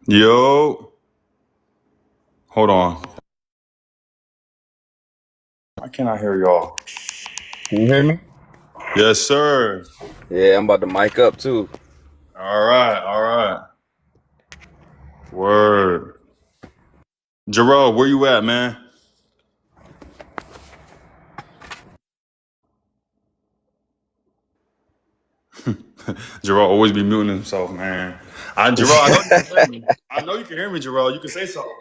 Yo, hold on. I cannot hear y'all. Can you hear me? Yes, sir. Yeah, I'm about to mic up too. All right. Word. Jarrell, where you at, man? Jarrell always be muting himself, man. Jarrell, I know you can hear me. I know you can hear me, Jarrell. You can say something.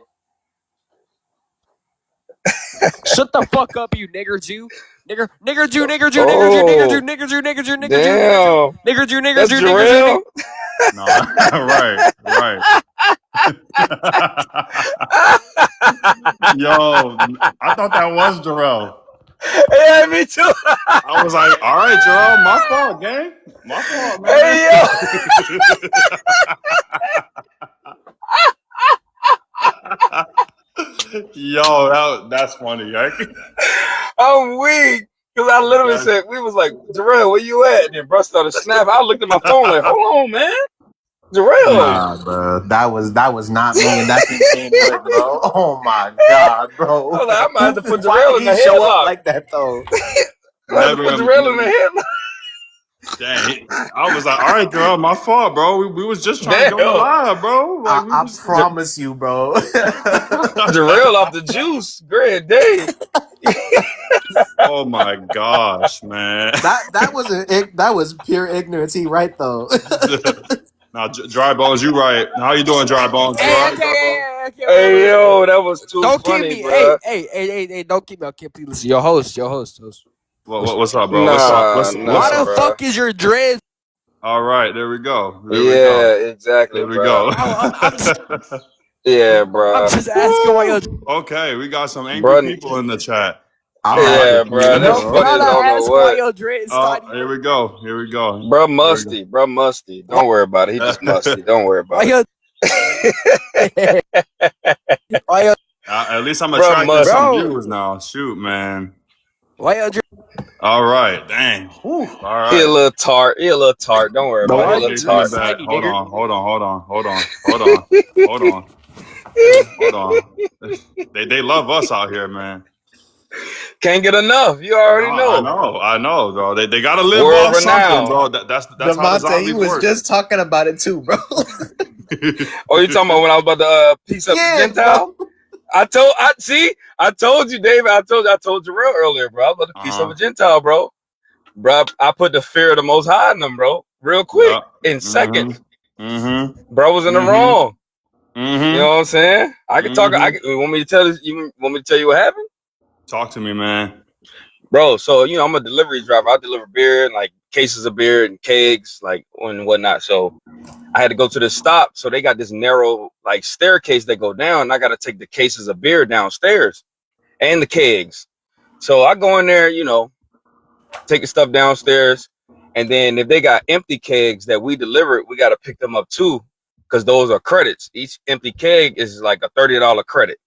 Shut the fuck up, you nigger Jew. Nigger Jew, nigger Jew, nigger Jew, nigger Jew, Oh, nigger Jew, nigger Jew, nigger Jew, damn. nigger Jew, nigger That's Jew, nigger Jew, nigger Jarrell. No, right. Yo, I thought that was Jarrell. Yeah, me too. I was like, all right, Jarrell, my fault, gang. My fault, man. Hey, yo. Yo, that's funny. Right? I'm weak. Because I literally said, we was like, Jarrell, where you at? And then bro started snapping. I looked at my phone like, hold on, man. Jarrell. Nah, bro. That was not me, and that's insane, bro. Oh my god, bro. I was like, I might have to put Why Jarrell did in the he show up headlock. like that though? I had to put Jarrell in the headlock. Dang, I was like, all right, girl, my fault, bro. We was just trying to go live, bro. Like, I promise you, bro. Jarrell off the juice. Great day. Oh my gosh, man. That was pure ignorance. He right though. Now, Dry Bones, you right. How you doing, Dry Bones? You all right? Hey, yo, that was too Don't funny, keep me. bro. Hey, don't keep me. Okay, please listen. Your host. What's up, bro? Nah, What's Why up, the bro? fuck is your dreads? All right, there we go. Exactly. There we bro. go. Yeah, bro. I'm just asking why your. Okay, we got some angry people in the chat. Yeah, bro. That's No, funny. I don't know ask why what. your dreads. Oh, here we go. Bro, musty. Don't worry about it. He just musty. Don't worry about it. At least I'm attracting some views now. Shoot, man. Why your dreads? All right, dang. Whew. All right. He a little tart. Don't worry about it. He a little tart. Hold on. They love us out here, man. Can't get enough. You already know. I know, bro. They gotta live World off something, renowned. bro. That's how the zombies He was work. just talking about it too, bro. Oh, you talking about when I was about to piece up the Gentile? Bro. I told you, David. I told Jarrell earlier, bro. I was about to piece up a Gentile, bro. Bro, I put the fear of the Most High in them, bro. Real quick, in seconds. Bro was in the wrong. You know what I'm saying? I can talk. You want me to tell you what happened? Talk to me, man. Bro, so I'm a delivery driver. I deliver beer and like cases of beer and kegs, like and whatnot. So I had to go to the stop. So they got this narrow like staircase that go down. And I got to take the cases of beer downstairs and the kegs. So I go in there, take the stuff downstairs, and then if they got empty kegs that we delivered, we got to pick them up too, because those are credits. Each empty keg is like a $30 credit.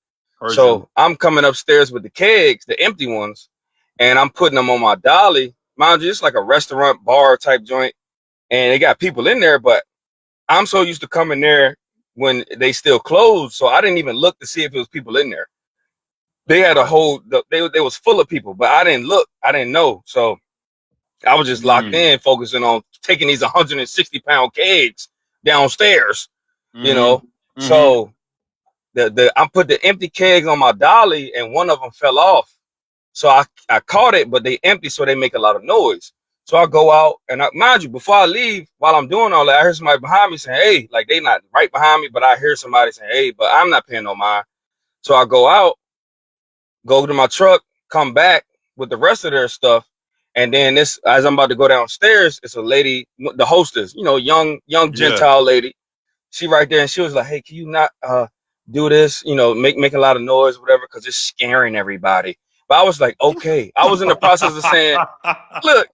So I'm coming upstairs with the kegs, the empty ones, and I'm putting them on my dolly. Mind you, it's like a restaurant bar type joint, and they got people in there, but I'm so used to coming there when they still closed, so I didn't even look to see if it was people in there. They had a whole, they was full of people, but I didn't look, I didn't know. So I was just locked in, focusing on taking these 160-pound kegs downstairs, So I put the empty kegs on my dolly, and one of them fell off. So I caught it, but they empty, so they make a lot of noise. So I go out, and mind you, before I leave, while I'm doing all that, I hear somebody behind me saying, hey, like they not right behind me, but I hear somebody saying, hey, but I'm not paying no mind. So I go out, go to my truck, come back with the rest of their stuff. And then as I'm about to go downstairs, it's a lady, the hostess, young Gentile lady. She right there, and she was like, hey, can you not do this? Make a lot of noise, whatever, because it's scaring everybody. But I was like, okay. I was in the process of saying, look,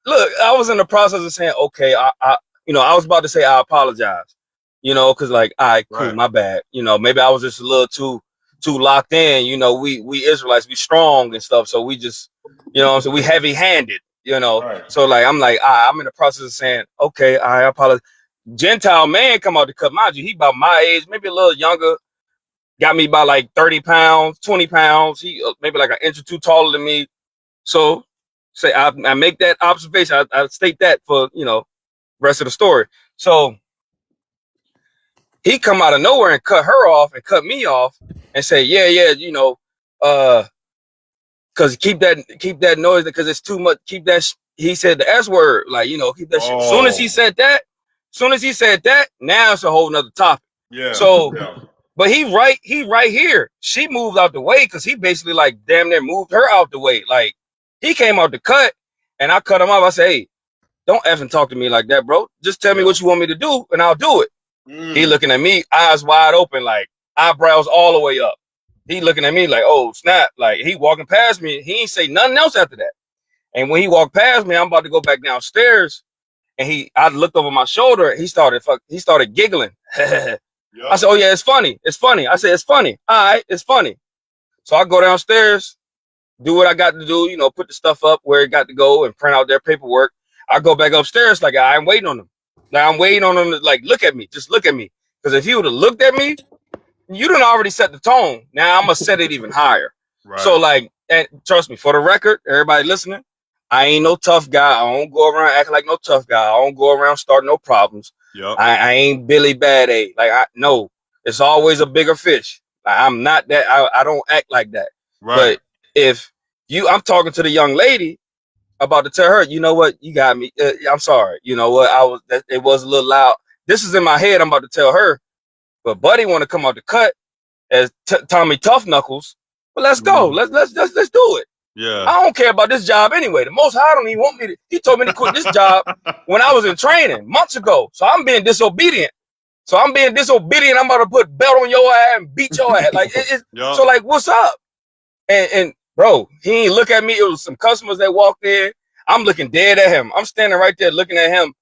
I was in the process of saying, okay, I was about to say I apologize, because like, all right, cool, my bad. Maybe I was just a little too locked in. We Israelites, we strong and stuff, so we just, so we heavy handed. So like I'm like, I'm in the process of saying, okay, I apologize. Gentile man come out to cut. Mind you, he about my age, maybe a little younger. Got me by like 30 pounds, 20 pounds. He maybe like an inch or two taller than me. So say I make that observation. I state that for, you know, rest of the story. So he come out of nowhere and cut her off and cut me off and say, yeah, you know, cause keep that noise because it's too much. Keep that. He said the S word, like, you know, keep that shit. As soon as he said that, now it's a whole nother topic. Yeah. So, yeah. but he right here. She moved out the way because he basically like damn near moved her out the way. Like he came out the cut and I cut him off. I said, hey, don't effing talk to me like that, bro. Just tell me what you want me to do and I'll do it. He looking at me, eyes wide open, like eyebrows all the way up. He looking at me like, oh snap! Like he walking past me. He ain't say nothing else after that. And when he walked past me, I'm about to go back downstairs. And I looked over my shoulder. He started giggling. I said, oh yeah, it's funny. It's funny. I said, it's funny. All right, it's funny. So I go downstairs, do what I got to do, you know, put the stuff up where it got to go and print out their paperwork. I go back upstairs like I'm waiting on them. Now I'm waiting on them to like look at me. Just look at me. Because if he would have looked at me, you done already set the tone. Now I'm gonna set it even higher. Right. So like, and trust me, for the record, everybody listening, I ain't no tough guy. I don't go around acting like no tough guy. I don't go around starting no problems. Yep. I ain't Billy Bad A. Like no, it's always a bigger fish. Like, I'm not that. I don't act like that. Right. But if I'm talking to the young lady about to tell her, you know what, you got me. I'm sorry. You know what, it was a little loud. This is in my head. I'm about to tell her. But Buddy want to come out the cut as Tommy Tough Knuckles. But let's go. Let's do it. Yeah. I don't care about this job anyway. The Most High don't even want me to. He told me to quit this job when I was in training months ago. So I'm being disobedient. I'm about to put belt on your ass and beat your ass. Like so like what's up? And bro, he ain't look at me. It was some customers that walked in. I'm looking dead at him. I'm standing right there looking at him.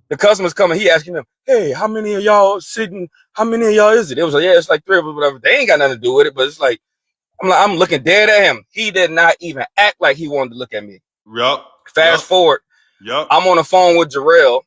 The customers coming, he asking them, hey, how many of y'all sitting? How many of y'all is it? It was like, yeah, it's like 3 of us, whatever. They ain't got nothing to do with it, but it's like, I'm looking dead at him. He did not even act like he wanted to look at me. Yep. Fast forward. Yep. I'm on the phone with Jarrell.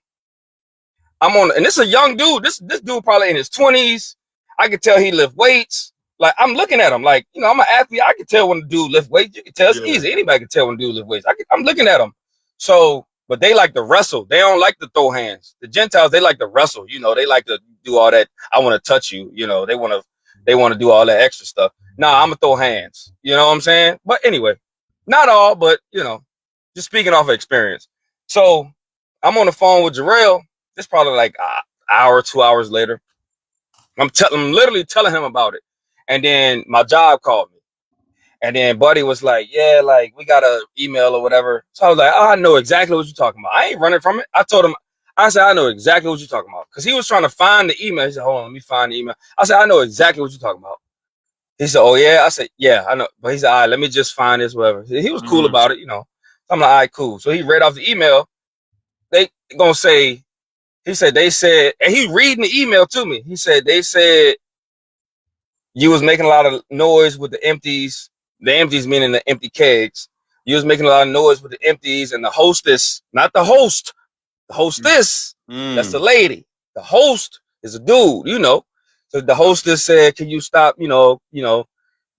And this is a young dude. This dude probably in his 20s. I could tell he lift weights. Like, I'm looking at him like, you know, I'm an athlete. I can tell when the dude lift weights. You can tell it's easy. Anybody can tell when the dude lift weights. I'm looking at him. So, but they like to wrestle. They don't like to throw hands. The Gentiles, they like to wrestle. You know, they like to do all that. I want to touch you. You know, they want to do all that extra stuff. Nah, I'm gonna throw hands. You know what I'm saying? But anyway, not all, but you know, just speaking off of experience. So I'm on the phone with Jarrell. It's probably like an hour, 2 hours later. I'm literally telling him about it. And then my job called me. And then Buddy was like, yeah, like we got an email or whatever. So I was like, oh, I know exactly what you're talking about. I ain't running from it. I told him, I said, I know exactly what you're talking about. Because he was trying to find the email. He said, hold on, let me find the email. I said, I know exactly what you're talking about. He said, oh, yeah? I said, yeah, I know. But he said, all right, let me just find this, whatever. He was cool about it, you know. I'm like, all right, cool. So he read off the email. They going to say, he said, they said, and he reading the email to me. He said, they said you was making a lot of noise with the empties. The empties meaning the empty kegs. You was making a lot of noise with the empties and the hostess, not the host, the hostess. That's the lady. The host is a dude, you know. So the hostess said, can you stop, you know,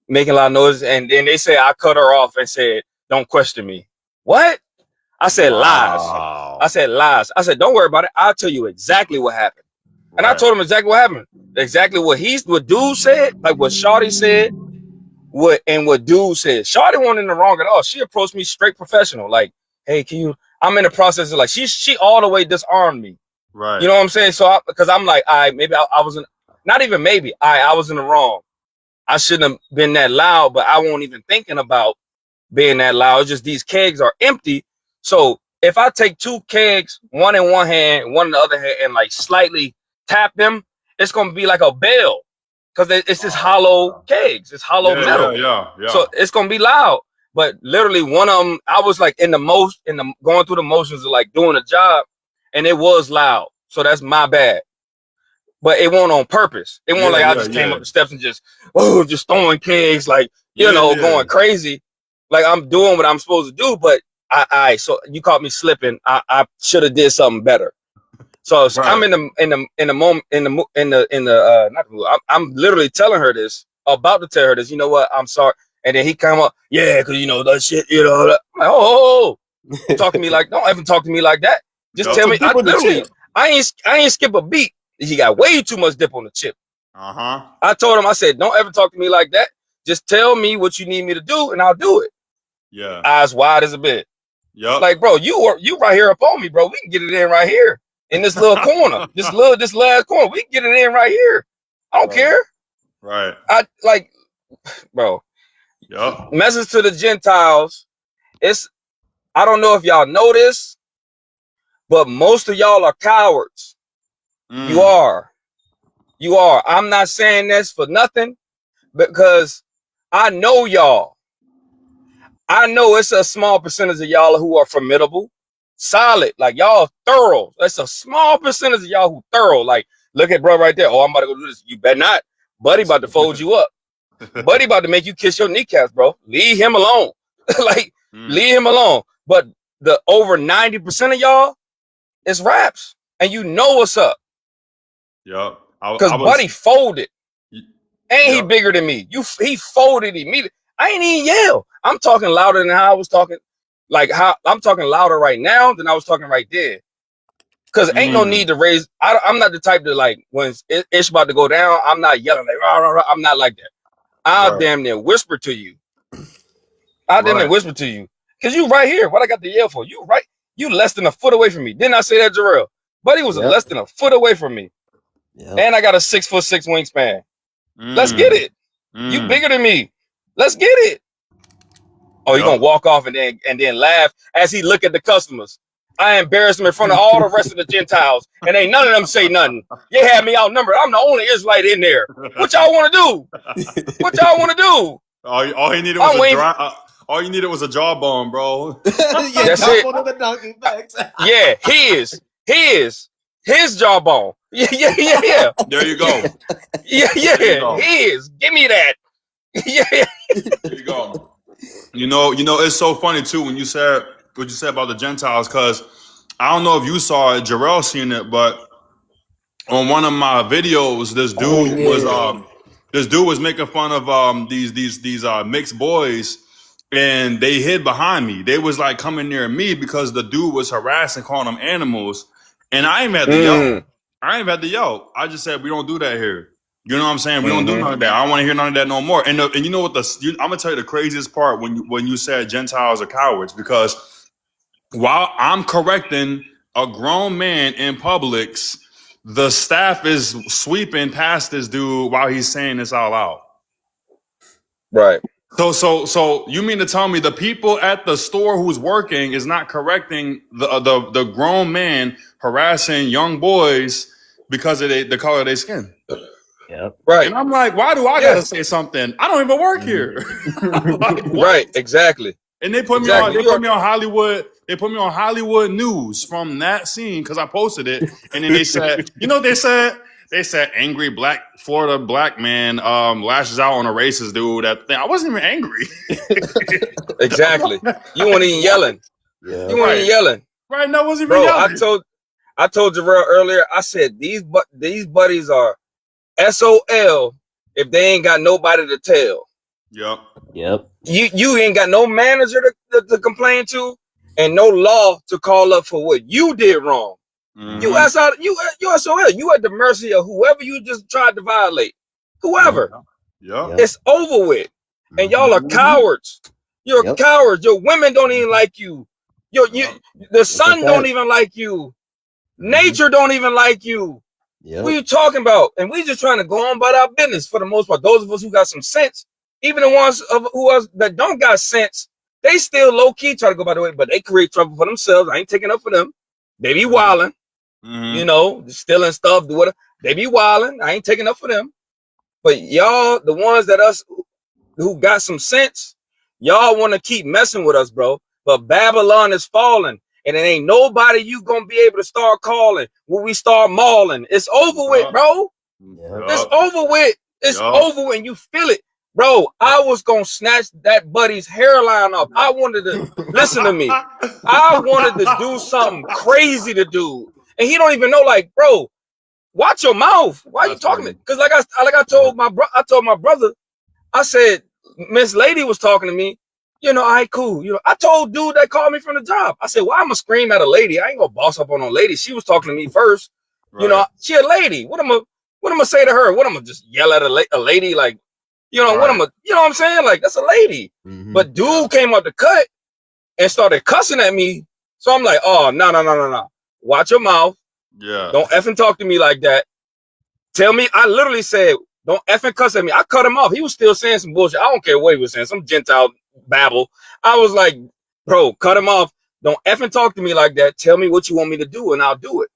making a lot of noise? And then they say, I cut her off and said, don't question me. What? I said, lies. I said, lies. I said, don't worry about it. I'll tell you exactly what happened. Right. And I told him exactly what happened. Exactly what dude said, like what Shawty said, what dude said. Shawty wasn't in the wrong at all. She approached me straight professional. Like, hey, I'm in the process of like, she all the way disarmed me. Right. You know what I'm saying? So because I'm like, maybe I was not even maybe I was in the wrong. I shouldn't have been that loud, but I won't even thinking about being that loud. It's just these kegs are empty. So if I take 2 kegs, one in one hand, one in the other hand, and like slightly tap them, it's gonna be like a bell because it's just hollow kegs. It's hollow metal. Yeah. So it's gonna be loud. But literally one of them, I was like going through the motions of like doing a job, and it was loud. So that's my bad. But it wasn't on purpose. It wasn't I just came up the steps and just throwing kegs, like, going crazy. Like I'm doing what I'm supposed to do, but so you caught me slipping. I should have did something better. So I'm Right. in the moment not the movie. I'm literally telling her this, about to tell her this. You know what? I'm sorry. And then he come up, yeah, because you know that shit. You know, I'm like, oh, don't talk to me like, don't ever talk to me like that. Just Yup. tell me. I People the literally, chip. I ain't skip a beat. He got way too much dip on the chip. Uh-huh. I told him, I said, don't ever talk to me like that. Just tell me what you need me to do, and I'll do it. Yeah. Eyes wide as a bit. Yup. Like, bro, you right here up on me, bro. We can get it in right here in this little corner, this last corner. We can get it in right here. I don't care. Right. I like, bro. Yup. Message to the Gentiles. I don't know if y'all know this, but most of y'all are cowards. Mm. You are. I'm not saying this for nothing because I know y'all. I know it's a small percentage of y'all who are formidable, solid. Like y'all thorough. That's a small percentage of y'all who thorough. Like, look at bro right there. Oh, I'm about to go do this. You better not. Buddy about to fold you up. Buddy about to make you kiss your kneecaps, bro. Leave him alone. Like, leave him alone. But the over 90% of y'all is raps. And you know what's up. Yup. Because Buddy folded. And he Yup. bigger than me. He folded immediately. I ain't even yell. I'm talking louder than how I was talking. Like how I'm talking louder right now than I was talking right then. Because ain't no need to raise. I'm not the type to like when it's about to go down. I'm not yelling like rah, rah, rah. I'm not like that. I'll damn near whisper to you. I'll damn near whisper to you. Because you right here. What I got to yell for? You right. You less than a foot away from me. Didn't I say that, Jarrell? Buddy was less than a foot away from me. Yep. And I got a 6'6" wingspan. Let's get it. You bigger than me. Let's get it. Oh, you gonna walk off and then laugh as he look at the customers. I embarrassed him in front of all the rest of the Gentiles, and ain't none of them say nothing. You had me outnumbered. I'm the only Israelite in there. What y'all want to do? What y'all want to do? All he needed was all you needed was a jawbone, bro. That's it. Yeah, his jawbone. Yeah. There you go. Yeah. His. Give me that. Yeah. There you go. You know, it's so funny too when you said what you said about the Gentiles, because I don't know if you saw it, Jarrell seen it, but on one of my videos, this dude was making fun of these mixed boys, and they hid behind me. They was like coming near me because the dude was harassing, calling them animals, and I ain't had to yell. I ain't had to yell. I just said we don't do that here. You know what I'm saying? We don't do none of that. I don't want to hear none of that no more. And you know what? I'm gonna tell you the craziest part when you said Gentiles are cowards, because while I'm correcting a grown man in Publix, the staff is sweeping past this dude while he's saying this out loud. Right. So you mean to tell me the people at the store who's working is not correcting the grown man harassing young boys because of the color of their skin? Yep. Right. And I'm like, why do I gotta say something? I don't even work here. Like, right. Exactly. And they put me on Hollywood. They put me on Hollywood News from that scene because I posted it. And then they said, you know what they said? They said angry Florida black man lashes out on a racist dude. I wasn't even angry. Exactly. You weren't even yelling. Yeah. You weren't even yelling. Right. No, I wasn't even yelling. I told Jarrell earlier, I said these buddies are SOL if they ain't got nobody to tell. Yep. You ain't got no manager to complain to and no law to call up for what you did wrong. Mm-hmm. You SOL. You at the mercy of whoever you just tried to violate. Whoever. Yeah. It's over with. And y'all are cowards. You're cowards. Your women don't even like you. The sun don't even like you. Nature don't even like you. Yep. What are you talking about? And we just trying to go on about our business for the most part. Those of us who got some sense, even the ones that don't got sense, they still low key try to go by the way, but they create trouble for themselves. I ain't taking up for them. They be wilding, stealing stuff, do whatever. They be wilding. I ain't taking up for them. But y'all, the ones that us who got some sense, y'all want to keep messing with us, bro. But Babylon is falling. And it ain't nobody you gonna be able to start calling when we start mauling. It's over with, bro. It's over with. It's over when you feel it. Bro, I was gonna snatch that buddy's hairline off. I wanted to listen to me. I wanted to do something crazy to do. and he don't even know. Like, bro, watch your mouth. Why are you talking? Because like I told my brother, I said, Miss Lady was talking to me. You know, all right, cool. You know, I told dude that called me from the job. I said, well, I'm gonna scream at a lady. I ain't gonna boss up on no lady. She was talking to me first. Right. You know, she a lady. What am I say to her? What am I just yell at a lady? Like, you know, what am I? You know what I'm saying? Like, that's a lady. But dude came up the cut and started cussing at me. So I'm like, oh, no. Watch your mouth. Yeah. Don't effing talk to me like that. Tell me, I literally said, don't effing cuss at me. I cut him off. He was still saying some bullshit. I don't care what he was saying, some Gentile babble. I was like, bro, cut him off. Don't effing talk to me like that. Tell me what you want me to do and I'll do it.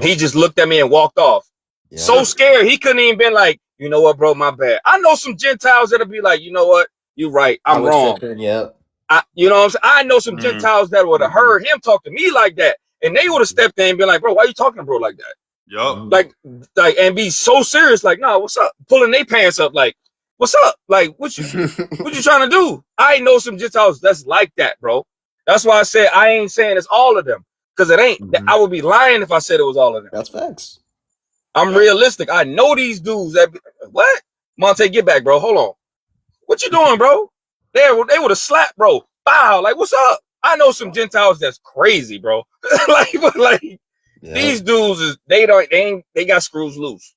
He just looked at me and walked off. So scared. He couldn't even been like, you know what, bro, my bad. I know some Gentiles that'll be like, you know what, you right. I'm wrong. Tripping, you know what I'm saying? I know some Gentiles that would have heard him talk to me like that. And they would have stepped in and been like, bro, why are you talking to bro like that? Like, and be so serious, like, no, what's up? Pulling their pants up, like, what's up? Like, what you trying to do? I know some Gentiles that's like that, bro. That's why I said I ain't saying it's all of them, because it ain't. I would be lying if I said it was all of them. That's facts. I'm realistic. I know these dudes that what? Monte, get back, bro. Hold on. What you doing, bro? They would have slapped, bro. Bow, like, what's up? I know some Gentiles that's crazy, bro. These dudes is they got screws loose,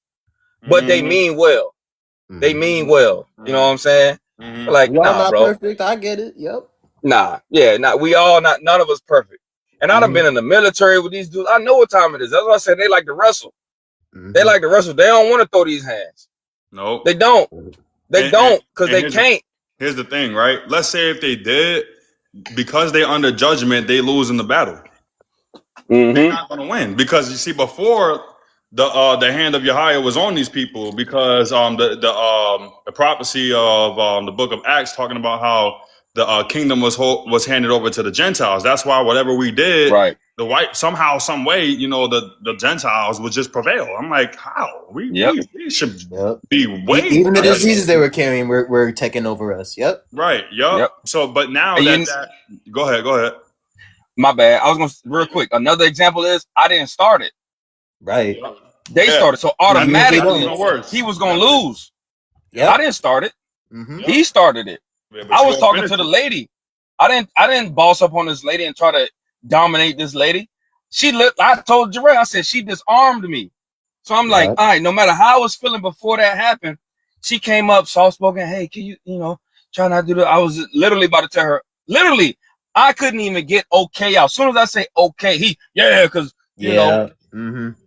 but they mean well. They mean well. You know what I'm saying? Like, y'all nah, not bro. Perfect. I get it. Yep. Nah, we all not. None of us perfect. And I've been in the military with these dudes. I know what time it is. That's why I said they like to wrestle. They like to wrestle. They don't want to throw these hands. No, they don't. They don't, because they can't. Here's the thing, right? Let's say if they did, because they under judgment, they lose in the battle. They're not going to win, because you see, before the hand of YAH was on these people, because the prophecy of the book of Acts talking about how the kingdom was handed over to the Gentiles. That's why whatever we did, the white somehow, some way, you know, the Gentiles would just prevail. I'm like, how we should be way even the diseases they were carrying were taking over us. Yep. Right. Yep. So, but now go ahead. My bad. I was going to real quick. Another example is I didn't start it. Right. They started, so automatically he was going to lose. I didn't start it. He started it. Yeah, I was talking to the lady. I didn't boss up on this lady and try to dominate this lady. I told Jarrell, I said she disarmed me. So I'm like, all right, no matter how I was feeling before that happened, she came up soft spoken. Hey, can you try not to do that? I was literally about to tell her. Literally, I couldn't even get okay out. As soon as I say okay, because you know,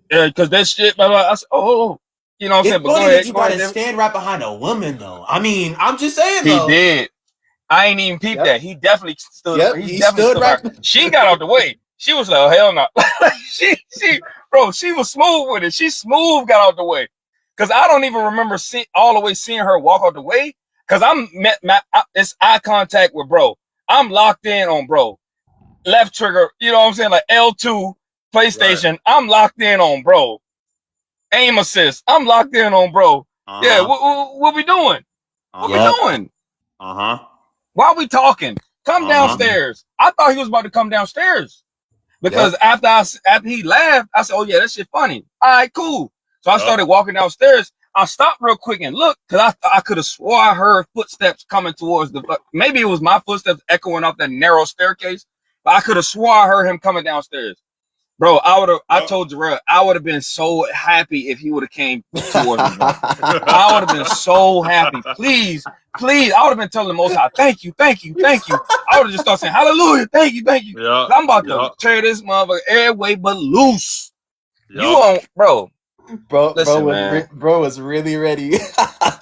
because that shit. Blah, blah. I said, oh. You know what I'm saying? But go ahead. You gotta stand right behind a woman, though. I mean, I'm just saying, though. He did. I ain't even peeped that. He definitely stood. He definitely stood right. She got out the way. She was like, oh, hell no. She was smooth with it. She smooth got out the way. Because I don't even remember seeing her walk out the way. Because it's eye contact with bro. I'm locked in on bro. Left trigger, you know what I'm saying? Like L2, PlayStation. Right. I'm locked in on bro. Aim assist. I'm locked in on bro. Yeah, what we doing? What we doing? Why are we talking? Come downstairs. I thought he was about to come downstairs. Because after he laughed, I said, oh yeah, that shit funny. All right, cool. So I started walking downstairs. I stopped real quick and looked, because I could have swore I heard footsteps coming towards maybe it was my footsteps echoing off that narrow staircase, but I could have swore I heard him coming downstairs. Bro, I told Jarrell, I would have been so happy if he would have came towards me, bro. I would have been so happy. Please, I would have been telling the Most High, thank you. I would have just started saying, hallelujah, thank you. Yeah. I'm about to tear this motherfucker every way but loose. You won't, bro. Listen, bro was really ready.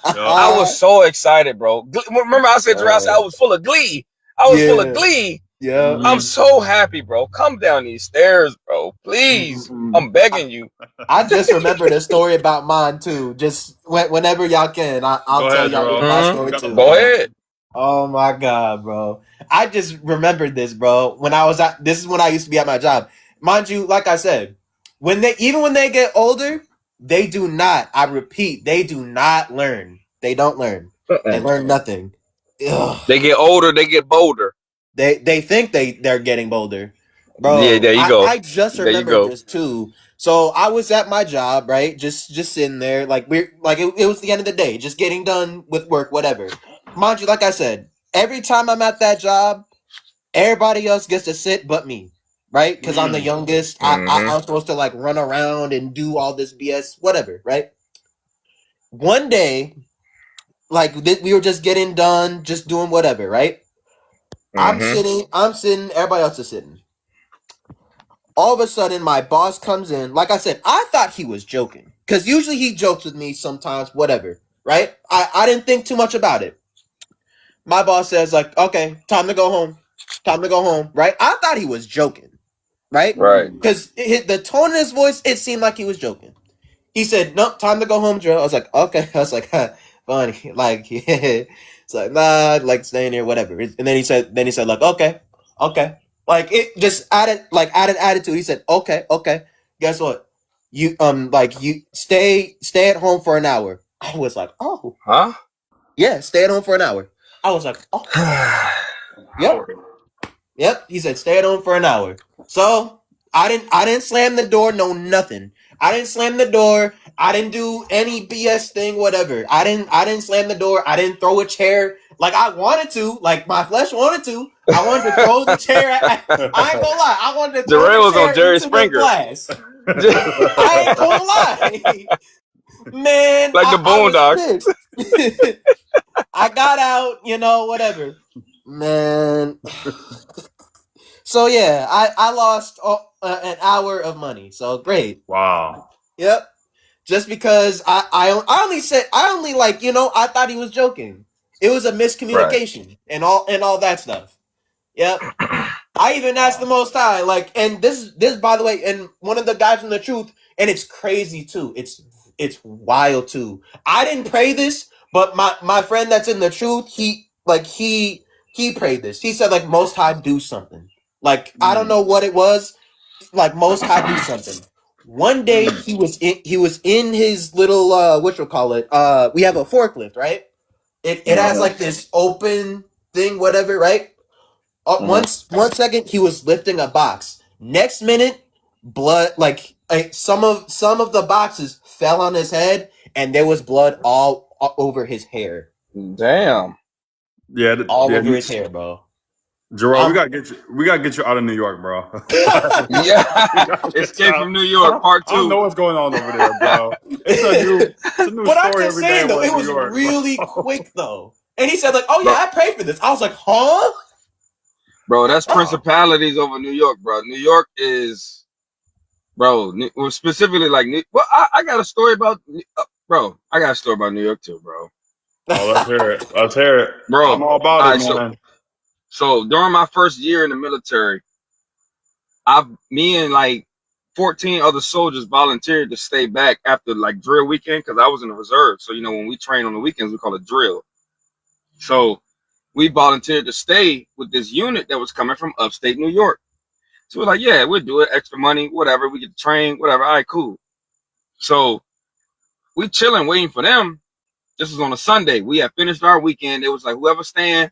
I was so excited, bro. Remember I said, Jarrell, I was full of glee. Full of glee. Yeah, I'm so happy, bro. Come down these stairs, bro. Please, I'm begging you. I just remembered a story about mine too. Just whenever y'all can, I'll tell y'all my story too. Go ahead. Oh my god, bro! I just remembered this, bro. This is when I used to be at my job. Mind you, like I said, when they get older, they do not. I repeat, they do not learn. They don't learn. They learn nothing. Ugh. They get older. They get bolder. They think they're getting bolder. Yeah, Bro, there you go. I just There you remembered go. this too. So I was at my job, right? Just sitting there, like it was the end of the day, just getting done with work, whatever. Mind you, like I said, every time I'm at that job, everybody else gets to sit but me, right? Because I'm the youngest. Mm-hmm. I'm supposed to like run around and do all this BS, whatever, right? One day, like we were just getting done, just doing whatever, right? Mm-hmm. I'm sitting, everybody else is sitting. All of a sudden, my boss comes in. Like I said, I thought he was joking. Because usually he jokes with me sometimes, whatever, right? I didn't think too much about it. My boss says, like, okay, time to go home. Time to go home, right? I thought he was joking, right? Right. Because the tone in his voice, it seemed like he was joking. He said, nope, time to go home, Joe. I was like, okay. I was like, funny. Like, yeah. It's like, nah, I'd like staying here, whatever. And then he said, like, okay, okay. Like it just added attitude. He said, okay, okay. Guess what? You like you stay at home for an hour. I was like, oh, Huh? yeah, stay at home for an hour. I was like, oh, yep. Yep, he said stay at home for an hour. So I didn't slam the door, no nothing. I didn't slam the door. I didn't do any BS thing, whatever. I didn't slam the door. I didn't throw a chair like I wanted to, like my flesh wanted to. I wanted to throw the chair. I ain't gonna lie. I wanted to throw Jarrell the was on chair Jerry into the Springer. glass. I ain't gonna lie. Man, Like the I was Boondocks. pissed. I got out, whatever. Man. So yeah, I lost an hour of money. So great. Wow. Yep. Just because I only like I thought he was joking. It was a Right. miscommunication and all that stuff. Yep. I even asked the Most High, like, and this by the way, and one of the guys from the truth, and it's crazy too. It's wild too. I didn't pray this, but my friend that's in the truth, he prayed this. He said like Most High do something. Like I don't know what it was. Like Most High do something. One day he was in his little whatchamacallit. We have a forklift, right? It has like this open thing, whatever, right? One second he was lifting a box. Next minute, blood like some of the boxes fell on his head, and there was blood all over his hair. Damn. Yeah, All yeah. over his hair, bro. Gerald, we gotta get you out of New York, bro. Yeah. Escape from New York, part I don't know 2. what's going on over there, bro. It's a new But I'm story just every day saying though, about it New was York, really bro. quick though. And he said like, "Oh Bro, yeah, I paid for this." I was like, "Huh?" bro, that's Oh. principalities over New York, bro. New York is, bro, well, specifically like, well, I got a story about, bro, I got a story about New York too, bro. Oh, let's hear it. Let's hear it. Bro, I'm all about all it, right, man. so during my first year in the military, me and like 14 other soldiers volunteered to stay back after like drill weekend because I was in the reserve. So, when we train on the weekends, we call it drill. So we volunteered to stay with this unit that was coming from upstate New York. So we're like, yeah, we'll do it. Extra money, whatever. We get to train, whatever. All right, cool. So we chilling, waiting for them. This was on a Sunday. We had finished our weekend. It was like, whoever stand,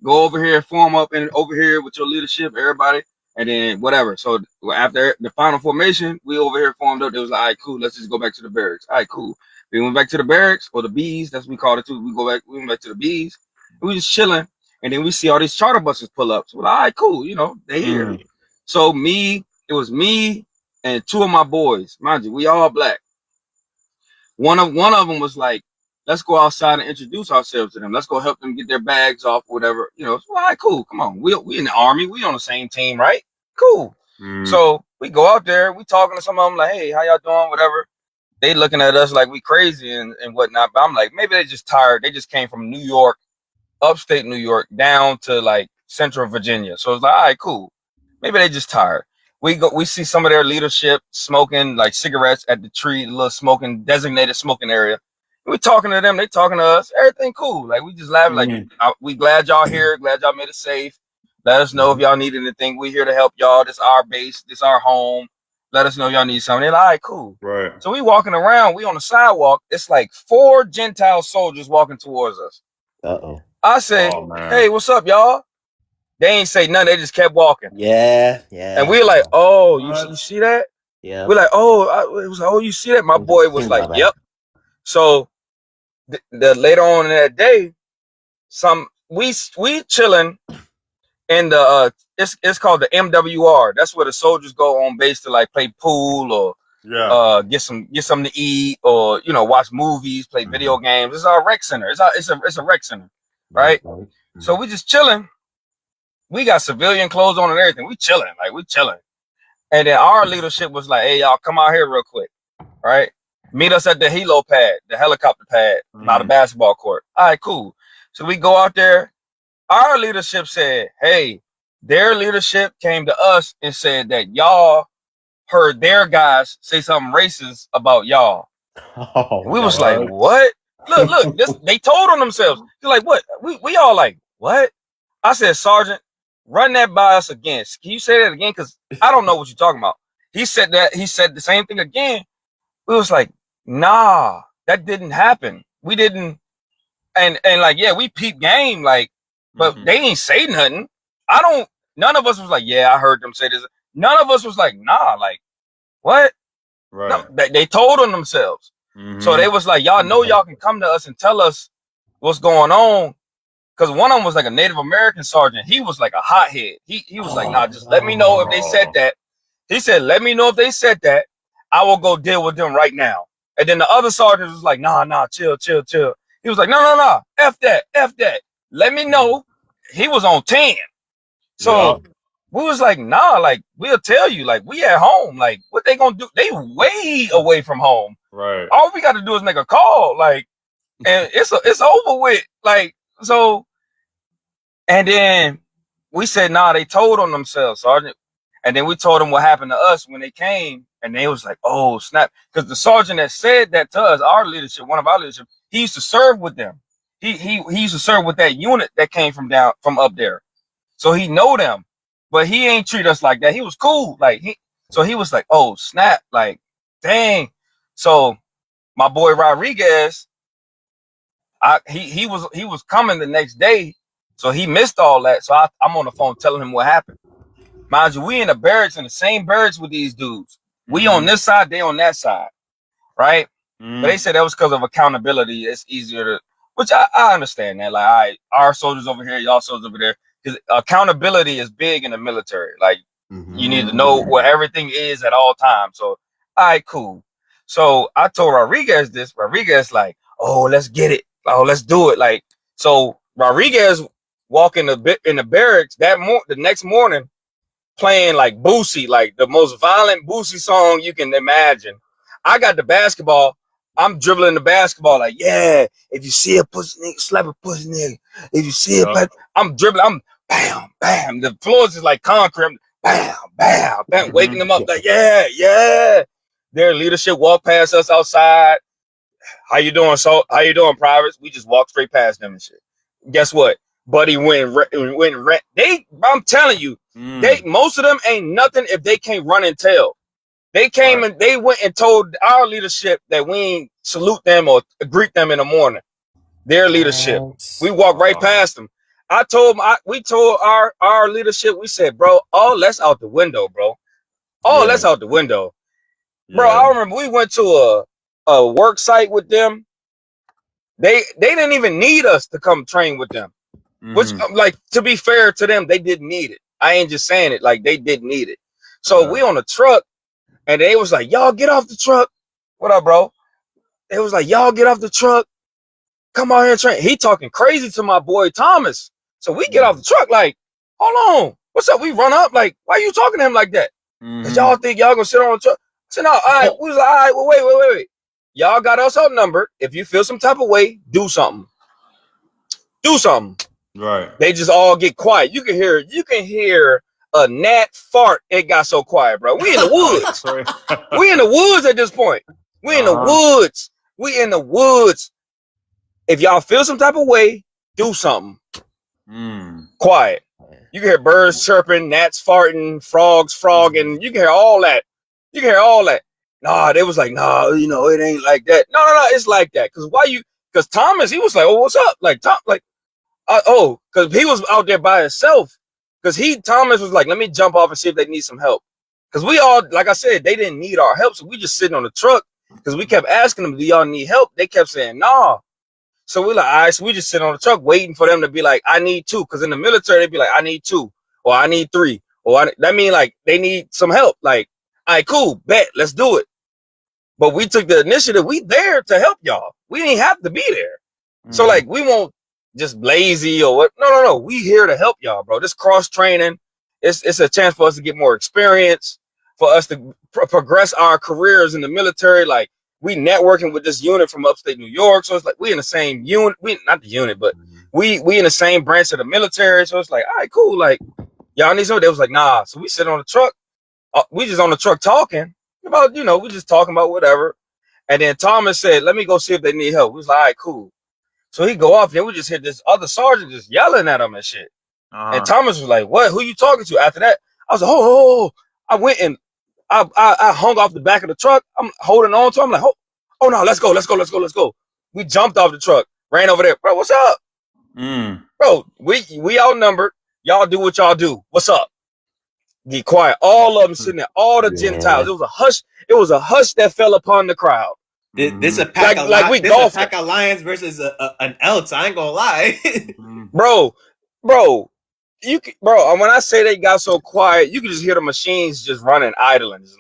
go over here, form up and over here with your leadership, everybody, and then whatever. So after the final formation, we over here formed up. It was like, all right, cool. Let's just go back to the barracks. All right, cool. We went back to the barracks or the B's. That's what we called it too. We went back to the B's. We just chilling, and then we see all these charter buses pull up. So we're like, all right, cool. They here. So it was me and 2 of my boys. Mind you, we all black. One of them was like, let's go outside and introduce ourselves to them. Let's go help them get their bags off, whatever. So, all right, cool. Come on. We in the Army. We on the same team, right? Cool. So we go out there. We talking to some of them like, hey, how y'all doing? Whatever. They looking at us like we crazy and whatnot. But I'm like, maybe they just tired. They just came from New York, upstate New York, down to like Central Virginia. So it's like, all right, cool. Maybe they just tired. We see some of their leadership smoking like cigarettes at the little smoking, designated smoking area. We talking to them, they talking to us, everything cool. Like we just laughing, like we glad y'all here, glad y'all made it safe. Let us know if y'all need anything. We here to help y'all. This our base, this our home. Let us know y'all need something. They're like, all right, cool. Right. So we walking around, we on the sidewalk. It's like 4 Gentile soldiers walking towards us. Uh-oh. I say, hey, what's up, y'all? They ain't say nothing. They just kept walking. Yeah. And we were like, oh, you see that? Yeah. We're like, oh, it was like, oh, you see that? My boy was like, yep. So later on in that day, we chilling in the it's called the MWR. That's where the soldiers go on base to like play pool or get something to eat, or watch movies, play video games. It's our rec center. It's a rec center, right? So we just chilling. We got civilian clothes on and everything. We chilling. And then our leadership was like, hey, y'all, come out here real quick, right? Meet us at the helo pad, the helicopter pad, by the basketball court. All right, cool. So we go out there. Our leadership said, hey, their leadership came to us and said that y'all heard their guys say something racist about y'all. We was like, what? Look, they told on themselves. They're like, what? We all like, what? I said, Sergeant, run that by us again. Can you say that again? Because I don't know what you're talking about. He said the same thing again. We was like, nah, that didn't happen. We didn't. And like, yeah, we peep game, like, but they ain't say nothing. None of us was like, yeah, I heard them say this. None of us was like, nah, like, what? Right. No, they told on themselves. So they was like, y'all know y'all can come to us and tell us what's going on. Because one of them was like a Native American sergeant. He was like a hothead. He was like, nah, just let me know if they said that. He said, let me know if they said that. I will go deal with them right now. And then the other sergeant was like, nah, chill. He was like, no, F that. Let me know. He was on 10. So we was like, nah, like, we'll tell you, like, we at home. Like, what they gonna do? They way away from home. Right. All we got to do is make a call, like, and it's over with. Like, so, and then we said, nah, they told on themselves, Sergeant. And then we told them what happened to us when they came, and they was like, oh, snap. Because the sergeant that said that to us, our leadership, one of our leadership, he used to serve with them. He used to serve with that unit that came from up there. So he know them, but he ain't treat us like that. He was cool. Like he was like, oh, snap, like, dang. So my boy Rodriguez, he was coming the next day, so he missed all that. So I'm on the phone telling him what happened. Mind you, we in the same barracks with these dudes. We on this side, they on that side, right? But they said that was because of accountability. It's easier to, which I understand that. Like, all right, our soldiers over here, y'all soldiers over there. Because accountability is big in the military. Like, you need to know where everything is at all times. So, all right, cool. So I told Rodriguez this. Rodriguez like, oh, let's get it. Oh, let's do it. Like, so Rodriguez walk in the barracks the next morning, playing like Boosie, like the most violent Boosie song you can imagine. I got the basketball. I'm dribbling the basketball like, yeah, if you see a pussy nigga, slap a pussy nigga. If you see it, I'm dribbling. I'm bam, bam. The floor is just like concrete. Bam, bam, bam. Waking them up like, yeah. Their leadership walk past us outside. How you doing, privates? We just walked straight past them and shit. Guess what? Buddy went. I'm telling you, most of them ain't nothing if they can't run and tell. They came and they went and told our leadership that we ain't salute them or greet them in the morning. Their leadership. We walked right past them. We told our leadership, we said, bro, all that's out the window, bro. That's out the window. Bro, I remember we went to a work site with them. They didn't even need us to come train with them. Which, like, to be fair to them, they didn't need it. I ain't just saying it, like, they didn't need it. So we on the truck, and they was like, y'all get off the truck. What up, bro? They was like, y'all get off the truck. Come out here and train. He talking crazy to my boy Thomas. So we get off the truck like, hold on. What's up? We run up like, why you talking to him like that? Because y'all think y'all gonna sit on the truck. I said, no, all right. We was like, all right, well, wait. Y'all got us outnumbered. If you feel some type of way, do something. Right. They just all get quiet. You can hear a gnat fart. It got so quiet, bro. We in the woods. We in the woods at this point. We in the woods. We in the woods. If y'all feel some type of way, do something. Quiet. You can hear birds chirping, gnats farting, frogs frogging. You can hear all that. Nah, they was like, nah, it ain't like that. No, it's like that. Because Thomas, he was like, oh, what's up? Like, Tom, like, because he was out there by himself. Because Thomas was like, let me jump off and see if they need some help. Because we all, like I said, they didn't need our help. So we just sitting on the truck because we kept asking them, do y'all need help? They kept saying, nah. So we like, all right, so we just sit on the truck waiting for them to be like, I need 2. Because in the military, they'd be like, I need 2 or I need 3. Or that mean like they need some help. Like, all right, cool, bet, let's do it. But we took the initiative. We there to help y'all. We didn't have to be there. So like, we won't just lazy or what. No. We here to help y'all, bro. This cross training, it's a chance for us to get more experience, for us to progress our careers in the military. Like we networking with this unit from upstate New York. So it's like we in the same unit. We not the unit, but we in the same branch of the military. So it's like, all right, cool. Like y'all need something. They was like, nah. So we sit on the truck. We just on the truck talking about, we just talking about whatever. And then Thomas said, let me go see if they need help. We was like, all right, cool. So he go off, then we just hear this other sergeant just yelling at him and shit. And Thomas was like, what? Who you talking to? After that, I was like, oh. I went and I hung off the back of the truck. I'm holding on to him. I'm like, oh no, let's go. We jumped off the truck, ran over there. Bro, what's up? Bro, we outnumbered. Y'all do what y'all do. What's up? Get quiet. All of them sitting there, all the Gentiles. It was a hush. It was a hush that fell upon the crowd. This a pack of like we golf. A pack of lions versus an Elks. I ain't gonna lie, bro. You can, bro. When I say they got so quiet, you can just hear the machines just running, idling. Just,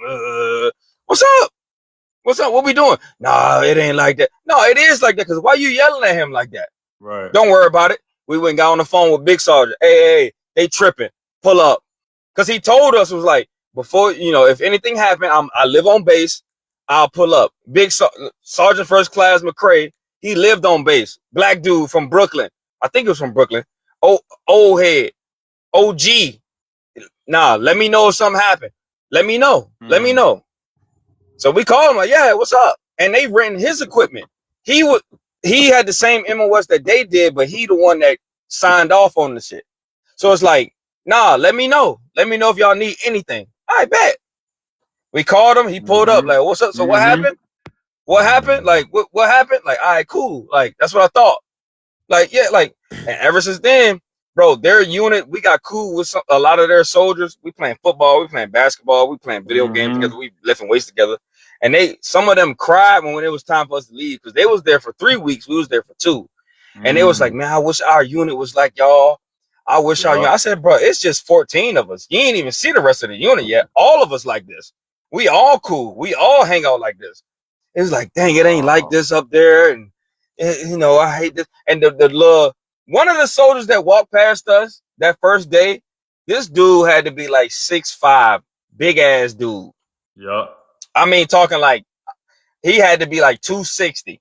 what's up? What we doing? Nah, it ain't like that. No, it is like that. Cause why you yelling at him like that? Right. Don't worry about it. We went and got on the phone with Big Sergeant. Hey, they tripping. Pull up. Cause he told us, was like, before, if anything happened, I live on base. I'll pull up. Big Sergeant First Class McCrae, he lived on base. Black dude from Brooklyn. I think it was from Brooklyn. Old head. OG. Nah, let me know if something happened. Let me know. Let me know. So we called him like, yeah, what's up? And they rented his equipment. He had the same MOS that they did, but he the one that signed off on the shit. So it's like, nah, let me know. Let me know if y'all need anything. I bet. We called him. He pulled up. Like, what's up? So what happened? What happened? Like, what happened? Like, all right, cool. Like, that's what I thought. Like, yeah, like, and ever since then, bro, their unit, we got cool with a lot of their soldiers. We playing football. We playing basketball. We playing video games together. We lifting weights together. And some of them cried when it was time for us to leave because they was there for 3 weeks. We was there for 2. And they was like, man, I wish our unit was like y'all. I wish our unit. I said, bro, it's just 14 of us. You ain't even see the rest of the unit yet. All of us like this. We all cool. We all hang out like this. It's like, dang, it ain't like this up there. And, I hate this. And the one of the soldiers that walked past us that first day, this dude had to be like 6'5", big ass dude. Yeah. I mean, talking like he had to be like 260.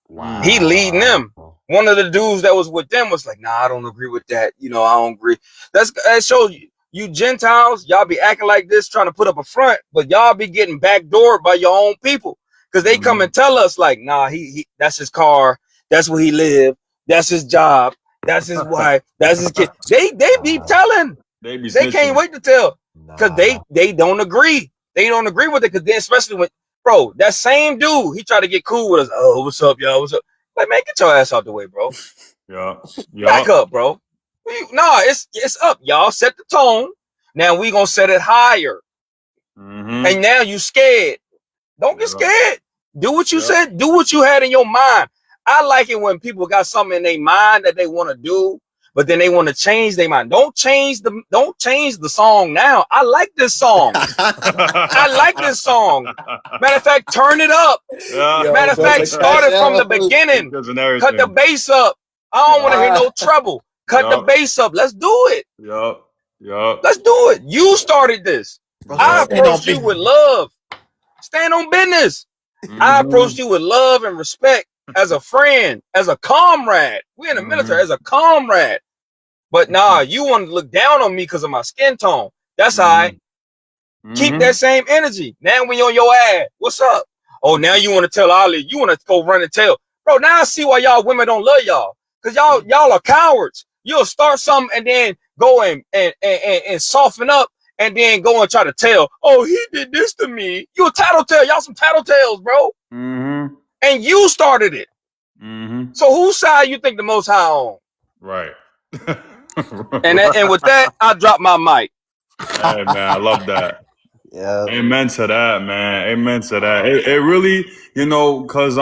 Wow. He leading them. One of the dudes that was with them was like, nah, I don't agree with that. I don't agree. That shows you Gentiles, y'all be acting like this, trying to put up a front, but y'all be getting backdoored by your own people. Because they come and tell us like, nah, he that's his car. That's where he lived. That's his job. That's his wife. That's his kid. They be telling. They can't wait to tell. Because they don't agree. They don't agree with it. Because then, especially when, bro, that same dude, he tried to get cool with us. Oh, what's up, y'all? What's up? Like, man, get your ass out the way, bro. Yeah. Back up, bro. Nah, it's up. Y'all set the tone. Now we gonna set it higher. And now you scared. Don't get scared. Do what you said. Do what you had in your mind. I like it when people got something in their mind that they want to do, but then they want to change their mind. Don't change the song now. I like this song. I like this song. Matter of fact, turn it up. Matter of fact, start it from the beginning. Cut the bass up. I don't want to hear no treble. Cut the bass up. Let's do it. Let's do it. You started this. I approached you with love. Stand on business. I approached you with love and respect as a friend, as a comrade. We in the military as a comrade. But nah, you want to look down on me because of my skin tone. That's all right. Keep that same energy. Now when you're on your ass, what's up? Oh, now you want to tell Ali, you want to go run and tell. Bro, now I see why y'all women don't love y'all. Because y'all are cowards. You'll start something and then go and soften up and then go and try to tell, oh, he did this to me. You a tattletale. Y'all some tattletales, bro. And you started it. So whose side you think the most high on? Right. And with that, I drop my mic. Hey man, I love that. Yeah. Amen to that, man. Amen to that. It really, cause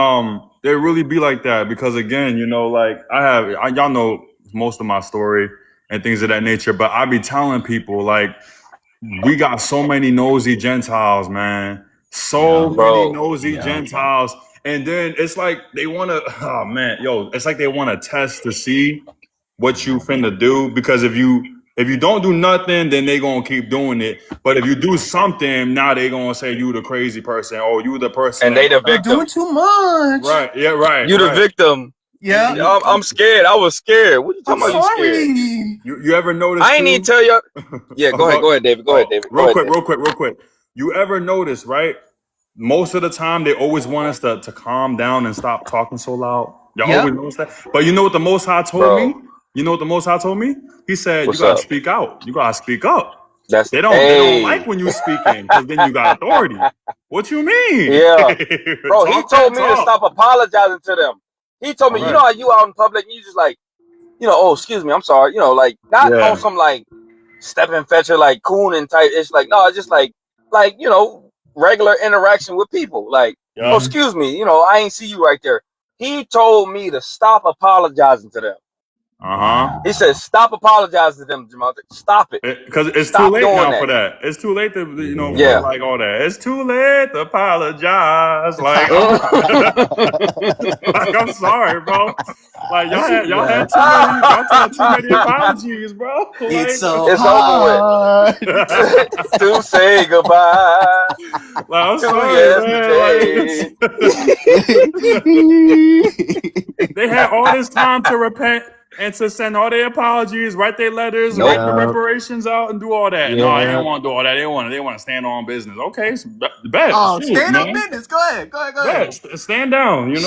it really be like that. Because again, like y'all know most of my story and things of that nature. But I be telling people like we got so many nosy Gentiles, man. So Yeah. many Bro. nosy Yeah. Gentiles, and then it's like they want to. Oh man, yo, it's like they want to test to see what you finna do, because if you don't do nothing, then they gonna keep doing it. But if you do something, now they gonna say you the crazy person, or you the person And that they the You're doing victim. too much. right, yeah, right, You the right. victim. Yeah. I'm scared. I was scared. What you I'm talking about? You scared? sorry. You ever notice I ain't too? need to tell you. Yeah, go ahead. About, Go ahead, David. Go ahead, David. Go real ahead, quick, David. real quick. You ever notice, right? Most of the time, they always want us to calm down and stop talking so loud. Y'all Yep. always notice that. But you know what the Most High told me? Bro, You know what the Most High told me? He said, "You what's gotta up? speak out. You gotta speak up. That's They don't like hey. when you speaking, because then you got authority. What you mean? Yeah. Bro, he Talk told that me to talk. stop apologizing to them. He told me, you Right. know how you out in public and you just like, oh, excuse me, I'm sorry. Like not on Yeah. some like stepping fetcher like coon and type. It's like, no, it's just like regular interaction with people. Like, oh, Yeah. excuse me, I ain't see you right there. He told me to stop apologizing to them. Uh-huh. He said, stop apologizing to them, Jamal. Stop it. Because it's too Stop late doing now for that. that. It's too late to, for Yeah. like all that. It's too late to apologize. Like, like I'm sorry, bro. Like y'all Yeah. had too many, y'all had too many apologies, bro. It's Like, so It's over with. hard. To say goodbye like I'm to sorry, man. yesterday. They had all this time to repent and to send all their apologies, write their letters, Nope. write the Yeah. reparations out, and do all that. No, I didn't Yeah. want to do all that. They want to stand on business. Okay, so bet, Oh, shoot, stand up man. business. Go ahead. Go ahead. Go ahead. Bet, stand down. Like,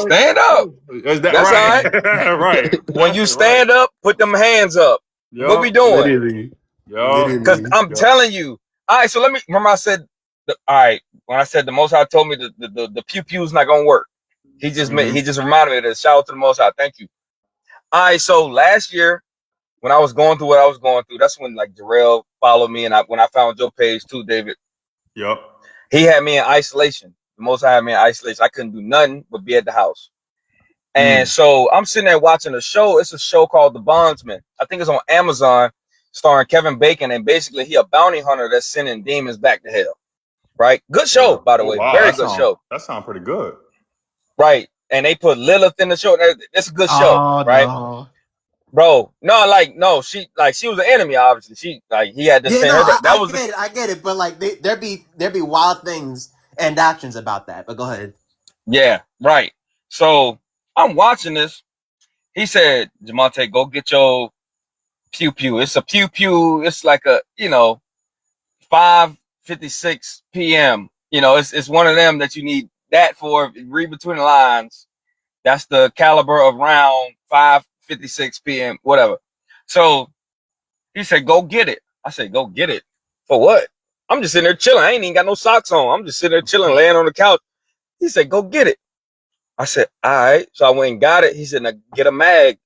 Stand up. is that That's all right. right? Right. When you Right. stand up, put them hands up. What we Yup. doing? Literally. Yup. Because Literally. I'm telling you. All right, so let me remember I said, all right, when I said the Most High told me the pew pew's not gonna work. He just reminded me of this. Shout out to the Most High. Thank you. All right, so last year when I was going through what I was going through, that's when like Jarrell followed me, and when I found your page too, David. Yup. He had me in isolation. The Most High had me in isolation. I couldn't do nothing but be at the house. And so I'm sitting there watching a show. It's a show called The Bondsman. I think it's on Amazon, starring Kevin Bacon. And basically, he a bounty hunter that's sending demons back to hell. Right? Good show, by the Oh way. wow, Very good show. that sound pretty good. Right. And they put Lilith in the show. It's a good show. Oh, right? no. Bro, no, she was an enemy, obviously. He had to Yeah, send no, her back. That was I get it, but like there be wild things and actions about that. But go ahead. Yeah, right. So I'm watching this. He said, Jamonte, go get your pew pew. It's a pew pew. It's like a 5:56 p.m. It's one of them that you need that for. Read between the lines. That's the caliber of round 5:56 p.m. Whatever. So he said, go get it. I said, go get it. For what? I'm just sitting there chilling. I ain't even got no socks on. I'm just sitting there chilling, laying on the couch. He said, go get it. I said, all right. So I went and got it. He said, now get a mag.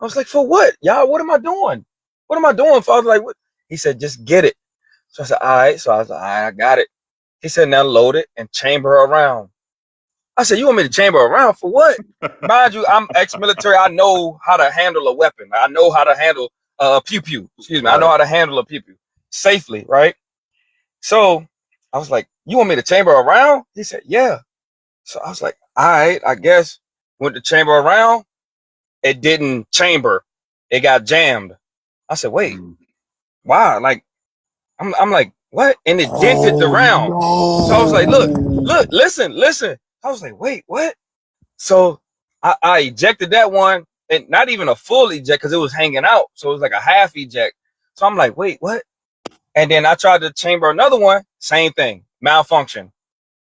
I was like, for what? Y'all, what am I doing? What am I doing? I was like, what? He said, just get it. So I said, all right. So I was like, all right, I got it. He said, now load it and chamber around. I said, you want me to chamber around for what? Mind you, I'm ex-military. I know how to handle a weapon. I know how to handle a pew-pew. Excuse me. I know how to handle a pew-pew safely, right? So I was like, you want me to chamber around? He said, yeah. So I was like, all right, I guess. Went to chamber around. It didn't chamber. It got jammed. I said, wait, why? Like, I'm like, what? And it dented the round. No. So I was like, look, listen. I was like, wait, what? So I ejected that one, and not even a full eject because it was hanging out. So it was like a half eject. So I'm like, wait, what? And then I tried to chamber another one, same thing, malfunction.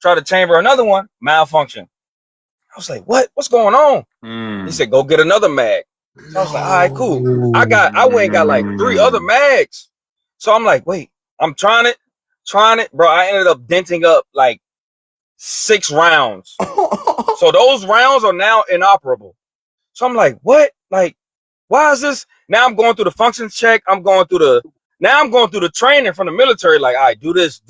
Tried to chamber another one, malfunction. I was like, what? What's going on? He said, go get another mag. So I was like, all right, cool. I went and got like 3 other mags. So I'm like, wait, I'm trying it, bro. I ended up denting up like 6 rounds. So those rounds are now inoperable. So I'm like, what? Like, why is this? Now I'm going through the functions check. Now I'm going through the training from the military. Like, all right, do this.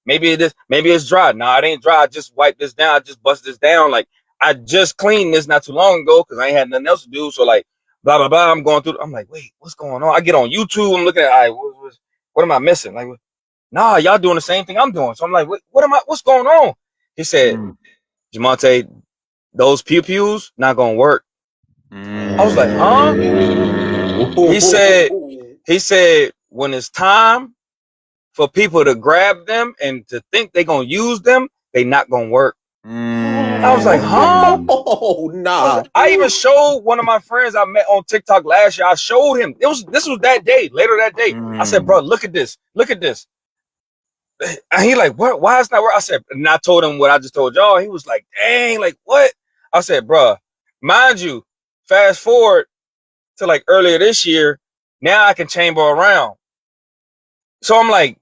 Maybe it's dry. Nah, it ain't dry. I just wipe this down. I just bust this down. Like, I just cleaned this not too long ago because I ain't had nothing else to do. So like, blah blah blah. I'm going through. I'm like, wait, what's going on? I get on YouTube. I'm looking at, all right, what am I missing? Like, nah, y'all doing the same thing I'm doing. So I'm like, what's going on? He said, Jamonte, those pew-pews not gonna work. I was like, huh? He said, when it's time for people to grab them and to think they gonna use them, they not gonna work. I was like, huh? Oh, nah. I even showed one of my friends I met on TikTok last year. I showed him. This was that day, later that day. I said, bro, look at this. And he like, what? Why is not working? I said, and I told him what I just told y'all. He was like, dang, like what? I said, bro, mind you, fast forward to like earlier this year, now I can chamber around. So I'm like,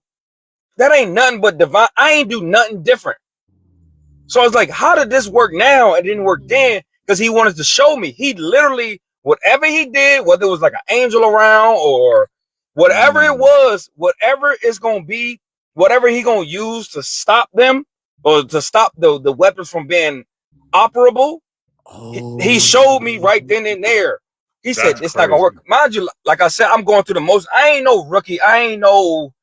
that ain't nothing but divine. I ain't do nothing different. So I was like, how did this work now? It didn't work then because he wanted to show me. He literally, whatever he did, whether it was like an angel around or whatever it was, whatever it's going to be, whatever he going to use to stop them or to stop the weapons from being operable, he showed me right then and there. He said, it's not going to work. Mind you, like I said, I'm going through the most. I ain't no rookie. I ain't no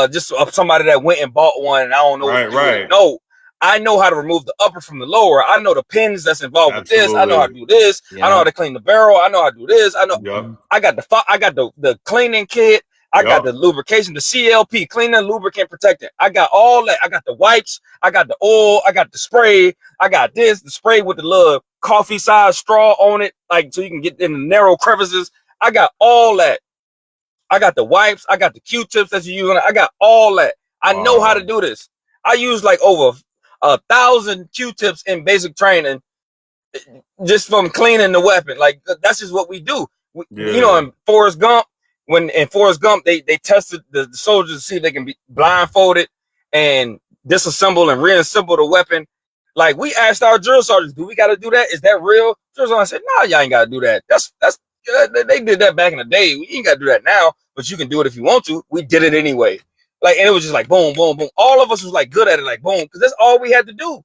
just somebody that went and bought one and I don't know what to do with it. No. I know how to remove the upper from the lower. I know the pins that's involved with this. I know how to do this. I know how to clean the barrel. I know how to do this. I know. I got the cleaning kit. I got the lubrication, the CLP, cleaning, lubricant, protectant. I got all that. I got the wipes. I got the oil. I got the spray. I got the spray with the little coffee size straw on it, like so you can get in the narrow crevices. I got all that. I got the wipes. I got the Q-tips that you use. I got all that. I know how to do this. I use like over 1,000 Q-tips in basic training just from cleaning the weapon. Like that's just what we do. You know, in Forrest Gump, they tested the soldiers to see if they can be blindfolded and disassemble and reassemble the weapon. Like we asked our drill sergeants, do we got to do that? Is that real? Drill sergeant said, no, y'all ain't got to do that. That's they did that back in the day. We ain't got to do that now, but you can do it if you want to. We did it anyway. Like, and it was just like boom, boom, boom. All of us was like good at it, like boom, because that's all we had to do,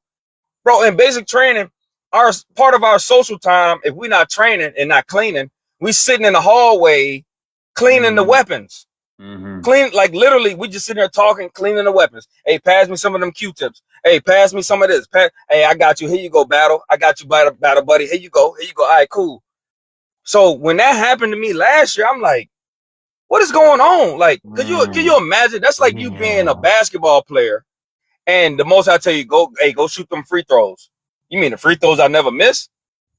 bro. In basic training, our part of our social time, if we're not training and not cleaning, we sitting in the hallway cleaning the weapons. Clean, like literally, we just sitting there talking, cleaning the weapons. Hey, pass me some of them Q-tips. Hey, pass me some of this. Hey, I got you. Here you go, battle. I got you, battle buddy. Here you go. Here you go. All right, cool. So when that happened to me last year, I'm like, what is going on? Like, can you imagine? That's like you being a basketball player, and the most I tell you, go shoot them free throws. You mean the free throws I never miss?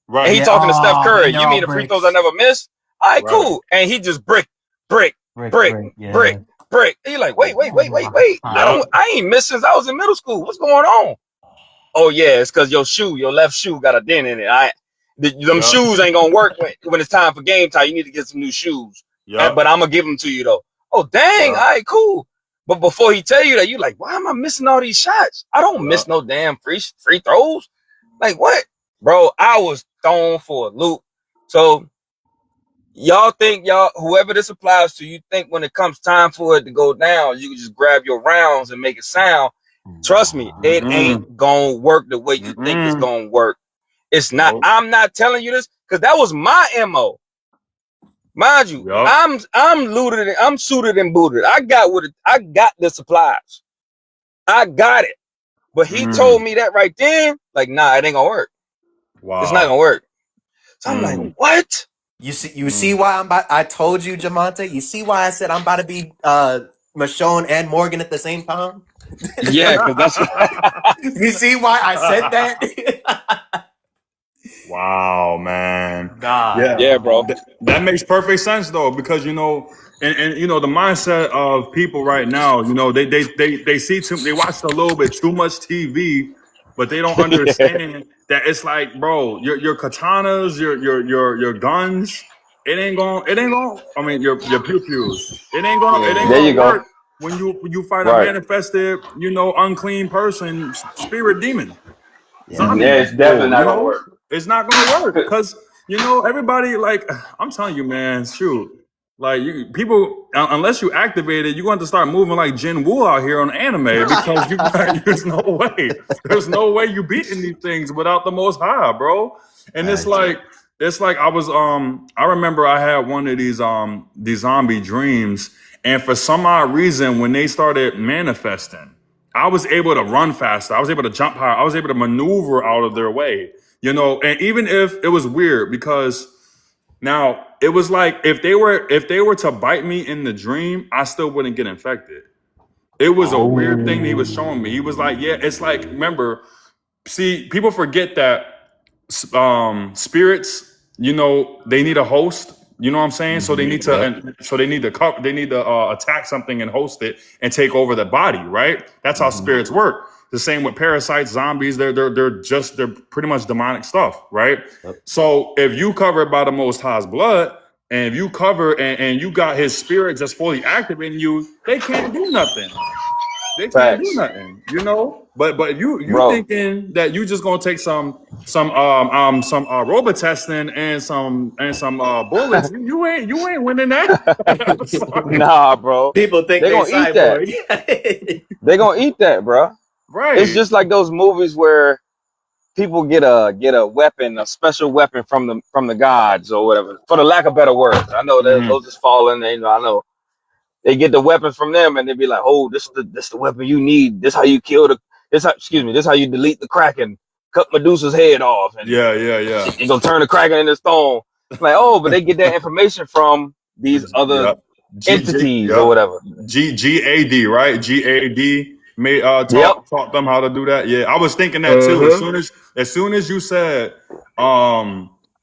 Right. And he talking to Steph Curry. You mean the free throws I never miss? All right, cool. And he just brick. And you're like, wait. I ain't missed since I was in middle school. What's going on? Oh yeah, it's because your left shoe got a dent in it. Them shoes ain't gonna work when it's time for game time. You need to get some new shoes. But I'm gonna give them to you though. Oh dang, all right, cool. But before he tell you that, you like, why am I missing all these shots? I don't miss no damn free throws. Like what, bro? I was thrown for a loop. So y'all think whoever this applies to, you think when it comes time for it to go down, you can just grab your rounds and make it sound. Trust me, it ain't gonna work the way you think it's gonna work. It's not. I'm not telling you this because that was my MO. Mind you, I'm looted. I'm suited and booted. I got the supplies. I got it. But he told me that right then, like, nah, it ain't gonna work. Wow. It's not gonna work. So I'm like, what? You see why I told you, Jamonte? You see why I said I'm about to be Michonne and Morgan at the same time? Yeah, because that's you see why I said that? Wow, man. God. Yeah, bro. That makes perfect sense though, because you know, and you know, the mindset of people right now, you know, they watch a little bit too much TV, but they don't understand that it's like, bro, your katanas, your guns, it ain't going. I mean, your pew-pews, it ain't gonna work when you fight a manifested, you know, unclean person, spirit demon. Zombie. Yeah, it's definitely not gonna work. It's not gonna work because You know, everybody, like, I'm telling you, man, shoot. Like, people, unless you activate it, you're going to start moving like Jin Woo out here on anime because there's no way. There's no way you beating these things without the Most High, bro. And it's like I remember I had one of these zombie dreams, and for some odd reason, when they started manifesting, I was able to run faster. I was able to jump higher. I was able to maneuver out of their way. You know, and even if it was weird because now it was like if they were to bite me in the dream, I still wouldn't get infected. It was a weird thing he was showing me. He was like, yeah, it's like, remember, see, people forget that spirits, you know, they need a host. You know what I'm saying? So they need to, they need to attack something and host it and take over the body, right? That's how spirits work. The same with parasites, zombies. They're pretty much demonic stuff, right? So if you cover it by the Most High's blood, and if you cover and you got His spirit just fully active in you, they can't do nothing. They can't do nothing, you know. But you thinking that you just gonna take some robot testing and some bullets? You ain't winning that. Nah, bro. People think they gonna eat that. They gonna eat that, bro. Right. It's just like those movies where people get a weapon, a special weapon from the gods or whatever, for the lack of better words. I know that those just falling. I know. They get the weapons from them, and they be like, "Oh, this the weapon you need. This how you kill this how you delete the Kraken, cut Medusa's head off." And yeah. You gonna turn the Kraken into stone. Like, oh, but they get that information from these other entities or whatever. GAD, right? GAD taught them how to do that. Yeah, I was thinking that too. As soon as you said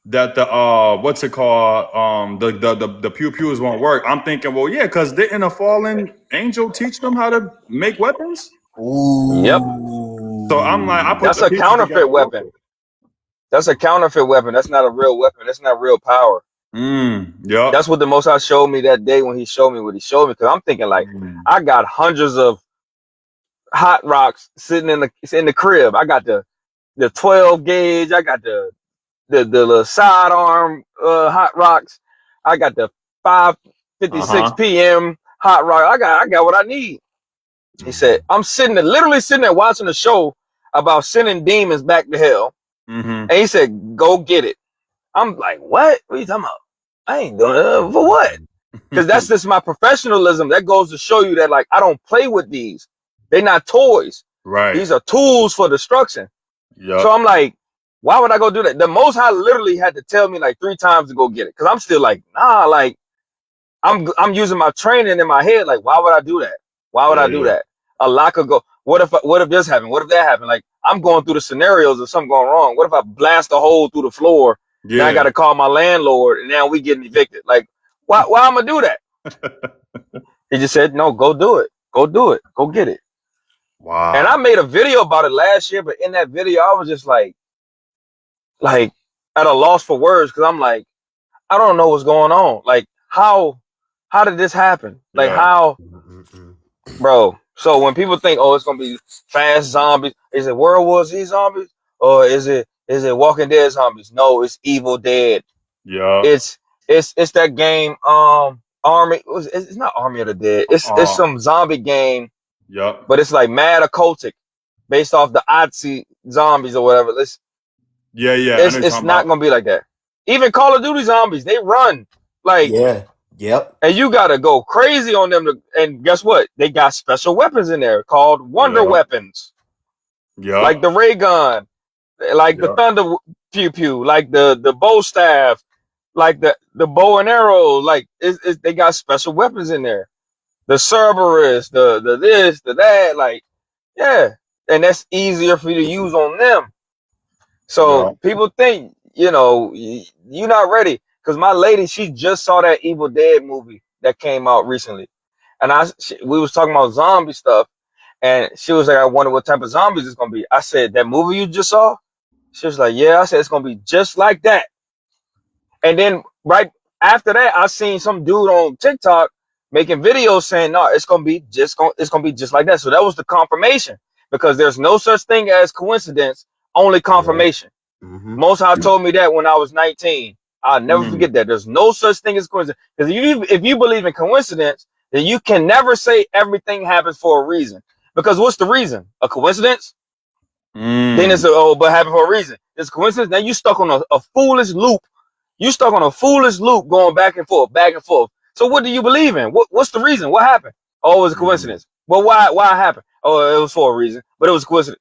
that the what's it called, the pew pews won't work, I'm thinking, well, yeah, because didn't a fallen angel teach them how to make weapons? Ooh. Yep. So I'm like, that's a counterfeit weapon. That's a counterfeit weapon. That's not a real weapon. That's not real power. Yeah. That's what the Most High showed me that day when He showed me what He showed me. Because I'm thinking like, I got hundreds of hot rocks sitting in the crib. I got the 12 gauge. I got the little sidearm hot rocks. I got the 5:56 p.m. hot rock. I got what I need. He said, I'm literally sitting there watching a show about sending demons back to hell. And he said, go get it. I'm like, what? What are you talking about? I ain't doing it for what? Because that's just my professionalism. That goes to show you that, like, I don't play with these. They're not toys. Right. These are tools for destruction. Yep. So I'm like, why would I go do that? The Most High literally had to tell me like 3 times to go get it. Because I'm still like, nah, like, I'm using my training in my head. Like, why would I do that? Why would I do that? A lot could go. What if this happened? What if that happened? Like, I'm going through the scenarios of something going wrong. What if I blast a hole through the floor? Yeah. Now I got to call my landlord, and now we getting evicted. Like, why I'm gonna do that? He just said, no, go do it. Go do it. Go get it. Wow. And I made a video about it last year, but in that video, I was just like at a loss for words, because I'm like, I don't know what's going on. Like, how did this happen? Like, how, bro? So when people think, oh, it's gonna be fast zombies, is it World War Z zombies, or is it Walking Dead zombies? No, it's Evil Dead. Yeah. It's that game. Army. It's not Army of the Dead. It's some zombie game. Yep. But it's like mad occultic, based off the Otzi zombies or whatever. It's not gonna be like that. Even Call of Duty zombies, they run like Yep. And you gotta go crazy on them. And guess what? They got special weapons in there called wonder weapons. Yeah. Like the ray gun, like the thunder pew pew, like the bow staff, like the bow and arrow. Like they got special weapons in there. The Cerberus, the this, the that, like, yeah. And that's easier for you to use on them. So people think, you're not ready. Because my lady, she just saw that Evil Dead movie that came out recently. And we was talking about zombie stuff. And she was like, I wonder what type of zombies it's going to be. I said, that movie you just saw? She was like, yeah. I said, it's going to be just like that. And then right after that, I seen some dude on TikTok making videos saying, no, it's gonna be just like that. So that was the confirmation, because there's no such thing as coincidence, only confirmation. Most High told me that when I was 19. I'll never forget that. There's no such thing as coincidence. Because if you believe in coincidence, then you can never say everything happens for a reason. Because what's the reason? A coincidence? Then it's but happened for a reason. It's coincidence. Now you stuck on a foolish loop. You stuck on a foolish loop going back and forth, back and forth. So what do you believe in? What's the reason? What happened? Oh, it was a coincidence. Well, why it happened? Oh, it was for a reason, but it was a coincidence.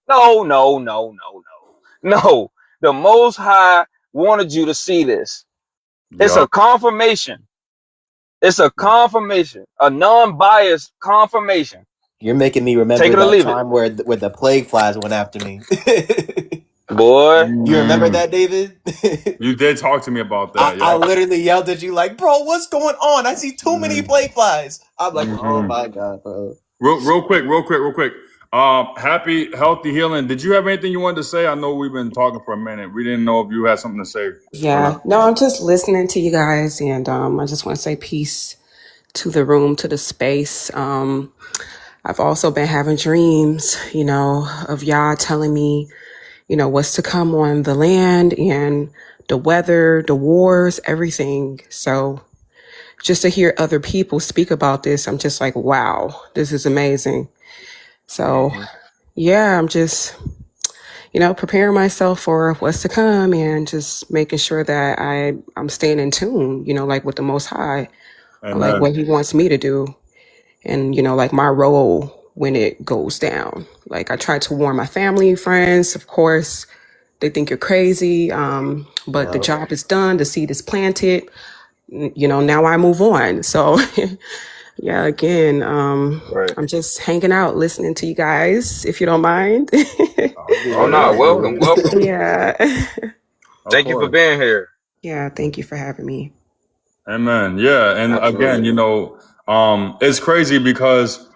No. The Most High wanted you to see this. It's a confirmation. It's a confirmation, a non-biased confirmation. You're making me remember that time where the plague flies went after me. Boy, you remember that, David? You did talk to me about that. I literally yelled at you like, bro, what's going on? I see too many plague flies. I'm like, oh my God, bro. Real quick. Happy, healthy healing. Did you have anything you wanted to say? I know we've been talking for a minute. We didn't know if you had something to say. Yeah, no, I'm just listening to you guys, and I just want to say peace to the room, to the space. I've also been having dreams, of YAH telling me, what's to come on the land and the weather, the wars, everything. So just to hear other people speak about this, I'm just like, wow, this is amazing. So yeah, I'm just, preparing myself for what's to come and just making sure that I'm staying in tune, like with the Most High, like what He wants me to do. And, like my role when it goes down. Like I try to warn my family, friends, of course, they think you're crazy. But the job is done, the seed is planted, now I move on. So yeah, again, I'm just hanging out, listening to you guys, if you don't mind. Oh no, welcome. Yeah. Thank you for being here. Yeah, thank you for having me. Amen. Yeah, and absolutely. Again, it's crazy because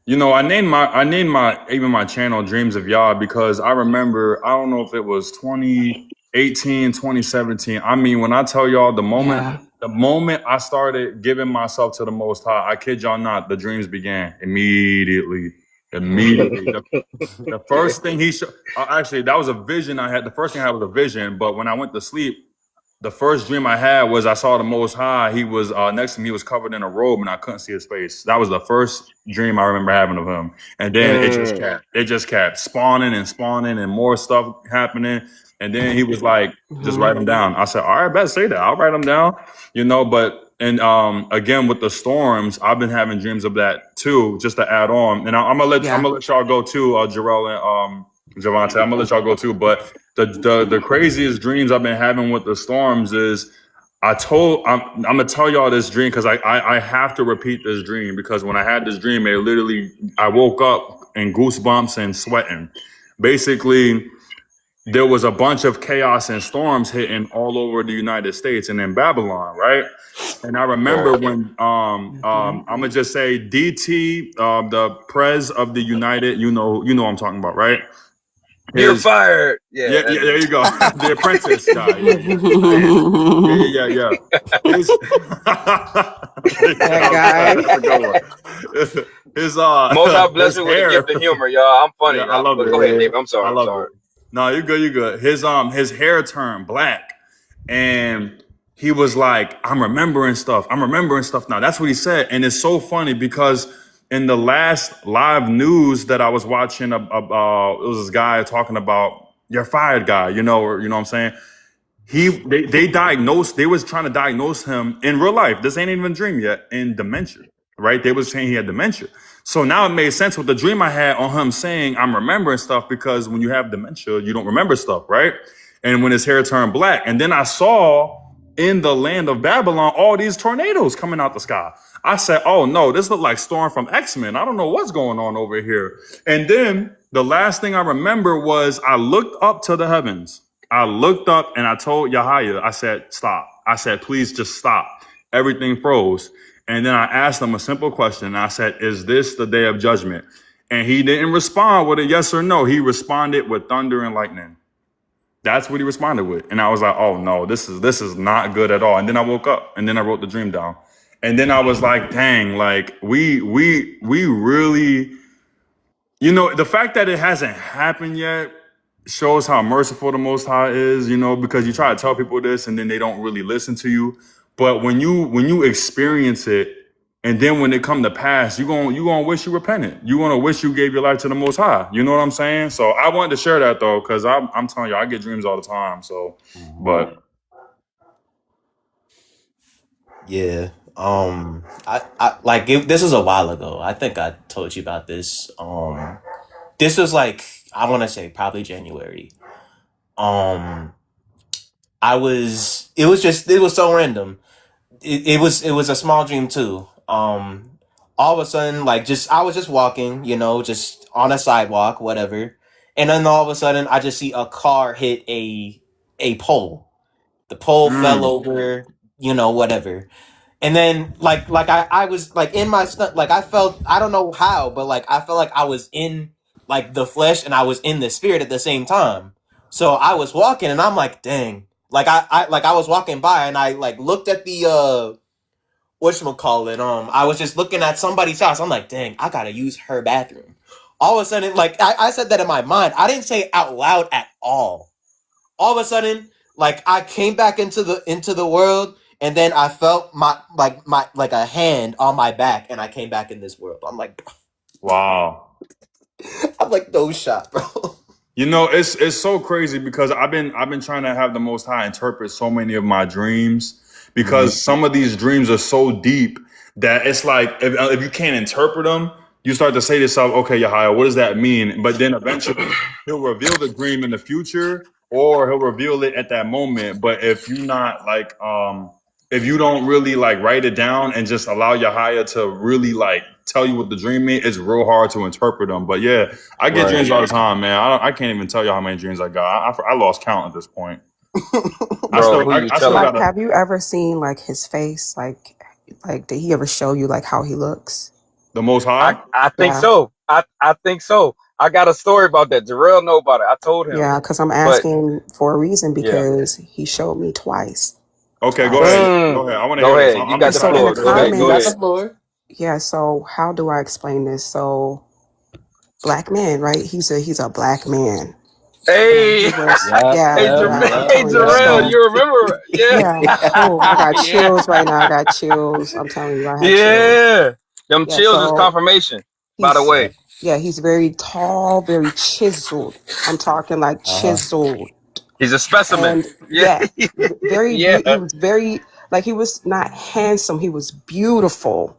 I named my channel Dreams of YAH because I remember, I don't know if it was 2018, 2017. I mean, when I tell y'all the moment I started giving myself to the Most High, I kid y'all not, the dreams began immediately. The first thing he showed, actually, that was a vision I had. The first thing I had was a vision, but when I went to sleep, the first dream I had was I saw the Most High. He was next to me. He was covered in a robe, and I couldn't see his face. That was the first dream I remember having of him. And then it just kept spawning and more stuff happening. And then he was like, "Just write them down." I said, "All right, better say that. I'll write them down." But again with the storms, I've been having dreams of that too. Just to add on, and I'm gonna let y'all go too, Jarrell and Javante. I'm gonna let y'all go too, but. The craziest dreams I've been having with the storms is I'm gonna tell y'all this dream because I have to repeat this dream because when I had this dream, I woke up in goosebumps and sweating. Basically, there was a bunch of chaos and storms hitting all over the United States and in Babylon, right? And I remember when I'm gonna just say DT, the Prez of the United, you know what I'm talking about, right? You're fired. Yeah, there you go. The Apprentice guy. Yeah. His Most High bless you with the gift of humor, y'all. I'm funny. Yeah, I love it. Go ahead, Dave. I'm sorry. No, you're good. His hair turned black, and he was like, "I'm remembering stuff now." That's what he said, and it's so funny because. In the last live news that I was watching, it was this guy talking about you're fired guy, or what I'm saying? They was trying to diagnose him in real life. This ain't even a dream yet, in dementia, right? They was saying he had dementia. So now it made sense with the dream I had on him saying I'm remembering stuff because when you have dementia, you don't remember stuff, right? And when his hair turned black. And then I saw in the land of Babylon, all these tornadoes coming out the sky. I said, oh no, this looked like Storm from X-Men. I don't know what's going on over here. And then the last thing I remember was I looked up to the heavens. I looked up and I told Yahya, I said, stop. I said, please just stop. Everything froze. And then I asked him a simple question. I said, is this the day of judgment? And he didn't respond with a yes or no. He responded with thunder and lightning. That's what he responded with. And I was like, oh no, this is not good at all. And then I woke up and then I wrote the dream down. And then I was like, dang, like we really, the fact that it hasn't happened yet shows how merciful the Most High is, you know, because you try to tell people this and then they don't really listen to you. But when you experience it, and then when it come to pass, you gonna wish you repented. You gonna wish you gave your life to the Most High. You know what I'm saying? So I wanted to share that though, because I'm telling you, I get dreams all the time. So, but Yeah. I like this was a while ago. I think I told you about this. This was like, I want to say probably January. It was so random. It was a small dream too. All of a sudden, like, I was just walking, you know, just on a sidewalk, whatever. And then all of a sudden I just see a car hit a pole. The pole fell over, you know, whatever. And then I was like in my stuff, like I felt, I don't know how, but like I felt like I was in like the flesh and I was in the spirit at the same time. So I was walking and I'm like, dang. I was walking by and I like looked at the whatchamacallit, I was just looking at somebody's house. I'm like, dang, I gotta use her bathroom. All of a sudden, like I said that in my mind. I didn't say it out loud at all. All of a sudden, like I came back into the world, and then I felt my a hand on my back, and I came back in this world. I'm like, wow. I'm like, no shot, bro. You know, it's so crazy because I've been trying to have the Most High interpret so many of my dreams, because some of these dreams are so deep that it's like if you can't interpret them, you start to say to yourself, okay, Yahya, what does that mean? But then eventually he'll reveal the dream in the future, or he'll reveal it at that moment. But if you not like if you don't really like write it down and just allow Yahya to really like tell you what the dream means, it's real hard to interpret them. But yeah, I get dreams all the time, man. I can't even tell you how many dreams I got. I lost count at this point. Bro, like, have you ever seen like his face? Like did he ever show you like how he looks? The Most High? I think so. I think so. I got a story about that. Jarrell know about it. I told him. Yeah, because I'm asking for a reason, because he showed me twice. Okay, go ahead. Go ahead. I want to hear ahead. this. You got the floor. Go ahead. Yeah, so how do I explain this? So black man, right? He's a black man. Hey, hey, Jarrell, you remember? Yeah. Oh, I got chills right now. I got chills. I'm telling you, I had chills. Them chills is confirmation, by the way. Yeah, he's very tall, very chiseled. I'm talking like chiseled. He's a specimen. And, very. He was very, like, he was not handsome. He was beautiful.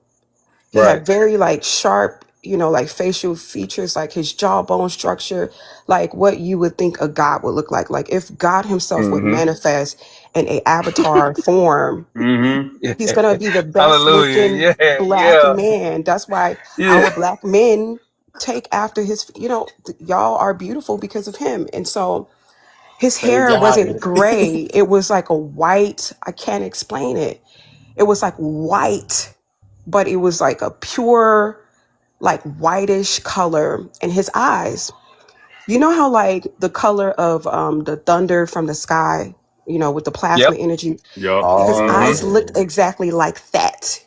He had very like sharp, you know, like facial features, like his jawbone structure, like what you would think a god would look like. Like if God himself would manifest in a avatar form, he's gonna be the best looking black man. That's why our black men take after his, you know, y'all are beautiful because of him. And so his hair wasn't gray. It was like a white, I can't explain it. It was like white, but it was like a pure, like whitish color. And his eyes, you know how like the color of the thunder from the sky, you know, with the plasma energy. His eyes looked exactly like that.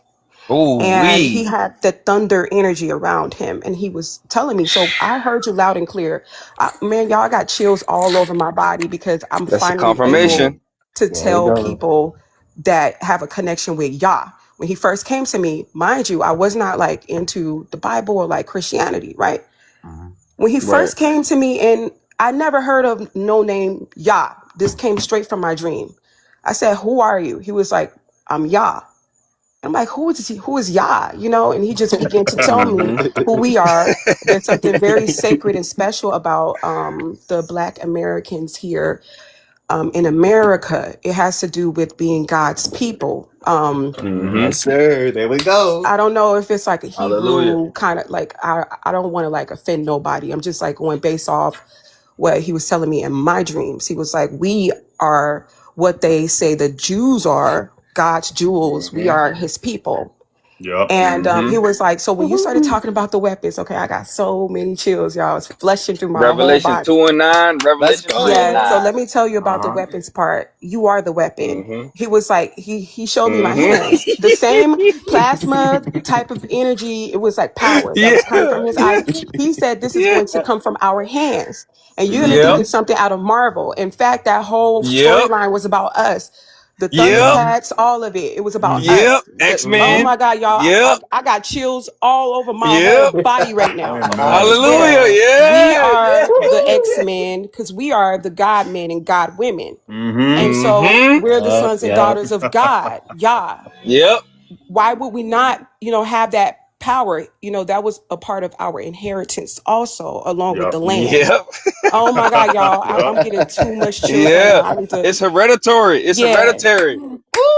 And he had the thunder energy around him, and he was telling me. So I heard you loud and clear. Man, y'all got chills all over my body, because I'm finally able to tell people that have a connection with YAH. When he first came to me, mind you, I was not like into the Bible or like Christianity, right? When he first came to me, and I never heard of no name YAH. This came straight from my dream. I said, "Who are you?" He was like, "I'm YAH." I'm like, who is YAH? You know, and he just began to tell me who we are. There's something very sacred and special about the Black Americans here in America. It has to do with being God's people. Yes, sir. There we go. I don't know if it's like a Hebrew kind of like, I don't want to like offend nobody. I'm just like going based off what he was telling me in my dreams. He was like, we are what they say the Jews are, God's jewels. We are his people. Yep. And he Mm-hmm. was like, so when you started talking about the weapons, okay, I got so many chills, y'all. It's flushing through my whole Revelation body. 2:9. Let's Revelation 2:9. Yeah, go. so let me tell you about the Uh-huh. weapons part. You are the weapon. Mm-hmm. He was like, he showed me my hands. The same Mm-hmm. plasma type of energy. It was like power that was coming Yeah. from his eyes. He said this is Yeah. going to come from our hands. And you're gonna think Yep. it's something out of Marvel. In fact, that whole Yep. storyline was about us. The Yep. Thundercats, all of it. It was about Yep. us. Oh X-Men. my God, y'all. Yep. I got chills all over my whole Yep. body right now. I Amen. swear. Hallelujah. We Yeah. are Yeah. the X-Men because we are the God men and God women. Mm-hmm. And so Mm-hmm. we're the sons and Yep. daughters of God. Yah. Yep. Why would we not, have that power? That was a part of our inheritance also, along with Yep. the land. Yep. Oh my God, y'all. I'm Yep. getting too much chills right Yeah. now. I need to, It's hereditary. It's yeah. hereditary.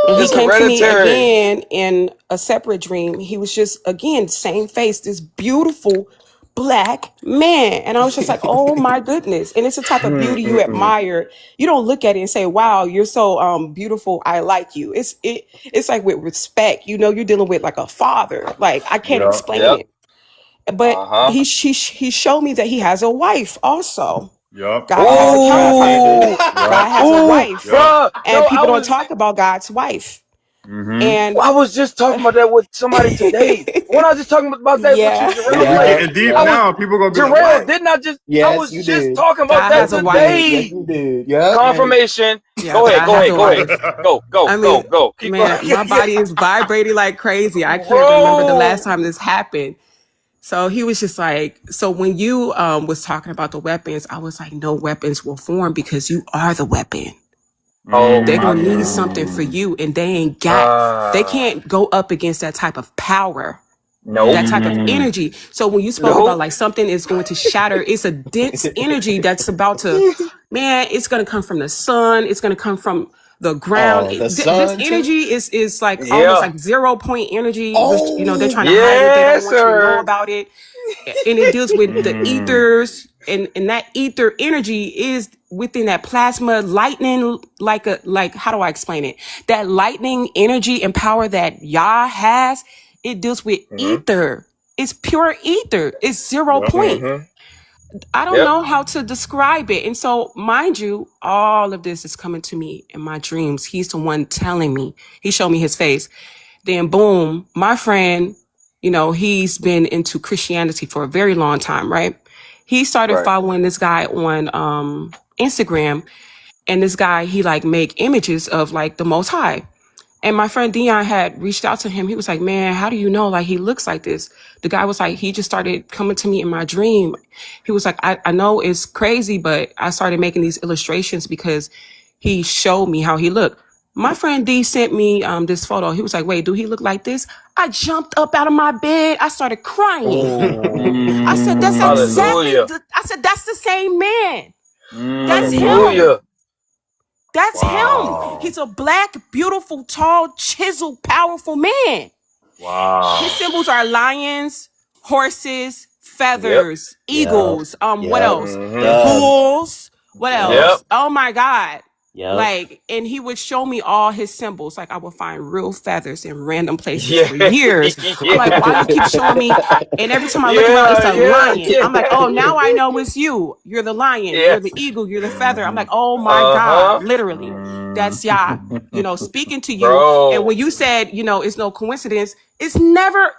And he It's came to me hereditary. again in a separate dream. He was just, again, same face, this beautiful black man. And I was just like, oh my goodness. And it's the type of beauty you Mm-mm-mm. admire. You don't look at it and say, wow, you're so beautiful. I like you. It's like with respect, you're dealing with like a father. Like I can't Yep. explain Yep. it. But Uh-huh. he showed me that he has a wife also. Yep. God has a counterpart. Ooh. Yep. God has a Ooh, wife. Yep. bruh. And No, people don't talk about God's wife. Mm-hmm. And I was just talking about that with somebody today. When I was just talking about that with you, yeah, Jarrell, We like getting deep I Yep. was now. People gonna be like, Jarrell, what? didn't I just I Yes, was you just did. talking about God that has a Yes, you did. wife. Yes, today. you did. Yep. And Confirmation. yeah, Go ahead, God go has ahead, a go ahead. wife. Go, I go, mean, go. Keep going. man, my body is vibrating like crazy. I can't remember the Bro. last time this happened. So he was just like, so when you was talking about the weapons, I was like, no weapons will form because you are the weapon. Oh They're my gonna need God. something for Mm-hmm. you, and they Uh can't go up against that type of power, nope. that type of Mm-hmm. energy. So when you spoke about Nope. like something is going to shatter, it's a dense energy that's about to, man, it's going to come from the sun. It's going to come from the ground. Oh, the This sun too. energy is like almost Yeah. like 0 point energy, which, they're Oh, trying to hide it. They don't Yes, want you to know sir. about it. And it deals with the Mm-hmm. ethers, and that ether energy is within that plasma lightning, like how do I explain it? That lightning energy and power that Yah has, it deals with Mm-hmm. ether. It's pure ether. It's zero Yep. point. Mm-hmm. I don't Yep. know how to describe it. And so, mind you, all of this is coming to me in my dreams. He's the one telling me. He showed me his face. Then boom, my friend, he's been into Christianity for a very long time, right? He started Right. following this guy on Instagram, and this guy, he like make images of like the Most High. And my friend Dion had reached out to him. He was like, man, how do you know like he looks like this? The guy was like, he just started coming to me in my dream. He was like, I know it's crazy, but I started making these illustrations because he showed me how he looked. My friend D sent me this photo. He was like, wait, do he look like this? I jumped up out of my bed. I started crying. I Oh. said, that's Mm-hmm. exactly, Hallelujah. I said, that's the same man. That's Mm-hmm. him. Hallelujah. That's him. Wow. He's a black, beautiful, tall, chiseled, powerful man. His Wow. symbols are lions, horses, Yep. feathers, yep, eagles, what yep. else? Mm-hmm. Doves. Bulls, what Yep, Yep. else? Oh my God. yep. Like, and he would show me all his symbols. Like I would find real feathers in random places Yeah. for years. I'm like, why you keep showing me? And every time I look around, it's Yeah. a Yeah. lion. I'm like, oh, Yeah. now I know it's you. You're the lion. Yeah. You're the eagle. You're the feather. I'm Mm-hmm. like, oh my God, Uh-huh. literally. That's Yah, speaking to you. And Bro. when you said, it's no coincidence, it's never,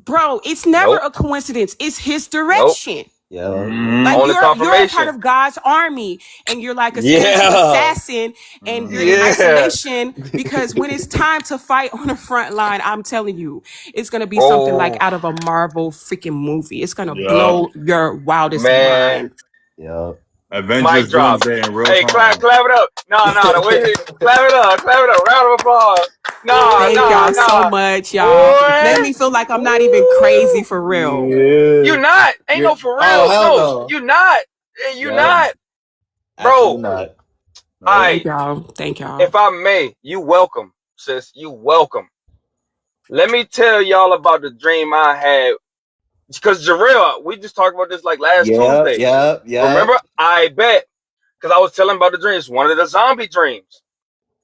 bro, it's never Nope. a coincidence. It's his Nope. direction. Yep. Like Only you're a part confirmation. of God's army, and you're like a spiritual Yeah. assassin, and you're in Mm-hmm. Yeah. isolation because when it's time to fight on the front line, I'm telling you, it's gonna be something like Oh out of a Marvel freaking movie. It's gonna Yep. blow your wildest man. mind. Yep. Mic Avengers drop. Doomsday in real Hey, clap time. it up. No, wait. Clap it up. Clap it up. Round of applause. Thank y'all so Nah. much, y'all. Make Boy. me feel like I'm not even crazy Woo. for real. You Yeah. not. Ain't You're, no for oh, real. hell No, no. you not. You Yep. not. Absolutely Bro. not. All Nope. Thank right. y'all. Thank y'all. If I may, you welcome, sis. You welcome. Let me tell y'all about the dream I had. Because Jarrell, we just talked about this like last Yep, Tuesday. yep, yep. Remember? I bet. Because I was telling about the dreams. One of the zombie dreams.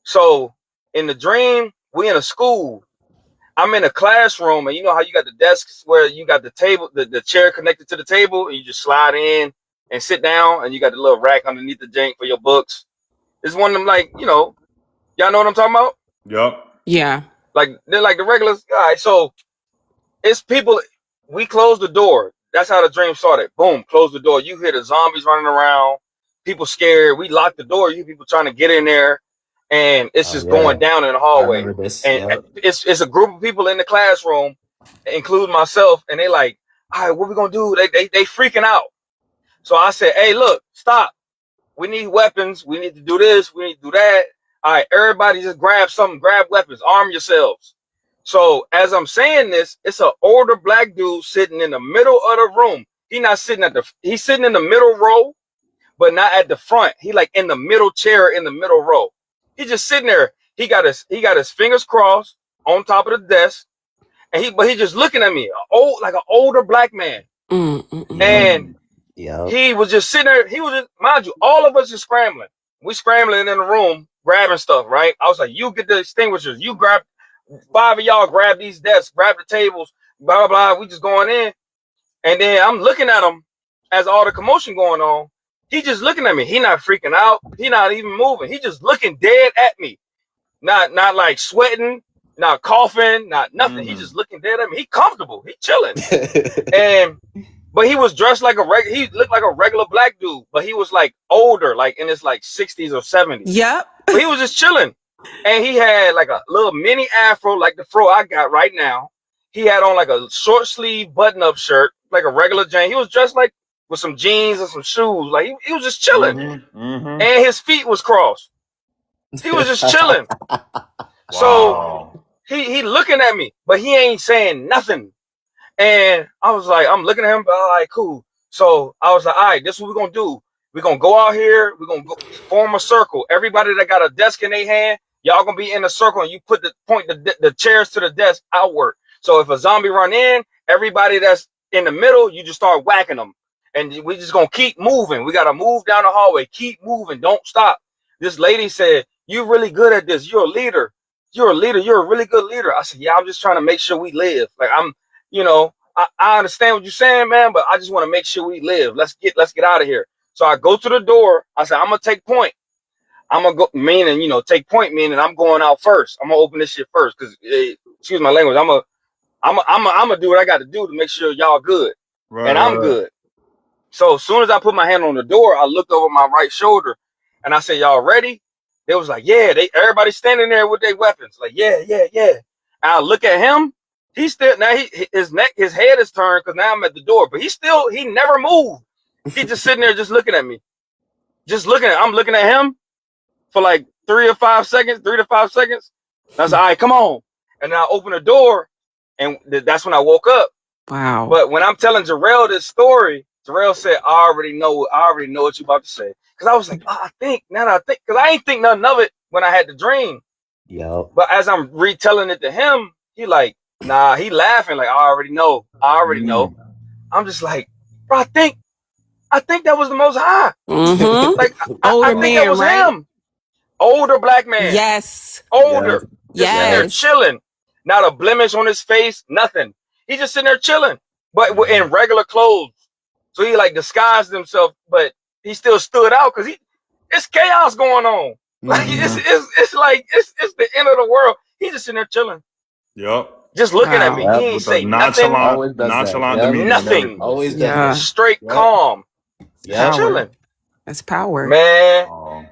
So in the dream, we in a school. I'm in a classroom, and you know how you got the desks where you got the table, the chair connected to the table, and you just slide in and sit down, and you got the little rack underneath the jank for your books. It's one of them, like, you know, y'all know what I'm talking about? Yep. Yeah. Like, they're like the regulars. All right, so it's people. We close the door. That's how the dream started. Boom, close the door. You hear the zombies running around, people scared. We lock the door. You people trying to get in there, and it's just going down in the I hallway. remember this. And Yep. it's a group of people in the classroom, including myself, and they like, all right, what we gonna do? They freaking out. So I said, hey, look, stop. We need weapons. We need to do this. We need to do that. All right, everybody just grab something. Grab weapons. Arm yourselves. So as I'm saying this, it's an older black dude sitting in the middle of the room. He's sitting in the middle row, but not at the front. He like in the middle chair in the middle row. He's just sitting there. He got his fingers crossed on top of the desk, and he just looking at me, like an older black man. And he was just sitting there. He was just, mind you, all of us are scrambling. We scrambling in the room, grabbing stuff, right? I was like, you get the extinguishers. You grab, 5 of y'all grab these desks, grab the tables, blah, blah, blah. We just going in. And then I'm looking at him as all the commotion going on. He just looking at me. He not freaking out. He not even moving. He just looking dead at me. Not like sweating, not coughing, not nothing. He just looking dead at me. He comfortable. He chilling. But he was dressed like he looked like a regular black dude, but he was like older, like in his like 60s or 70s. Yep. But he was just chilling. And he had like a little mini afro, like the fro I got right now. He had on like a short sleeve button up shirt, like a regular Jane. He was dressed like with some jeans and some shoes. Like he was just chilling. And his feet was crossed. He was just chilling. So he looking at me, but he ain't saying nothing. And I was like, I'm looking at him, all right, cool. So I was like, all right, this is what we're going to do. We're going to go out here. We're going to go form a circle. Everybody that got a desk in their hand, y'all going to be in a circle, and you put the chairs to the desk outward. So if a zombie run in, everybody that's in the middle, you just start whacking them. And we just going to keep moving. We got to move down the hallway. Keep moving. Don't stop. This lady said, you're really good at this. You're a leader. You're a leader. You're a really good leader. I said, yeah, I'm just trying to make sure we live. Like you know, I understand what you're saying, man, but I just want to make sure we live. Let's get out of here. So I go to the door. I said, I'm gonna take point. I'm gonna go, meaning, you know, take point meaning I'm going out first. I'm gonna open this shit first, because excuse my language. I'm gonna do what I got to do to make sure y'all good, and I'm good. So as soon as I put my hand on the door, I looked over my right shoulder, and I said, y'all ready? They was like, yeah. Everybody standing there with their weapons, like, yeah. And I look at him. He's still, now his head is turned, because now I'm at the door, but he never moved. He's just sitting there, just looking at me, I'm looking at him for like 3 to 5 seconds. And I said, all right, come on. And then I opened the door, and that's when I woke up. Wow. But when I'm telling Jarrell this story, Jarrell said, I already know what you're about to say. Because I was like, because I ain't think nothing of it when I had the dream. Yep. But as I'm retelling it to him, he like, nah, he laughing like, I already know. I'm just like, bro, I think that was the Most High. Like, I think that was him. Older black man. Yes. Older. Yes. Just sitting there chilling. Not a blemish on his face, nothing. He just sitting there chilling, but in regular clothes. So he like disguised himself, but he still stood out because it's chaos going on. Like it's like it's the end of the world. He just sitting there chilling. Yep. Just looking at me. He ain't say nothing. Nonchalant demeanor. Nothing. Always does that. Straight calm. Yeah. Chilling. That's power. Man.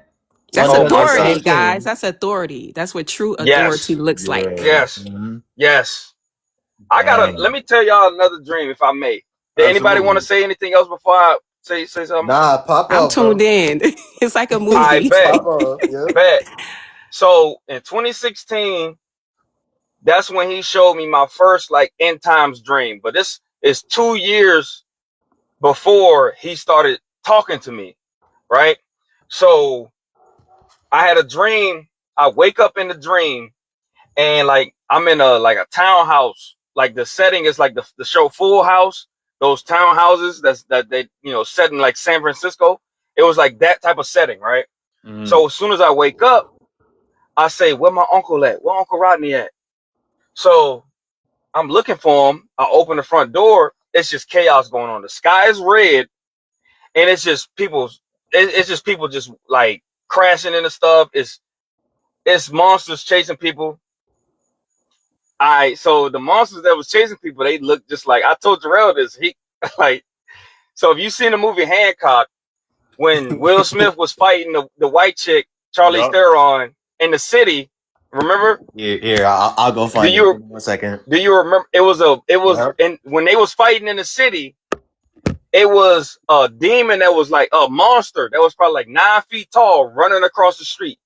That's authority, guys. That's authority. That's what true authority looks like. Yes. Yes. Let me tell y'all another dream, if I may. Did anybody want to say anything else before I say something? Nah, pop up. I'm tuned in. It's like a movie. I bet. So in 2016, that's when he showed me my first like end times dream. But this is 2 years before he started talking to me, right? So I had a dream. I wake up in the dream, and like I'm in a townhouse. Like the setting is like the show Full House. Those townhouses that they set in like San Francisco. It was like that type of setting, right? So as soon as I wake up, I say, where my uncle at? Where Uncle Rodney at? So I'm looking for him. I open the front door. It's just chaos going on. The sky is red, and it's just people. It's just people just like crashing into stuff. It's monsters chasing people. So the monsters that was chasing people, they look just like, I told Jarrell this. He like, so if you seen the movie Hancock, when Will Smith was fighting the white chick, Charlize Theron, in the city, remember? Here, I'll go find it. Give me 1 second. Do you remember? And when they was fighting in the city, it was a demon that was like a monster that was probably like 9 feet tall running across the street.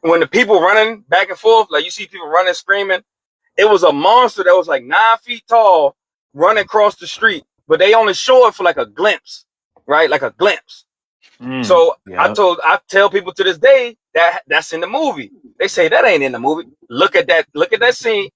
When the people running back and forth, like you see people running, screaming, it was a monster that was like 9 feet tall running across the street, but they only show it for like a glimpse, right? Like a glimpse. So I tell people to this day that's in the movie. They say that ain't in the movie. Look at that scene.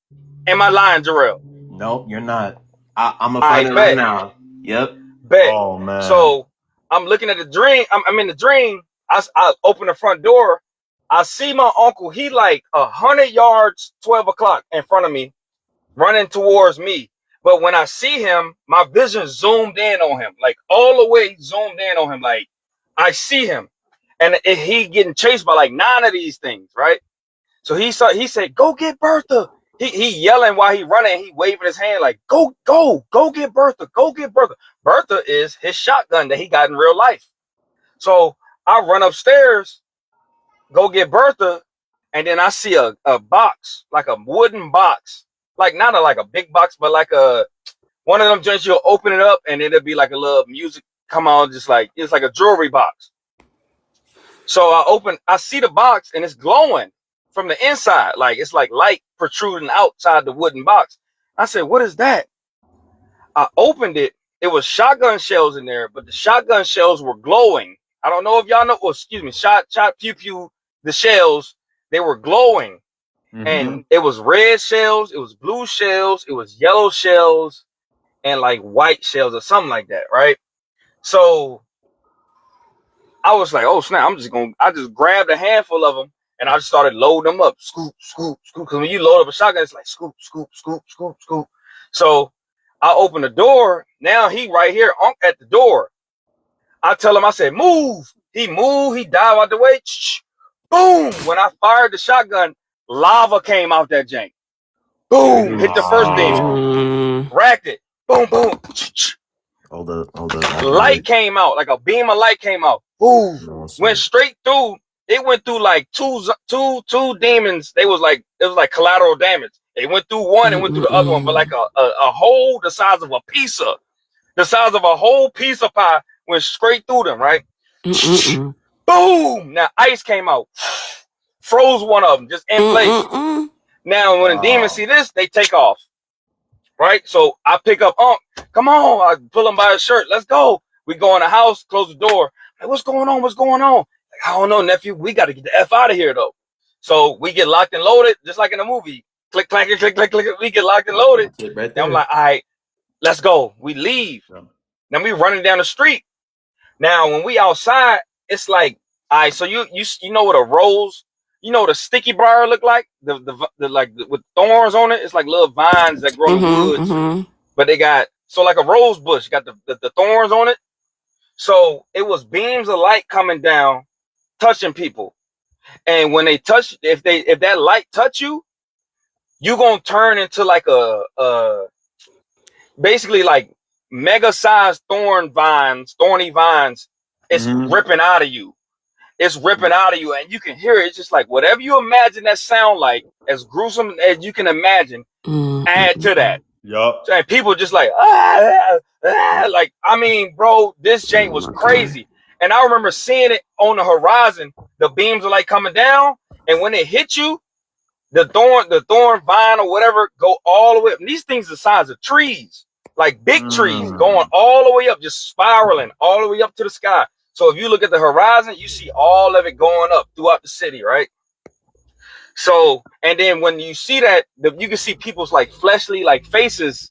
Am I lying, Jarrell? Nope, you're not. I'm gonna find it right now. Yep. Bet. Oh man. So I'm looking at the dream. I'm in the dream. I open the front door. I see my uncle. He like 100 yards, 12 o'clock in front of me, running towards me. But when I see him, my vision zoomed in on him, like all the way zoomed in on him. Like I see him, and he getting chased by like 9 of these things, right? So he said, "Go get Bertha." He yelling while he running. He waving his hand like, "Go get Bertha, go get Bertha." Bertha is his shotgun that he got in real life. So I run upstairs, go get Bertha, and then I see a box, like a wooden box, like not like a big box, but like one of them joints. You'll open it up and it'll be like a little music come on, just like it's like a jewelry box. So I see the box and it's glowing from the inside, like it's like light protruding outside the wooden box. I said, "What is that?" I opened it. It was shotgun shells in there, but the shotgun shells were glowing. I don't know if y'all know. Well, excuse me, shot, pew, pew. The shells, they were glowing, and it was red shells, it was blue shells, it was yellow shells, and like white shells or something like that, right? So I was like, "Oh snap!" I just grabbed a handful of them and I just started loading them up, scoop, scoop, scoop. Because when you load up a shotgun, it's like scoop, scoop, scoop, scoop, scoop. So I open the door. Now he right here at the door. I tell him, I said, "Move." He moved. He dived out the way. Boom! When I fired the shotgun, lava came out that jank. Boom! Hit the first demon. Racked it. Boom, boom. Hold up. Light came out, like a beam of light came out. Boom! Went straight through. It went through like two demons. It was like collateral damage. It went through one and went through the other one, but like a hole the size of a pizza, the size of a whole piece of pie went straight through them, right? Boom! Now ice came out, froze one of them just in place. Now when the demons see this, they take off, right? So I pick up come on! I pull him by his shirt. Let's go. We go in the house, close the door. Like, what's going on? What's going on? Like, I don't know, nephew. We got to get the F out of here though. So we get locked and loaded, just like in the movie. Click, clack, click, click, click. We get locked and loaded. Right, and I'm like, all right, let's go. We leave. Now we running down the street. Now when we outside, it's like, all right, so you know what a rose, you know what a sticky briar look like? The with thorns on it. It's like little vines that grow in the woods. But they got, so like a rose bush, got the thorns on it. So it was beams of light coming down, touching people. And when they touch, if that light touch you, you gonna turn into like a basically like mega sized thorny vines. It's ripping out of you. It's ripping out of you, and you can hear it. It's just like whatever you imagine that sound like, as gruesome as you can imagine, add to that. Yup. And people just like, like, I mean, bro, this jank was crazy. And I remember seeing it on the horizon. The beams are like coming down, and when it hit you, the thorn vine or whatever go all the way up. And these things are the size of trees, like big trees, going all the way up, just spiraling all the way up to the sky. So if you look at the horizon, you see all of it going up throughout the city, right? So, and then when you see that, you can see people's like fleshly like faces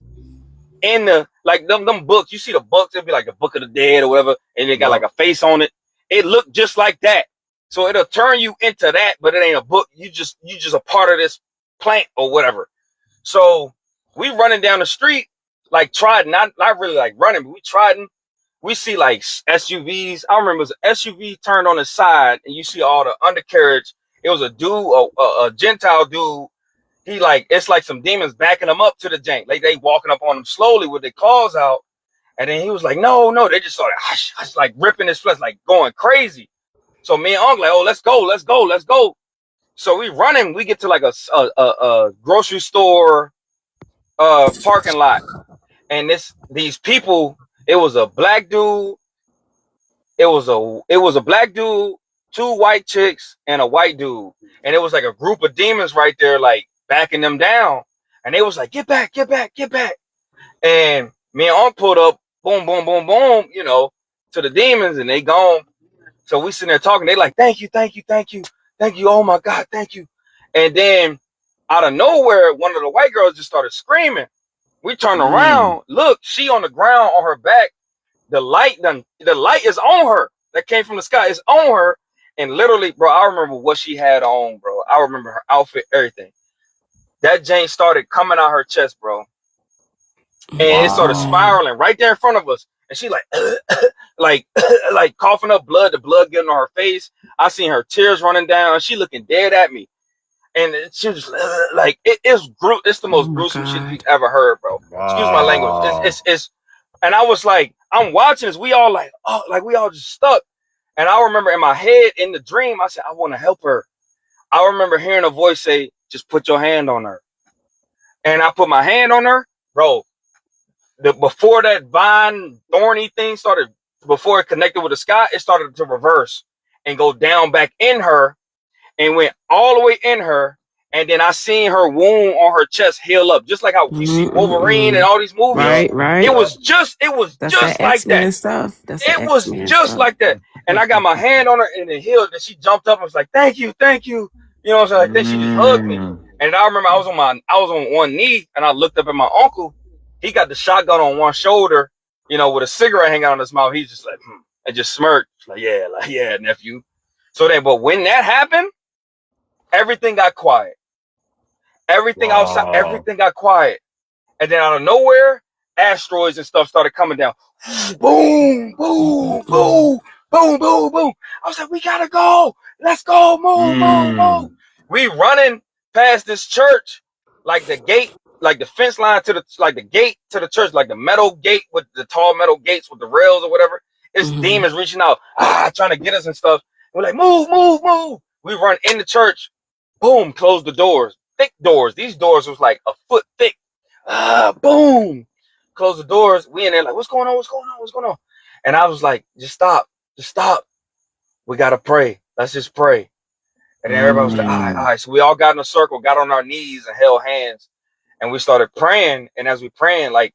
in the, like them books. You see the books, it'll be like the Book of the Dead or whatever, and they got like a face on it. It looked just like that. So it'll turn you into that, but it ain't a book. You just a part of this plant or whatever. So we running down the street, like trotting, not really like running, but we trotting. We see like SUVs. I remember it was an SUV turned on its side, and you see all the undercarriage. It was a dude, a Gentile dude. He like, it's like some demons backing him up to the jank. Like they walking up on him slowly with their claws out. And then he was like, no. They just started like ripping his flesh, like going crazy. So me and Uncle like, oh, let's go. So we running. We get to like a grocery store parking lot. And these people, it was a black dude. It was a black dude, 2 white chicks, and a white dude. And it was like a group of demons right there, like backing them down. And they was like, get back. And me and Unc pulled up, boom, you know, to the demons, and they gone. So we sitting there talking. They like, thank you. Oh my God, thank you. And then out of nowhere, one of the white girls just started screaming. We turned around. Look, she on the ground on her back. The light is on her. That came from the sky. It's on her. And literally, bro, I remember what she had on, bro. I remember her outfit, everything. That Jane started coming out her chest, bro. And it started spiraling right there in front of us. And she like, like coughing up blood, the blood getting on her face. I seen her tears running down. She looking dead at me. And she was like, it's the most gruesome shit you ever heard, bro. Wow. Excuse my language. It's and I was like, I'm watching this. We all like, oh, like we all just stuck. And I remember in my head, in the dream, I said, I want to help her. I remember hearing a voice say, just put your hand on her. And I put my hand on her, bro. Before that vine thorny thing started, before it connected with the sky, it started to reverse and go down back in her and went all the way in her. And then I seen her wound on her chest heal up, just like how you see Wolverine and all these movies. Right. It was just like that. Stuff. It was just like that. And I got my hand on her and it healed. And she jumped up and was like, thank you. You know what I'm saying? Like, then she just hugged me. And I remember I was on one knee and I looked up at my uncle. He got the shotgun on one shoulder, you know, with a cigarette hanging out of his mouth. He's just like, and just smirked. Like, yeah, nephew. So then, but when that happened, everything got quiet. Everything outside, everything got quiet. And then out of nowhere, asteroids and stuff started coming down. Boom. I was like, we gotta go. Let's go. Move. We running past this church, like the gate, like the fence line to the gate to the church, like the metal gate with the tall metal gates with the rails or whatever. It's demons reaching out, trying to get us and stuff. We're like, move. We run in the church. Boom, close the doors. Thick doors. These doors was like a foot thick. Boom. Close the doors. We in there like, what's going on? And I was like, just stop. We gotta pray. Let's just pray. And then everybody was like, all right. So we all got in a circle, got on our knees and held hands. And we started praying. And as we praying, like,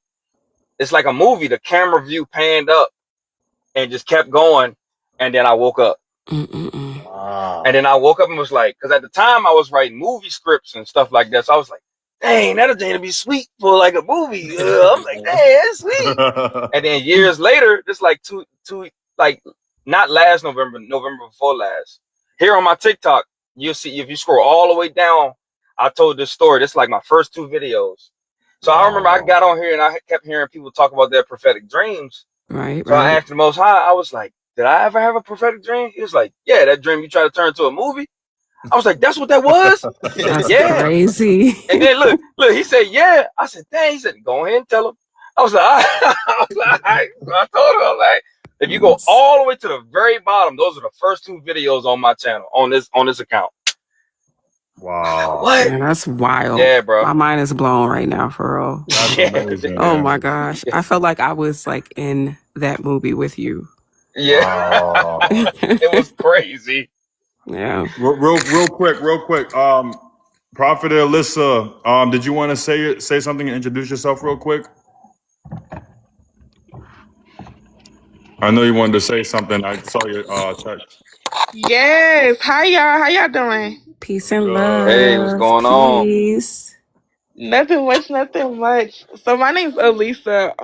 it's like a movie. The camera view panned up and just kept going. And then I woke up. Wow. And then I woke up and was like, because at the time I was writing movie scripts and stuff like that. So I was like, dang, that'll be sweet for like a movie. I'm like, dang, that's sweet. And then years later, just like two, like not last November before last. Here on my TikTok, you'll see, if you scroll all the way down, I told this story. This is like my first 2 videos. So I remember I got on here and I kept hearing people talk about their prophetic dreams. Right. So I asked the Most High, I was like, did I ever have a prophetic dream? He was like, yeah, that dream you try to turn into a movie. I was like, that's what that was? He said, That's yeah. crazy. And then look, he said, yeah. I said, dang. He said, go ahead and tell him. I was like, all right. So I told him, like, if you go all the way to the very bottom, those are the first 2 videos on my channel, on this account. Wow. What? Man, that's wild. Yeah, bro. My mind is blown right now, for real. That's amazing. Oh my gosh. I felt like I was like in that movie with you. Yeah. Wow. It was crazy. Yeah. Real quick. Prophet Alyssa, did you want to say something and introduce yourself real quick? I know you wanted to say something. I saw your text. Yes. Hi, y'all. How y'all doing? Peace and love. Hey, what's going on? Peace. Nothing much. So my name's Elisa.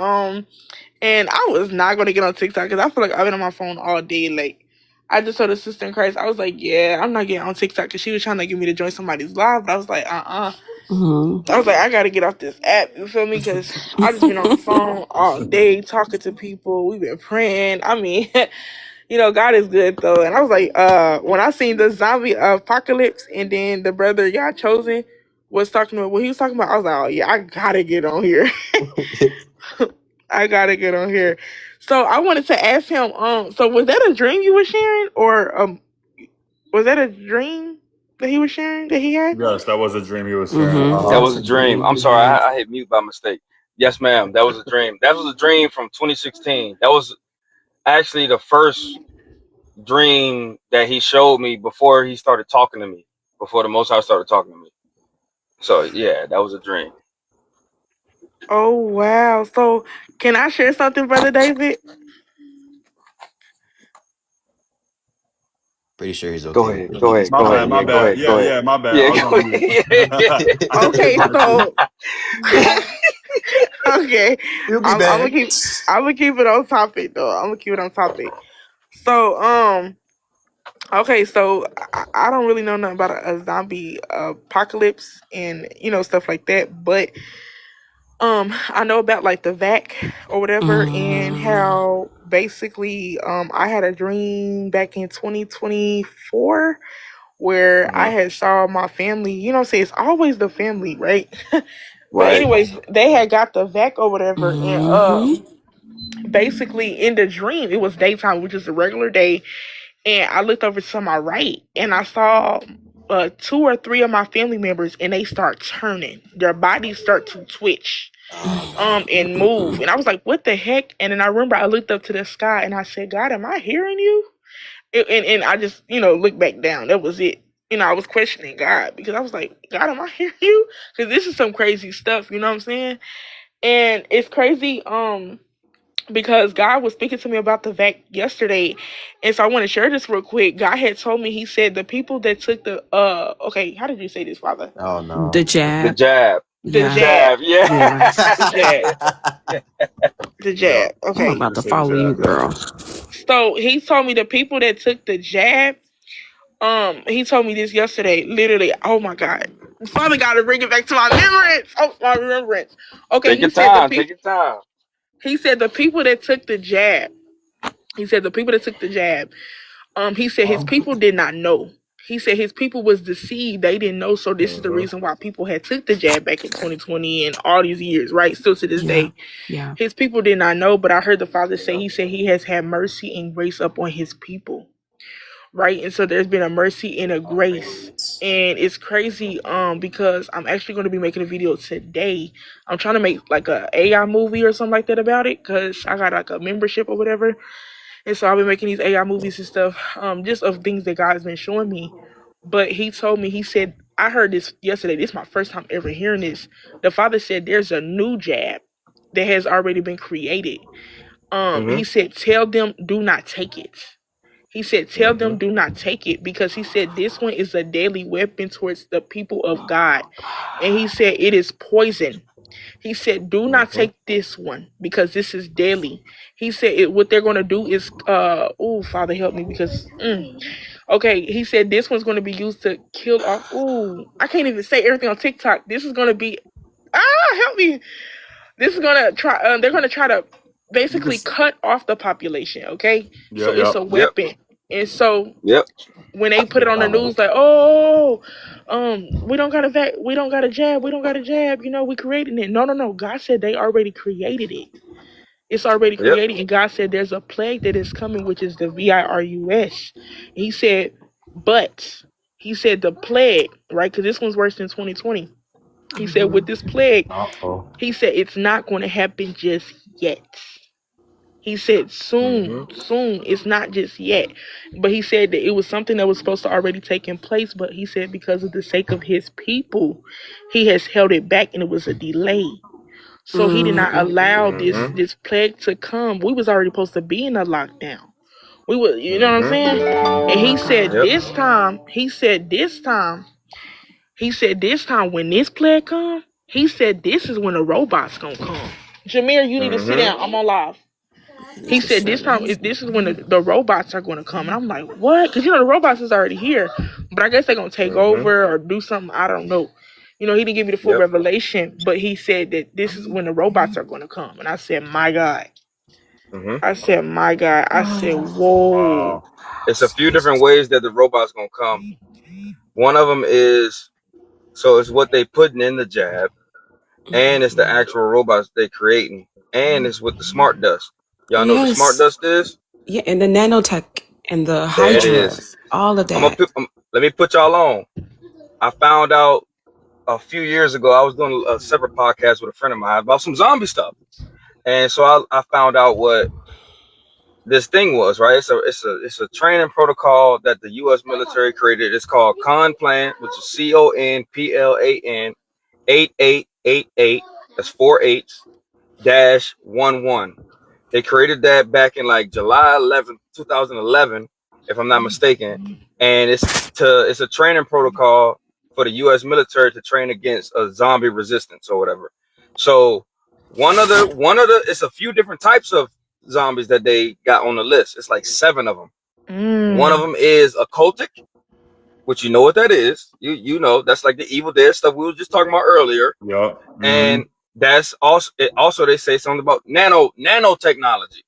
And I was not gonna get on TikTok because I feel like I've been on my phone all day. Like, I just told a sister in Christ, I was like, yeah, I'm not getting on TikTok because she was trying to get me to join somebody's live, but I was like, I was like, I gotta get off this app. You feel me? Because I just been on the phone all day talking to people. We've been praying. I mean, God is good though. And I was like, when I seen the zombie apocalypse, and then the brother y'all chosen was talking about what he was talking about, I was like, oh yeah, I gotta get on here. I gotta get on here. So I wanted to ask him. So was that a dream you were sharing, or was that a dream that he was sharing that he had? Yes, that was a dream he was sharing. That was a dream. I'm sorry, I hit mute by mistake. Yes, ma'am. That was a dream. That was a dream from 2016. That was actually the first dream that he showed me before he started talking to me. Before the Most High started talking to me. So yeah, that was a dream. Oh wow! So can I share something, Brother David? Pretty sure he's okay. Go ahead. Go ahead. My Go bad, ahead. my Yeah, go bad. ahead. Yeah, Go ahead. yeah, my bad. Yeah, I was go on mute. ahead. Okay, so okay, You'll be I'm back. gonna keep it on topic though. I'm gonna keep it on topic. So okay, so I don't really know nothing about a zombie apocalypse and stuff like that, but I know about like the vac or whatever, and how basically I had a dream back in 2024 where I had saw my family. Say it's always the family, right? But Right. anyways, they had got the vac or whatever, and basically in the dream it was daytime, which is a regular day, and I looked over to my right and I saw 2 or 3 of my family members, and they start turning. Their bodies start to twitch and move. And I was like, what the heck? And then I remember I looked up to the sky and I said, God, am I hearing you? And I just, looked back down. That was it. I was questioning God because I was like, God, am I hearing you? Because this is some crazy stuff, you know what I'm saying? And it's crazy, because God was speaking to me about the vac yesterday. And so I want to share this real quick. God had told me, he said the people that took the okay, how did you say this, Father? Oh no. The jab. The jab. The Yeah. jab. Yeah. The jab. Okay. I'm about to follow you, girl. So he told me the people that took the jab, he told me this yesterday. Literally, oh my God. Father got to bring it back to my remembrance. Oh, my remembrance. Okay, Take your time. Take your time. He said the people that took the jab. He said the people that took the jab. He said his people did not know. He said his people was deceived. They didn't know. So this is the reason why people had took the jab back in 2020 and all these years, right? Still to this day. Yeah. His people did not know, but I heard the Father say, he said he has had mercy and grace upon his people. Right? And so there's been a mercy and a grace. And it's crazy because I'm actually going to be making a video today. I'm trying to make like a AI movie or something like that about it, because I got like a membership or whatever. And so I've been making these AI movies and stuff, just of things that God's been showing me. But he told me, he said, I heard this yesterday. This is my first time ever hearing this. The Father said there's a new jab that has already been created. He said, tell them, do not take it. He said, tell them, do not take it, because he said this one is a deadly weapon towards the people of God. And he said it is poison. He said, do not take this one because this is deadly. He said what they're going to do is, oh, Father, help me, because, okay, he said this one's going to be used to kill off, I can't even say everything on TikTok. This is going to be, help me. This is going to try, they're going to try to basically cut off the population, okay? So it's a weapon. And so when they put it on the news, like, we don't got a jab, we created it. No. God said they already created it. It's already created, and God said there's a plague that is coming, which is the virus. He said, but he said the plague, right? Because this one's worse than 2020. He said with this plague, he said it's not going to happen just yet. He said soon, it's not just yet. But he said that it was something that was supposed to already taken place, but he said because of the sake of his people, he has held it back, and it was a delay. So he did not allow this plague to come. We was already supposed to be in a lockdown. We were, you know what I'm saying? And he said this time when this plague come, he said this is when the robots gonna come. Jameer, you need to sit down. I'm on live. He said this is when the robots are going to come. And I'm like, what? Because, the robots is already here. But I guess they're going to take over or do something. I don't know. You know, he didn't give me the full revelation, but he said that this is when the robots are going to come. And I said, my God. I said, my God. I said, whoa. Wow. It's a few different ways that the robot's gonna come. One of them is, so it's what they putting in the jab, and it's the actual robots they creating, and it's with the smart dust. Y'all know what the smart Yes. dust is? Yeah, and the nanotech and the There it Hydra, is. all of that. Let me put y'all on. I found out a few years ago. I was doing a separate podcast with a friend of mine about some zombie stuff, and so I found out what this thing was, right? It's a training protocol that the U.S. military created. It's called CONPLAN, which is CONPLAN 8888. That's 4 8s dash 11. They created that back in like July 11th, 2011, if I'm not mistaken. And it's a training protocol for the U.S. military to train against a zombie resistance or whatever. So one of the it's a few different types of zombies that they got on the list. It's like 7 of them. One of them is occultic, which you know what that is. You know that's like the Evil Dead stuff we were just talking about earlier. Yup. And that's also they say something about nanotechnology.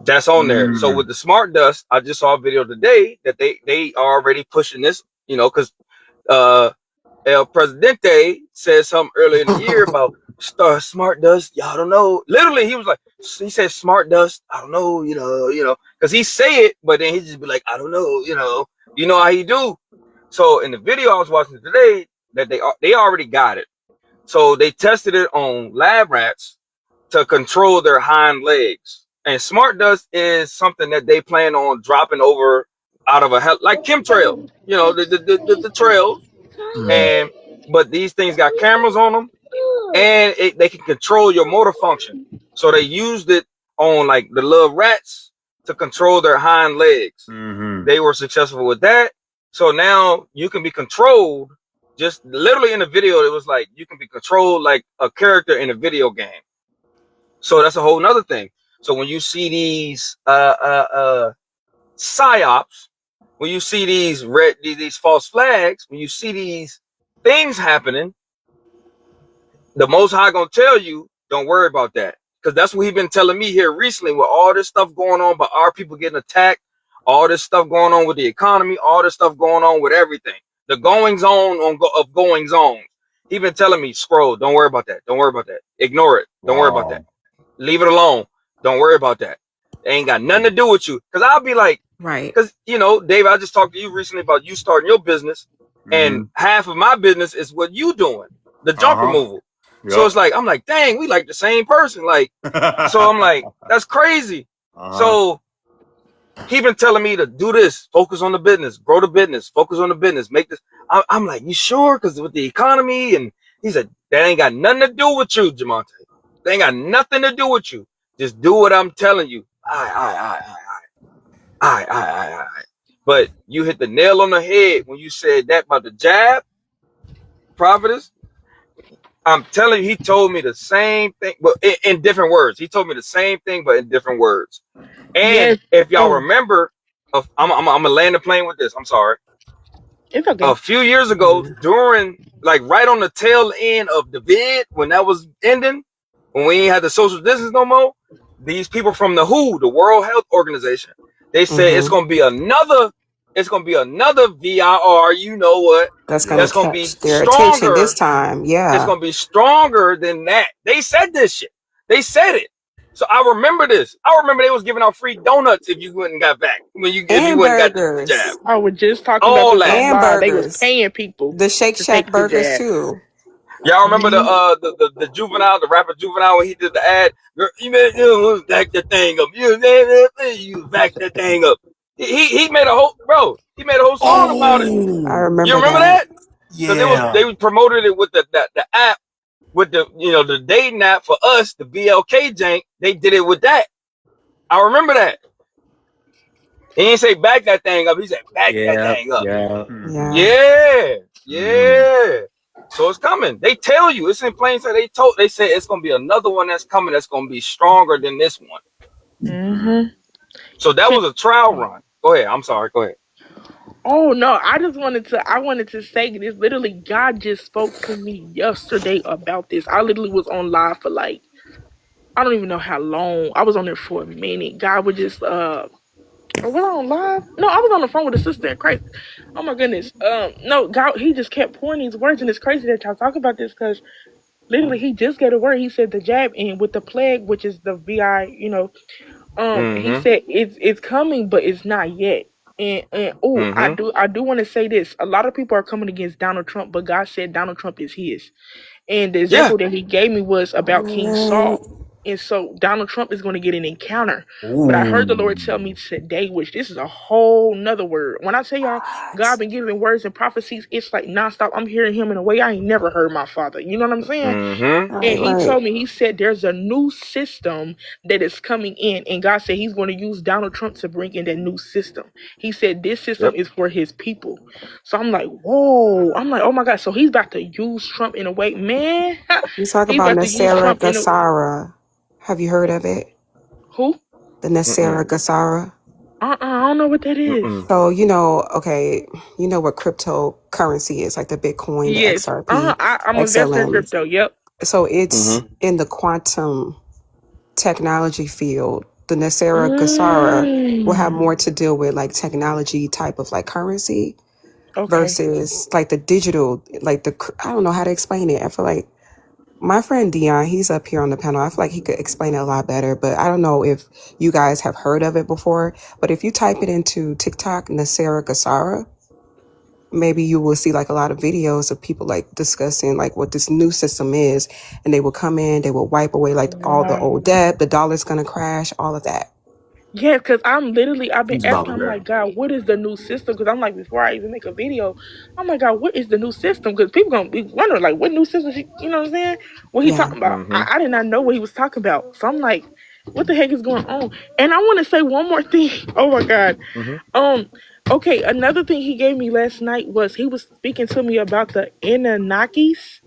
That's on there. So with the smart dust, I just saw a video today that they are already pushing this, you know, because El Presidente said something earlier in the year about smart dust. Y'all don't know. Literally, he said smart dust. I don't know, you know, because he say it, but then he just be like, I don't know, you know how he do. So in the video I was watching today, that they already got it. So they tested it on lab rats to control their hind legs. And smart dust is something that they plan on dropping over out of like chemtrail, you know, the trails. And but these things got cameras on them, and they can control your motor function. So they used it on like the little rats to control their hind legs. They were successful with that. So now you can be controlled. Just literally in the video, it was like you can be controlled like a character in a video game. So that's a whole nother thing. So when you see these psyops, when you see these false flags, when you see these things happening, the Most High gonna tell you, don't worry about that, because that's what He's been telling me here recently with all this stuff going on, but our people getting attacked, all this stuff going on with the economy, all this stuff going on with everything, the goings on of goings on. He been telling me, scroll, don't worry about that, don't worry about that, ignore it, don't worry about that, leave it alone, don't worry about that. It ain't got nothing to do with you. Because I'll be like, right? Because you know, Dave, I just talked to you recently about you starting your business, and half of my business is what you doing, the junk removal. Yep. So it's like, I'm like, dang, we like the same person. Like, so I'm like, that's crazy. So he been telling me to do this, focus on the business, grow the business, focus on the business, make this. I'm like, you sure? Because with the economy, and he said, that ain't got nothing to do with you, Jamonte. That ain't got nothing to do with you. Just do what I'm telling you. But you hit the nail on the head when you said that about the jab, prophetess. I'm telling you, he told me the same thing, but in different words. He told me the same thing, but in different words. And if y'all remember, I'm gonna land the plane with this. I'm sorry. It's okay. A few years ago, during like right on the tail end of the vid, when that was ending, when we ain't had the social distance no more, these people from the WHO, the World Health Organization, they said it's gonna be another VIR. You know what? That's gonna be their attention this time. Yeah, it's gonna be stronger than that. They said this shit. They said it. So I remember this. I remember they was giving out free donuts if you went and got back. If you went and got the jab. I was just talking about this online. They was paying people. The Shake Shack burgers too. Y'all remember the Juvenile, the rapper Juvenile, when he did the ad? Girl, you back the thing up. You back the thing up. He made a whole song about it. I remember. You remember that? Yeah. They promoted it with the app, with the dating app for us, the BLK jank. They did it with that. I remember that. He didn't say back that thing up. He said back that thing up. Yeah. So it's coming. They tell you. It's in plain sight. They said it's gonna be another one that's coming. That's gonna be stronger than this one. So that was a trial run. Go ahead. I'm sorry. Go ahead. Oh no, I wanted to say this. Literally, God just spoke to me yesterday about this. I literally was on live for like I don't even know how long. I was on there for a minute. God would just or was I on live? No, I was on the phone with a sister in Christ. Oh my goodness. No, God, he just kept pouring these words, and it's crazy that y'all talk about this because literally he just got a word. He said the jab and with the plague, which is the VI, he Mm-hmm. said it's coming, but it's not yet. And oh, Mm-hmm. I do want to say this. A lot of people are coming against Donald Trump, but God said Donald Trump is his. And the Yeah. example that he gave me was about King What? Saul. And so Donald Trump is going to get an encounter. But I heard the Lord tell Ooh. me today, which this is a whole nother word. When I tell y'all, God been giving words and prophecies, it's like nonstop. I'm hearing him in a way I ain't never heard my father. You know what I'm saying? Mm-hmm. And Right, he right. told me, he said there's a new system that is coming in. And God said he's going to use Donald Trump to bring in that new system. He said this system Yep. is for his people. So I'm like, whoa. I'm like, oh my God. So he's about to use Trump in a way, man. You talk He's about about to use Nasera Trump in a Gassara. Have you heard of it? who? The Mm-mm. Nasera Gassara. I don't know what that is. Mm-mm. So, okay, you know what cryptocurrency is, like the Bitcoin, the Yes. XRP, I'm an investor in XLM. crypto. Yep. So it's Mm-hmm. in the quantum technology field. The Nasera Gassara will have Mm. more to deal with like technology type of like currency Okay. versus like the digital, like I don't know how to explain it. I feel like my friend Dion, he's up here on the panel. I feel like he could explain it a lot better, but I don't know if you guys have heard of it before. But if you type it into TikTok, Nasera Gassara, maybe you will see like a lot of videos of people like discussing like what this new system is, and they will come in, they will wipe away like all the old Wow. debt, the dollar's gonna crash, all of that. Yeah, because I've been He's asking, about I'm that. like, God, what is the new system? Because I'm like, before I even make a video, I'm like, God, what is the new system? Because people going to be wondering, like, what new system, you know what I'm saying? What he Yeah. talking about? Mm-hmm. I did not know what he was talking about. So I'm like, what the heck is going on? And I want to say one more thing. Oh my God. Mm-hmm. Um, okay, another thing he gave me last night was he was speaking to me about the Anunnakis,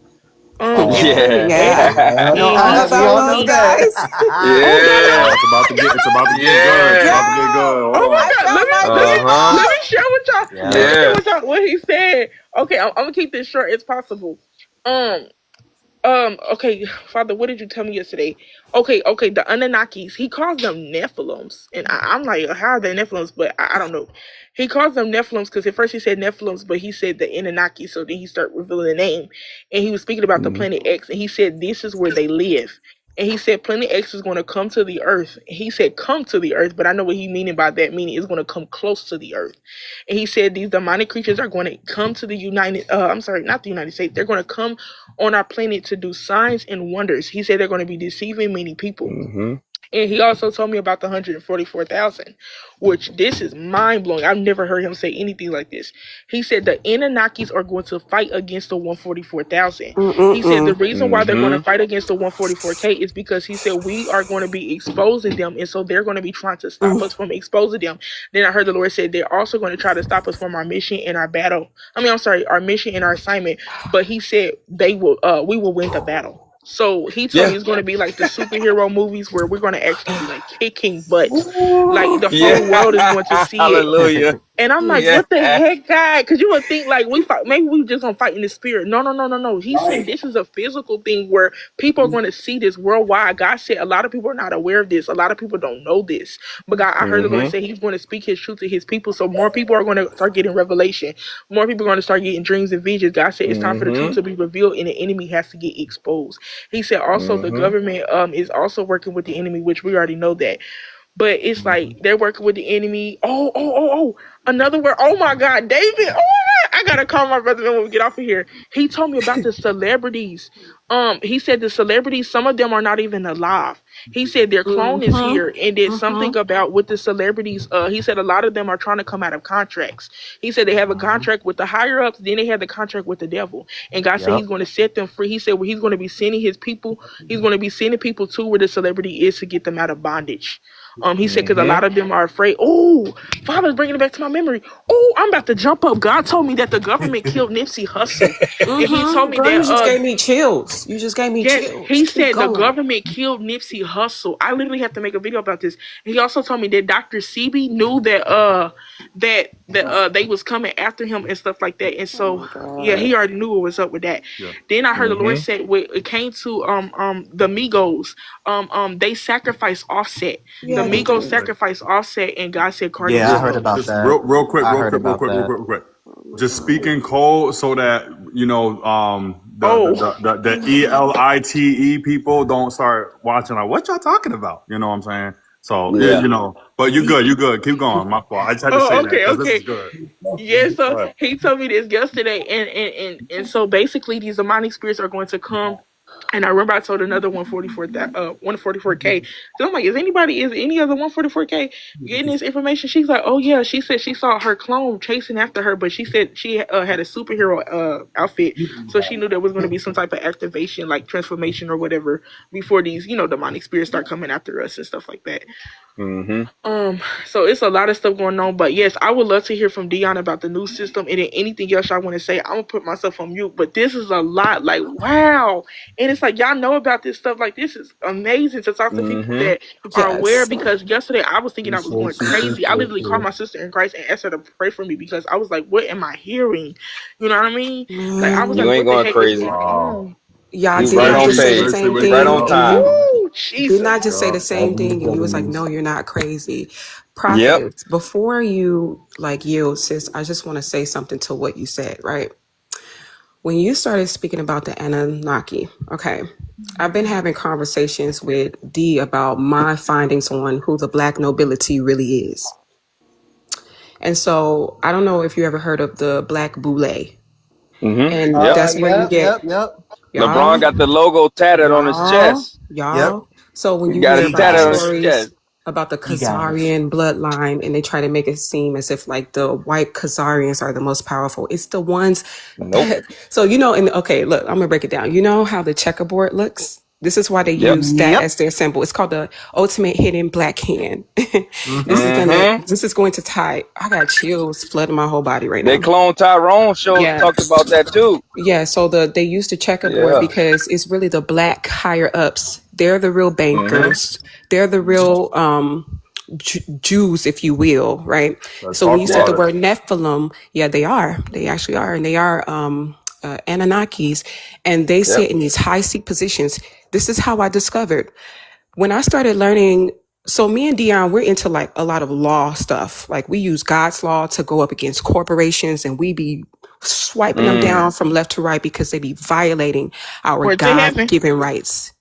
in Yeah. Planet Yeah. X. Yep. Know And all he We about told on those the me, set. guys. oh, y'all know Yeah. Oh, it's about to get good. It's about to get Yeah. good. Yo, Hold Oh on. my I God! felt my Uh-huh. Let me people. share with y'all. Let me Yep. share Yeah. with y'all what he said. Okay, I'm gonna keep this short as possible. Um, okay, Father, what did you tell me yesterday? Okay, the Anunnakis. He calls them Nephilims, and I'm like, how are they Nephilims? But I don't know. He calls them Nephilims because at first he said Nephilims, but he said the Anunnaki. So then he started revealing the name, and he was speaking about the Mm-hmm. planet X, and he said this is where they live. And he said Planet X is going to come to the Earth. He said come to the Earth, but I know what he meaning by that. Meaning it's going to come close to the Earth. And he said these demonic creatures are going to come to the United. I'm sorry, not the United States. They're going to come on our planet to do signs and wonders. He said they're going to be deceiving many people. Mm-hmm. And he also told me about the 144,000, which this is mind blowing. I've never heard him say anything like this. He said the Anunnakis are going to fight against the 144,000. He said the Mm-mm-mm. reason why they're going to Mm-hmm. fight against the 144K is because he said we are going to be exposing them. And so they're going to be trying to stop us from exposing them. Then I heard the Lord say they're also going to try to stop us from our mission and our battle. I'm sorry, our mission and our assignment. But he said we will win the battle. So he told me Yeah. it's going to be like the superhero movies where we're going to actually be like kicking butt. Like Ooh. the Yeah. whole world is going to see it. Hallelujah. And I'm like, Yeah. what the heck, guy? Because you would think like we fight, maybe we just gonna fight in the spirit. No, no, no, no, no. He's saying this is a physical thing where people are going to see this worldwide. God said a lot of people are not aware of this. A lot of people don't know this. But God, I heard the Lord Mm-hmm. say He's going to speak His truth to His people. So more people are going to start getting revelation. More people are going to start getting dreams and visions. God said it's time for the truth Mm-hmm. to be revealed, and the enemy has to get exposed. He said also the Mm-hmm. government is also working with the enemy, which we already know that. But it's like they're working with the enemy. Oh. Another word. Oh my God, David. Oh, I gotta call my brother when we get off of here. He told me about the celebrities. He said the celebrities, some of them are not even alive. He said their clone is Mm-hmm. here, and there's Mm-hmm. something about with the celebrities. He said a lot of them are trying to come out of contracts. He said they have a contract with the higher ups, then they have the contract with the devil. And God said Yep. He's going to set them free. He said well, He's going to be sending His people. He's going to be sending people to where the celebrity is to get them out of bondage. He said because a lot of them are afraid. Oh, Father's bringing it back to my memory. Oh, I'm about to jump up. God told me that the government killed Nipsey Hussle, and He told me Girl, you that just gave me chills. You just gave me yes, chills. he Keep said the going. government killed Nipsey Hussle. I literally have to make a video about this. And he also told me that Dr. Sebi knew that they was coming after him and stuff like that. And Oh so my yeah, God. he already knew what was up with that. Then I heard the Lord said when it came to the Migos, they sacrificed Offset. The Yeah, they Migos did. sacrificed Offset, and God said Cardi Yeah, was I heard next. about Just that. real quick, I real heard quick, real about quick, real that. quick, real quick. Oh my Just God. speaking code so that Oh, the ELITE people don't start watching like what y'all talking about. You know what I'm saying? So Yeah. but you good, you good. Keep going. My fault. I just had to say oh, that okay, because this is okay. good. Yeah, Go so ahead. he told me this yesterday, and so basically these demonic spirits are going to come. And I remember I told another 144K. So I'm like, is any other 144K getting this information? She's like, oh yeah. She said she saw her clone chasing after her, but she said she had a superhero outfit, so she knew there was going to be some type of activation, like transformation or whatever, before these demonic spirits start coming after us and stuff like that. So it's a lot of stuff going on, but yes, I would love to hear from Dion about the new system and then anything else I want to say. I'm gonna put myself on mute, but this is a lot. Like, wow, and it's like y'all know about this stuff. Like, this is amazing to talk to people that are aware. Yes. Because yesterday I was thinking I was going crazy. I literally called my sister in Christ and asked her to pray for me because I was like, what am I hearing? You know what I mean? Like, I was like, You Man. ain't what the going heck is crazy. going on? Y'all, You didn't right I on just say the page. same Right on thing? And time. you Woo, didn't I Jesus. just say the same thing? And you was like, no, you're not crazy. Yep. Prophetess, before you like yield, sis, I just want to say something to what you said, right? When you started speaking about the Anunnaki, okay, I've been having conversations with D about my findings on who the black nobility really is. And so I don't know if you ever heard of the black boule. And Yep. that's where you get Yep. LeBron y'all, got the logo tatted on his y'all, chest. Yep. y'all. So when He you got hear it He about the got tatted on it. his stories chest. about the He got it. Khazarian bloodline and they try to make it seem as if like the white Khazarians are the most powerful. It's the ones Nope. that, so and okay, look, I'm gonna break it down. You know how the checkerboard looks? This is why they Yep. use that Yep. as their symbol. It's called the ultimate hidden black hand. Mm-hmm. This is going to tie. I got chills flooding my whole body right They now. clone Tyrone show Yeah. talked about that too. Yeah, so they use the checkerboard Yeah. because it's really the black higher ups. They're the real bankers. They're the real Jews, if you will, right? Let's So when talk you said about the it. word Nephilim, yeah, they are. They actually are, and they are Anunnakis, and they Yep. sit in these high seat positions. This is how I discovered when I started learning. So me and Dion, we're into like a lot of law stuff. Like we use God's law to go up against corporations and we be swiping them down from left to right because they be violating our Word to heaven. God-given rights.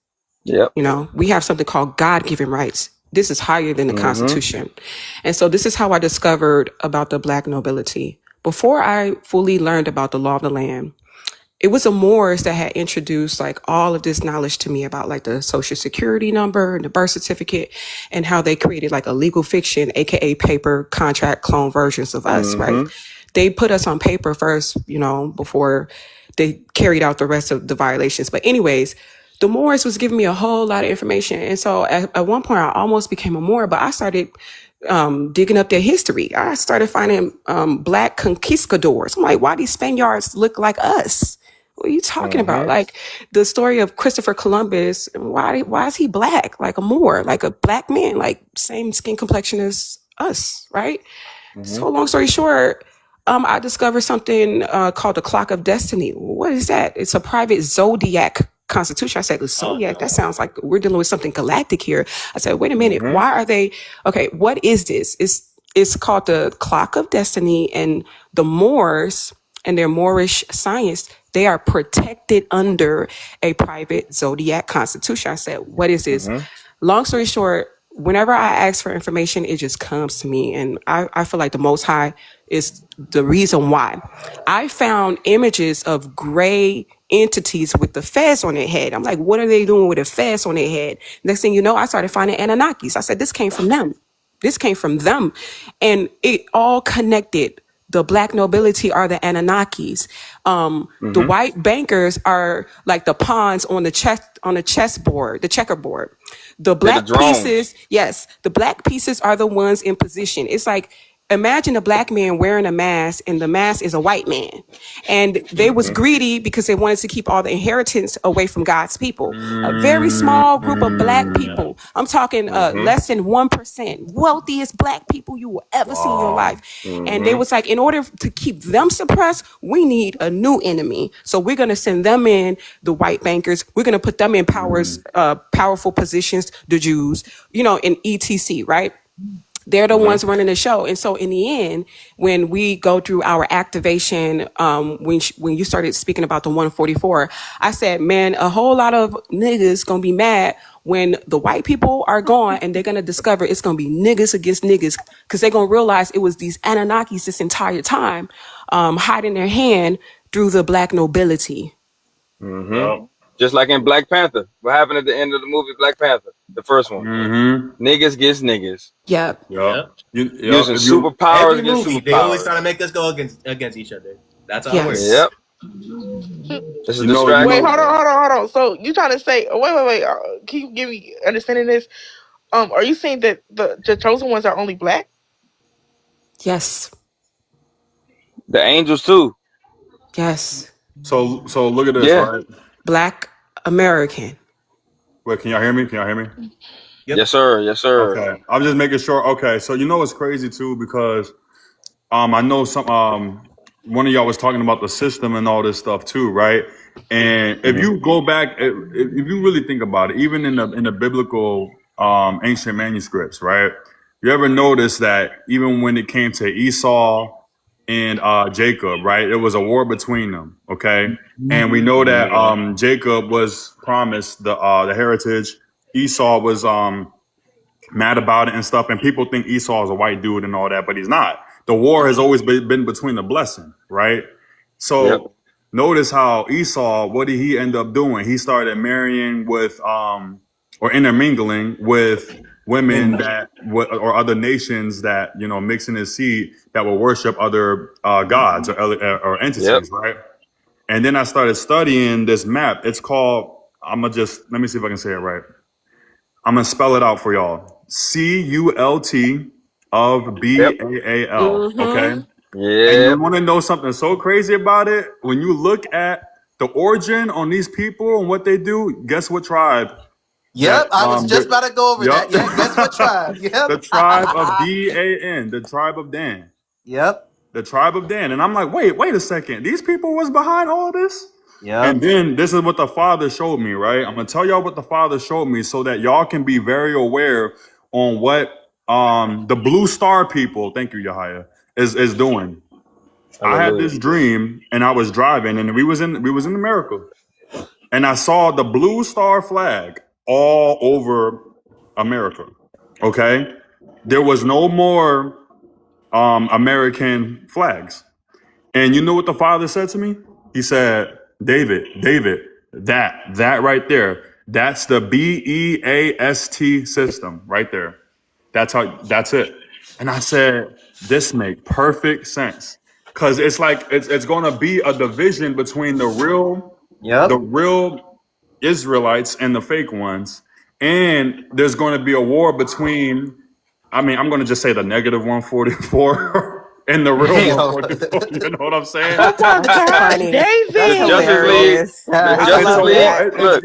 Yep. You know, we have something called God-given rights. This is higher than the Constitution. And so this is how I discovered about the black nobility. Before I fully learned about the law of the land, it was a Moors that had introduced like all of this knowledge to me about like the social security number and the birth certificate and how they created like a legal fiction, aka paper contract clone versions of us, right? They put us on paper first, before they carried out the rest of the violations. But anyways, the Moors was giving me a whole lot of information. And so at one point I almost became a Moor, but I started digging up their history. I started finding black conquistadors. I'm like, why these Spaniards look like us? What are you talking about? Like the story of Christopher Columbus. Why is he black? Like a Moor, like a black man, like same skin complexion as us, right? So long story short, I discovered something called the Clock of Destiny. What is that? It's a private zodiac constitution. I said, the zodiac, that sounds like we're dealing with something galactic here. I said, wait a minute, why are they, okay, what is this? It's called the Clock of Destiny, and the Moors and their Moorish science, they are protected under a private zodiac constitution. I said, what is this? Long story short, whenever I ask for information, it just comes to me. And I feel like the Most High is the reason why. I found images of gray entities with the fez on their head. I'm like, what are they doing with a fez on their head? Next thing you know, I started finding Anunnakis. I said, this came from them. This came from them. And it all connected The black nobility are the Anunnakis. The white bankers are like the pawns on the chessboard, the checkerboard. The They're the black drones. pieces, yes, the black pieces are the ones in position. It's like imagine a black man wearing a mask and the mask is a white man. And they was greedy because they wanted to keep all the inheritance away from God's people. A very small group of black people. I'm talking less than 1%. Wealthiest black people you will ever see in your life. And they was like, in order to keep them suppressed, we need a new enemy. So we're going to send them in, the white bankers. We're going to put them in powerful positions, the Jews, in ETC, right? They're the ones running the show. And so in the end, when we go through our activation, when you started speaking about the 144, I said, man, a whole lot of niggas gonna be mad when the white people are gone and they're gonna discover it's gonna be niggas against niggas, because they're gonna realize it was these Anunnakis this entire time, hiding their hand through the black nobility. Just like in Black Panther. What happened at the end of the movie Black Panther? The first one. Niggas against niggas. Yep. Using superpowers Every against movie, superpowers. they always trying to make us go against each other. That's how it works. Yep. This is distraction. Wait, hold on. So you trying to say? Wait. Can you give me understanding this? Are you saying that the chosen ones are only black? Yes. The angels too. Yes. So look at this, right? Black American. Wait, can y'all hear me? Yep. Yes, sir. Okay, I'm just making sure. Okay, so it's crazy too, because I know some one of y'all was talking about the system and all this stuff too, right? And if you go back, if you really think about it, even in the biblical ancient manuscripts, right? You ever notice that even when it came to Esau and Jacob, right, it was a war between them, okay? And we know that Jacob was promised the heritage. Esau was mad about it and stuff, and people think Esau is a white dude and all that, but he's not. The war has always been between the blessing, right? So notice how Esau, what did he end up doing? He started marrying with or intermingling with women that or other nations that mixing his seed that will worship other gods or entities, right? And then I started studying this map. It's called, let me see if I can say it right. I'm gonna spell it out for y'all. CULT of BAAL. Okay. Yeah. And you want to know something so crazy about it? When you look at the origin on these people and what they do, guess what tribe? Yep, I was just about to go over that. Yeah, guess what tribe? Yep. The tribe of Dan, the tribe of Dan. Yep. The tribe of Dan. And I'm like, wait a second. These people was behind all this? Yeah. And then this is what the Father showed me, right? I'm gonna tell y'all what the Father showed me so that y'all can be very aware on what the blue star people, thank you, Yahya, is doing. I had this dream and I was driving and we was in America. And I saw the blue star flag all over America. Okay? There was no more American flags. And you know what the Father said to me? He said, David, that right there, that's the BEAST system right there. That's it. And I said, this make perfect sense. Cause it's like, it's gonna be a division between the real Israelites and the fake ones. And there's gonna be a war between, I'm gonna just say the negative 144 and the real 144. You know what I'm saying? David.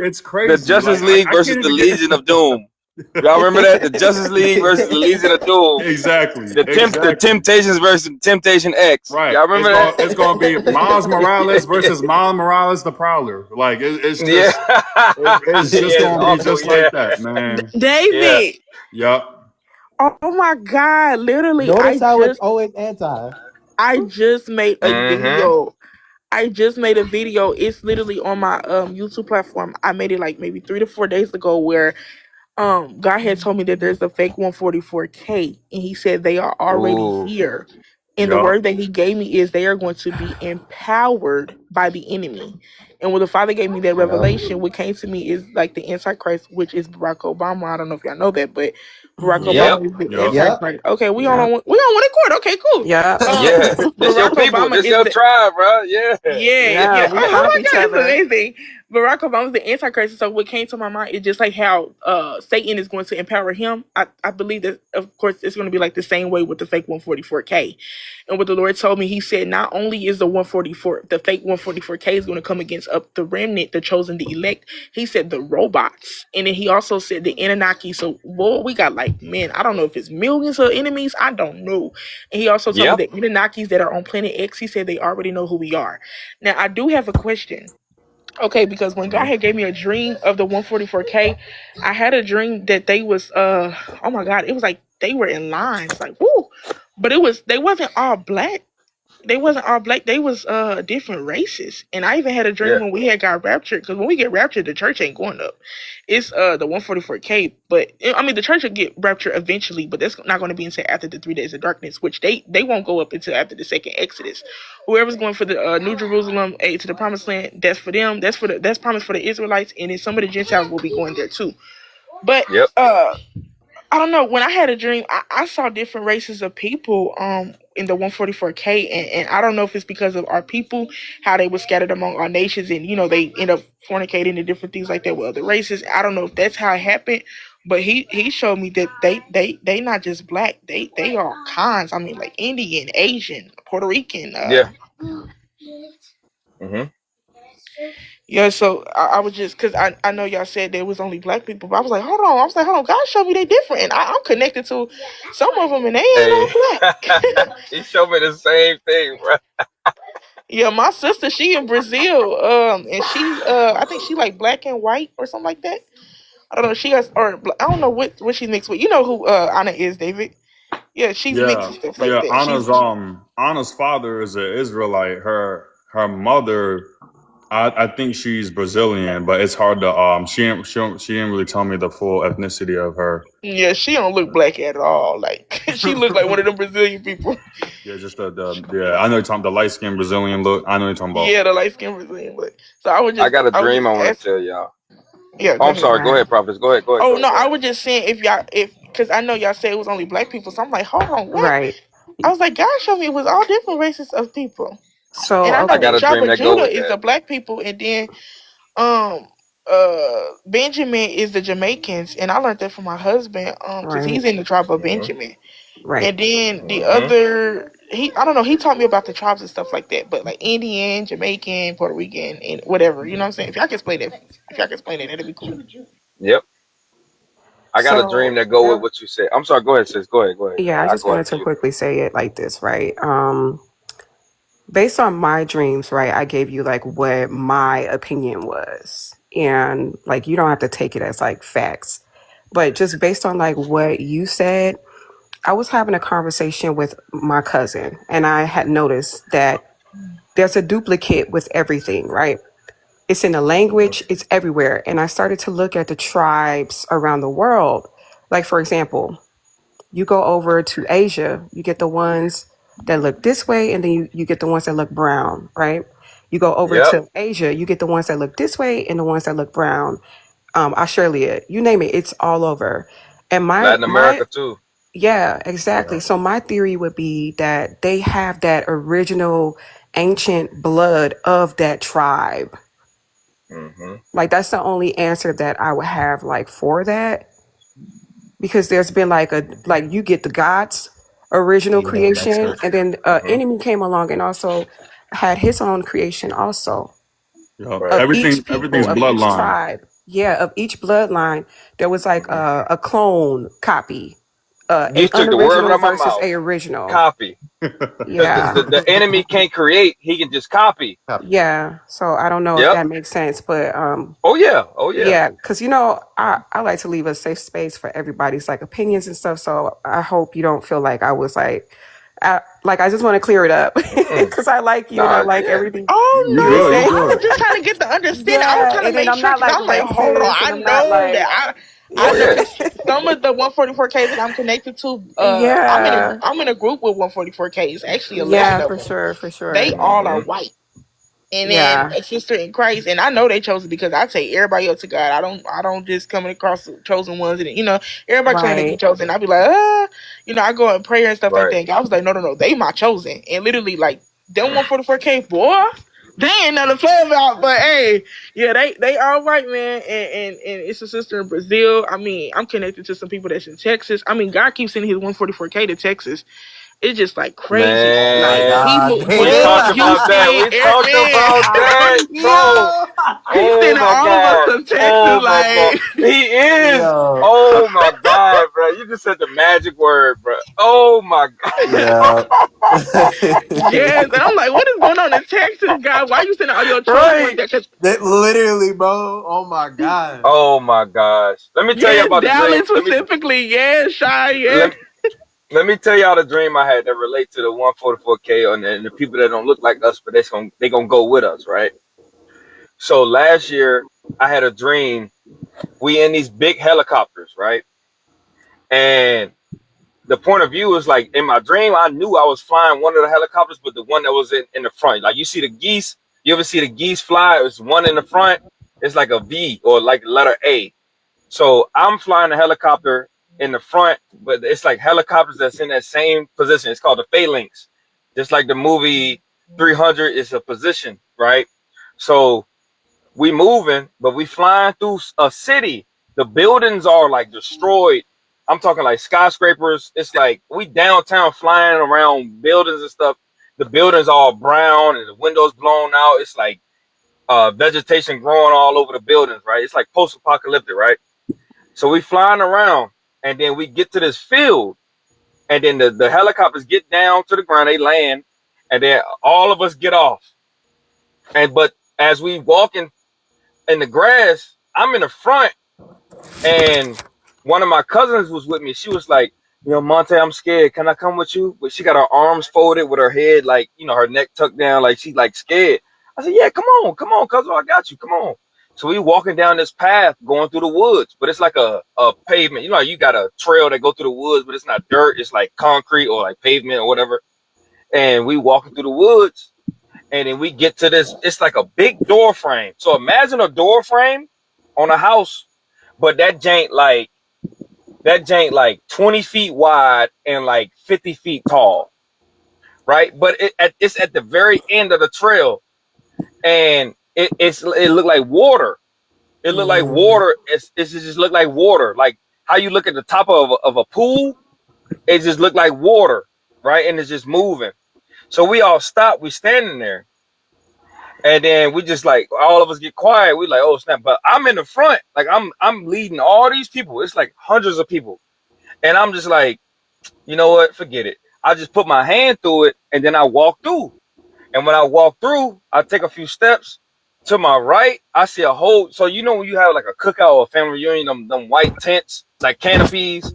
It's crazy. The Justice League versus the Legion of Doom. Y'all remember that? The Justice League versus the Legion of Doom. Exactly. The Temptations versus Temptation X. Right. Y'all remember that? It's going to be Miles Morales versus Miles Morales the Prowler. Like, it's just, it's just going to be just like that, man. David. Yep. Oh my God! Literally, it's always anti. I just made a video. It's literally on my YouTube platform. I made it like maybe 3 to 4 days ago, where God had told me that there's a fake 144K, and He said they are already here. And the word that He gave me is they are going to be empowered by the enemy. And when the Father gave me that Yep. revelation, what came to me is like the Antichrist, which is Barack Obama. I don't know if y'all know that, but Barack Mhm. Yep. Obama is the Yep. Yep. Antichrist. Okay, Yep. we on one accord. Okay, cool. Yep. Yeah. This your Barack people. Obama This is your the tribe, bro. Yeah. Yeah, yeah. we Oh love my each God, it's other. amazing. Barack Obama's the Antichrist. So what came to my mind is just like how Satan is going to empower him. I believe that of course it's going to be like the same way with the fake 144K. And what the Lord told me, He said, not only is the 144, the fake 144K is going to come against up the remnant, the chosen, the elect. He said the robots, and then He also said the Anunnaki. So boy, we got like man, I don't know if it's millions of enemies. I don't know. And He also told me Yep. that Anunnakis that are on Planet X. He said they already know who we are. Now I do have a question. Okay, because when God Mhm. had gave me a dream of the 144K, I had a dream that they was oh my God, it was like they were in lines, like woo. But they wasn't all black. They wasn't all black. They was different races. And I even had a dream Yeah. when we had got raptured, because when we get raptured, the church ain't going up. It's the 144K. But I mean the church will get raptured eventually, but that's not going to be until after the 3 days of darkness, which they won't go up until after the second Exodus. Whoever's going for the New Jerusalem, to the promised land, that's for them. That's promised for the Israelites, and then some of the Gentiles will be going there too. But Yep. I don't know. When I had a dream, I saw different races of people in the 144K, and I don't know if it's because of our people, how they were scattered among our nations, and they end up fornicating and different things like that with other races. I don't know if that's how it happened, but he showed me that they not just black, they are kinds. I mean, like Indian, Asian, Puerto Rican. Yeah. Mm-hmm. Yeah, so I was just because I know y'all said there was only black people, but I was like, hold on. I was like, hold on. God showed me they different, and I'm connected to some of them, and they ain't Hey. all black. He showed me the same thing, bro. Yeah, my sister, she in Brazil, and she, I think she like black and white or something like that. I don't know. She has, or I don't know what she mixed with. You know who Anna is, David? Yeah, she's mixed Yeah. and stuff like Yeah. that. Anna's father is an Israelite. Her mother, I think she's Brazilian, but it's hard to she didn't really tell me the full ethnicity of her. Yeah, she don't look black at all. Like she look like one of them Brazilian people. Yeah, just yeah. I know you're talking the light skinned Brazilian look. I know you're talking about. Yeah, the light skinned Brazilian look. So I got a I was dream just I want to asking. tell y'all. Yeah, Oh, go I'm ahead. sorry. Go Right. ahead, prophets. Go ahead. Go ahead. Oh Go ahead. no, Go I ahead. was just saying if because I know y'all said it was only black people, so I'm like, hold on, what? Right. I was like, God showed me it was all different races of people, So and I I know the got okay. a tribe dream of that go Judah with is that. the black people, and then um Benjamin is the Jamaicans, and I learned that from my husband because Right. he's in the tribe of Mm-hmm. Benjamin, Right. and then the Mm-hmm. other I don't know, he taught me about the tribes and stuff like that, but like Indian, Jamaican, Puerto Rican, and whatever, you know what I'm saying? If y'all can explain that, that'd be cool. Yep. I got a dream So that go with what you said. I'm sorry. Go ahead, sis. Go ahead. Go ahead. yeah, I I just go wanted after to you. quickly say it like this, right? Based on my dreams, right, I gave you like what my opinion was. And like you don't have to take it as like facts. But just based on like what you said, I was having a conversation with my cousin and I had noticed that there's a duplicate with everything, right? It's in the language, it's everywhere. And I started to look at the tribes around the world. Like for example, you go over to Asia, you get the ones that look this way, and then you get the ones that look brown, right? You go over Yep. to Asia, you get the ones that look this way and the ones that look brown. Australia, you name it, it's all over. And Latin America too. yeah, exactly. So my theory would be that they have that original ancient blood of that tribe. Mm-hmm. Like that's the only answer that I would have like for that because there's been like you get the gods original Yeah, that makes creation sense. and then Mm-hmm. enemy came along and also had his own creation also Yep. Right. of each people Everything's of each bloodline. tribe, yeah, of each bloodline there was like Mm-hmm. a clone copy, You a took the word unoriginal out of my versus mouth. a original. Copy. Because Yeah, the enemy can't create. He can just copy. Copy. yeah, so I don't know if Yep. that makes sense, but Oh yeah. Oh yeah. yeah, because I like to leave a safe space for everybody's like opinions and stuff. So I hope you don't feel like I was I just want to clear it up Mm-mm. because I like you and I Nah. like Yeah. everything Oh You you were good? You no, saying. I was good? just trying to get the understanding. I was Yeah, trying to and then make I'm sure not because like I'm like, hold on, racist and I I'm not know like that I Oh know yeah. because some of the 144Ks that I'm connected to, yeah, I'm in a group with 144Ks. Actually, 11 yeah, of for them. sure, for They sure. all are Mm-hmm. white. and then Yeah. a sister in Christ, and I know they chose it because I take everybody up to God. I don't just come across the chosen ones, and everybody claiming to be Right. chosen. I be like, I go and prayer and stuff like Right. that. And God was like, no, they my chosen, and literally like them 144K boy, they ain't nothing to play about. But hey, yeah, they all right, man. And it's a sister in Brazil. I mean, I'm connected to some people that's in Texas. I mean, God keeps sending his 144K to Texas. It's just like crazy. Oh my Like Man, he God, moved we David. talked about that. Houston, We talked man. about that. So, Yo. He's oh sending my all of us God. to Texas. Oh my God. Like, He is. Yo. Oh my God, bro. You just said the magic word, bro. Oh my God. Yeah. yes. And I'm like, what is going on in Texas, God? Why you sending all your chosen ones Right. there? 'Cause That literally, bro. Oh my God. Oh my gosh. Let me tell you yes, about the dream. Dallas specifically. Yes, Shy. Yes. Let, let me tell y'all the dream I had that relate to the 144K and the people that don't look like us, but they gonna go with us, right? So last year I had a dream. We in these big helicopters, right? And the point of view is like in my dream, I knew I was flying one of the helicopters, but the one that was in the front. Like you see the geese, you ever see the geese fly? It's one in the front, it's like a V or like the letter A. So I'm flying a helicopter in the front, but it's like helicopters that's in that same position. It's called the phalanx. Just like the movie 300 is a position, right? So we moving, but we flying through a city. The buildings are like destroyed. I'm talking like skyscrapers. It's like we downtown flying around buildings and stuff. The buildings all brown and the windows blown out. It's like vegetation growing all over the buildings, right? It's like post-apocalyptic, right? So we flying around, and then we get to this field, and then the helicopters get down to the ground, they land, and then all of us get off. But as we walking in the grass, I'm in the front, and one of my cousins was with me. She was like, Monte, I'm scared. Can I come with you? But she got her arms folded with her head, like, her neck tucked down, like she like scared. I said, yeah, come on, cousin, I got you. Come on. So we walking down this path going through the woods, but it's like a pavement. You got a trail that go through the woods, but it's not dirt. It's like concrete or like pavement or whatever. And we walking through the woods, and then we get to this. It's like a big door frame. So imagine a door frame on a house, but that jank like 20 feet wide and like 50 feet tall, right? But it's at the very end of the trail, and it looked like water. It looked like water. It just looked like water, like how you look at the top of a pool. It just looked like water, right? And it's just moving. So we all stop. We standing there, and then we just like all of us get quiet. We like, oh snap! But I'm in the front, like I'm leading all these people. It's like hundreds of people, and I'm just like, you know what? Forget it. I just put my hand through it, and then I walk through. And when I walk through, I take a few steps. To my right, I see a whole. So when you have like a cookout or a family reunion, them white tents, like canopies,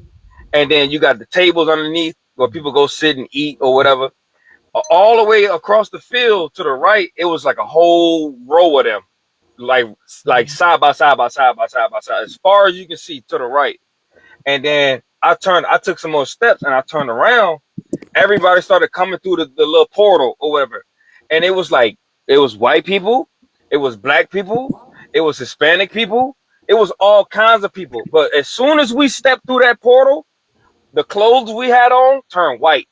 and then you got the tables underneath where people go sit and eat or whatever. All the way across the field to the right, it was like a whole row of them, like side by side by side by side by side, as far as you can see to the right. And then I took some more steps, and I turned around. Everybody started coming through the little portal or whatever. And it was white people, it was black people, it was Hispanic people, it was all kinds of people. But as soon as we stepped through that portal, the clothes we had on turned white.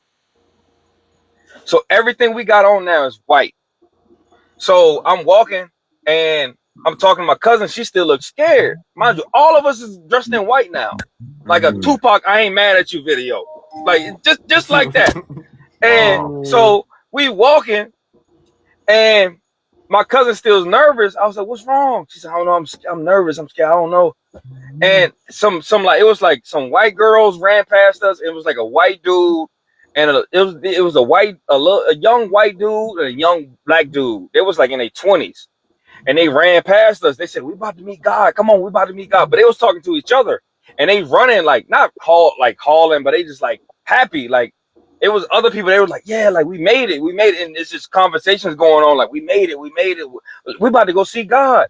So everything we got on now is white. So I'm walking, and I'm talking to my cousin. She still looks scared. Mind you, all of us is dressed in white now. Like a Tupac, I ain't mad at you video. Like just like that. And so we walking, and my cousin still nervous. I was like, "What's wrong?" She said, "I don't know. I'm nervous. I'm scared. I don't know." And some like it was like some white girls ran past us. It was like a white dude, and it was a young white dude and a young black dude. They was like in their 20s, and they ran past us. They said, "We about to meet God. Come on, we about to meet God." But they was talking to each other, and they running like not hauling, but they just like happy. Like it was other people. They were like, "Yeah, like we made it, and it's just conversations going on. Like we made it. We about to go see God."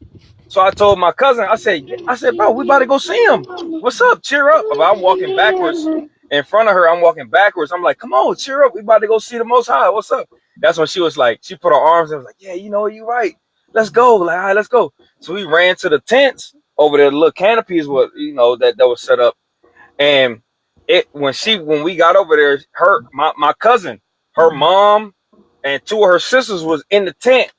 So I told my cousin, I said, "Bro, we about to go see him. What's up? Cheer up!" But I'm walking backwards in front of her. I'm walking backwards. I'm like, "Come on, cheer up. We about to go see the Most High. What's up?" that's when she was like, she put her arms and was like, yeah, you know, you're right. Let's go. Like, all right, let's go. So we ran to the tents over there. The little canopies was, you know, that was set up. And when we got over there, my cousin, her mom, and two of her sisters was in the tent,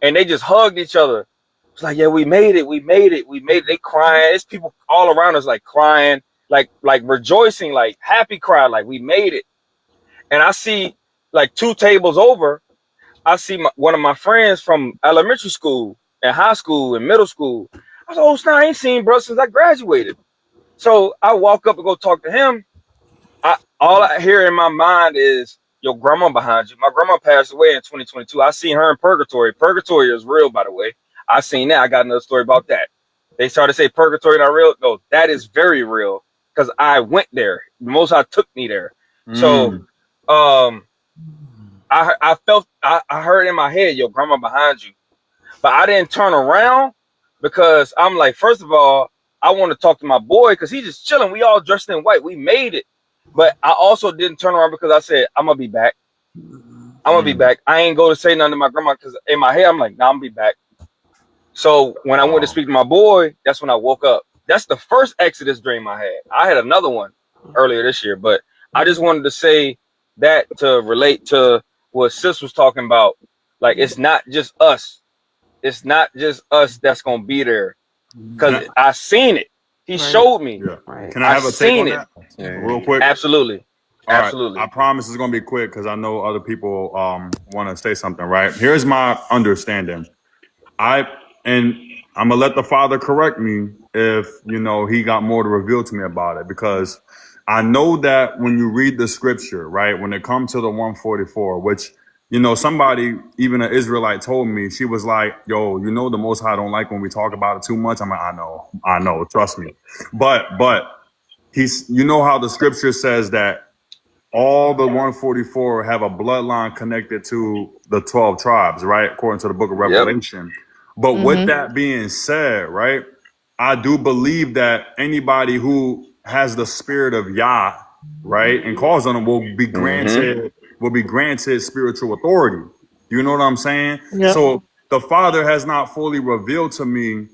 and they just hugged each other. It's like, yeah, we made it, we made it, we made it. They crying. It's people all around us like crying, like rejoicing, like happy cry, like we made it. And I see like two tables over, I see one of my friends from elementary school and high school and middle school. I was like, oh, snap, I ain't seen bro since I graduated. So I walk up and go talk to him. All I hear in my mind is your grandma behind you. My grandma passed away in 2022. I seen her in purgatory. Purgatory is real, by the way. I seen that. I got another story about that. They started to say purgatory not real. No, that is very real because I went there. The Most High took me there. So, I felt I heard in my head your grandma behind you, but I didn't turn around because I'm like, first of all, I want to talk to my boy because he's just chilling. We all dressed in white. We made it. But I also didn't turn around because I said, I'm going to be back. I'm going to be back. I ain't go to say nothing to my grandma because in my head, I'm like, nah, I'm going to be back. So when I went to speak to my boy, that's when I woke up. That's the first Exodus dream I had. I had another one earlier this year, but I just wanted to say that to relate to what Sis was talking about. Like, it's not just us. It's not just us that's going to be there because I seen it. He showed me. Yeah. Right. Can I have a take on that real quick? Absolutely. All Absolutely. Right. I promise it's going to be quick because I know other people want to say something, right? Here's my understanding. I'm going to let the Father correct me if, you know, he got more to reveal to me about it, because I know that when you read the scripture, right, when it comes to the 144, which, you know, somebody, even an Israelite told me, she was like, yo, you know, the Most High don't like when we talk about it too much. I'm like, I know, trust me. But you know how the scripture says that all the 144 have a bloodline connected to the 12 tribes, right? According to the book of Revelation. Yep. But with that being said, right, I do believe that anybody who has the spirit of YAH, right, and calls on them will be granted spiritual authority. You know what I'm saying? Yep. So the Father has not fully revealed to me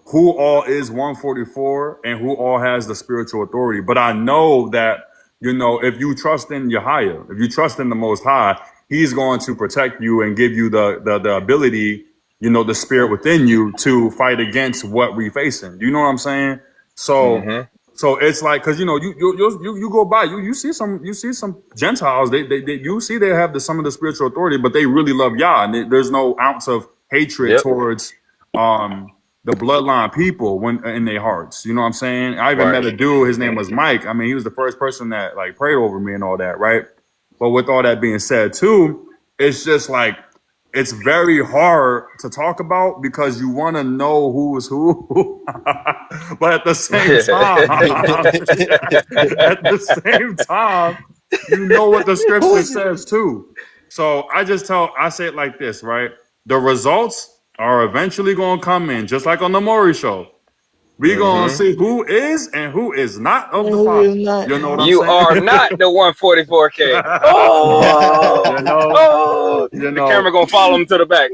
who all is 144 and who all has the spiritual authority. But I know that, you know, if you trust in YAH, if you trust in the Most High, he's going to protect you and give you the ability, you know, the spirit within you to fight against what we facing. You know what I'm saying? So, so it's like, cause you know, you go by, you see some Gentiles, they you see they have some of the spiritual authority, but they really love YAH, and there's no ounce of hatred towards, the bloodline people when in their hearts. You know what I'm saying? I even met a dude, his name was Mike. I mean, he was the first person that like prayed over me and all that, right? But with all that being said too, it's just like, it's very hard to talk about because you want to know who's who. But at the same time, you know what the scripture says too. So I say it like this, right? The results are eventually going to come in, just like on the Maury show. We're going to see who is and who is not of the Father. You know what I'm saying? You are not the 144K. The camera going to follow him to the back.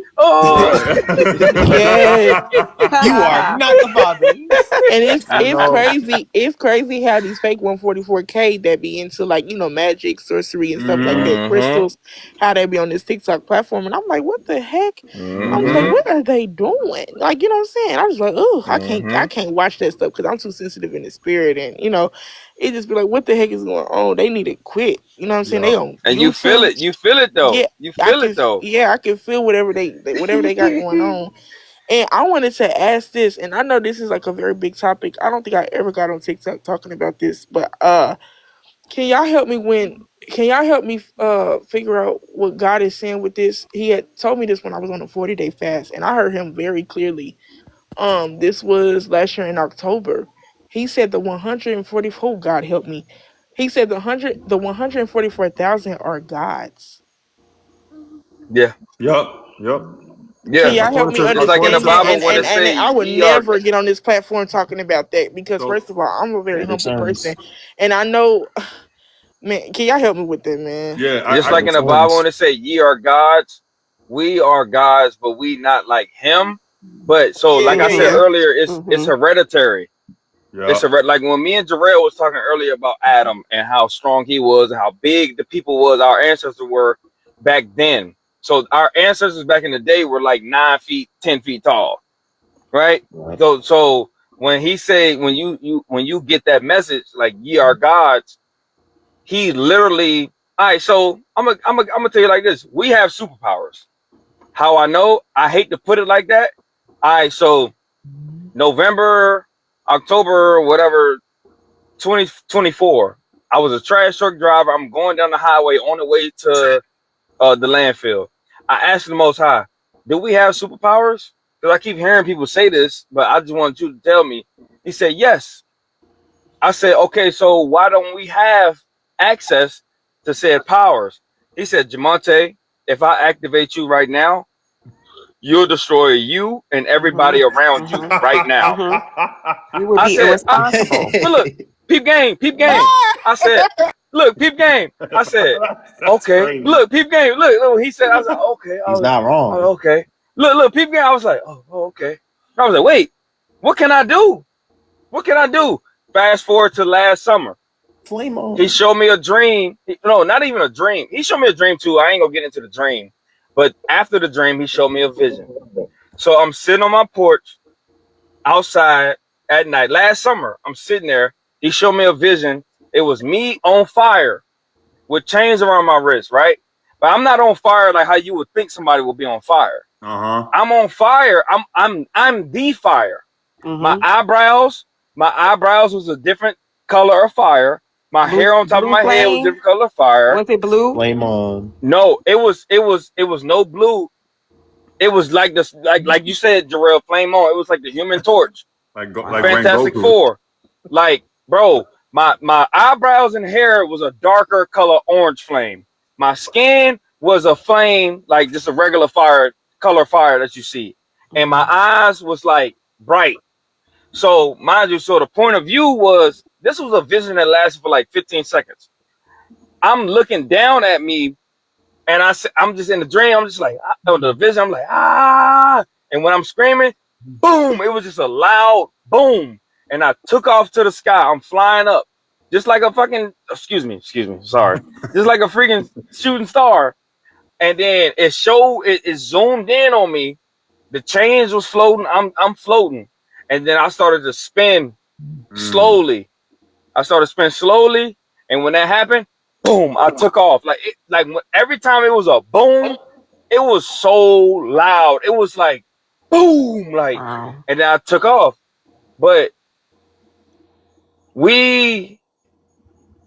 You are not the Father. And it's crazy. It's crazy how these fake 144K that be into, like, you know, magic, sorcery, and stuff like that, crystals, how they be on this TikTok platform. And I'm like, what the heck? I was like, what are they doing? Like, you know what I'm saying? I was like, oh, I can't watch that stuff because I'm too sensitive in the spirit, and you know, it just be like, what the heck is going on? They need to quit. You know what I'm saying? They on and YouTube. you feel it though. Yeah, you feel it though. Yeah, I can feel whatever they got going on. And I wanted to ask this, and I know this is like a very big topic. I don't think I ever got on TikTok talking about this, but can y'all help me figure out what God is saying with this? He had told me this when I was on a 40-day fast, and I heard him very clearly. This was last year in October. He said the 144, God help me. He said the 144,000 are God's. Yeah. Yep. Yeah. Can y'all help me understand? It's like in the Bible when it and I would never get on this platform talking about that because first of all, I'm a very humble person, and I know Man, can y'all help me with that, man? Yeah, Just I like in Which the Bible when ones? it say ye are gods, we are gods, but we not like him. But so yeah, like I yeah, said yeah. Mhm. earlier, it's Mhm. hereditary. Yeah. Like when me and Jarrell was talking earlier about Adam and how strong he was and how big the people was, our ancestors were back then. So our ancestors back in the day were like 9 feet, 10 feet tall, right? Right. So when he say when you get that message like ye are gods, he literally. All right, so I'm gonna tell you like this: we have superpowers. How I know? I hate to put it like that. All right, so November, October, whatever, 2024. I was a trash truck driver. I'm going down the highway on the way to the landfill. I asked the Most High, "Do we have superpowers?" Because I keep hearing people say this, but I just wanted you to tell me. He said, "Yes." I said, "Okay, so why don't we have access to said powers?" He said, "Jamonte, if I activate you right now, you'll destroy you and everybody Mhm. around you Mhm. right now." Mhm. You would I be said, irresponsible. but look, peep game, peep game. I said, look, peep game. I said, That's okay. crazy. Look, peep game. Look, he said, I was like, okay. He's not wrong. Okay. Look, peep game. I was like, okay. I was like, wait, what can I do? What can I do? Fast forward to last summer. Flame He on. showed me a dream. No, not even a dream. He showed me a dream too. I ain't gonna get into the dream. But after the dream, he showed me a vision. So I'm sitting on my porch outside at night. Last summer, I'm sitting there. He showed me a vision. It was me on fire with chains around my wrist, right? But I'm not on fire like how you would think somebody would be on fire. Uh-huh. I'm on fire. I'm the fire. My Mhm. eyebrows, my eyebrows was a different color of fire. My Blue hair on top of blue my head was a flame. different color of fire. Was it blue? Flame on. No, it was no blue. It was like this, like you said, Jarrell, flame on. It was like the Human Torch. Like Wow. Grand Fantastic Goku. Four. Like, bro, my eyebrows and hair was a darker color orange flame. My skin was a flame, like just a regular fire, color fire that you see. And my Mhm. eyes was like bright. So mind you, so the point of view was this was a vision that lasted for like 15 seconds. I'm looking down at me and I'm just in the dream. I'm just like, the vision. I'm like, ah. And when I'm screaming, boom, it was just a loud boom. And I took off to the sky. I'm flying up just like a fucking, excuse me, sorry. Just like a freaking shooting star. And then it zoomed in on me. The chains was floating. I'm floating. And then I started to spin Mm. slowly. I started spinning slowly. And when that happened, boom, I took off. Every time it was a boom, it was so loud. It was like boom, Wow. and then I took off. But we,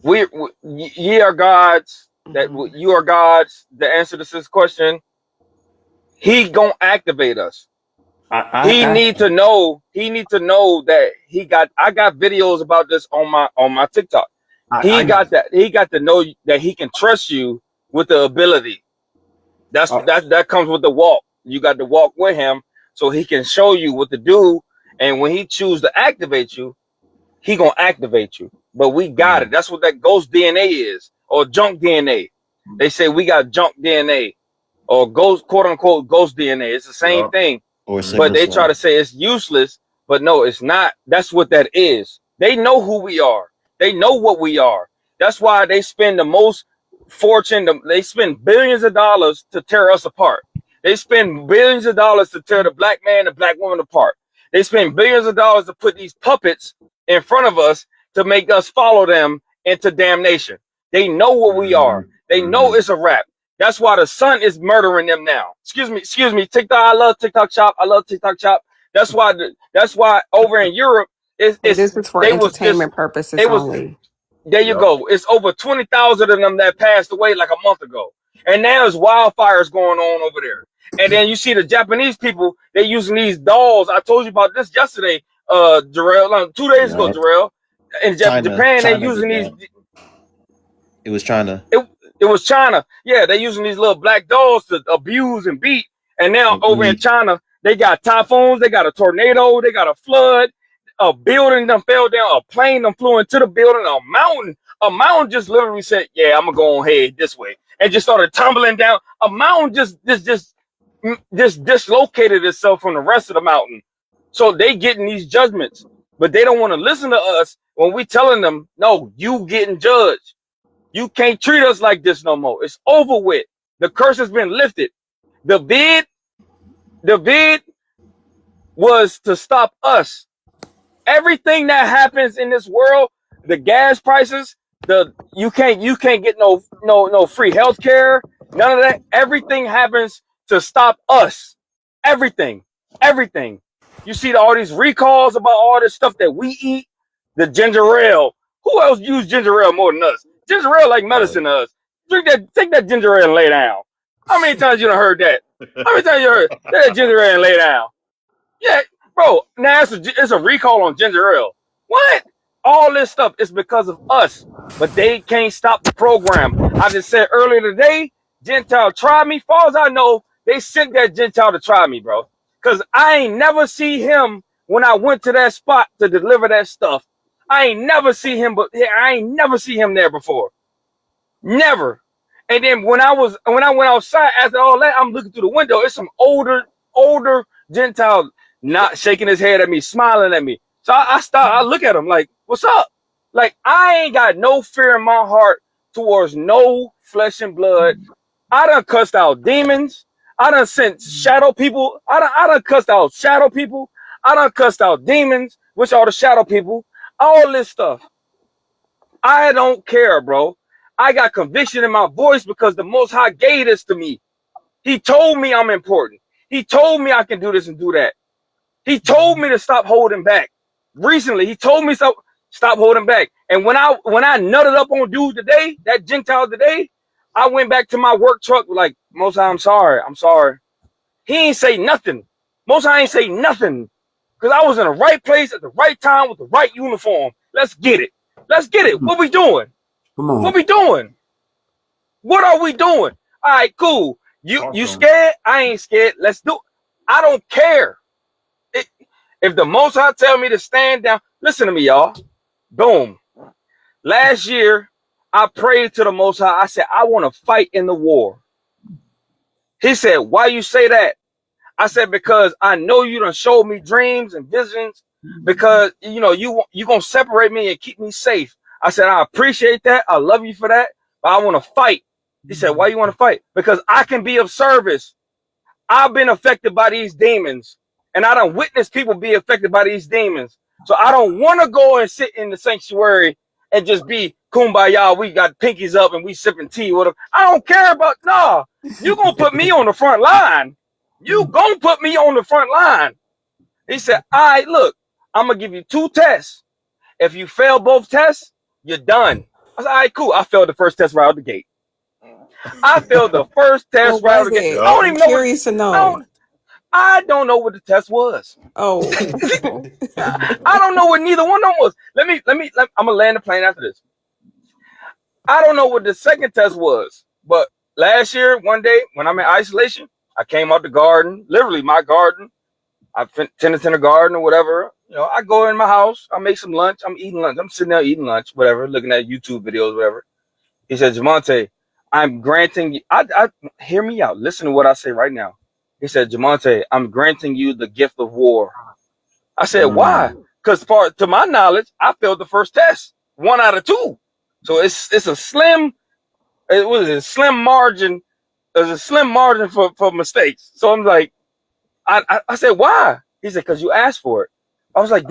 we ye are gods. Mhm. You are gods. The answer to this question, he gonna activate us. He I need to know. He need to know that he got. I got videos about this on my TikTok. I got. He got to know that he can trust you with the ability. Uh, That comes with the walk. You got to walk with him so he can show you what to do. And when he choose to activate you, he gonna activate you. But we got it. Mm. That's what that ghost DNA is, or junk DNA. They say we got junk DNA or ghost, quote unquote, ghost DNA. It's the same Yup. thing. or But sickle Mm-hmm. they try to cell. say it's useless. But no, it's not. That's what that is. They know who we are. They know what we are. That's why they spend the most fortune. They spend billions of dollars to tear us apart. They spend billions of dollars to tear the black man and black woman apart. They spend billions of dollars to put these puppets in front of us to make us follow them into damnation. They know what we Mm-hmm. are. They know Mm-hmm. it's a wrap. That's why the sun is murdering them now. Excuse me. TikTok, I love TikTok Shop. I love TikTok Shop. That's why over in Europe, So this is for they was just entertainment purposes it was only. there you Yup. go. It's over 20,000 of them that passed away like a month ago. And now there's wildfires going on over there. And then you see the Japanese people, they using these dolls. I told you about this yesterday, Jarrell, 2 days ago, Right. Jarrell. In Japan, they China using did these that. It was China. it was China. Yeah, they using these little black dolls to abuse and beat. And now And over in we China, they got typhoons, they got a tornado, they got a flood. a building done fell down, a plane done flew into the building, a mountain just literally said, yeah, I'm gonna go ahead this way, and just started tumbling down. A mountain just dislocated itself from the rest of the mountain. So they getting these judgments, but they don't want to listen to us when we telling them, no, you getting judged. You can't treat us like this no more. It's over with. The curse has been lifted. The bid was to stop us. Everything that happens in this world, the gas prices, you can't get no free health care, none of that. Everything happens to stop us. Everything. You see all these recalls about all this stuff that we eat, the ginger ale. Who else use ginger ale more than us? Ginger ale like medicine to us. Take that ginger ale and lay down. How many times you done heard that? How many times you heard that ginger ale and lay down? Yeah, bro. Now it's a recall on ginger ale. What? All this stuff is because of us, but they can't stop the program. I just said earlier today, Gentile tried me. Far as I know, they sent that Gentile to try me, bro. Cause I ain't never see him when I went to that spot to deliver that stuff. I ain't never see him there before. Never. And then when I went outside after all that, I'm looking through the window. It's some older Gentile not shaking his head at me, smiling at me. So I look at him like, what's up? Like, I ain't got no fear in my heart towards no flesh and blood. I done cussed out demons. I done sent shadow people. I done cussed out shadow people. I done cussed out demons, which are the shadow people. All this stuff. I don't care, bro. I got conviction in my voice because the Most High gave this to me. He told me I'm important. He told me I can do this and do that. He told me to stop holding back. Recently, he told me stop holding back. And when I nutted up on dude today, that Gentile today, I went back to my work truck like, Most High, I'm sorry. He ain't say nothing. Most High ain't say nothing. Because I was in the right place at the right time with the right uniform. Let's get it. What we doing? Come on. What we doing? What are we doing? All right, cool. You scared? I ain't scared. Let's do it. I don't care. If the Most High tell me to stand down, listen to me, y'all. Boom. Last year, I prayed to the Most High. I said, I want to fight in the war. He said, why you say that? I said, because I know you done showed me dreams and visions, because you gonna separate me and keep me safe. I said, I appreciate that. I love you for that, but I want to fight. He said, why you want to fight? Because I can be of service. I've been affected by these demons, and I done witnessed people be affected by these demons. So I don't want to go and sit in the sanctuary and just be kumbaya. We got pinkies up and we sipping tea with them. I don't care about, nah. You gonna put me on the front line. You gonna put me on the front line. He said, all right, look, I'm gonna give you 2 tests. If you fail both tests, you're done. I said, all right, cool. I failed the first test right out the gate. I failed the first test right out the gate. I don't even know. Curious to know. I don't know what the test was. Oh. I don't know what neither one of them was. I'm gonna land the plane after this. I don't know what the second test was, but last year, one day when I'm in isolation, I came out the garden, literally my garden. I tended to the garden or whatever. I go in my house, I make some lunch, I'm eating lunch. I'm sitting there eating lunch, whatever, looking at YouTube videos, whatever. He said, Jamonte, I'm granting you, hear me out. Listen to what I say right now. He said, Jamonte, I'm granting you the gift of war. I said, why? Because to my knowledge, I failed the first test, 1 out of 2. So it's a slim margin. There's a slim margin for mistakes. So I'm like, I said, why? He said, because you asked for it. I was like,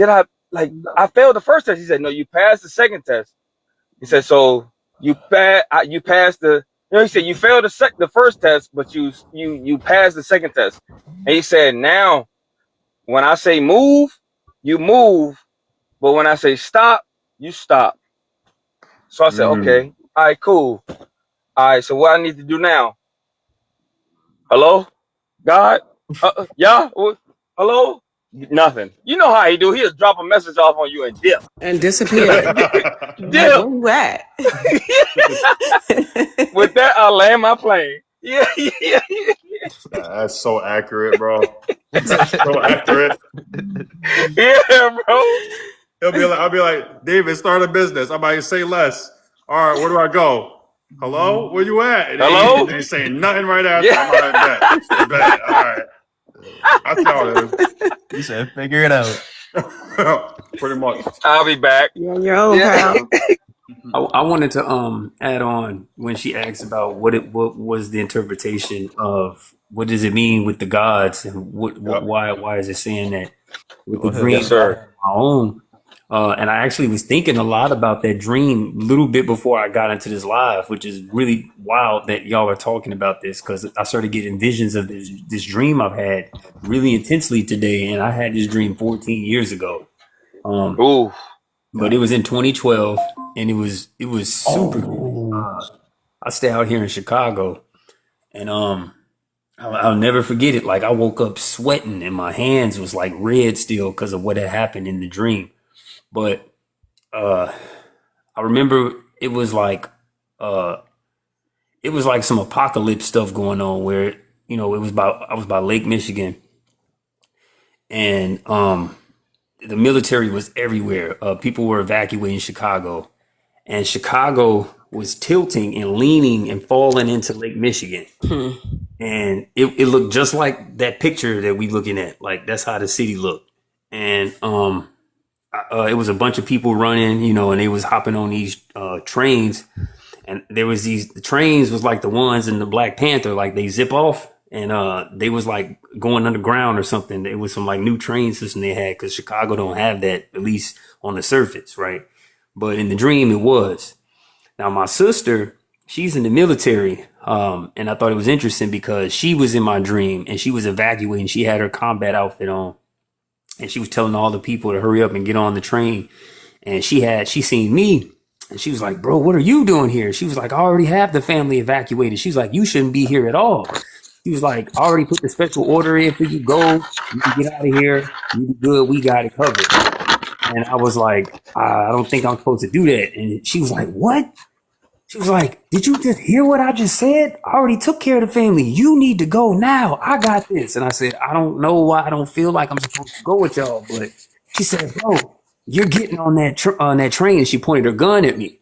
I failed the first test. He said, no, you passed the second test. He said, so you passed the, he said, you failed the first test, but you passed the second test. And he said, now, when I say move, you move. But when I say stop, you stop. So I said, okay, all right, cool. All right, so what I need to do now? Hello? God? Yeah? Hello? Nothing. You know how he do. He'll drop a message off on you and dip. And disappear. Dip. Where you at? With that, I'll land my plane. Yeah. That's so accurate, bro. That's so accurate. Yeah, bro. I'll be like, David, start a business. I'm like, say less. All right, where do I go? Hello, where you at? And Hello? they ain't saying nothing right after. Yeah. I'm like, bet. All right. That's how it You said figure it out. is. Pretty much. I'll be back. You're on your own, Yeah. pal. I wanted to add on when she asked about what was the interpretation of what does it mean with the gods and Yep. why is it saying that with Go the ahead. dream Yes, sir. my own. And I actually was thinking a lot about that dream a little bit before I got into this live, which is really wild that y'all are talking about this because I started getting visions of this dream I've had really intensely today. And I had this dream 14 years ago. Ooh. But it was in 2012 and it was super. Oh. I stay out here in Chicago and I'll never forget it. Like I woke up sweating and my hands was like red still because of what had happened in the dream. But I remember it was like some apocalypse stuff going on where I was by Lake Michigan and the military was everywhere. People were evacuating Chicago and Chicago was tilting and leaning and falling into Lake Michigan. And it looked just like that picture that we looking at. Like that's how the city looked. And it was a bunch of people running, and they was hopping on these trains. And there was the trains was like the ones in the Black Panther, like they zip off and they was like going underground or something. It was some like new train system they had because Chicago don't have that, at least on the surface, right? But in the dream, it was. Now, my sister, she's in the military. And I thought it was interesting because she was in my dream and she was evacuating. She had her combat outfit on and she was telling all the people to hurry up and get on the train. And she seen me and she was like, bro, what are you doing here? She was like, I already have the family evacuated. She's like, you shouldn't be here at all. She was like, I already put the special order in for you. Go, you can get out of here. You be good. We got it covered. And I was like, I don't think I'm supposed to do that. And she was like, what? She was like, did you just hear what I just said? I already took care of the family. You need to go now. I got this. And I said, I don't know why I don't feel like I'm supposed to go with y'all. But she said, bro, you're getting on that train. And she pointed her gun at me.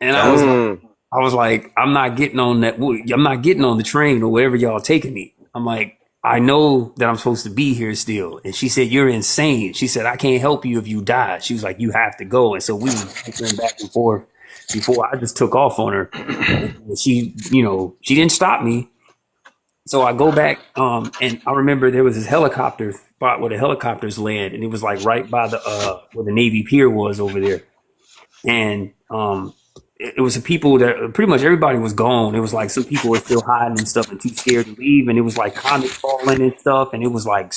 And I was like, I'm not getting on that. I'm not getting on the train or wherever y'all taking me. I'm like, I know that I'm supposed to be here still. And she said, you're insane. She said, I can't help you if you die. She was like, you have to go. And so we were going back and forth before I just took off on her. And she didn't stop me. So I go back, and I remember there was this helicopter spot where the helicopters land, and it was like right by the where the Navy Pier was over there. And it was the people that pretty much everybody was gone. It was like some people were still hiding and stuff and too scared to leave. And it was like comets falling and stuff, and it was like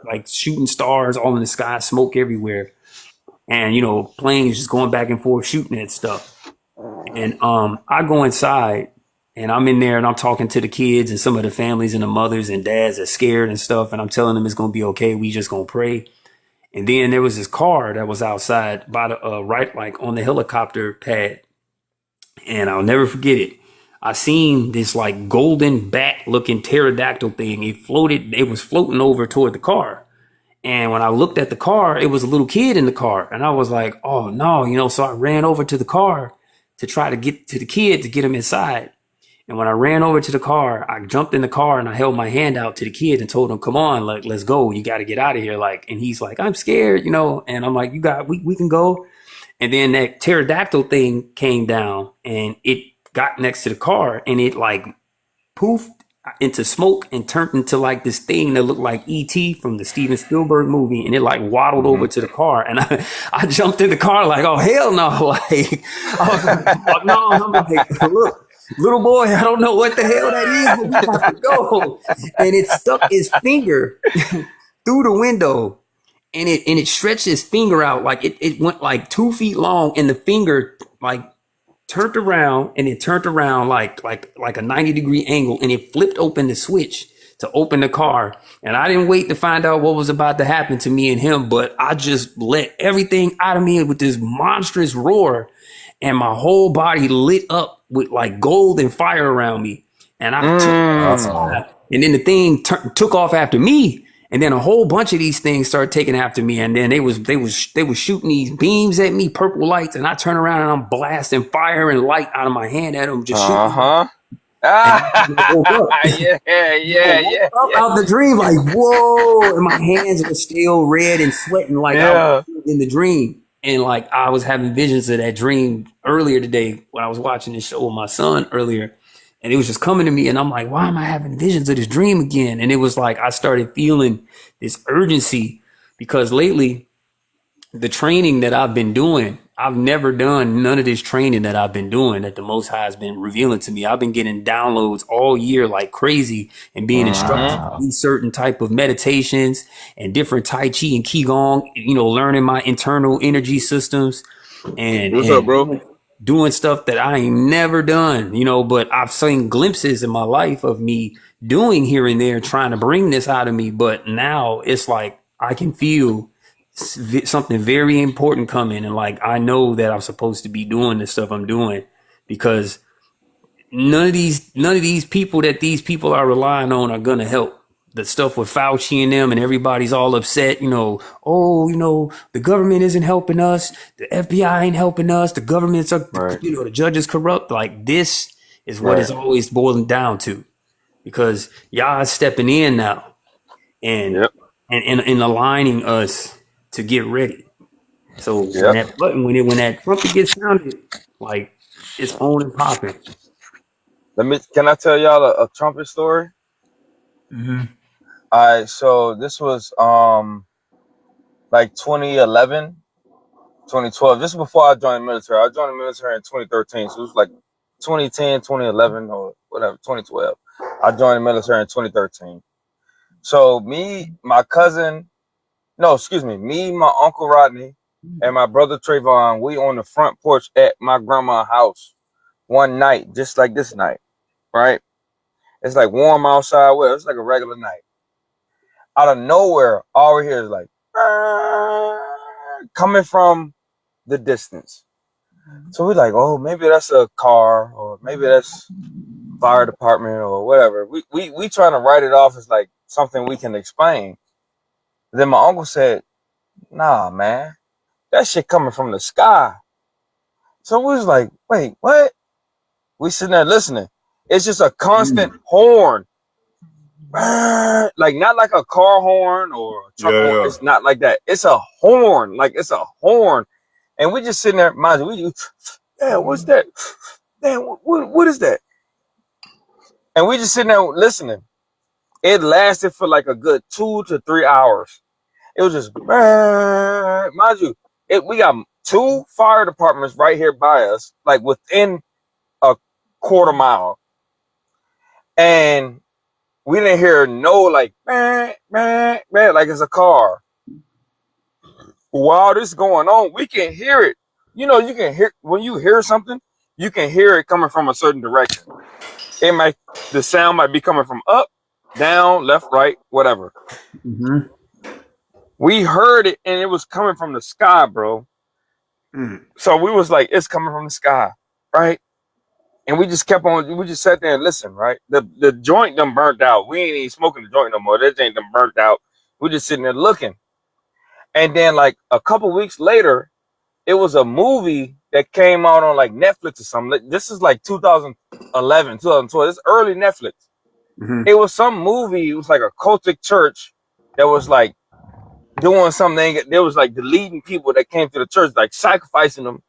like shooting stars all in the sky, smoke everywhere. And, planes just going back and forth shooting at stuff. And I go inside and I'm in there and I'm talking to the kids and some of the families and the mothers and dads are scared and stuff. And I'm telling them it's going to be okay. We just going to pray. And then there was this car that was outside by the right, like on the helicopter pad. And I'll never forget it. I seen this like golden bat looking pterodactyl thing. It was floating over toward the car. And when I looked at the car, it was a little kid in the car. And I was like, oh no, so I ran over to the car to try to get to the kid to get him inside. And when I ran over to the car, I jumped in the car and I held my hand out to the kid and told him, come on, like, let's go. You got to get out of here. Like, and he's like, I'm scared, and I'm like, we can go. And then that pterodactyl thing came down and it got next to the car and it like poofed into smoke and turned into like this thing that looked like E.T. from the Steven Spielberg movie, and it like waddled over to the car, and I jumped in the car like, oh hell no, like I was like, oh, no, I'm like, look, little boy, I don't know what the hell that is, but we have to go, and it stuck his finger through the window, and it stretched his finger out like it went like 2 feet long, and the finger like turned around and it turned around like a 90-degree angle and it flipped open the switch to open the car. And I didn't wait to find out what was about to happen to me and him, but I just let everything out of me with this monstrous roar and my whole body lit up with like gold and fire around me. and I took it outside, and then the thing took off after me, and then a whole bunch of these things started taking after me, and then they was shooting these beams at me, purple lights, and I turn around and I'm blasting fire and light out of my hand at them, just shooting. And I woke up. Yeah, I woke up out the dream like, whoa, and my hands were still red and sweating like I was in the dream. And like I was having visions of that dream earlier today when I was watching this show with my son earlier. And it was just coming to me, and I'm like, why am I having visions of this dream again? And it was like I started feeling this urgency because lately the training that I've been doing, I've never done none of this training that I've been doing that the Most High has been revealing to me. I've been getting downloads all year like crazy and being instructed to do certain type of meditations and different Tai Chi and Qigong, you know, learning my internal energy systems and, What's up, bro? doing stuff that I ain't never done, you know, but I've seen glimpses in my life of me doing here and there, trying to bring this out of me. But now it's like I can feel something very important coming, and like I know that I'm supposed to be doing the stuff I'm doing because none of these people that these people are relying on are gonna help. The stuff with Fauci and them, and everybody's all upset, you know, oh, you know, the government isn't helping us, the FBI ain't helping us, the government's you know, the judge is corrupt. Like this is what it's always boiling down to, because y'all is stepping in now and and aligning us to get ready. So when that button, when that trumpet gets sounded, like it's on and popping. Can I tell y'all a trumpet story? Mm-hmm. All right, so this was like 2011, 2012. This is before I joined the military. I joined the military in 2013, so it was like 2010, 2011, or whatever, 2012. I joined the military in 2013. So me, my cousin, no, excuse me, my uncle Rodney, and my brother Trayvon, we on the front porch at my grandma's house one night, just like this night, right? It's like warm outside. Well, it's like a regular night. Out of nowhere, all we hear is like coming from the distance. So we're like, oh, maybe that's a car, or maybe that's fire department or whatever. We trying to write it off as like something we can explain. Then my uncle said, nah, man, that shit coming from the sky. So we was like, wait, what? We sitting there listening. It's just a constant horn. Like not like a car horn or a truck horn. It's not like that. It's a horn. Like it's a horn. And we just sitting there, mind you, what's that? Damn, what is that? And we just sitting there listening. It lasted for like a good 2 to 3 hours. It was just, mind you, we got 2 fire departments right here by us, like within a quarter mile. And we didn't hear no like, like it's a car. While this is going on, we can hear it. You know, you can hear, when you hear something, you can hear it coming from a certain direction. The sound might be coming from up, down, left, right, whatever. Mm-hmm. We heard it and it was coming from the sky, bro. So we was like, it's coming from the sky, right? And we just kept on, we just sat there and listened, right? The joint done burnt out. We ain't even smoking the joint no more. That thing done burnt out. We just sitting there looking. And then like a couple weeks later, it was a movie that came out on like Netflix or something. This is like 2011, 2012. It's early Netflix. Mm-hmm. It was some movie. It was like a cultic church that was like doing something. There was like deleting people that came to the church, like sacrificing them.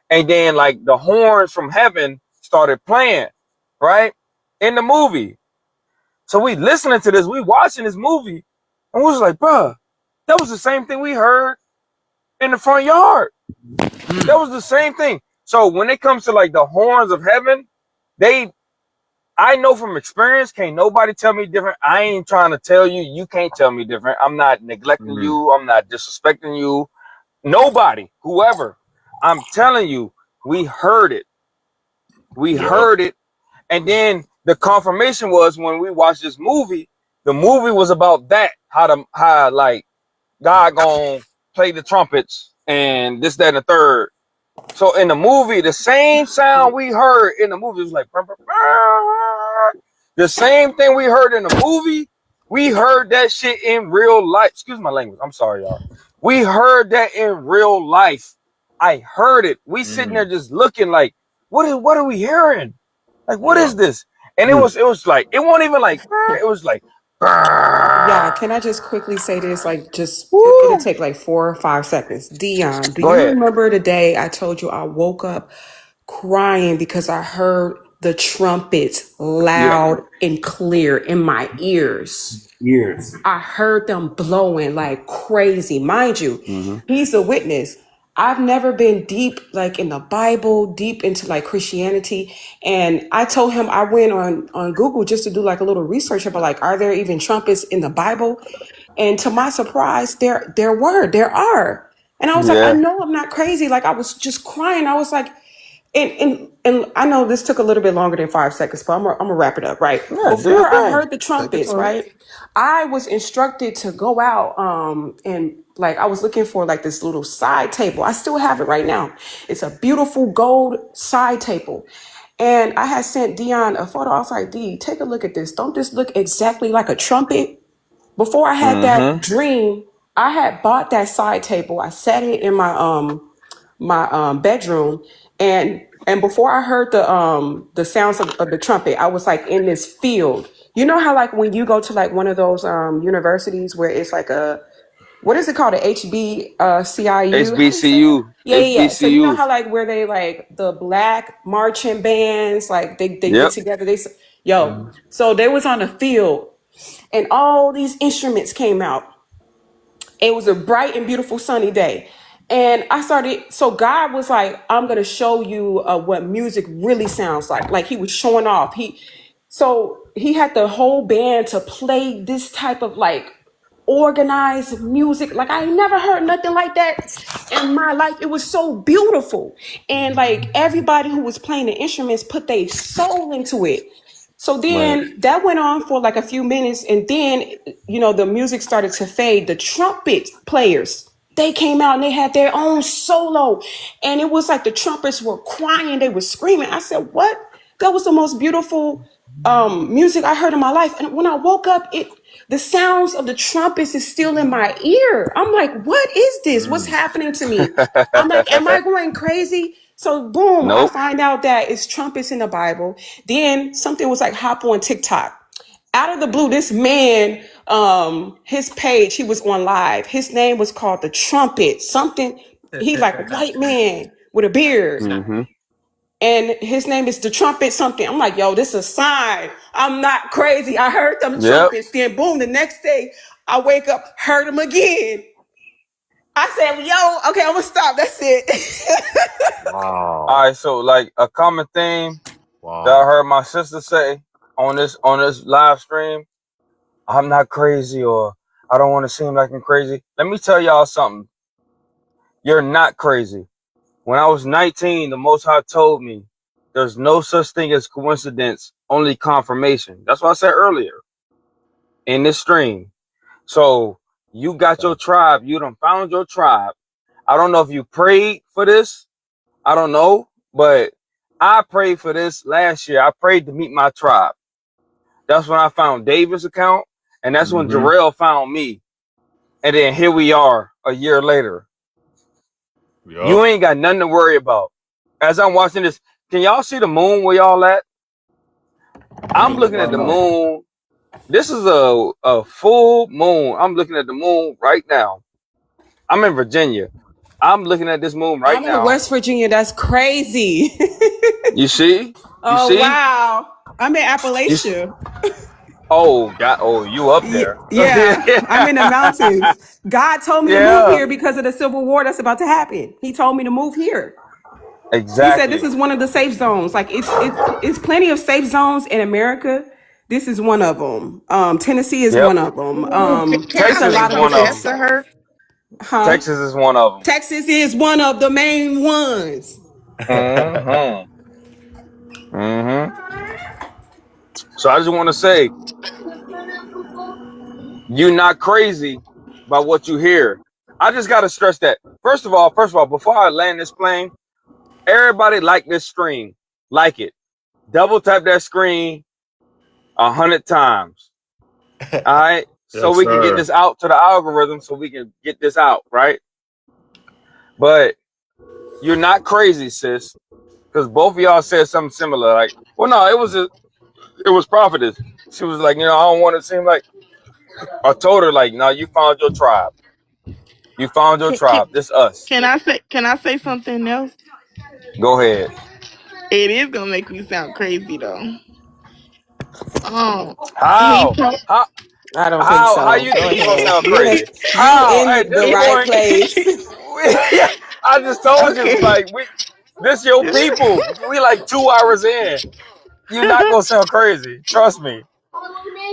And then like the horns from heaven started playing, right? In the movie. So we listening to this, we watching this movie, and we was like, bruh, that was the same thing we heard in the front yard. That was the same thing. So when it comes to like the horns of heaven, I know from experience, can't nobody tell me different. I ain't trying to tell you, you can't tell me different. I'm not neglecting you. I'm not disrespecting you. Nobody, whoever. I'm telling you, we heard it. We heard it. And then the confirmation was when we watched this movie, the movie was about that, how like God gonna play the trumpets and this, that, and the third. So in the movie, the same sound we heard in the movie was like, The same thing we heard in the movie, we heard that shit in real life. Excuse my language. I'm sorry, y'all. We heard that in real life. I heard it. We sitting there just looking like, what are we hearing? Like, what is this? And it was like, it wasn't even like, it was like, Yeah, can I just quickly say this? Like, just it'll take like 4 or 5 seconds. Dion, do Go you ahead. remember the day I told you I woke up crying because I heard the trumpets loud and clear in my ears? Years. I heard them blowing like crazy. Mind you, he's a witness. I've never been deep like in the Bible, deep into like Christianity. And I told him I went on Google just to do like a little research about like, are there even trumpets in the Bible? And to my surprise, there are. And I was like, I Yeah. know I'm not crazy. Like I was just crying. I was like, and I know this took a little bit longer than 5 seconds, but I'm gonna wrap it up. Right Yeah, do your before I thing. heard the trumpets, right, I was instructed to go out and like I was looking for like this little side table. I still have it right now. It's a beautiful gold side table. And I had sent Dion a photo. I was like, D, take a look at this. Don't this look exactly like a trumpet? Before I had that dream, I had bought that side table. I set it in my bedroom, and before I heard the sounds of the trumpet, I was like in this field. You know how like when you go to like one of those universities where it's like a, what is it called, a HBCIU? How do you say that? HBCU. Yeah. So you know HBCU. how like where they like the black marching bands, like they get Yep. together. So they was on a field, and all these instruments came out. It was a bright and beautiful sunny day. And I started, so God was like, I'm going to show you what music really sounds like. Like he was showing off. So he had the whole band to play this type of like organized music. Like I never heard nothing like that in my life. It was so beautiful. And like everybody who was playing the instruments put their soul into it. So Right. then that went on for like a few minutes, and then the music started to fade. The trumpet players, they came out and they had their own solo, and it was like the trumpets were crying, they were screaming. I said, "What?" That was the most beautiful music I heard in my life. And when I woke up, the sounds of the trumpets is still in my ear. I'm like, "What is this? What's happening to me?" I'm like, "Am I going crazy?" So boom, I Nope. find out that it's trumpets in the Bible. Then something was like hop on TikTok. Out of the blue, this man, his page, he was on live. His name was called The Trumpet. Something, he like a white man with a beard. And his name is The Trumpet something. I'm like, yo, this is a sign. I'm not crazy. I heard them Yep. trumpets. Then boom, the next day, I wake up, heard them again. I said, yo, okay, I'm gonna stop. That's it. All right. So like a common theme that I heard my sister say on this live stream, I'm not crazy, or I don't want to seem like I'm crazy. Let me tell y'all something. You're not crazy. When I was 19, the Most High told me there's no such thing as coincidence, only confirmation. That's what I said earlier in this stream. So you got your tribe. You done found your tribe. I don't know if you prayed for this. I don't know. But I prayed for this last year. I prayed to meet my tribe. That's when I found David's account. And that's when Jarrell found me. And then here we are a year later. Yep. You ain't got nothing to worry about. As I'm watching this, can y'all see the moon where y'all at? I'm looking at the moon. This is a full moon. I'm looking at the moon right now. I'm in Virginia. I'm looking at this moon right I'm in now. West Virginia. That's crazy. You see? You Oh, see? wow. I'm in Appalachia. Oh, God. Oh, you up there. Yeah, I'm in the mountains. God told me to move Yeah. here because of the civil war that's about to happen. He told me to move here. Exactly. He said this is one of the safe zones. Like it's plenty of safe zones in America. This is one of them. Tennessee is one of them. Can It's Texas a I lot is of one different. of attest them. to her? Texas is one of them. Texas is one of the main ones. So I just want to say, you're not crazy by what you hear. I just got to stress that. First of all, before I land this plane, everybody like this stream. Like it. Double tap that screen. 100 times. All right. So Yes, we can get sir. this out to the algorithm so we can get this out, right? But you're not crazy, sis. Because both of y'all said something similar. Like, well, no, it was prophetess. She was like, I don't want to seem like I told her, like, no, you found your tribe. You found your Can, can, tribe. This us. can I say something else? Go ahead. It is gonna make me sound crazy though. Um, he How? told. How I don't think how so. you Go think he gonna ahead. sound You crazy? you How? At in this the right point, place. I just told you, Okay. like, this your people. We like 2 hours in. You're not gonna sound crazy. Trust me.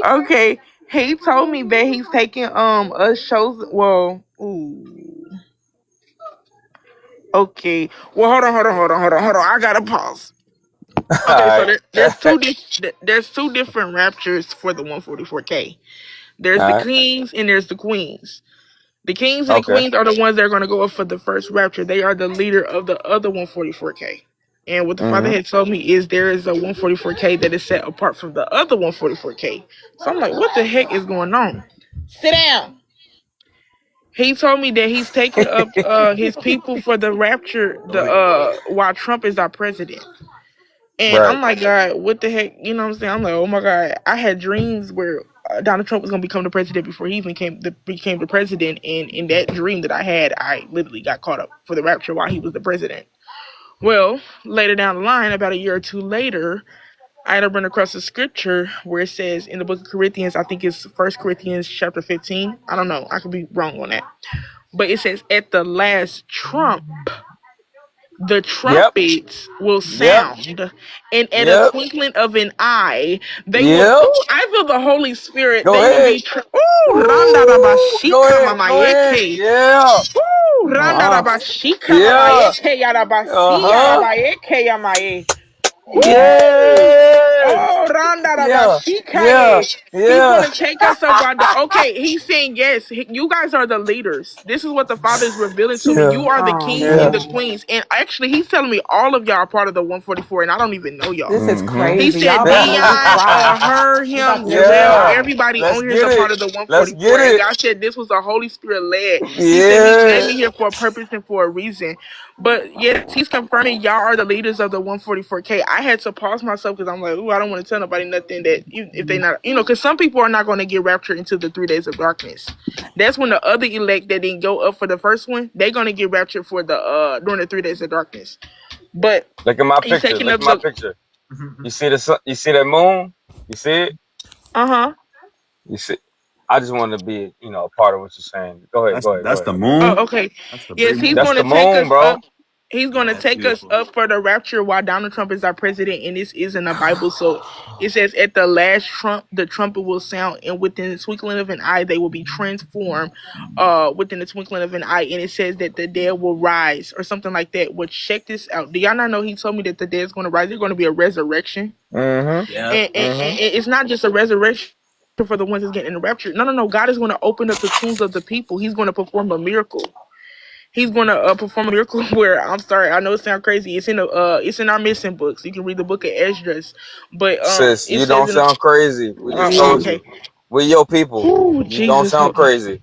Okay. He told me that he's taking a shows. Well, ooh. Okay. Well, hold on. I gotta pause. All Okay, so right. there's two different raptures for the 144K. There's All the right. kings and there's the queens. The kings and the Okay. queens are the ones that are going to go up for the first rapture. They are the leader of the other 144K. And what the father Mm-hmm. had told me is there is a 144K that is set apart from the other 144K. So I'm like, what the heck is going on? Sit down. He told me that he's taking up his people for the rapture while Trump is our president. And Right. I'm like, God, what the heck? You know what I'm saying? I'm like, oh my God. I had dreams where Donald Trump was going to become the president before he even became the president. And in that dream that I had, I literally got caught up for the rapture while he was the president. Well, later down the line, about a year or two later, I had to run across a scripture where it says in the book of Corinthians, I think it's First Corinthians chapter 15. I don't know. I could be wrong on that. But it says, at the last trump, the Yep. trumpets will Yep. sound, and at a Yep. twinkling of an eye, they will. Yep. Oh, I feel the Holy Spirit. Go They will ahead. be. Oh, randa Woo! Go rabashika ahead. Go ahead. mamayeke. Yeah. Oh, Go randa off. rabashika Yeah. mamayeke yarabasi Uh-huh. yarabayeke yamaye. Woo! Yes. Oh, Randa Yeah. Yeah. Rabashikaye. He's Yeah. gonna take us up by the. Okay, he's saying yes. You guys are the leaders. This is what the Father is revealing to me. Yeah. You are the Oh kings and Yeah. the man. queens. And actually, he's telling me all of y'all are part of the 144, and I don't even know y'all. This is Mm-hmm. He crazy. said Y'all about to make me Dion, cry. her, We about him, to make me Jarrell, Yeah. cry. everybody Let's on here is get a part it. of the Let's 144. get And it. God said this was a Holy Spirit led. He said He led Yeah. me here for a purpose and for a reason. But yes, He's confirming y'all are the leaders of the 144K. I had to pause myself because I'm like, ooh, I don't want to tell nobody nothing that if they not, because some people are not going to get raptured into the 3 days of darkness. That's when the other elect that didn't go up for the first one, they're going to get raptured for the during the 3 days of darkness. But Look at my He's picture. taking Look up at my the picture. You see the sun? You see that moon? You see it? uh-huh. You see? I just want to be, a part of what you're saying. Go ahead. That's Go ahead. Go that's the ahead. Oh, moon. okay. That's the Yes, big he's moon. That's going the to take moon, us bro. up. He's going Yeah, to that's take us beautiful. up for the rapture while Donald Trump is our president, and this is in the Bible. So it says, "At the last trump, the trumpet will sound, and within the twinkling of an eye, they will be transformed. Within the twinkling of an eye." And it says that the dead will rise, or something like that. Well, check this out. Do y'all not know? He told me that the dead is going to rise. There's going to be a resurrection, Mm-hmm. Yeah. and it's not just a resurrection for the ones that's getting in the rapture. No. God is going to open up the tombs of the people. He's going to perform a miracle. He's going to perform a miracle where I'm sorry, I know it sounds crazy. It's in our missing books. You can read the book of Esdras, but Sis, it you says don't in sound crazy. We just told okay, you. We your people. oh You don't Jesus sound help me. crazy.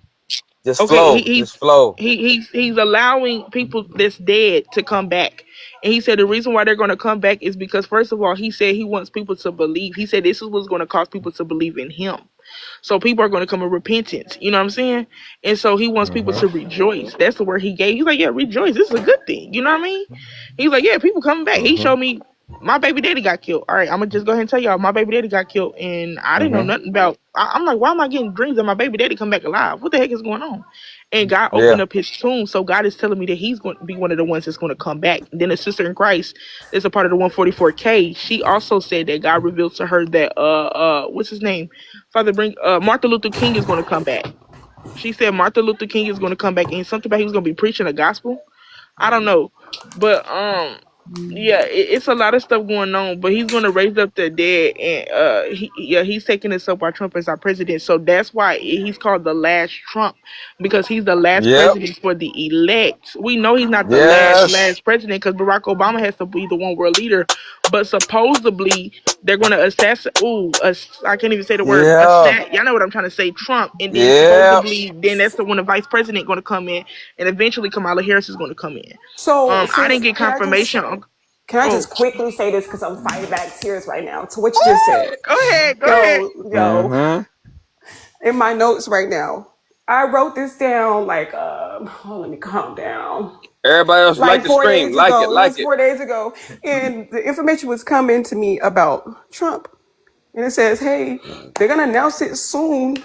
Just Okay, flow. Just flow. he's allowing people that's dead to come back. And he said the reason why they're going to come back is because first of all, he said he wants people to believe. He said this is what's going to cause people to believe in him. So people are going to come in repentance. You know what I'm saying? And so he wants people to Mm-hmm. rejoice. That's the word he gave. He's like, yeah, rejoice. This is a good thing. You know what I mean? He's like, yeah, people coming back. He Mm-hmm. showed me my baby daddy got killed. All right, I'm gonna just go ahead and tell y'all my baby daddy got killed, and I didn't know Mm-hmm. nothing about. I'm like, why am I getting dreams of my baby daddy come back alive? What the heck is going on? And God Yeah. opened up His tomb, so God is telling me that He's going to be one of the ones that's going to come back. Then a sister in Christ is a part of the 144K. She also said that God revealed to her that what's his name, Father bring Martin Luther King is going to come back. She said Martin Luther King is going to come back, and something about he was going to be preaching the gospel. I don't know, but Yeah, it's a lot of stuff going on, but he's going to raise up the dead, and he's taking us up by Trump as our president. So that's why he's called the last Trump, because he's the last Yep. president for the elect. We know he's not the Yes. last president because Barack Obama has to be the one world leader, but supposedly they're going to assassinate. I can't even say the word. Yeah. Y'all know what I'm trying to say. Trump, and then Yeah. supposedly then that's the when the vice president going to come in, and eventually Kamala Harris is going to come in. So, I sis, didn't get confirmation. can I Oh, just quickly say this because I'm fighting back tears right now to what you just said. go ahead, go ahead. Yo, Mm-hmm. in my notes right now, I wrote this down like, let me calm down. Everybody else like Like to four scream. days Like it. ago, it Like was it. 4 days ago, and the information was coming to me about Trump, and it says, "Hey, they're gonna announce it soon.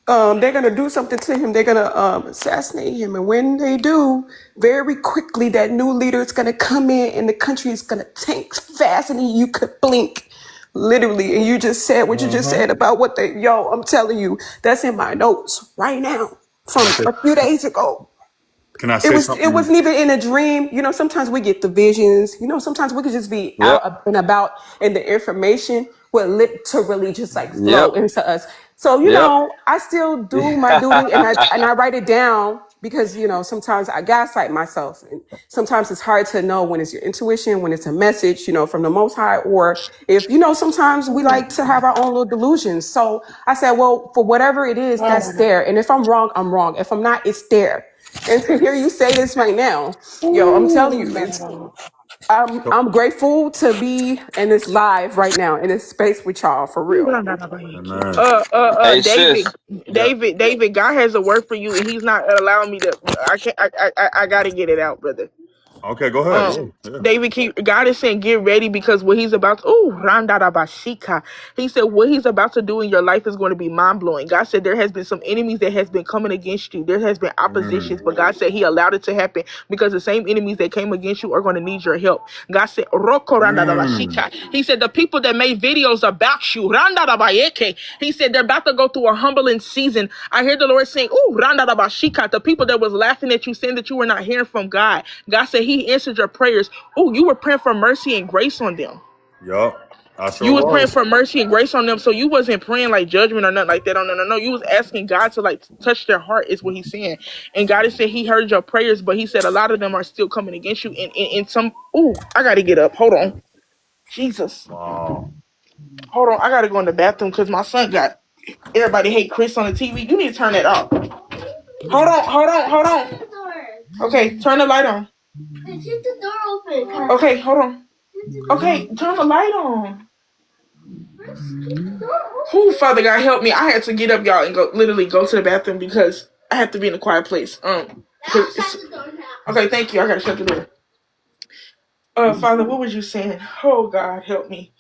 They're gonna do something to him. They're gonna assassinate him, and when they do, very quickly, that new leader is gonna come in, and the country is gonna tank faster than you could blink." Literally, and you just said what you just said about what they. Yo, I'm telling you, that's in my notes right now from a few days ago. Can I It say was it something? wasn't even in a dream. You know, sometimes we get the visions. You know, sometimes we could just be Yep. out and about and the information would literally just like Yep. flow into us. So, Yep. I still do my duty and I write it down because, sometimes I gaslight myself. And sometimes it's hard to know when it's your intuition, when it's a message, from the most high, or if, sometimes we like to have our own little delusions. So I said, well, for whatever it is, that's there. And if I'm wrong, I'm wrong. If I'm not, it's there. And to hear you say this right now, yo, I'm telling you, I'm grateful to be in this live right now in this space with y'all for real. Amen. Hey David, sis. Yeah. David, God has a word for you, and He's not allowing me to. I can't. I got to get it out, brother. Okay, go ahead. Yeah. David, God is saying, get ready because what He's about to, Randarabashika. He said, what He's about to do in your life is going to be mind blowing. God said, there has been some enemies that has been coming against you. There has been oppositions, but God said He allowed it to happen because the same enemies that came against you are going to need your help. God said, Roko Randarabashika. He said, the people that made videos about you, Randarabayeke. He said, they're about to go through a humbling season. I hear the Lord saying, Randarabashika. The people that was laughing at you, saying that you were not hearing from God. God said He answered your prayers. Oh, you were praying for mercy and grace on them. Yup. I You sure was praying was. for mercy and grace on them, so you wasn't praying like judgment or nothing like that. Oh, no, no, no. You was asking God to like touch their heart, is what He's saying. And God has said He heard your prayers, but He said a lot of them are still coming against you. And some. Oh, I gotta get up. Hold on, Jesus. Wow. Hold on, I gotta go in the bathroom because my son got everybody hate Chris on the TV. You need to turn that off. Hold on. Okay, turn the light on. Keep the door open. Okay, hold on. Okay, turn the light on. Who, Father God, help me. I had to get up, y'all, and literally go to the bathroom because I have to be in a quiet place. Okay, thank you. I gotta shut the door. Father, what was you saying? Oh God, help me.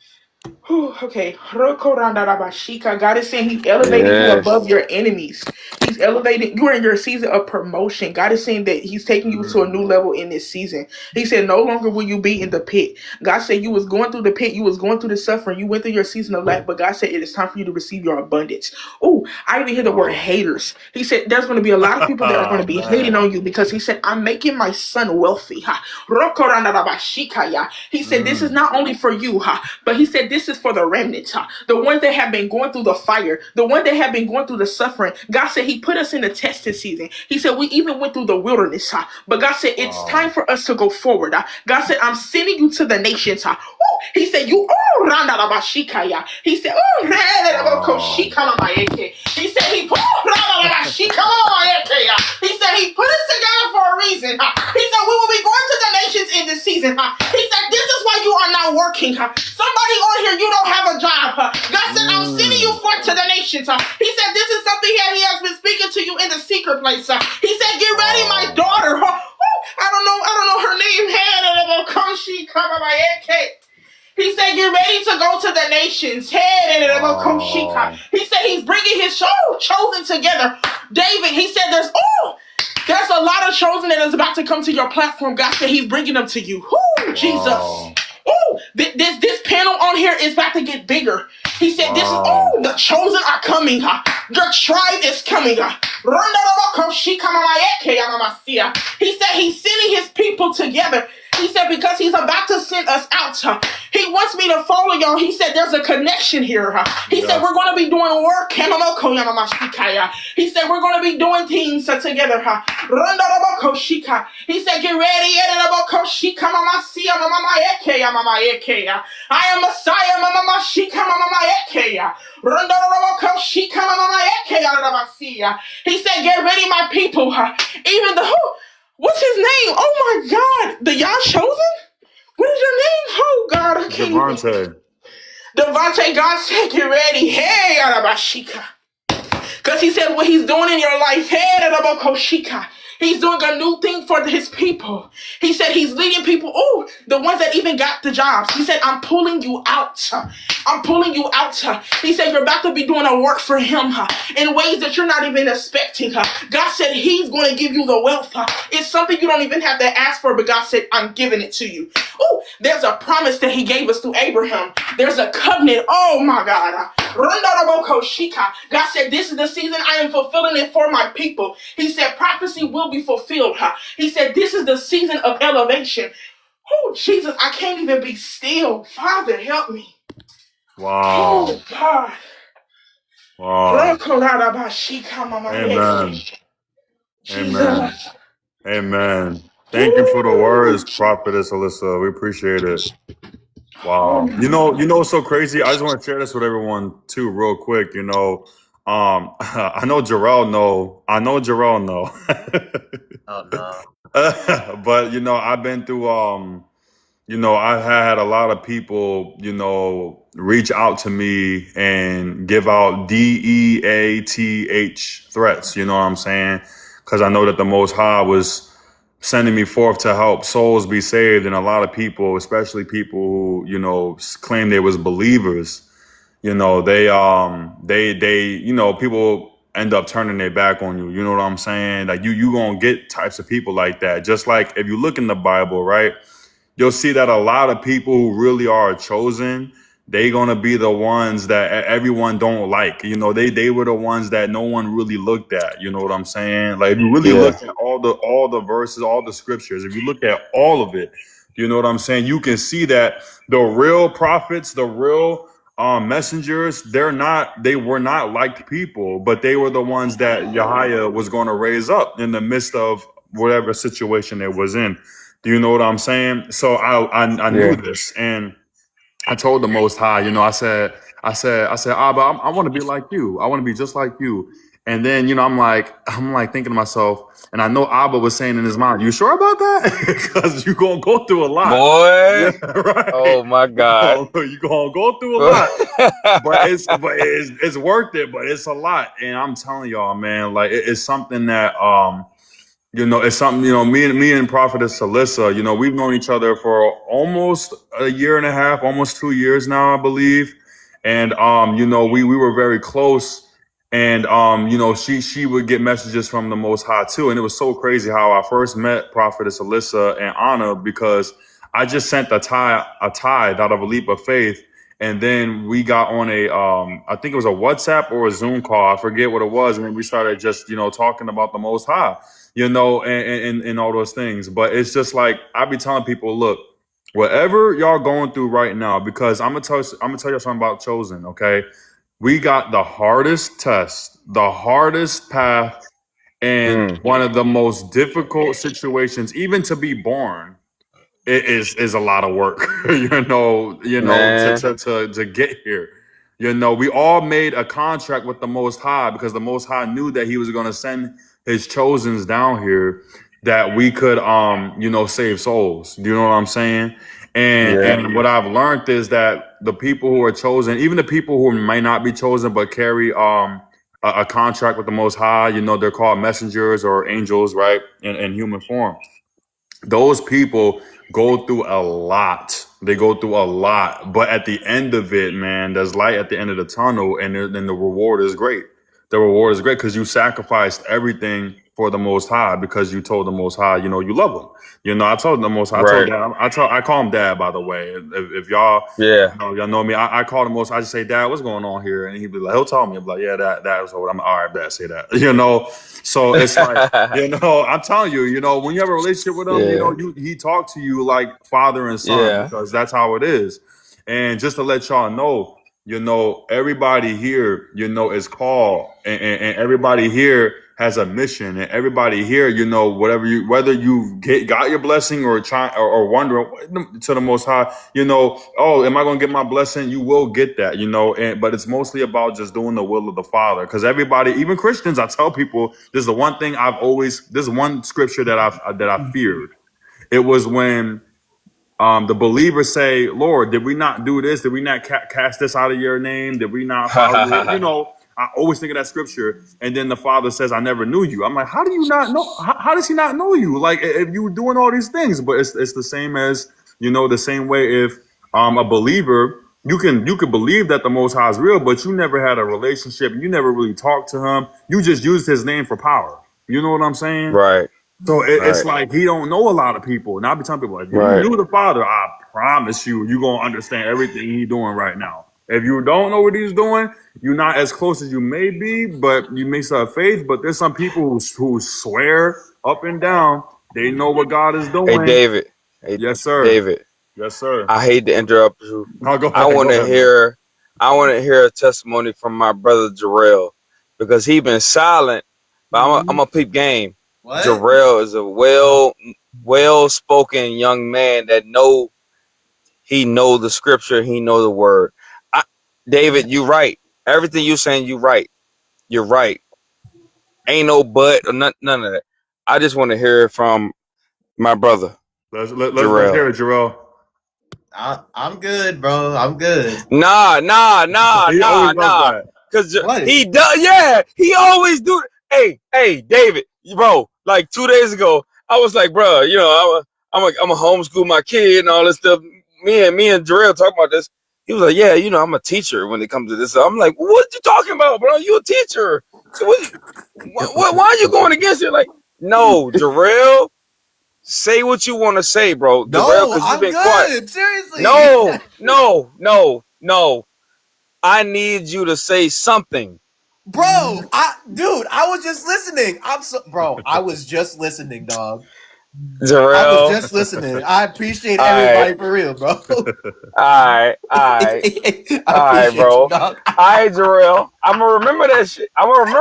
Whew, okay. God is saying He's elevating you above Yes. your enemies. He's elevating you in your season of promotion. God is saying that He's taking you to a new level in this season. He said, no longer will you be in the pit. God said you was going through the pit, you was going through the suffering, you went through your season of lack, but God said it is time for you to receive your abundance. Oh, I even hear the word Wow. haters. He said there's going to be a lot of people that are going to be hating Man. on you because He said, I'm making my son wealthy. He said, this is not only for you, but He said, this is for the remnants, the ones that have been going through the fire, the ones that have been going through the suffering. God said He put us in the testing season. He said, we even went through the wilderness, but God said, it's time Wow. for us to go forward. God said, I'm sending you to the nations. He said, you, He said, Wow. He said, He said, He put us together for a reason. He said, we will be going to the nations in this season. He said, this is why you are not working. Somebody on here, you don't have a job. God said, I'm sending you forth to the nations. He said, this is something that He has been speaking to you in the secret place. He said, get ready, my Wow. daughter. I don't know her name. He said, get ready to go to the nations. Wow. He said He's bringing His chosen together. David, He said there's a lot of chosen that is about to come to your platform. God said He's bringing them to you. Jesus. Wow. This panel on here is about to get bigger. He said, this is, Wow. the chosen are coming. Your tribe is coming. He said He's sending His people together. He said, because he's about to send us out. He wants me to follow y'all. He said, there's a connection here. He said, we're going to be doing work. He said, we're going to be doing things together. He said, get ready. I am Messiah. He said, get ready, my people. Even the what's his name? Oh my God. The YAH chosen? What is your name? Oh God, I can't Devontae. Devontae, God said, get ready. Hey, Arabashika. Because he said what he's doing in your life. Hey, Arabakoshika. He's doing a new thing for his people. He said he's leading people. Oh, the ones that even got the jobs. He said, I'm pulling you out. I'm pulling you out. He said, you're about to be doing a work for him in ways that you're not even expecting. God said he's going to give you the wealth. It's something you don't even have to ask for, but God said, I'm giving it to you. Oh, there's a promise that he gave us through Abraham. There's a covenant. Oh my God. God said, this is the season I am fulfilling it for my people. He said, prophecy will be fulfilled. He said, this is the season of elevation. Oh, Jesus, I can't even be still. Father, help me. Wow. Oh, God. Wow. Amen. Amen. Amen. Thank you for the words, Prophetess Alyssa. We appreciate it. Wow. You know what's so crazy? I just want to share this with everyone too, real quick. I know Jarrell know. I know Jarrell know. Oh no. But I've been through I've had a lot of people, reach out to me and give out DEATH threats, you know what I'm saying? Because I know that the Most High was sending me forth to help souls be saved. And a lot of people, especially people who, claim they was believers, people end up turning their back on you. You know what I'm saying? Like you gonna get types of people like that. Just like if you look in the Bible, right? You'll see that a lot of people who really are chosen, they gonna be the ones that everyone don't like. They were the ones that no one really looked at. You know what I'm saying? Like if you really look at all the verses, all the scriptures, if you look at all of it, you know what I'm saying? You can see that the real prophets, the real messengers, they were not liked people, but they were the ones that YAH was going to raise up in the midst of whatever situation it was in. Do you know what I'm saying? So I knew this, and I told the Most High, I said, Abba, I want to be like you. I want to be just like you. And then, I'm like thinking to myself, and I know Abba was saying in his mind, you sure about that? Because you're going to go through a lot. Boy. Yeah, right. Oh my God. You're going to go through a lot. but it's worth it, but it's a lot. And I'm telling y'all, man, like it's something that, it's something, me and Prophetess Alyssa, we've known each other for almost a year and a half, almost 2 years now, I believe. And, we were very close. And, she would get messages from the Most High too. And it was so crazy how I first met Prophetess Alyssa and Anna, because I just sent a tithe out of a leap of faith. And then we got on I think it was a WhatsApp or a Zoom call. I forget what it was. And then we started just, talking about the Most High, and all those things. But it's just like, I be telling people, look, whatever y'all going through right now, because I'm gonna tell you something about Chosen, okay? We got the hardest test, the hardest path, and one of the most difficult situations, even to be born. It is a lot of work, to get here. We all made a contract with the Most High because the Most High knew that he was going to send his chosens down here that we could, save souls. Do you know what I'm saying? And what I've learned is that the people who are chosen, even the people who might not be chosen, but carry a contract with the Most High, they're called messengers or angels, right? In human form. Those people go through a lot. They go through a lot. But at the end of it, man, there's light at the end of the tunnel, and then the reward is great. The reward is great because you sacrificed everything for the Most High because you told the Most High, you know, you love him. You know, I told the Most High, Right. I call him Dad, by the way. If y'all, Yeah. y'all know me, I call the Most. I just say, Dad, what's going on here? And he'll be like, he'll tell me, I'm like, yeah, that is what I'm. All right, Dad, say that. You know, so it's like, you know, I'm telling you, you know, when you have a relationship with him, you know, he talk to you like father and son because that's how it is. And just to let y'all know, you know, everybody here, you know, is called, and everybody here has a mission, and everybody here, you know, whether you got your blessing or or wondering to the Most High, you know, oh, am I going to get my blessing? You will get that, you know, but it's mostly about just doing the will of the Father. Because everybody, even Christians, I tell people, this is the one thing this is one scripture that I feared. It was when the believers say, Lord, did we not do this? Did we not cast this out of your name? Did we not follow you? You know, I always think of that scripture. And then the Father says, I never knew you. I'm like, how do you not know? How does he not know you? Like, if you were doing all these things, but it's the same as, you know, the same way if a believer, you can believe that the Most High is real, but you never had a relationship. You never really talked to him. You just used his name for power. You know what I'm saying? Right. So it's like he don't know a lot of people. And I'll be telling people, like, if you knew the Father, I promise you, you're going to understand everything he's doing right now. If you don't know what he's doing, you're not as close as you may be, but you may still have faith. But there's some people who swear up and down they know what God is doing. Hey, David. Hey, yes, sir. David. Yes, sir. I hate to interrupt you. No, go ahead, I want to hear a testimony from my brother Jarrell because he been silent, but I'm a peep game. What? Jarrell is a well-spoken young man that know the scripture, he know the word. David, you right. Everything you saying, you right. You're right. Ain't no but or none of that. I just want to hear it from my brother. Let's hear it, Jarrell. I'm good, bro. I'm good. Nah. Cause he does. Yeah, he always do. Hey, David, bro. Like 2 days ago, I was like, bro, you know, I'm a homeschool my kid and all this stuff. Me and Jarrell talking about this. He was like, yeah, you know, I'm a teacher when it comes to this. So I'm like, what you talking about, bro? You a teacher? So why are you going against it? Like, no, Jarrell. Say what you want to say, bro. No, I'm good. Quiet. Seriously. No. I need you to say something. Bro, I was just listening. I was just listening, dog. Jarrell. I was just listening. I appreciate everybody for real, bro. All right, bro. You, dog. All right, Jarrell. I'm going to remember that shit. I'm going to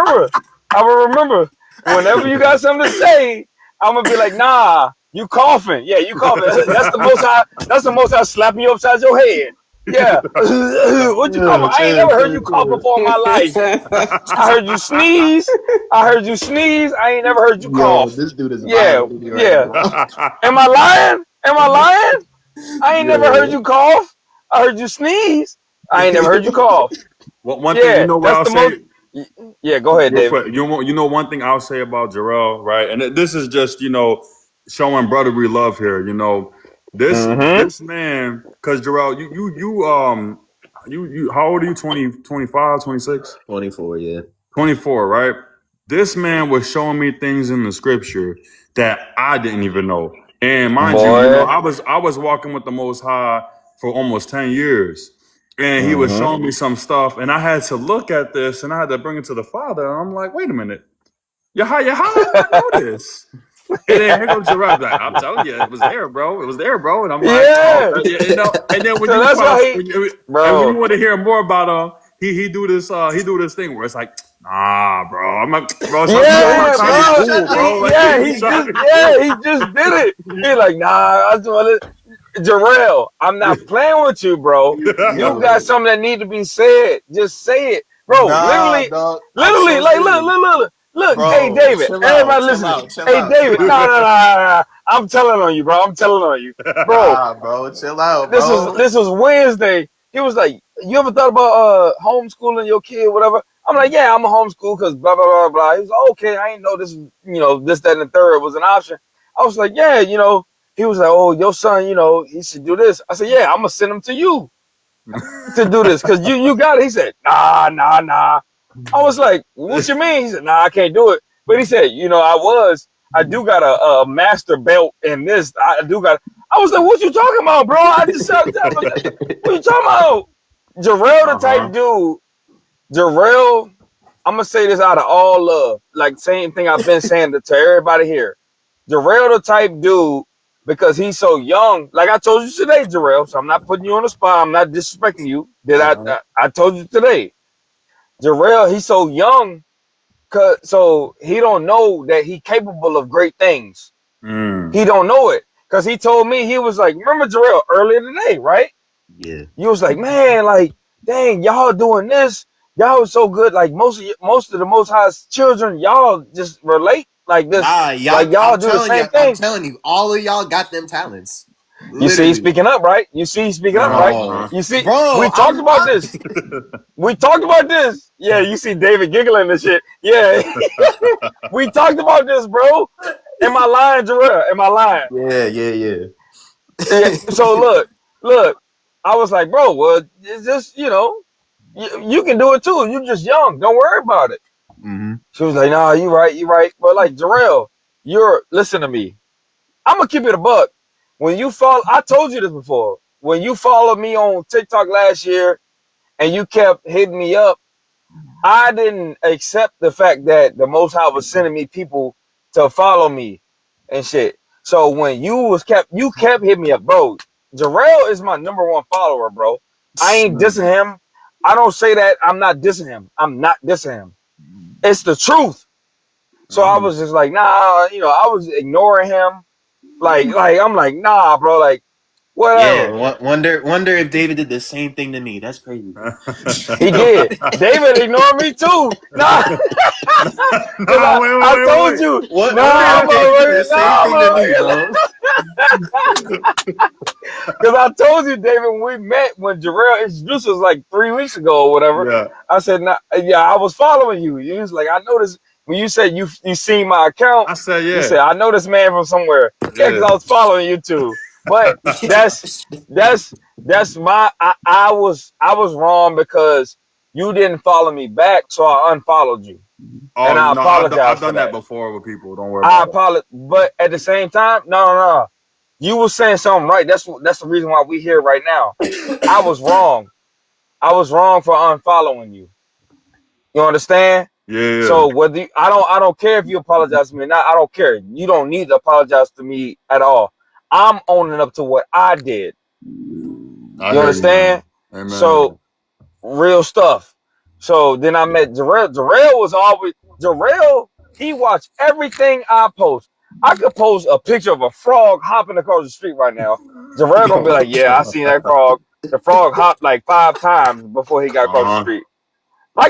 remember. Whenever you got something to say, I'm going to be like, nah, you coughing. Yeah, you coughing. That's the most High slapping you upside your head. Yeah. What you coughing? I ain't never heard you cough before in my life. I heard you sneeze. I ain't never heard you cough. This dude is yeah. Am I lying? I ain't never heard you cough. I heard you sneeze. I ain't never heard you cough. Well, one thing you know what I'll say. Yeah, go ahead, David. You know one thing I'll say about Jarrell, right? And this is just, you know, showing brotherly love here. You know, this man, because Jarrell, you how old are you? 20, 25, 26? 24, yeah. 24, right? This man was showing me things in the scripture that I didn't even know. And mind you, you know, I was walking with the Most High for almost 10 years. And he was showing me some stuff, and I had to look at this, and I had to bring it to the Father. And I'm like, wait a minute, how did I know this? And then here comes Jarrell. Like, I'm telling you, it was there, bro. And I'm like, you know. And then when when you want to hear more about him, he do this thing where it's like, nah, bro. I'm like, bro, he just did it. He's like, nah, I just want to. Jarrell, I'm not playing with you, bro. You got something that need to be said. Just say it, bro. Literally, like, look. Bro, hey, David, everybody listen. Hey, David, no. I'm telling on you, bro. Bro. Bro, chill out, bro. This was Wednesday. He was like, you ever thought about homeschooling your kid, whatever? I'm like, yeah, I'm a homeschool because blah, blah, blah, blah. He was like, okay, I didn't know this, you know, this, that, and the third was an option. I was like, yeah, you know. He was like, oh, your son, you know, he should do this. I said, yeah, I'm going to send him to you to do this because you got it. He said, nah. I was like, what you mean? He said, nah, I can't do it. But he said, I do got a master belt in this. I was like, what you talking about, bro? I just said, what you talking about? Jarrell the type dude. Jarrell, I'm gonna say this out of all love, like same thing I've been saying to everybody here. Jarrell the type dude, because he's so young. Like I told you today, Jarrell. So I'm not putting you on the spot. I'm not disrespecting you. I told you today, Jarrell. He's so young, so he don't know that he's capable of great things. He don't know it because he told me, he was like, remember Jarrell earlier today, right? Yeah. You was like, man, like, dang, y'all doing this. Y'all was so good. Like most of the Most High's children, y'all just relate like this. Like y'all do the same thing. I'm telling you, all of y'all got them talents. You see, he's speaking up, right? You see, he's speaking up, right? You see, we talked about this. We talked about this. Yeah, you see David giggling and shit. Yeah, we talked about this, bro. Am I lying, Jarrell? Am I lying? Yeah. So look. I was like, bro, well, it's just you can do it too. You're just young. Don't worry about it. Mm-hmm. She was like, nah, you right. But like, Jarrell, listen to me. I'm gonna keep it a buck. When you follow, I told you this before. When you followed me on TikTok last year and you kept hitting me up, I didn't accept the fact that the Most High was sending me people to follow me and shit. So when you kept hitting me up, bro. Jarrell is my #1 follower, bro. I ain't dissing him. I don't say that I'm not dissing him. I'm not dissing him. It's the truth. So I was just like, nah, I was ignoring him. Like I'm like, nah, bro, like whatever. Yeah, wonder if David did the same thing to me. That's crazy. He did. David ignored me too. Nah. I told you. Because I told you, David, when we met, when Jarrell introduced us like 3 weeks ago or whatever, Yeah. I said, nah, yeah, I was following you. You was like, I noticed when you said you seen my account. I said, yeah. You said, I know this man from somewhere. Yeah, because I was following you too. But that's my. I was wrong because you didn't follow me back, so I unfollowed you. Oh, and I no, apologize. I've done for that before with people. Don't worry. I apologize, but at the same time, no. You were saying something right. That's the reason why we here right now. I was wrong. I was wrong for unfollowing you. You understand? Yeah. So whether I don't care if you apologize to me or not. I don't care. You don't need to apologize to me at all. I'm owning up to what I did. You understand? Amen. So real stuff. So then I met Jarrell. Jarrell, he watched everything I post. I could post a picture of a frog hopping across the street right now. Jarrell gonna be like, yeah, I seen that frog. The frog hopped like 5 times before he got across the street. I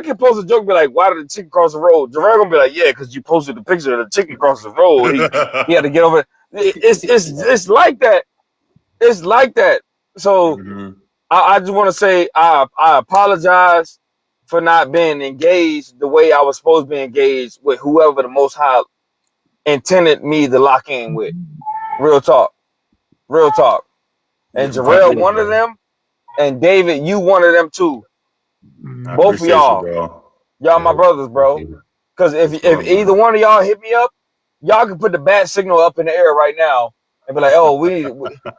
can post a joke and be like, why did the chicken cross the road? Jarrell gonna be like, yeah, because you posted the picture of the chicken cross the road. He had to get over it. It's like that. It's like that. So I just want to say I apologize for not being engaged the way I was supposed to be engaged with whoever the Most High intended me to lock in with. Real talk. And Jarrell, one of them, and David, you one of them too. Both of y'all. Y'all my brothers, bro. Because if either one of y'all hit me up, y'all can put the bat signal up in the air right now and be like, oh, we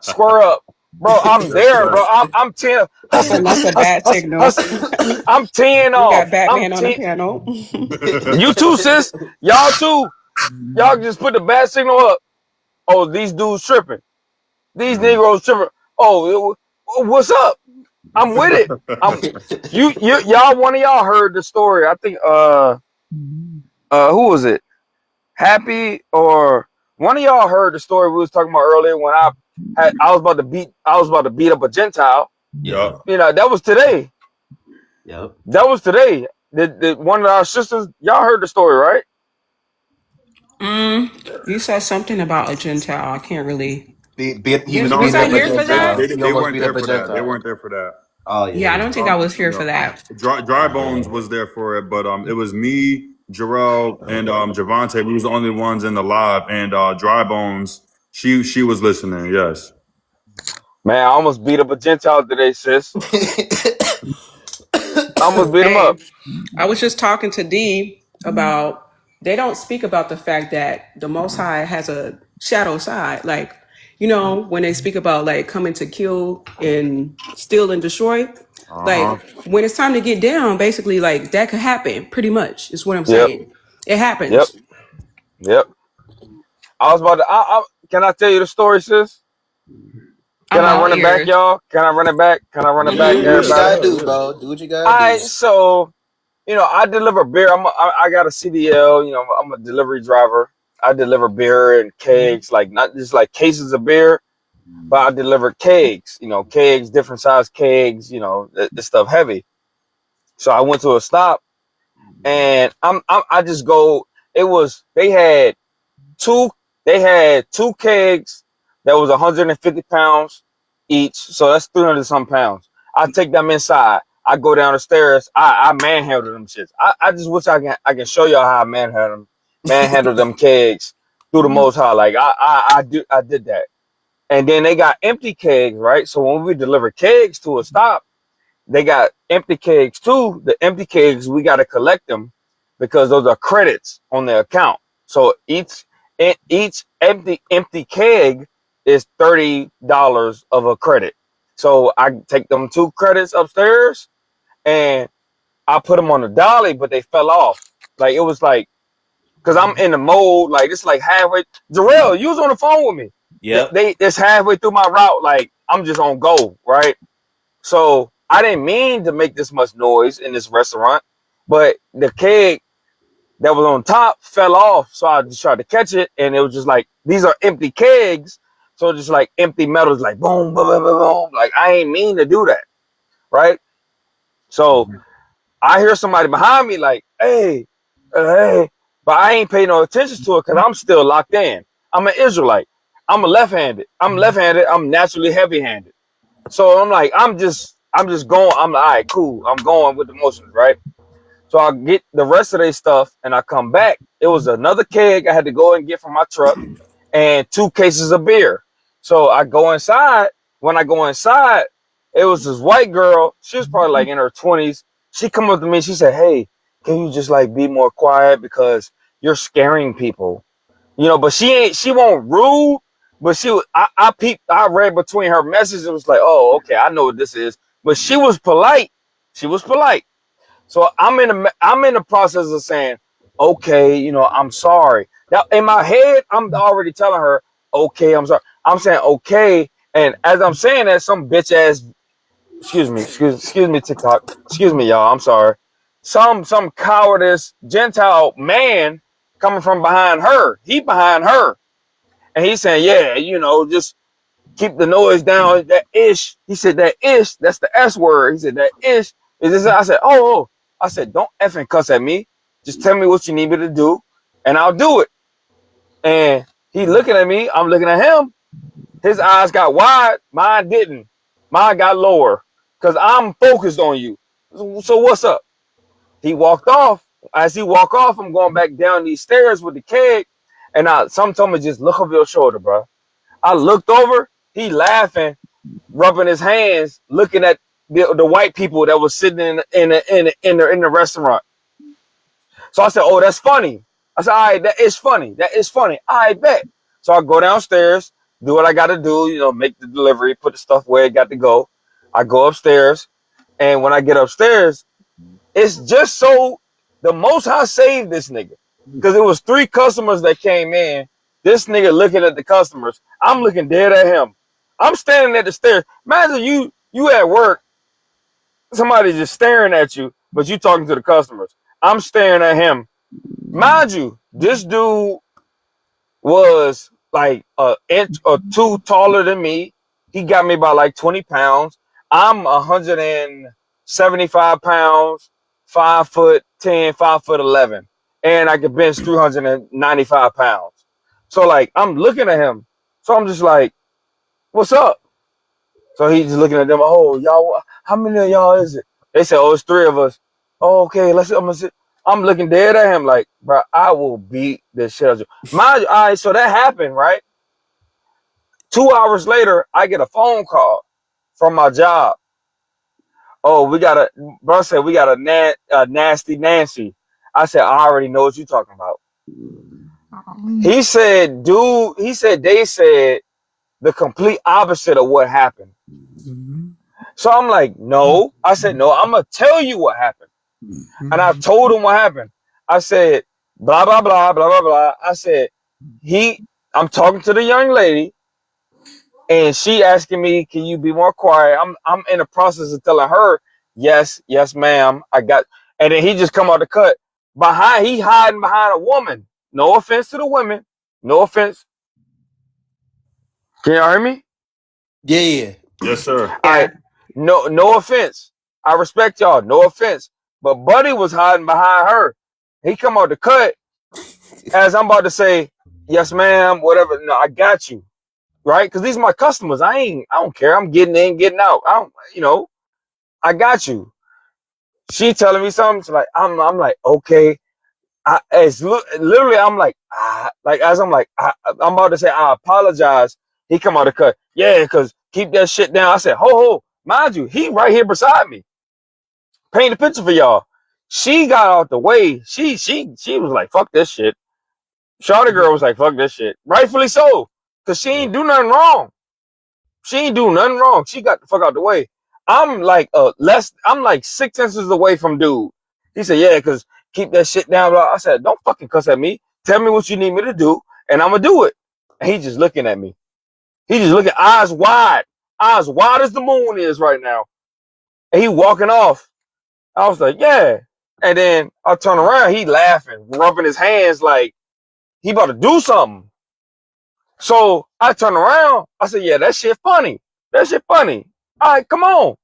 square up. Bro, I'm there, bro. I'm 10. That's a bad signal. I'm 10 off. We got Batman on the panel. You too, sis. Y'all too. Y'all just put the bat signal up. Oh, these dudes tripping. These Negroes tripping. Oh, what's up? I'm with it. Y'all. One of y'all heard the story. I think. Who was it? Happy or one of y'all heard the story we was talking about earlier when I was about to beat up a Gentile. Yeah. That was today. Yep. That was today. Did one of our sisters, y'all heard the story, right? You said something about a Gentile. I can't really. Was I here for that? They weren't there for that. They weren't there for that. Oh Yeah, I don't think I was here for that. Dry Bones was there for it, but it was me, Jarrell, and Javante. We was the only ones in the live, and Dry Bones, she was listening. Yes. Man, I almost beat up a Gentile today, sis. I almost beat him up. I was just talking to D about they don't speak about the fact that the Most High has a shadow side. Like, you know, when they speak about like coming to kill and steal and destroy, like when it's time to get down, basically, like that could happen. Pretty much is what I'm Yep. saying. It Yep. happens. Yep. I was about to. Can I tell you the story, sis? Can I'm I all run it back, ears. y'all? Can I run it back? Can I run it back, Do what you everybody? gotta do, bro. Do what you All gotta do. right. So, I deliver beer. I got a CDL. I'm a delivery driver. I deliver beer and kegs, like not just like cases of beer, but I deliver kegs. Kegs, different size kegs. This stuff heavy. So I went to a stop, and I just go. It was two they had two kegs that was 150 pounds each, so that's 300 some pounds. I take them inside. I go down the stairs. I manhandle them shits. I just wish I can show y'all how I manhandle them kegs through the Most High. Like I did that. And then they got empty kegs, right? So when we deliver kegs to a stop, they got empty kegs too. The empty kegs, we got to collect them because those are credits on their account. So each empty keg is $30 of a credit. So I take them 2 credits upstairs and I put them on the dolly, but they fell off. Like it was like, cause I'm in the mode, like it's like halfway. Jarrell, you was on the phone with me. Yep. It's halfway through my route. Like I'm just on go, right? So I didn't mean to make this much noise in this restaurant, but the keg that was on top fell off. So I just tried to catch it, and it was just like, these are empty kegs. So just like empty metals, like boom, boom, boom, boom, boom. Like I ain't mean to do that, right? So I hear somebody behind me like, hey, hey, but I ain't paying no attention to it because I'm still locked in. I'm an Israelite. I'm left-handed. I'm naturally heavy-handed. So I'm like, I'm just going. I'm like, all right, cool. I'm going with the motions, right? So I get the rest of their stuff and I come back. It was another keg I had to go and get from my truck and 2 cases of beer. So I go inside. When I go inside, it was this white girl. She was probably like in her 20s. She come up to me. She said, hey, can you just like be more quiet because you're scaring people? But she won't rude, but I read between her messages. It was like, oh, okay, I know what this is. But she was polite. She was polite. So I'm in the process of saying, okay, I'm sorry. Now in my head, I'm already telling her, okay, I'm sorry. I'm saying okay, and as I'm saying that, some bitch ass, excuse me, TikTok, excuse me, y'all, I'm sorry. Some cowardice Gentile man coming from behind her. He behind her, and he's saying, yeah, just keep the noise down. That ish. He said that ish. That's the S word. He said that ish. Is this? I said, oh. I said, don't effing cuss at me. Just tell me what you need me to do, and I'll do it. And he looking at me. I'm looking at him. His eyes got wide. Mine didn't. Mine got lower because I'm focused on you. So what's up? He walked off. As he walked off, I'm going back down these stairs with the keg. And some told me just look over your shoulder, bro. I looked over. He laughing, rubbing his hands, looking at the white people that was sitting in the restaurant. So I said, "Oh, that's funny." I said, "All right, that is funny. That is funny. I bet." So I go downstairs, do what I got to do, make the delivery, put the stuff where it got to go. I go upstairs, and when I get upstairs, it's just so the Most High saved this nigga because it was 3 customers that came in. This nigga looking at the customers. I'm looking dead at him. I'm standing at the stairs. Imagine you at work, somebody just staring at you, but you talking to the customers. I'm staring at him. Mind you, this dude was like an inch or 2 taller than me. He got me by like 20 pounds. I'm 175 pounds, 5'10", 5'11", and I could bench 395 pounds. So like I'm looking at him. So I'm just like, what's up? So he's just looking at them. Oh, y'all, how many of y'all is it? They said, oh, it's 3 of us. Oh, okay, I'm looking dead at him like, bro, I will beat the shit out of you. Mind you, all right, so that happened, right? 2 hours later, I get a phone call from my job. Oh, bro said we got a nasty Nancy. I said, I already know what you're talking about. He said, dude, they said the complete opposite of what happened. So I'm like, no. I said, no, I'm going to tell you what happened. And I told him what happened. I said, blah, blah, blah, blah, blah, blah. I said, I'm talking to the young lady, and she asking me, can you be more quiet? I'm in the process of telling her, yes, ma'am, I got. And then he just come out the cut. He hiding behind a woman. No offense to the women. No offense. Can y'all hear me? Yeah. Yes, sir. All right. No offense. I respect y'all. No offense. But Buddy was hiding behind her. He come out the cut as I'm about to say, yes, ma'am, whatever. No, I got you. Right? Because these are my customers. I don't care. I'm getting in, getting out. I got you. She telling me something. So like, I'm like, okay. Literally, I'm like, as I'm like, I'm about to say, I apologize. He come out the cut. Yeah, because keep that shit down. I said, ho, mind you, he right here beside me. Paint a picture for y'all. She got out the way. She was like, fuck this shit. Shawty girl was like, fuck this shit. Rightfully so. Because she ain't do nothing wrong. She got the fuck out the way. I'm like 6 inches away from dude. He said, yeah, because keep that shit down. I said, don't fucking cuss at me. Tell me what you need me to do, and I'm going to do it. And he just looking at me. He just looking, eyes wide as the moon is right now. And he walking off. I was like, yeah. And then I turn around, he laughing, rubbing his hands like he about to do something. So I turn around. I said, yeah, that shit funny. All right, come on.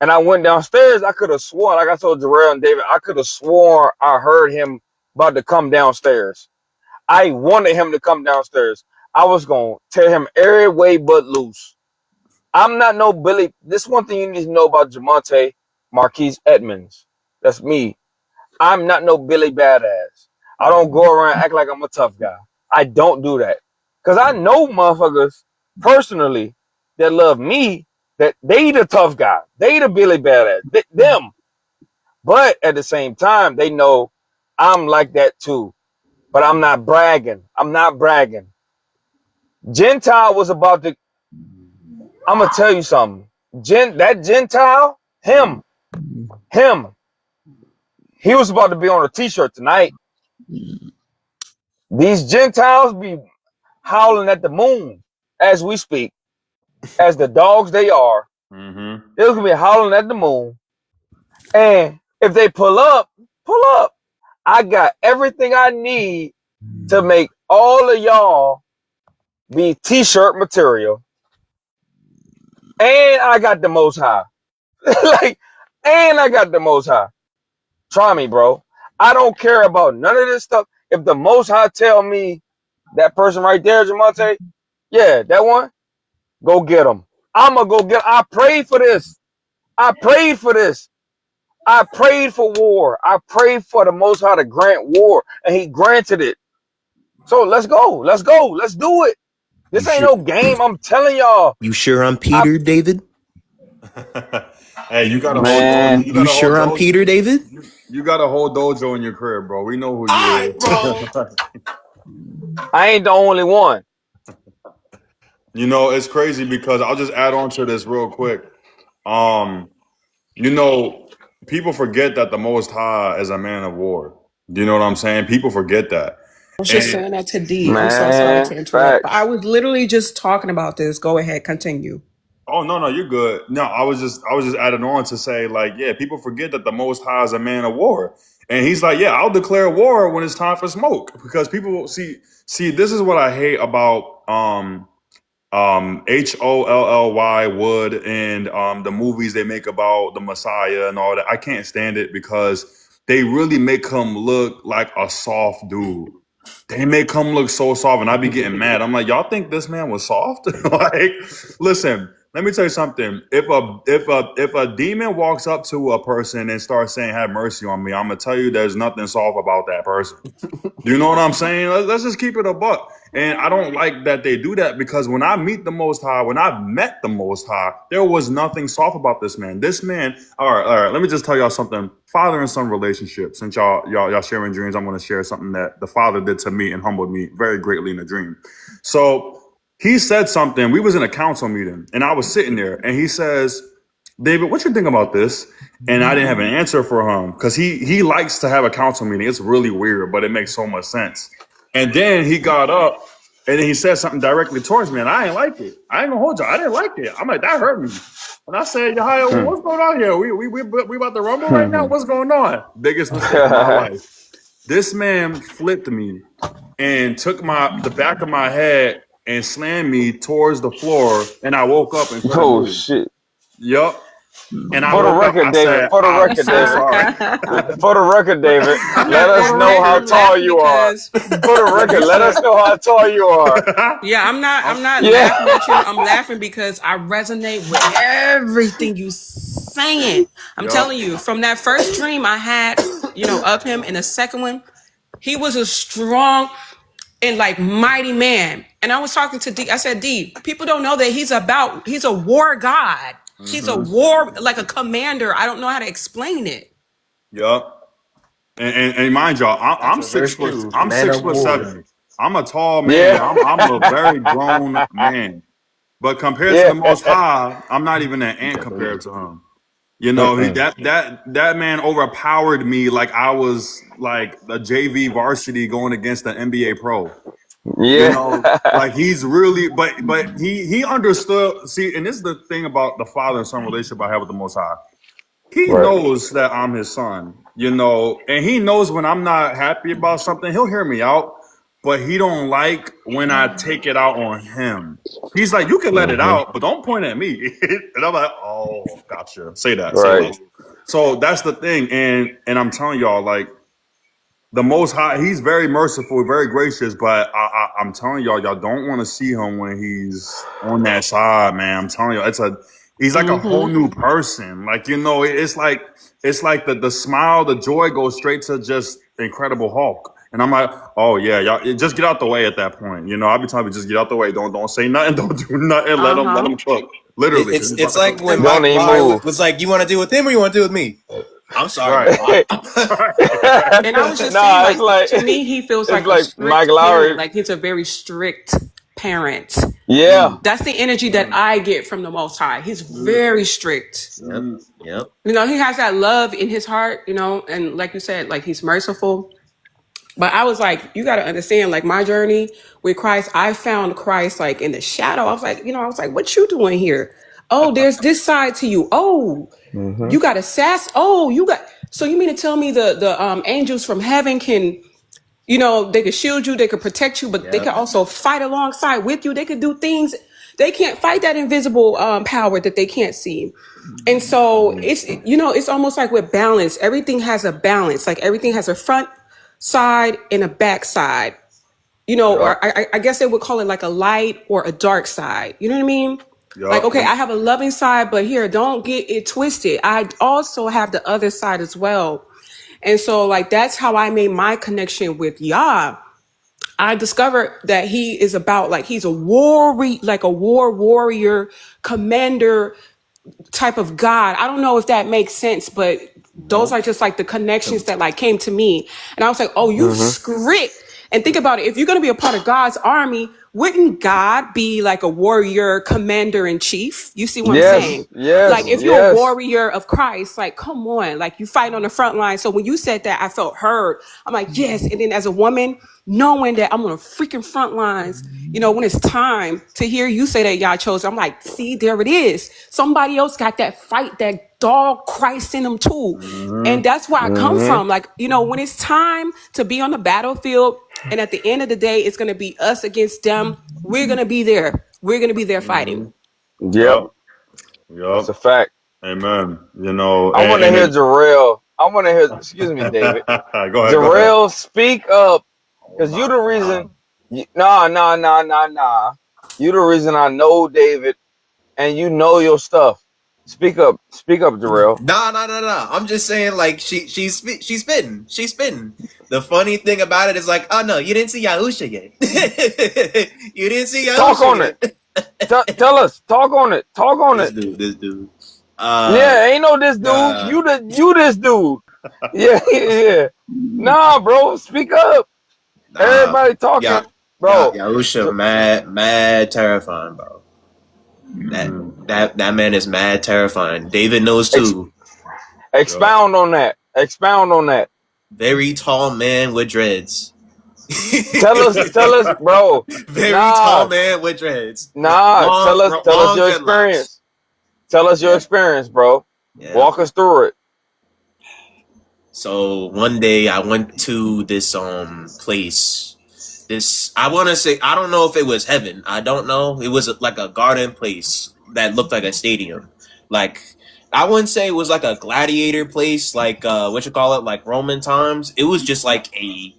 And I went downstairs. I could have sworn, like I told Jarrell and David, I could have sworn I heard him about to come downstairs. I wanted him to come downstairs. I was going to tear him every way but loose. I'm not no Billy. This one thing you need to know about Jamonte Marquise Edmonds. That's me. I'm not no Billy Badass. I don't go around act like I'm a tough guy. I don't do that. Because I know motherfuckers personally that love me, that they the tough guy. They the Billy Badass. Them. But at the same time, they know I'm like that too. But I'm not bragging. Gentile was about to, I'm going to tell you something. That Gentile, him, he was about to be on a t-shirt tonight. These Gentiles be howling at the moon as we speak, as the dogs they are. Mm-hmm. They're going to be howling at the moon. And if they pull up, I got everything I need to make all of y'all be t-shirt material. And I got the Most High. I got the Most High. Try me, bro. I don't care about none of this stuff. If the Most High tell me that person right there, Jamonte, yeah, that one, go get him. I'm going to go get him. I prayed for this. I prayed for war. I prayed for the Most High to grant war, and he granted it. So let's go. Let's do it. This ain't no game. I'm telling y'all. You sure I'm Peter, David? Hey, you got a Man, whole. You sure I'm Peter, David? You got a whole dojo in your crib, bro. We know who you is. Bro. I ain't the only one. You know, it's crazy because I'll just add on to this real quick. You know, people forget that the Most High is a man of war. Do you know what I'm saying? People forget that. I was just saying that to D. I'm so sorry Man, to interrupt, but I facts. was literally just talking about this. Go ahead, continue. Oh no, you're good. No, I was just adding on to say, like, yeah, people forget that the Most High is a man of war, and he's like, yeah, I'll declare war when it's time for smoke, because people see. This is what I hate about Holly Wood and the movies they make about the Messiah and all that. I can't stand it because they really make him look like a soft dude. They make him look so soft, and I be getting mad. I'm like, y'all think this man was soft? Like, listen, let me tell you something. If a demon walks up to a person and starts saying, "Have mercy on me," I'm gonna tell you there's nothing soft about that person. Do you know what I'm saying? Let's just keep it a buck. And I don't like that they do that, because when I meet the Most High, when I met the Most High, there was nothing soft about this man. This man, all right. Let me just tell y'all something. Father and son relationship. Since y'all sharing dreams, I'm going to share something that the Father did to me and humbled me very greatly in a dream. So he said something. We was in a council meeting, and I was sitting there, and he says, David, what you think about this? And I didn't have an answer for him, because he likes to have a council meeting. It's really weird, but it makes so much sense. And then he got up and then he said something directly towards me, and I ain't like it. I ain't gonna hold you. I didn't like it. I'm like, that hurt me. And I said, Yahya, what's going on here? We about to rumble right now? What's going on? Biggest mistake of my life. This man flipped me and took the back of my head and slammed me towards the floor, and I woke up and Oh shit. Yup. And for the record, David. For the record, David. For the record, David. Let us know how tall you are. For the record, let us know how tall you are. Yeah, I'm not laughing at you. I'm laughing because I resonate with everything you saying. I'm telling you, from that first dream I had, of him, and the second one, he was a strong and like mighty man. And I was talking to D. I said, D, people don't know that he's a war god. He's a war, like a commander. I don't know how to explain it. Yup. And mind y'all, I'm 6 foot. I'm 6'7". I'm a tall man. Yeah. I'm a very grown man. But compared to the Most High, I'm not even an ant compared to him. That man overpowered me like I was like a JV varsity going against an NBA pro. Yeah. Like he's really, but he understood. See, and this is the thing about the father and son relationship I have with the Most High. He knows that I'm his son, and he knows when I'm not happy about something, he'll hear me out, but he don't like when I take it out on him. He's like, you can let it out, but don't point at me. And I'm like, oh, gotcha. Say that. Right. Say that. So that's the thing. And I'm telling y'all, like, the Most High, he's very merciful, very gracious, but I'm telling y'all don't want to see him when he's on that side, man. I'm telling you, he's like a whole new person. Like, it's like the smile, the joy goes straight to just Incredible Hulk. And I'm like, oh yeah, y'all just get out the way at that point. I'll be telling you, just get out the way. Don't say nothing. Don't do nothing. Let him cook. Literally. It's like when Mike was like, you want to deal with him or you want to deal with me? I'm sorry. Right. And I was just saying, like, to me, he feels like a strict Mike Lowry. parent. Like he's a very strict parent. Yeah. That's the energy that I get from the Most High. He's very strict. Yep. He has that love in his heart, and like you said, like he's merciful. But I was like, you got to understand, like my journey with Christ, I found Christ like in the shadow. I was like, what you doing here? Oh, there's this side to you. Oh, you got a sass. Oh, so you mean to tell me the angels from heaven can, they could shield you, they could protect you, but they can also fight alongside with you. They could do things. They can't fight that invisible power that they can't see. And so it's almost like with balance. Everything has a balance. Like everything has a front side and a back side, or I guess they would call it like a light or a dark side. You know what I mean? Like, okay, I have a loving side, but here, don't get it twisted. I also have the other side as well. And so like, that's how I made my connection with YAH. I discovered that he is about like, he's a war warrior, commander type of God. I don't know if that makes sense, but those are just like the connections that like came to me. And I was like, oh, you strict. And think about it. If you're going to be a part of God's army, wouldn't God be like a warrior commander in chief? You see what I'm saying? Yes. Like if you're a warrior of Christ, like, come on, like you fight on the front line. So when you said that, I felt heard. I'm like, yes. And then as a woman, knowing that I'm on the freaking front lines, when it's time to hear you say that y'all chose, I'm like, see, there it is. Somebody else got that fight, that dog Christ in them too. And that's where I come from. Like, when it's time to be on the battlefield, and at the end of the day, it's going to be us against them. We're going to be there. We're going to be there fighting. Yep. That's a fact. Amen. I want to hear Jarrell. I want to hear, excuse me, David. Go ahead. Jarrell, speak up. Because you the reason. Nah. You the reason I know David and you know your stuff. Speak up, Jarrell. Nah. I'm just saying, like she's spitting. She's spitting. The funny thing about it is, like, oh no, you didn't see Yahusha yet. You didn't see Talk Yahusha on it. yet. Tell us. Talk on it. Talk on it. This dude. Yeah, ain't no this dude. Nah, You this dude. Yeah. Nah, bro. Speak up. Everybody talking, bro. Yahusha, mad terrifying, bro. That man is mad terrifying. David knows too. Expound on that. Very tall man with dreads. Tell us, bro. Very tall man with dreads. Tell us your experience. Tell us your experience, bro. Yeah. Walk us through it. So one day I went to this place. I want to say, I don't know if it was heaven. I don't know. It was like a garden place that looked like a stadium. Like, I wouldn't say it was like a gladiator place, like like Roman times. It was just like a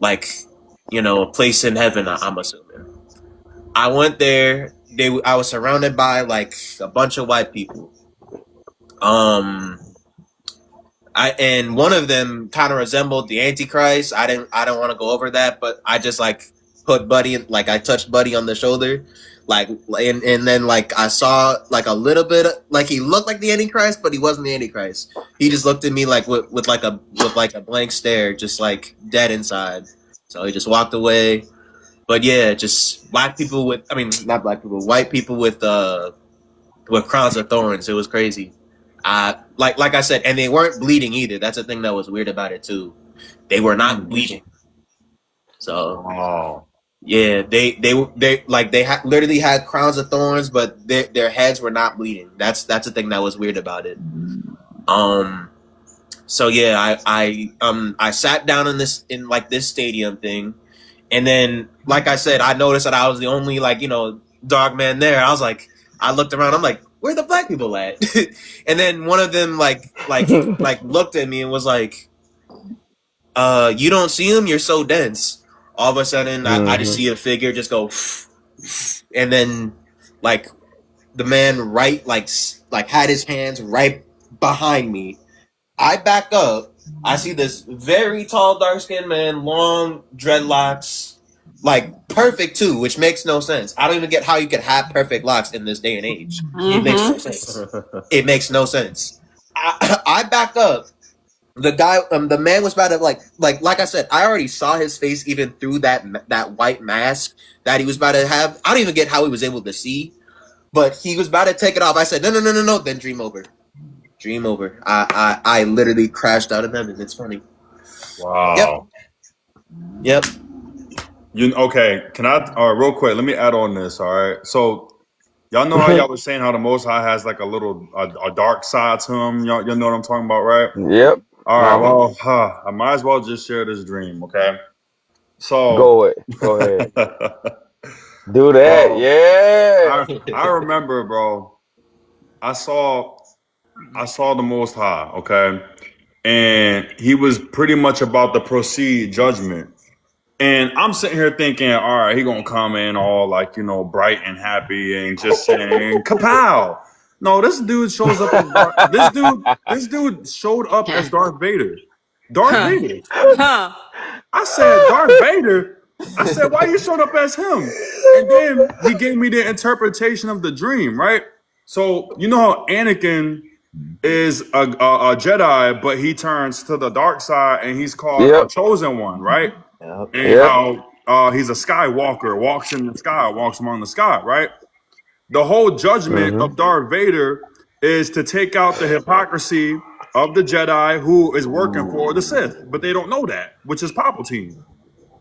place in heaven, I'm assuming. I went there. I was surrounded by like a bunch of white people. And one of them kind of resembled the Antichrist. I don't want to go over that, but I just like put Buddy, like I touched Buddy on the shoulder, like, and then like I saw like a little bit, like he looked like the Antichrist, but he wasn't the Antichrist. He just looked at me like with like a blank stare, just like dead inside. So he just walked away. But yeah, just white people with crowns of thorns. It was crazy. Like I said, and they weren't bleeding either. That's the thing that was weird about it too. They were not bleeding. So, yeah, they literally had crowns of thorns, but their heads were not bleeding. That's the thing that was weird about it. So yeah, I sat down in this stadium thing, and then like I said, I noticed that I was the only dog man there. I was like, I looked around. I'm like, where the black people at? And then one of them like looked at me and was like, you don't see him? You're so dense. All of a sudden, I just see a figure just go, and then like the man had his hands right behind me. I back up. I see this very tall, dark-skinned man, long dreadlocks, like perfect too, which makes no sense. I don't even get how you could have perfect locks in this day and age. It makes no sense. It makes no sense. I back up. The guy, the man was about to like I said, I already saw his face even through that white mask that he was about to have. I don't even get how he was able to see, but he was about to take it off. I said, no. Then dream over. I literally crashed out of heaven. It's funny. Wow. Yep. Okay, can I real quick, let me add on this, all right? So y'all know how y'all was saying how the Most High has like a dark side to him. Y'all know what I'm talking about, right? Yep. All right, well, I might as well just share this dream, okay? So go ahead. Do that, bro, yeah. I remember, bro. I saw the Most High, okay? And he was pretty much about to proceed judgment. And I'm sitting here thinking, all right, he gonna come in all like, bright and happy and just saying, kapow. No, this dude shows up as this dude showed up as Darth Vader. Vader. I said, Darth Vader? I said, why you showed up as him? And then he gave me the interpretation of the dream, right? So you know how Anakin is a Jedi, but he turns to the dark side and he's called a chosen one, right? And how he's a Skywalker, walks in the sky, walks among the sky, right? The whole judgment of Darth Vader is to take out the hypocrisy of the Jedi who is working for the Sith, but they don't know that, which is Palpatine.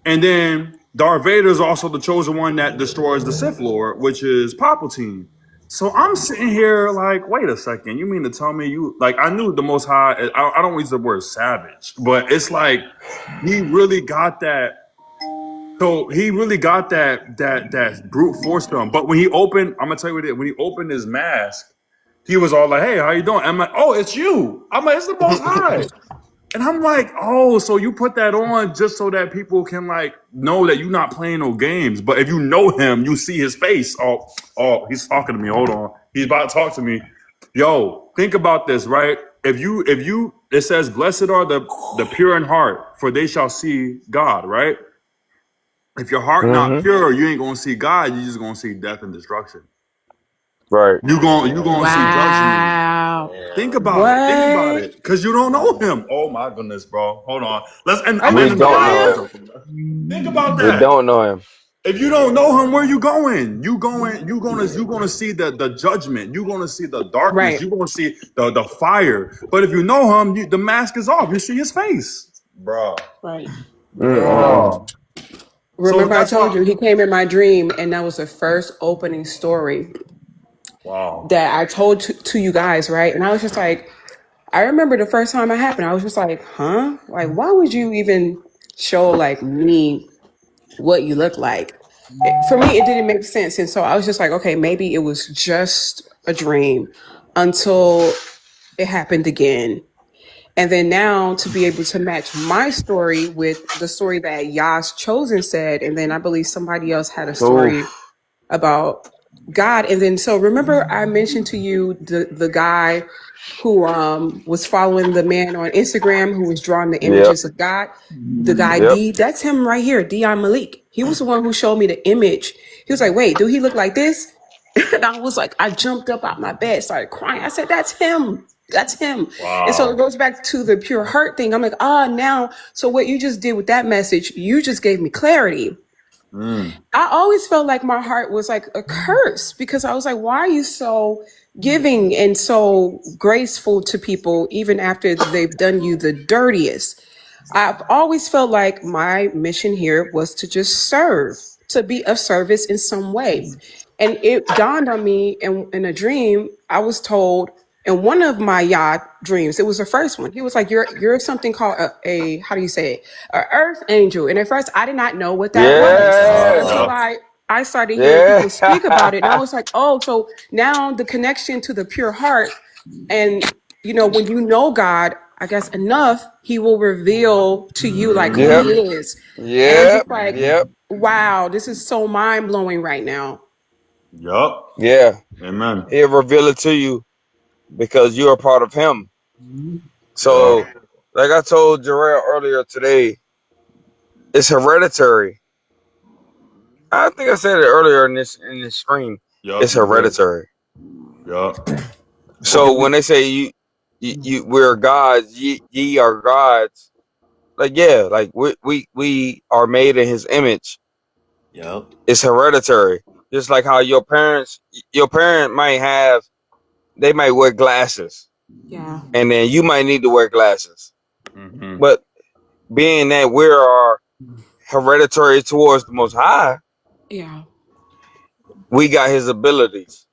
And then Darth Vader is also the chosen one that destroys the Sith Lord, which is Palpatine. So I'm sitting here like, wait a second, you mean to tell me I knew the Most High, I don't use the word savage, but it's like he really got that. So he really got that brute force to him. But when he opened, I'm gonna tell you what it is. When he opened his mask, he was all like, "Hey, how you doing?" I'm like, "Oh, it's you." I'm like, "It's the Most High," and I'm like, "Oh, so you put that on just so that people can like know that you're not playing no games. But if you know him, you see his face. Oh, he's talking to me. Hold on, he's about to talk to me. Yo, think about this, right? If you, it says, "Blessed are the pure in heart, for they shall see God." Right? If your heart not Mm-hmm. pure, you ain't gonna see God. You just gonna see death and destruction. Right. You gonna see judgment. Wow. Think about it. Think about What? it, because you don't know him. Oh my goodness, bro. Hold on. And Are I'm you We ending the don't know live. him. serious? Think about We that. don't know him. If you don't know him, where you going? You gonna see the judgment. You gonna see the darkness. Right. You gonna see the fire. But if you know him, the mask is off. You see his face, bro, Right. Mm-mm-mm. bro. So Remember, I that's told why. you he came in my dream, and that was the first opening story Wow. that I told to you guys, right? And I was just like, I remember the first time it happened, I was just like, huh? Like, why would you even show like me what you look like? For me, it didn't make sense. And so I was just like, okay, maybe it was just a dream until it happened again. And then now to be able to match my story with the story that Yas Chosen said, and then I believe somebody else had a story Oof. about God. And then so remember I mentioned to you the guy who was following the man on Instagram who was drawing the Yep. images of God. The guy Yep. D, that's him right here, Dion Malik. He was the one who showed me the image. He was like, wait, do he look like this? And I was like, I jumped up out my bed, started crying. I said, that's him. That's him. And so it Wow. goes back to the pure heart thing. I'm like, now, so what you just did with that message, you just gave me clarity. Mm. I always felt like my heart was like a curse because I was like, why are you so giving and so graceful to people even after they've done you the dirtiest? I've always felt like my mission here was to just serve, to be of service in some way. And it dawned on me in a dream, I was told in one of my yacht dreams, it was the first one. He was like, you're something called a how do you say it? An earth angel. And at first I did not know what that was Yes. until Yep. I started hearing Yeah. people speak about it. And I was like, oh, so now the connection to the pure heart and when you know God, I guess enough, he will reveal to you like who Yep. he is. And I'm Yep. just like, Yep. wow, this is so mind blowing right now. Yep. Yeah. Amen. He'll reveal it to you because you're a part of him. So, Yep. like I told Jarrell earlier today, it's hereditary. I think I said it earlier in this stream. Yep. It's You did. hereditary. Yep. So when they say you we're gods, ye are gods, like yeah, like we are made in his image. Yep. It's hereditary. Just like how your parent they might wear glasses, Yeah. and then you might need to wear glasses. Mm-hmm. But being that we are hereditary towards the Most High, Yeah. we got his abilities.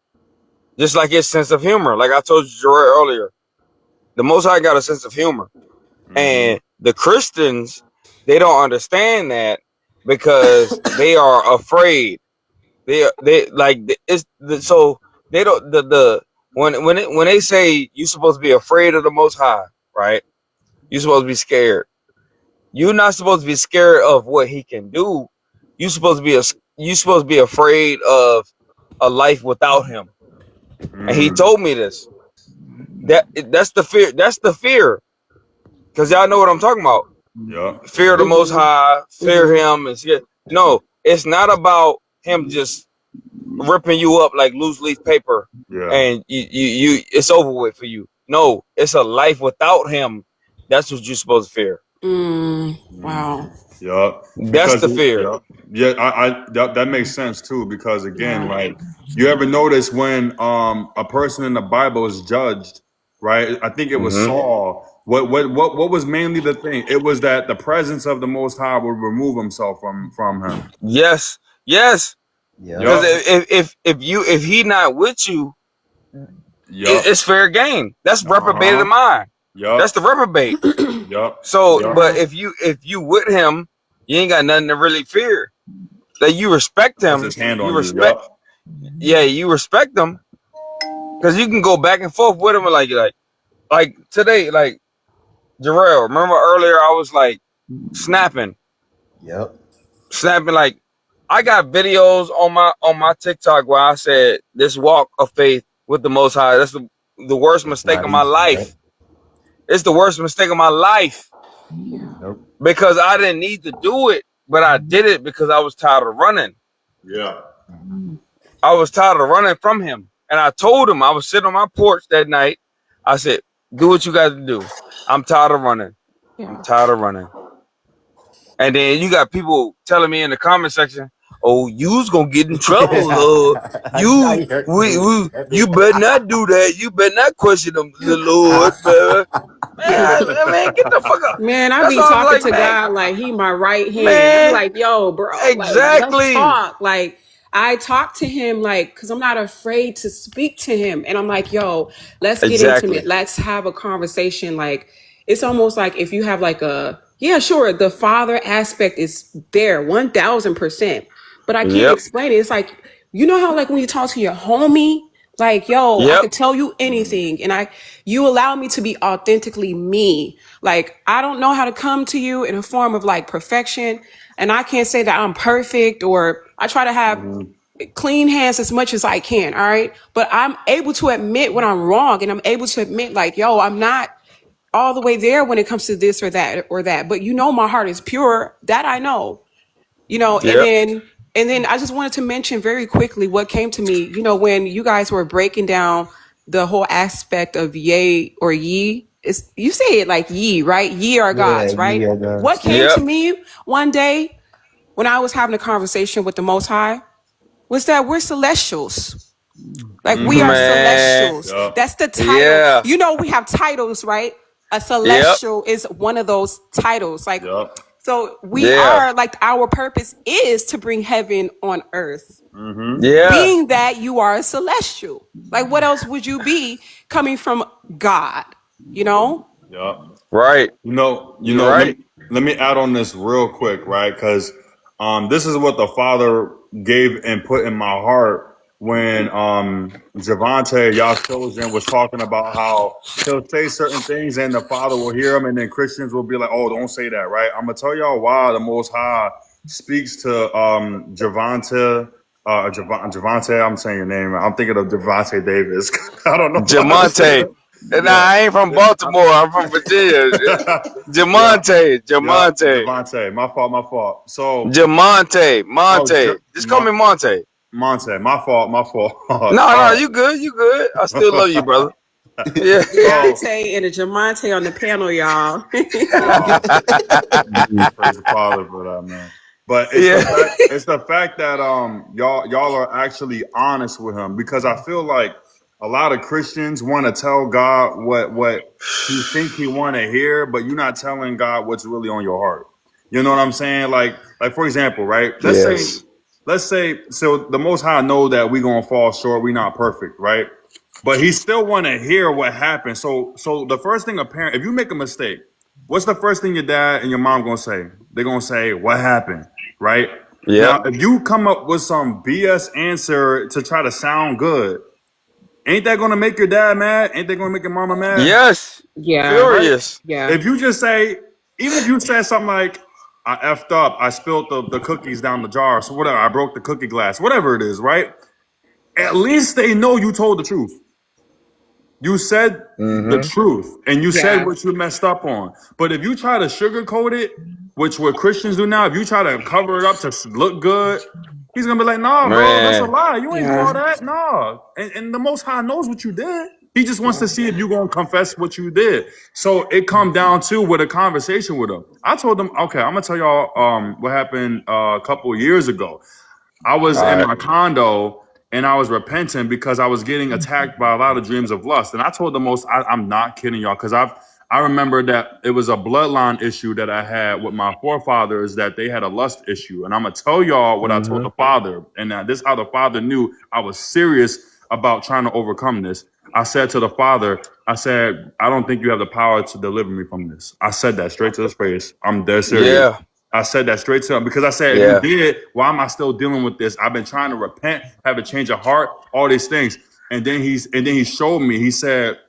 Just like his sense of humor. Like I told you Jarrell earlier, the Most High got a sense of humor. Mm-hmm. And the Christians, they don't understand that because they are afraid. They like it's so they don't the when they say you're supposed to be afraid of the Most High, right? You're supposed to be scared. You're not supposed to be scared of what he can do. You're supposed to be afraid of a life without him. And he Mm. told me this. That's the fear. That's the fear. Because y'all know what I'm talking about. Yep. Fear the Most Mm-hmm. High, fear Mm-hmm. him, and no, it's not about him just ripping you up like loose leaf paper, Yeah. and you it's over with for you. No, it's a life without him. That's what you're supposed to fear. Wow. Yep. That's Because the fear. yep. Yeah, that makes sense too. Because again, Yeah. like you ever notice when a person in the Bible is judged, right? I think it was Mm-hmm. Saul. What was mainly the thing? It was that the presence of the Most High would remove himself from him. Yes, yes. Yep. Because Yep. if he not with you, Yep. it's fair game. That's reprobated Uh-huh. in mind. That's the Yep. reprobate. Yep. So, Yep. but Yeah. if you with him, you ain't got nothing to really fear. That you respect That's him, his hand you on you. respect, Yep. yeah, you respect him because you can go back and forth with him. Like today, like Jarrell. Remember earlier, I was like snapping. Yep. Like I got videos on my TikTok where I said this walk of faith with the Most High. the worst mistake of my life. It's the worst mistake of my life. Nope. Because I didn't need to do it, but I did it because I was tired of running. Yeah. I was tired of running from him. And I told him, I was sitting on my porch that night. I said, do what you got to do. I'm tired of running. Yeah. I'm tired of running. And then you got people telling me in the comment section, oh, you's gonna get in trouble. You better not do that. You better not question the Lord, man. Man, get the fuck up. Man, I That's be all I'm talking like, to man. God like he my right hand. Man, I'm like, yo, bro, like, exactly. let's talk. Like, I talk to him like, because I'm not afraid to speak to him. And I'm like, yo, let's get Exactly. intimate. Let's have a conversation. Like, it's almost like if you have like a, yeah, sure, the father aspect is there 1000%. But I can't Yep. explain it. It's like, you know how like when you talk to your homie, like, yo, I Yep. could tell you anything. And you allow me to be authentically me. Like, I don't know how to come to you in a form of like perfection. And I can't say that I'm perfect, or I try to have clean hands as much as I can. All right. But I'm able to admit when I'm wrong, and I'm able to admit like, yo, I'm not all the way there when it comes to this or that or that. But you know, my heart is pure. That I know, you know, Yep. and then I just wanted to mention very quickly what came to me, you know, when you guys were breaking down the whole aspect of yay or ye. It's, you say it like ye, right? Ye are gods, right? ye are gods. What came Yep. to me one day when I was having a conversation with the Most High was that we're celestials. Like, we are Man. celestials. Yep. That's the title. Yeah. You know, we have titles, right? A celestial is one of those titles. Like, Yep. so we Yeah. are, like, our purpose is to bring heaven on earth. Yeah. Being that you are a celestial. Like, what else would you be coming from God? You know? Yep. Right. You know, You're right. let me add on this real quick, right? Because this is what the Father gave and put in my heart when Javante, Yah's chosen, was talking about how he'll say certain things and the Father will hear them, and then Christians will be like, oh, don't say that, right? I'm going to tell y'all why the Most High speaks to Javante. Javante, I'm saying your name. I'm thinking of Javante Davis. I don't know. Jamonte. Nah, I ain't from Baltimore. I'm from Virginia. Jamonte. Jamonte. Javante. My fault. So Jamonte. Monte. Just call me Monte. Monte. My fault. No, you good. You good. I still love you, brother. Yeah. Deontay and a Jamonte on the panel, y'all. Praise the Father for that, man. But it's the fact that y'all are actually honest with him, because I feel like a lot of Christians want to tell God what you think he want to hear, but you're not telling God what's really on your heart. You know what I'm saying? Like for example, right? Let's say so the Most High know that we gonna fall short. We not perfect, right? But he still want to hear what happened. So the first thing a parent, if you make a mistake, what's the first thing your dad and your mom gonna say? They're gonna say, "What happened?" Right? Yep. Now, if you come up with some BS answer to try to sound good, ain't that gonna make your dad mad? Ain't that gonna make your mama mad? Yes. Yeah. Furious. Yeah. If you just say, even if you said something like, I effed up, I spilled the cookies down the jar, so whatever, I broke the cookie glass, whatever it is, right? At least they know you told the truth. You said the truth, and you said what you messed up on. But if you try to sugarcoat it, which what Christians do now, if you try to cover it up to look good, he's gonna be like, "Nah, bro, that's a lie. You ain't do all that. Nah." And the Most High knows what you did. He just wants to see if you're gonna confess what you did. So it come down to with a conversation with him. I told him, okay, I'm gonna tell y'all what happened a couple of years ago. I was in my condo and I was repenting because I was getting attacked by a lot of dreams of lust. And I told the Most, I'm not kidding y'all, because I remember that it was a bloodline issue that I had with my forefathers, that they had a lust issue. And I'm gonna tell y'all what I told the Father, and this is how the Father knew I was serious about trying to overcome this. I said to the Father, I said, I don't think you have the power to deliver me from this. I said that straight to his face. I'm dead serious. Yeah. I said that straight to him because I said, if you did, why am I still dealing with this? I've been trying to repent, have a change of heart, all these things. And then he showed me. He said,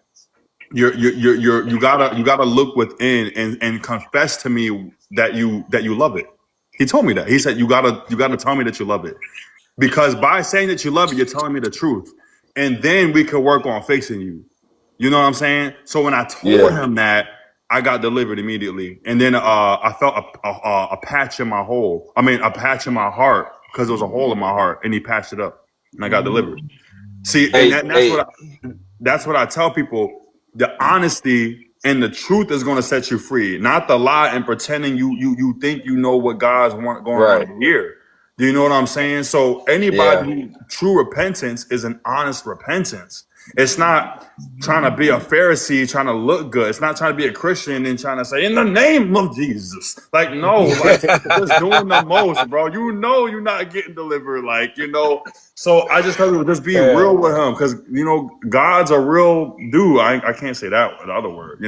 you gotta look within and confess to me that you love it. He told me that. He said, you gotta tell me that you love it, because by saying that you love it, you're telling me the truth, and then we could work on fixing you. You know what I'm saying? So when I told Yeah. him that, I got delivered immediately, and then I felt a patch in my hole. I mean, a patch in my heart because there was a hole in my heart, and he patched it up, and I got delivered. See, and Hey, that's hey, what I tell people. The honesty and the truth is going to set you free, not the lie and pretending you think you know what God's going on right. to hear. Do you know what I'm saying? So anybody Yeah. who true repentance is an honest repentance. It's not trying to be a Pharisee, trying to look good. It's not trying to be a Christian and trying to say, in the name of Jesus. Like, no, like just doing the most, bro. You know you're not getting delivered. Like, So I just tell you, just be Yeah. real with him, because God's a real dude. I can't say that with other word,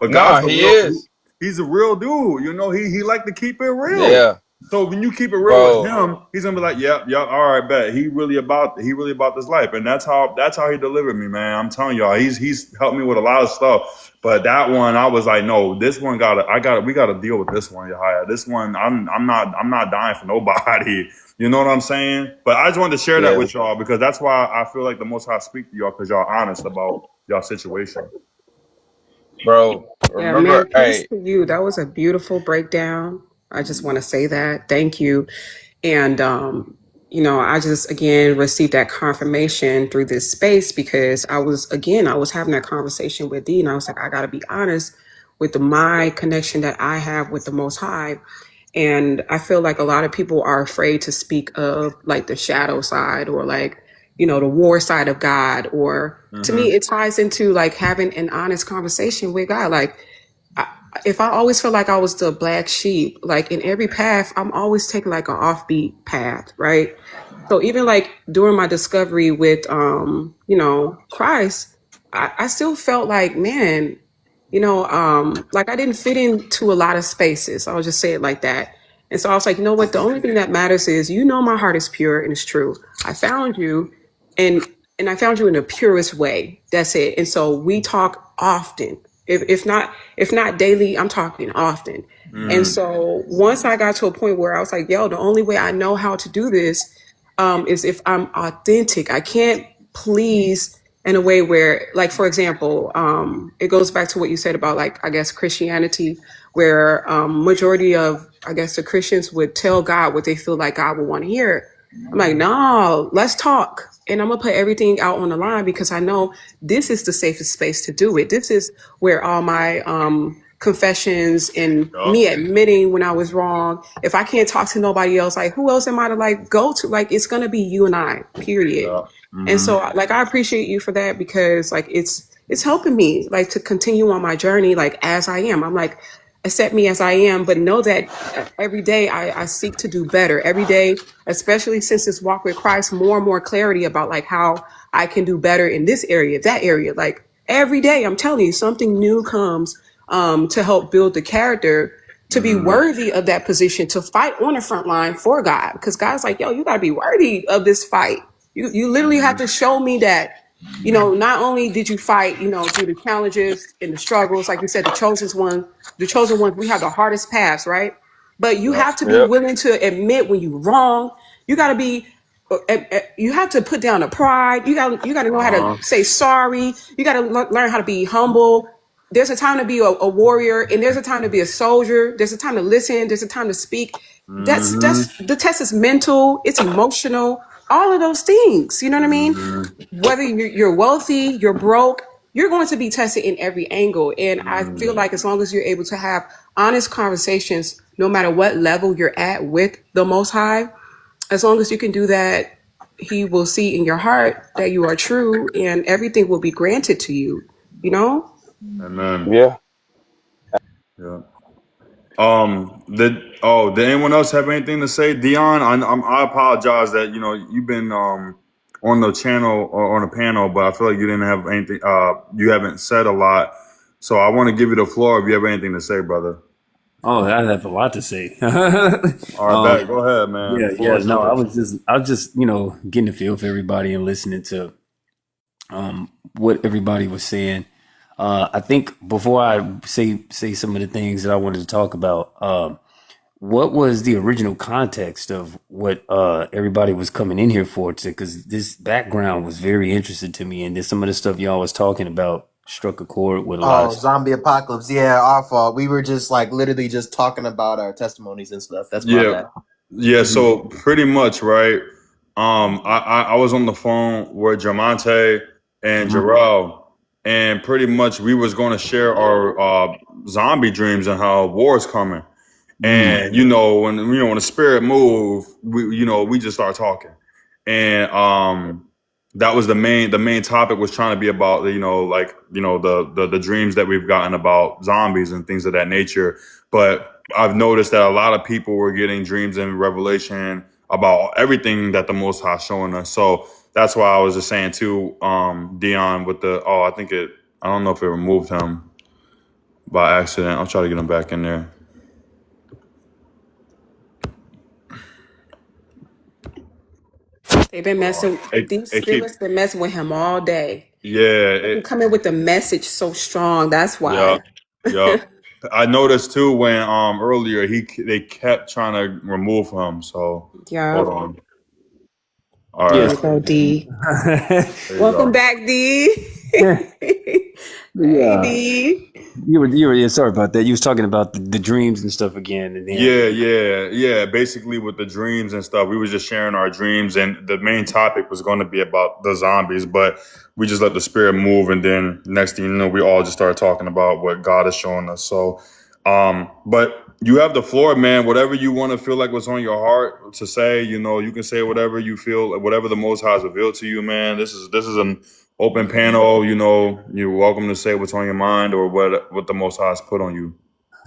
but God's Nah, a he real. is. He's a real dude. He like to keep it real. Yeah, So when you keep it real with bro. him, he's gonna be like, yep, yep, all right, bet. He really about this life, and that's how he delivered me, man. I'm telling y'all, he's helped me with a lot of stuff. But that one, I was like, no, this one we gotta deal with this one, Yahya. This one, I'm not dying for nobody. You know what I'm saying? But I just wanted to share that Yeah, with y'all, because that's why I feel like the Most High speak to y'all, because y'all honest about y'all situation. bro. Yeah, man, Remember, peace hey, to you. That was a beautiful breakdown. I just want to say that. Thank you. And, I just, again, received that confirmation through this space because I was having that conversation with Dean. I was like, I got to be honest with my connection that I have with the Most High. And I feel like a lot of people are afraid to speak of like the shadow side or like, the war side of God. Or to me, it ties into like having an honest conversation with God. Like, if I always feel like I was the black sheep, like in every path, I'm always taking like an offbeat path, right? So even like during my discovery with, Christ, I still felt like, man, like I didn't fit into a lot of spaces. I'll just say it like that. And so I was like, you know what? The only thing that matters is, my heart is pure and it's true. I found you, and I found you in the purest way. That's it. And so we talk often. If not daily, I'm talking often. And so once I got to a point where I was like, yo, the only way I know how to do this is if I'm authentic. I can't please in a way where, like, for example, it goes back to what you said about, like, I guess Christianity, where majority of, I guess, the Christians would tell God what they feel like God would want to hear. I'm like, no, let's talk. And I'm going to put everything out on the line because I know this is the safest space to do it. This is where all my confessions and me Yup. admitting when I was wrong. If I can't talk to nobody else, like who else am I to like go to? Like it's gonna be you and I, period. Yup. And so like I appreciate you for that because like it's helping me like to continue on my journey like as I am. I'm like, accept me as I am, but know that every day I seek to do better. Every day, especially since this walk with Christ, more and more clarity about like how I can do better in this area, that area. Like every day, I'm telling you, something new comes to help build the character to be worthy of that position, to fight on the front line for God. Because God's like, yo, you gotta be worthy of this fight. You literally have to show me that, not only did you fight, through the challenges and the struggles, like you said, the chosen ones, we have the hardest paths, right? But you Yup. have to be Yep. willing to admit when you're wrong. You gotta be you have to put down the pride. You gotta know how to say sorry. You gotta learn how to be humble. There's a time to be a warrior, and there's a time to be a soldier. There's a time to listen. There's a time to speak. That's the test is mental. It's emotional. All of those things. You know what I mean? Whether you're wealthy, you're broke, you're going to be tested in every angle. And I feel like as long as you're able to have honest conversations, no matter what level you're at with the Most High, as long as you can do that, He will see in your heart that you are true, and everything will be granted to you. You know? Amen. Yeah. Yeah. Did anyone else have anything to say, Dion? I apologize that you've been on the channel or on the panel, but I feel like you didn't have anything. You haven't said a lot, so I want to give you the floor if you have anything to say, brother. Oh, I have a lot to say. All right, bet. Go ahead, man. Yeah, The floor yeah. is No, I yours. was just getting a feel for everybody and listening to what everybody was saying. I think before I say some of the things that I wanted to talk about, what was the original context of what everybody was coming in here for? Because this background was very interesting to me, and then some of the stuff y'all was talking about struck a chord with a lot Oh, of. zombie apocalypse. Yeah, our fault. We were just like literally just talking about our testimonies and stuff. That's my Yeah, bad. yeah. Mhm. So pretty much, right? I was on the phone with Jamonte and Mhm. Jarrell, and pretty much we was going to share our zombie dreams and how war's coming. Mm. And when the spirit move, we just start talking, and that was the main topic was trying to be about the dreams that we've gotten about zombies and things of that nature. But I've noticed that a lot of people were getting dreams in Revelation about everything that the Most High is showing us. So that's why I was just saying too, Dion with I don't know if it removed him by accident. I'll try to get him back in there. They've been messing. It, These it keep spirits been messing with him all day. Yeah, They can come in with the message so strong. That's yeah, why. yeah. I noticed too when earlier they kept trying to remove him. So hold Yup. on. All There right, you Yes. go, D. there you Welcome go. back, D. Hey, Yeah. D. You were yeah, sorry about that. You was talking about the dreams and stuff again, and then Yeah. Basically, with the dreams and stuff, we were just sharing our dreams, and the main topic was going to be about the zombies, but we just let the spirit move, and then next thing you know, we all just started talking about what God is showing us. So, but you have the floor, man. Whatever you want to feel like what's on your heart to say, you can say whatever you feel, whatever the Most High has revealed to you, man. This is an open panel. You're welcome to say what's on your mind or what the Most High has put on you.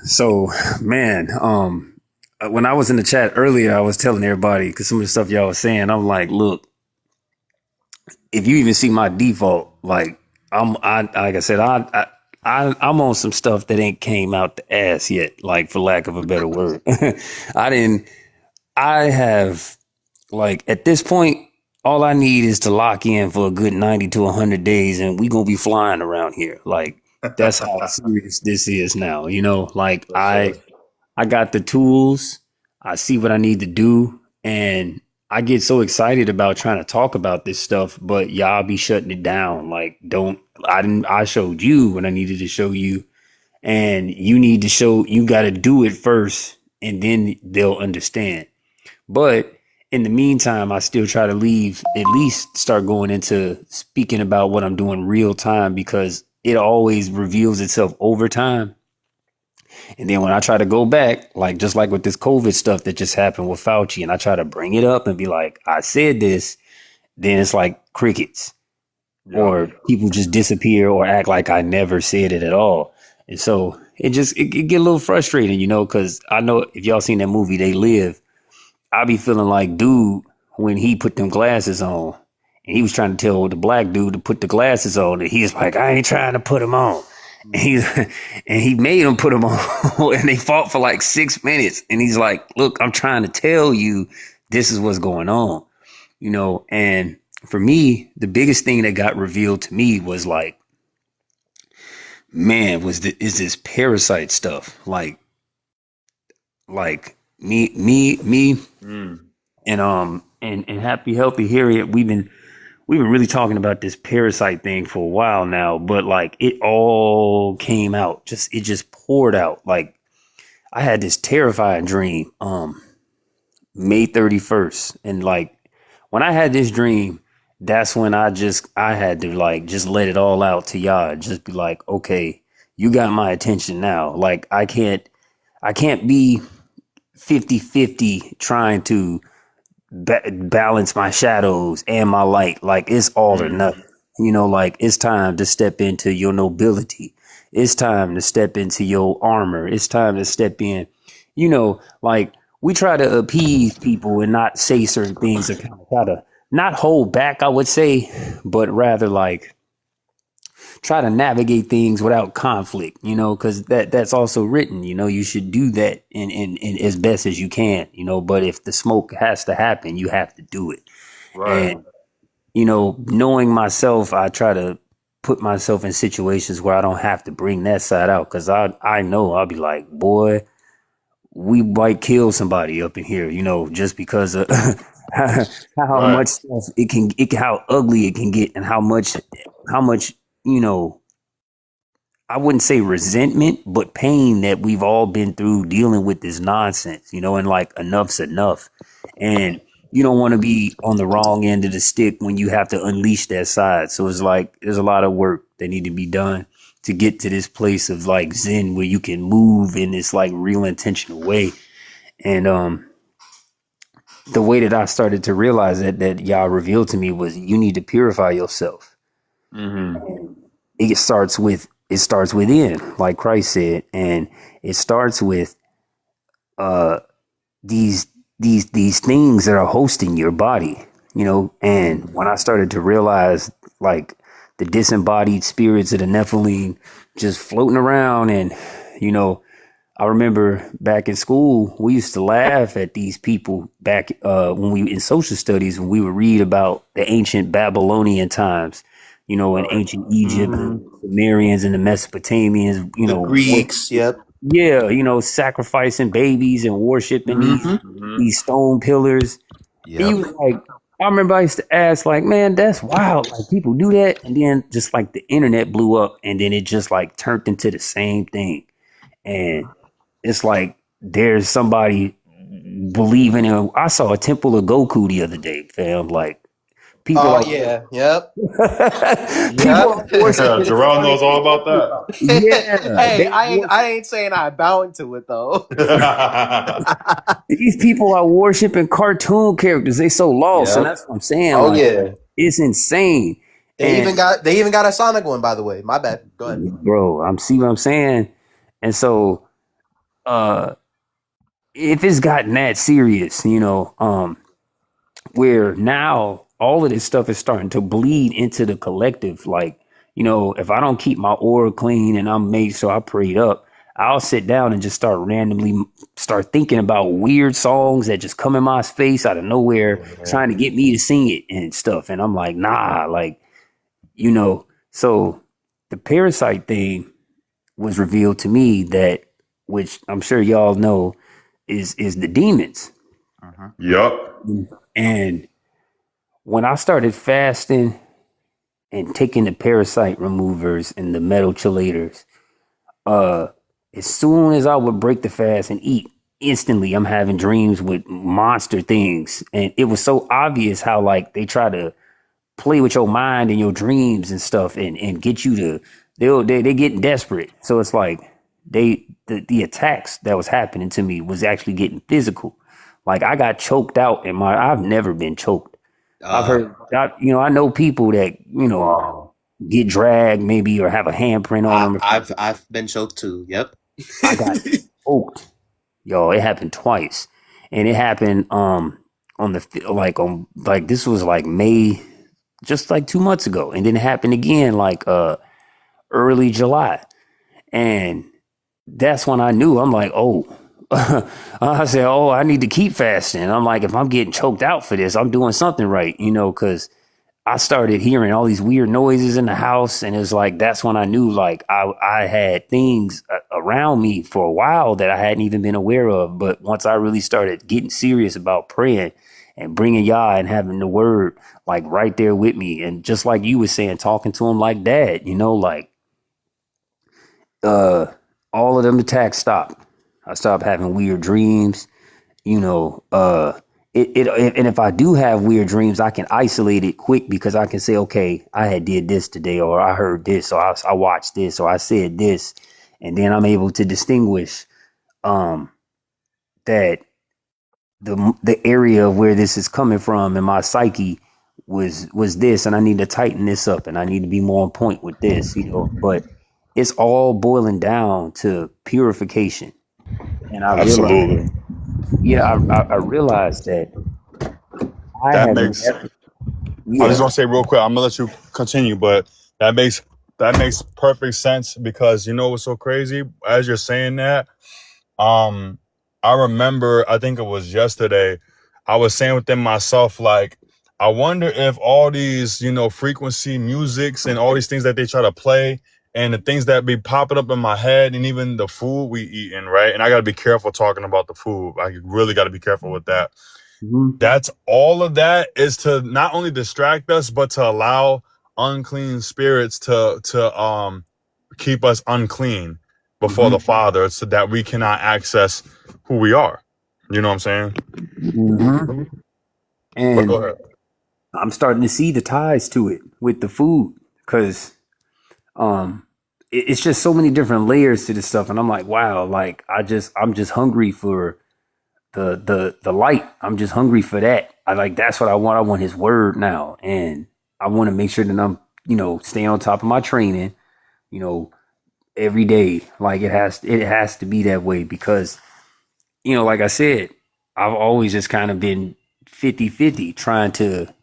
so man, when I was in the chat earlier, I was telling everybody because some of the stuff y'all was saying, I'm like, look, if you even see my default, like like I said, I'm on some stuff that ain't came out the ass yet, like for lack of a better word. I have like at this point, all I need is to lock in for a good 90 to 100 days and we gonna be flying around here. Like that's how serious this is now. Like Yes, sir. I got the tools. I see what I need to do. And I get so excited about trying to talk about this stuff, but y'all be shutting it down. Like, I showed you what I needed to show you. And you got to do it first and then they'll understand. But in the meantime, I still try to at least start going into speaking about what I'm doing real time because it always reveals itself over time. And then when I try to go back, like just like with this COVID stuff that just happened with Fauci, and I try to bring it up and be like, I said this, then it's like crickets Yeah. or people just disappear or act like I never said it at all. And so it get a little frustrating, because I know if y'all seen that movie, They Live, I be feeling like dude when he put them glasses on and he was trying to tell the black dude to put the glasses on and he's like, I ain't trying to put them on. And he made him put them on and they fought for like 6 minutes. And he's like, look, I'm trying to tell you this is what's going on, and for me, the biggest thing that got revealed to me was like, man, is this parasite stuff. Like me Mm. and Happy Healthy Harriet, we've been really talking about this parasite thing for a while now, but like it all came out. It just poured out. Like I had this terrifying dream, May 31st. And like when I had this dream, that's when I had to like just let it all out to y'all. Just be like, okay, you got my attention now. Like I can't be 50-50 trying to balance my shadows and my light. Like it's all or Mm. nothing. Like it's time to step into your nobility. It's time to step into your armor. It's time to step in. Like we try to appease people and not say certain things or kind of try to not hold back, I would say, but rather like try to navigate things without conflict, because that's also written, you should do that in as best as you can, but if the smoke has to happen, you have to do it. Right. And, knowing myself, I try to put myself in situations where I don't have to bring that side out because I know I'll be like, boy, we might kill somebody up in here, just because of how Right. much stuff how ugly it can get and how much, you know, I wouldn't say resentment, but pain that we've all been through dealing with this nonsense, and like enough's enough. And you don't want to be on the wrong end of the stick when you have to unleash that side. So it's like there's a lot of work that need to be done to get to this place of like Zen where you can move in this like real intentional way. And the way that I started to realize that y'all revealed to me was you need to purify yourself. Mm-hmm. It starts within, like Christ said, and it starts with these these things that are hosting your body, And when I started to realize like the disembodied spirits of the Nephilim just floating around, and I remember back in school, we used to laugh at these people back when we in social studies when we would read about the ancient Babylonian times, in ancient Egypt, the Sumerians and the Mesopotamians, The Greeks, yep. yeah, sacrificing babies and worshiping these stone pillars. And you was like, I remember I used to ask, like, man, that's wild. Like people do that, and then just like the internet blew up, and then it just like turned into the same thing, and it's like there's somebody believing in. I saw a temple of Goku the other day, fam. Like people, Yeah, yep. people are worshiping. Jarrell knows all about that. Yeah, Hey, they I ain't saying I bowing to it though. these people are worshiping cartoon characters. They so lost, and Yep. that's what I'm saying. Oh like, yeah. it's insane. They And even got a Sonic one, by the way. My bad. Go ahead. bro, I'm see what I'm saying. And so, if it's gotten that serious, where now all of this stuff is starting to bleed into the collective. Like, if I don't keep my aura clean and I'm made sure I prayed up, I'll sit down and just start thinking about weird songs that just come in my face out of nowhere, trying to get me to sing it and stuff. And I'm like, nah, like, so the parasite thing was revealed to me that, which I'm sure y'all know, is the demons. Yup. And when I started fasting and taking the parasite removers and the metal chelators, as soon as I would break the fast and eat, instantly I'm having dreams with monster things. And it was so obvious how like they try to play with your mind and your dreams and stuff and get you to they getting desperate. So it's like the attacks that was happening to me was actually getting physical. Like I got choked out I've never been choked. I've heard I know people that, get dragged maybe or have a handprint on them. I've been choked too. Yep. I got choked. Yo, it happened twice. And it happened on this was like May, just like 2 months ago. And then it happened again like early July. And that's when I knew. I'm like, oh, I said, oh, I need to keep fasting. I'm like, if I'm getting choked out for this, I'm doing something right, because I started hearing all these weird noises in the house. And it's like, that's when I knew like I had things around me for a while that I hadn't even been aware of. But once I really started getting serious about praying and bringing YAH and having the word like right there with me. And just like you were saying, talking to him like dad, like all of them attacks stopped. I stopped having weird dreams, and if I do have weird dreams, I can isolate it quick because I can say, okay, I had did this today, or I heard this, or I watched this, or I said this. And then I'm able to distinguish that the area of where this is coming from in my psyche was this, and I need to tighten this up, and I need to be more on point with this, but it's all boiling down to purification. And I Absolutely. I realized that That makes. I just want to say real quick. I'm gonna let you continue, but that makes perfect sense because you know what's so crazy? As you're saying that, I remember. I think it was yesterday. I was saying within myself, like, I wonder if all these, frequency musics and all these things that they try to play and the things that be popping up in my head and even the food we eating, right? And I got to be careful talking about the food. I really got to be careful with that. Mm-hmm. That's all of that is to not only distract us, but to allow unclean spirits to keep us unclean before the Father so that we cannot access who we are. You know what I'm saying? Mm-hmm. But go And ahead. I'm starting to see the ties to it with the food because it's just so many different layers to this stuff, and I'm like, wow, like I'm just hungry for the light. I'm just hungry for that. I like that's what I want. I want His word now, and I want to make sure that I'm stay on top of my training, you know, every day. Like it has to be that way because like I said, I've always just kind of been 50-50 trying to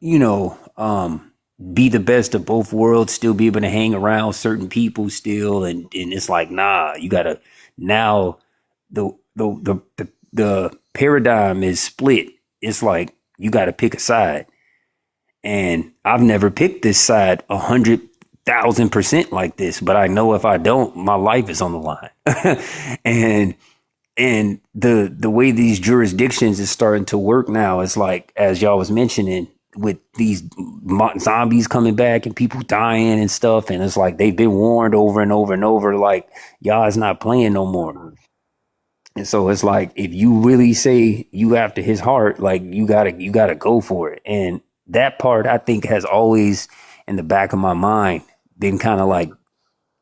you know, be the best of both worlds, still be able to hang around certain people still. And it's like, nah, you gotta now the paradigm is split. It's like you gotta pick a side. And I've never picked this side 100,000% like this, but I know if I don't, my life is on the line. and the way these jurisdictions is starting to work now is like, as y'all was mentioning, with these zombies coming back and people dying and stuff, and it's like they've been warned over and over and over, like y'all is not playing no more. And so it's like if you really say you after His heart, like you gotta go for it. And that part I think has always in the back of my mind been kind of like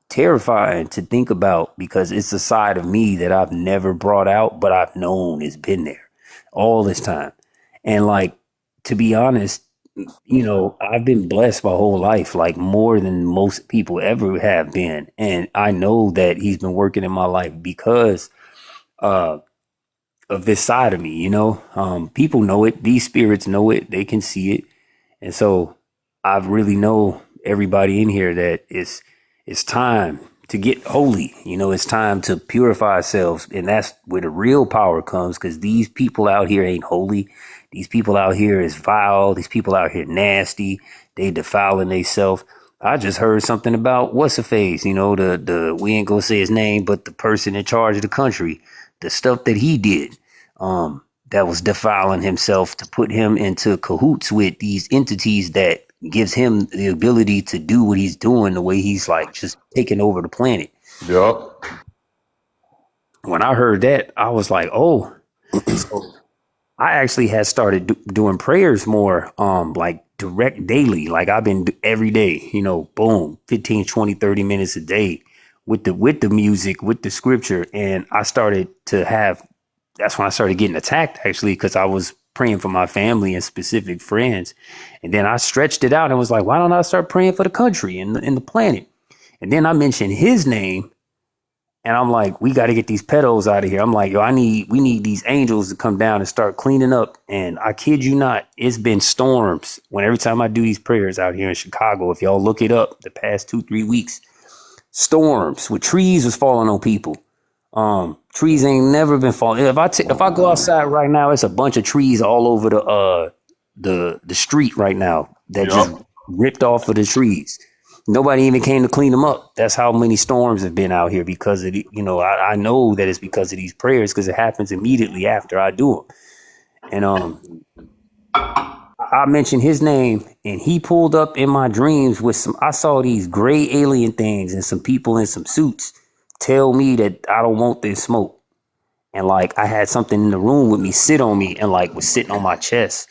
terrifying to think about because it's a side of me that I've never brought out, but I've known it's been there all this time. And like, to be honest, I've been blessed my whole life, like more than most people ever have been. And I know that He's been working in my life because uh, of this side of me. People know it. These spirits know it. They can see it. And so I really know everybody in here that it's time to get holy. It's time to purify ourselves. And that's where the real power comes because these people out here ain't holy. These people out here is vile. These people out here nasty. They defiling themselves. I just heard something about what's a face, the we ain't gonna say his name, but the person in charge of the country, the stuff that he did. That was defiling himself to put him into cahoots with these entities that gives him the ability to do what he's doing the way he's like just taking over the planet. Yup. When I heard that, I was like, oh, so I actually had started doing prayers more, like direct daily. Like I've been every day, boom, 15, 20, 30 minutes a day with the music, with the scripture. And I started to have that's when I started getting attacked actually, because I was praying for my family and specific friends. And then I stretched it out and was like, why don't I start praying for the country and the planet? And then I mentioned His name and I'm like, we got to get these pedos out of here. I'm like, yo, we need these angels to come down and start cleaning up. And I kid you not, it's been storms when every time I do these prayers out here in Chicago, if y'all look it up the past 2-3 weeks, storms with trees was falling on people. Trees ain't never been falling. If I go outside right now, it's a bunch of trees all over the street right now that just ripped off of the trees. Nobody even came to clean them up. That's how many storms have been out here because of I know that it's because of these prayers because it happens immediately after I do them. And I mentioned His name and He pulled up in my dreams with I saw these gray alien things and some people in some suits tell me that I don't want this smoke. And like I had something in the room with me sit on me and like was sitting on my chest.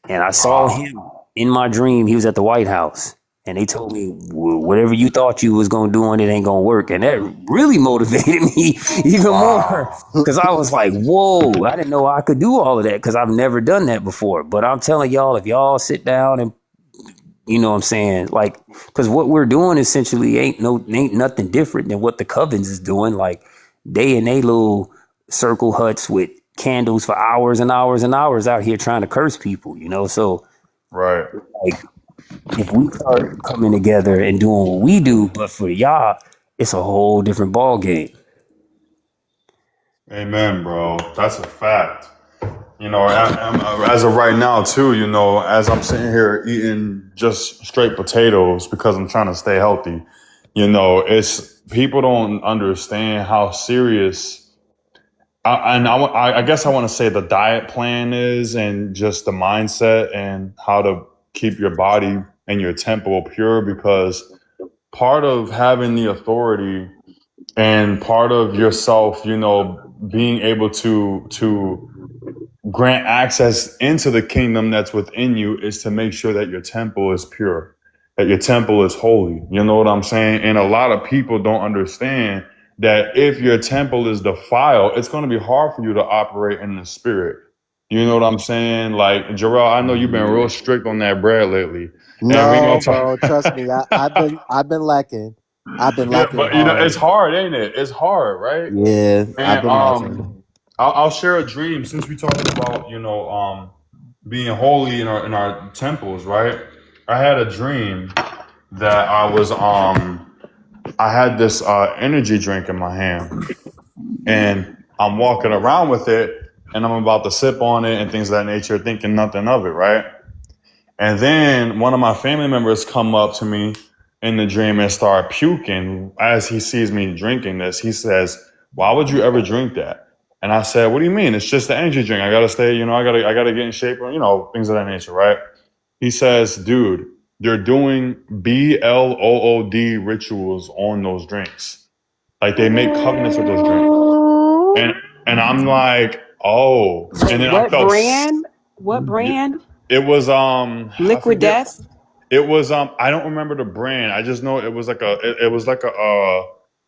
And I saw him in my dream. He was at the White House. And they told me, well, whatever you thought you was going to do on it ain't going to work. And that really motivated me even more. Because I was like, whoa, I didn't know I could do all of that because I've never done that before. But I'm telling y'all, if y'all sit down and you know what I'm saying? Like, because what we're doing essentially ain't nothing different than what the covens is doing. Like, they in they little circle huts with candles for hours and hours and hours out here trying to curse people, So, Right. like, if we start coming together and doing what we do, but for y'all, it's a whole different ball game. Amen, bro. That's a fact. As of right now, too, as I'm sitting here eating just straight potatoes because I'm trying to stay healthy, it's people don't understand how serious. I guess I want to say the diet plan is and just the mindset and how to keep your body and your temple pure because part of having the authority and part of yourself, you know, being able to grant access into the kingdom that's within you is to make sure that your temple is pure, that your temple is holy. You know what I'm saying? And a lot of people don't understand that if your temple is defiled, it's going to be hard for you to operate in the spirit. You know what I'm saying? Like, Jarrell, I know you've been real strict on that bread lately. And we No, gonna talk. bro, trust me. I've been lacking. I've been Yeah, lacking but you know, it's hard. hard, ain't it? It's hard, right? Yeah, I've And been lacking. I'll share a dream since we talking about, you know, being holy in our temples, right? I had a dream that I had this energy drink in my hand, and I'm walking around with it, and I'm about to sip on it and things of that nature, thinking nothing of it, right? And then one of my family members come up to me in the dream and start puking as he sees me drinking this. He says, "Why would you ever drink that?" And I said, "What do you mean? It's just the energy drink. I gotta stay, you know, I gotta get in shape, or, you know, things of that nature, right?" He says, "Dude, they're doing BLOOD rituals on those drinks. Like they make covenants with those drinks." And I'm like, "Oh." Wait, And then I what felt brand? What brand? it was I Liquid forget. Death? It was I don't remember the brand. I just know it was like it was like a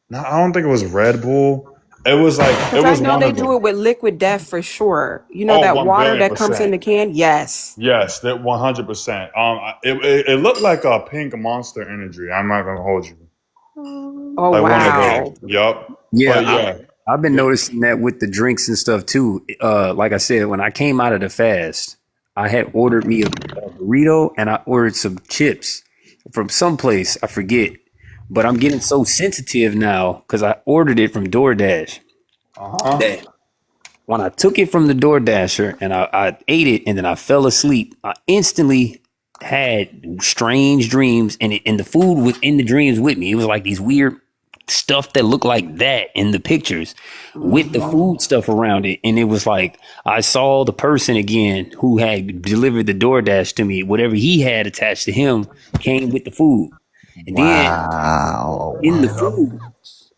no, I don't think it was Red Bull. It was like it Because I was know one they of do them. it with Liquid Death for sure. You know Oh, that one water billion that comes in percent. the can? Yes. Yes, that 100%. It looked like a pink Monster Energy. I'm not gonna hold you. Oh, Like one of wow. those. Yup. Yeah, But yeah. I've been noticing that with the drinks and stuff too. Like I said, when I came out of the fast, I had ordered me a burrito and I ordered some chips from someplace I forget. But I'm getting so sensitive now because I ordered it from DoorDash Uh-huh. that when I took it from the DoorDasher and I ate it and then I fell asleep, I instantly had strange dreams and the food was in the dreams with me. It was like these weird stuff that looked like that in the pictures with the food stuff around it. And it was like I saw the person again who had delivered the DoorDash to me. Whatever he had attached to him came with the food. And then in the Wow. food,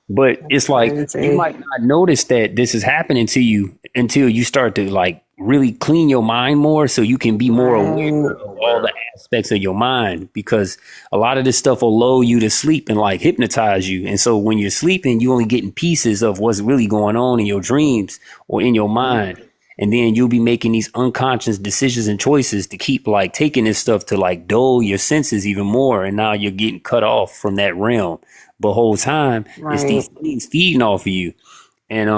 but it's like you Crazy. might not notice that this is happening to you until you start to like really clean your mind more so you can be more aware Right. of all the aspects of your mind, because a lot of this stuff will lull you to sleep and like hypnotize you. And so when you're sleeping, you only getting pieces of what's really going on in your dreams or in your mind. And then you'll be making these unconscious decisions and choices to keep like taking this stuff to like dull your senses even more. And now you're getting cut off from that realm. But whole time it's Right. these things feeding off of you. And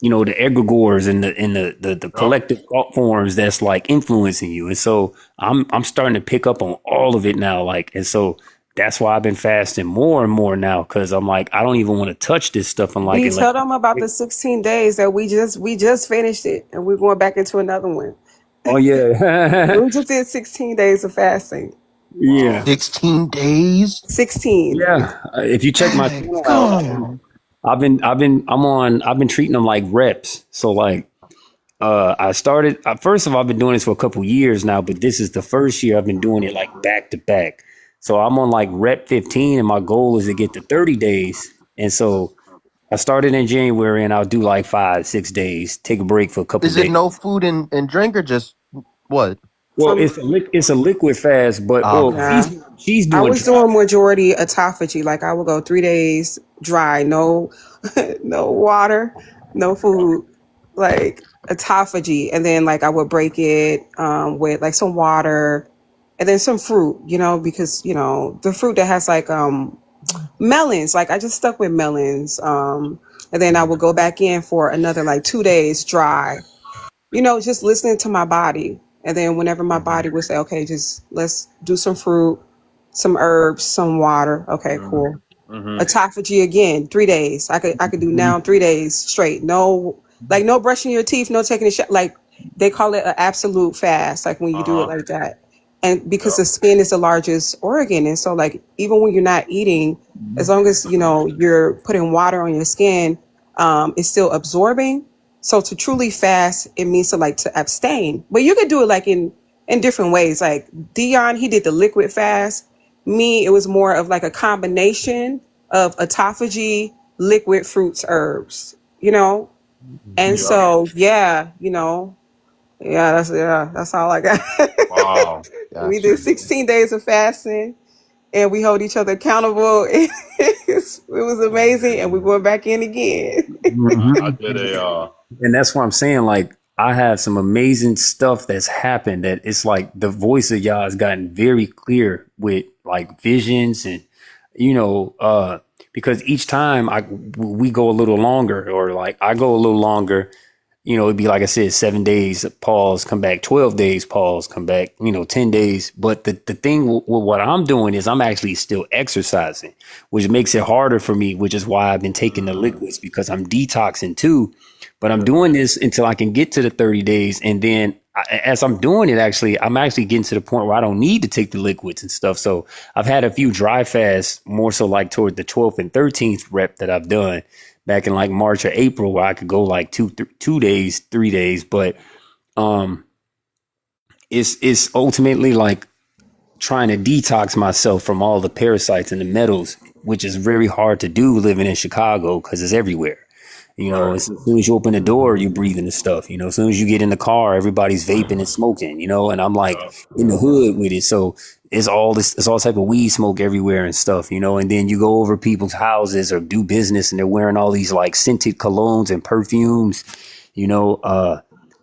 you know, the egregores and the Yup. collective thought forms that's like influencing you. And so I'm starting to pick up on all of it now. Like, and so that's why I've been fasting more and more now, because I'm like, I don't even want to touch this stuff. I'm like, B, unless tell them about the 16 days that we just finished it and we're going back into another one. oh yeah. We just did 16 days of fasting. Yeah. 16 days? 16. Yeah. If you check my Dang, channel out, gone. I've been treating them like reps. So like, I started, first of all, I've been doing this for a couple years now, but this is the first year I've been doing it like back to back. So I'm on like rep 15 and my goal is to get to 30 days. And so I started in January and I'll do like 5, 6 days, take a break for a couple Is it days. no food and drink or just what? Well, From it's a liquid fast, but Oh, well, okay. yeah. she's I doing was dry. doing majority autophagy. Like I would go 3 days dry, no no water, no food, like autophagy. And then like I would break it with like some water and then some fruit, because the fruit that has like melons, like I just stuck with melons. And then I would go back in for another like 2 days dry, just listening to my body. And then whenever my body would say, okay, just let's do some fruit, some herbs, some water. Okay, cool. Autophagy again, 3 days. I could do now 3 days straight. No, like no brushing your teeth, no taking a shot. Like they call it an absolute fast, like when you do it like that. And because the skin is the largest organ. And so like even when you're not eating, as long as you're putting water on your skin, it's still absorbing. So to truly fast, it means to abstain. But you could do it like in different ways. Like Dion, he did the liquid fast. Me, it was more of like a combination of autophagy, liquid fruits, herbs, you know? And Yep. so, yeah, that's all I got. Wow. We Gotcha. did 16 days of fasting and we hold each other accountable. It was amazing. And we're going back in again. I did Mhm. a And that's what I'm saying. Like, I have some amazing stuff that's happened that it's like the voice of Yah has gotten very clear with like visions and, because each time we go a little longer or like I go a little longer, it'd be like I said, 7 days, pause, come back, 12 days, pause, come back, 10 days. But the thing with what I'm doing is I'm actually still exercising, which makes it harder for me, which is why I've been taking the liquids because I'm detoxing too. But I'm doing this until I can get to the 30 days. And then as I'm doing it, I'm actually getting to the point where I don't need to take the liquids and stuff. So I've had a few dry fasts, more so like toward the 12th and 13th rep that I've done back in like March or April, where I could go like 2 days, 3 days. But it's ultimately like trying to detox myself from all the parasites and the metals, which is very hard to do living in Chicago because it's everywhere. right. As soon as you open the door, you're breathing the stuff. As soon as you get in the car, everybody's vaping and smoking. And I'm like Yep. in the hood with it, so it's all type of weed smoke everywhere and stuff. And then you go over people's houses or do business, and they're wearing all these like scented colognes and perfumes. You know,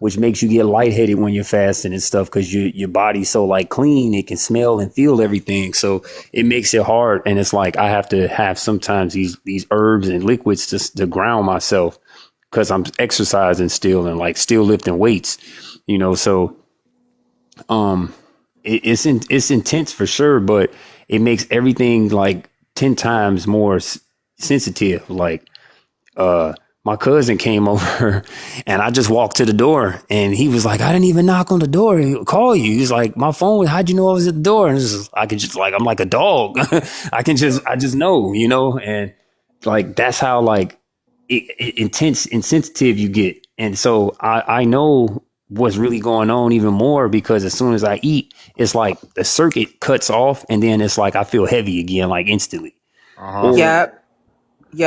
which makes you get lightheaded when you're fasting and stuff because your body's so like clean, it can smell and feel everything. So it makes it hard, and it's like I have to have sometimes these herbs and liquids to ground myself because I'm exercising still and like still lifting weights. So it's intense for sure, but it makes everything like 10 times more sensitive. Like my cousin came over and I just walked to the door and he was like, I didn't even knock on the door and call you. He's like, my phone, how'd you know I was at the door? And I can just like, I'm like a dog. I just know, and like, that's how like intense and sensitive you get. And so I know what's really going on even more because as soon as I eat, it's like the circuit cuts off and then it's like, I feel heavy again, like instantly. Uh-huh. Or, Yep.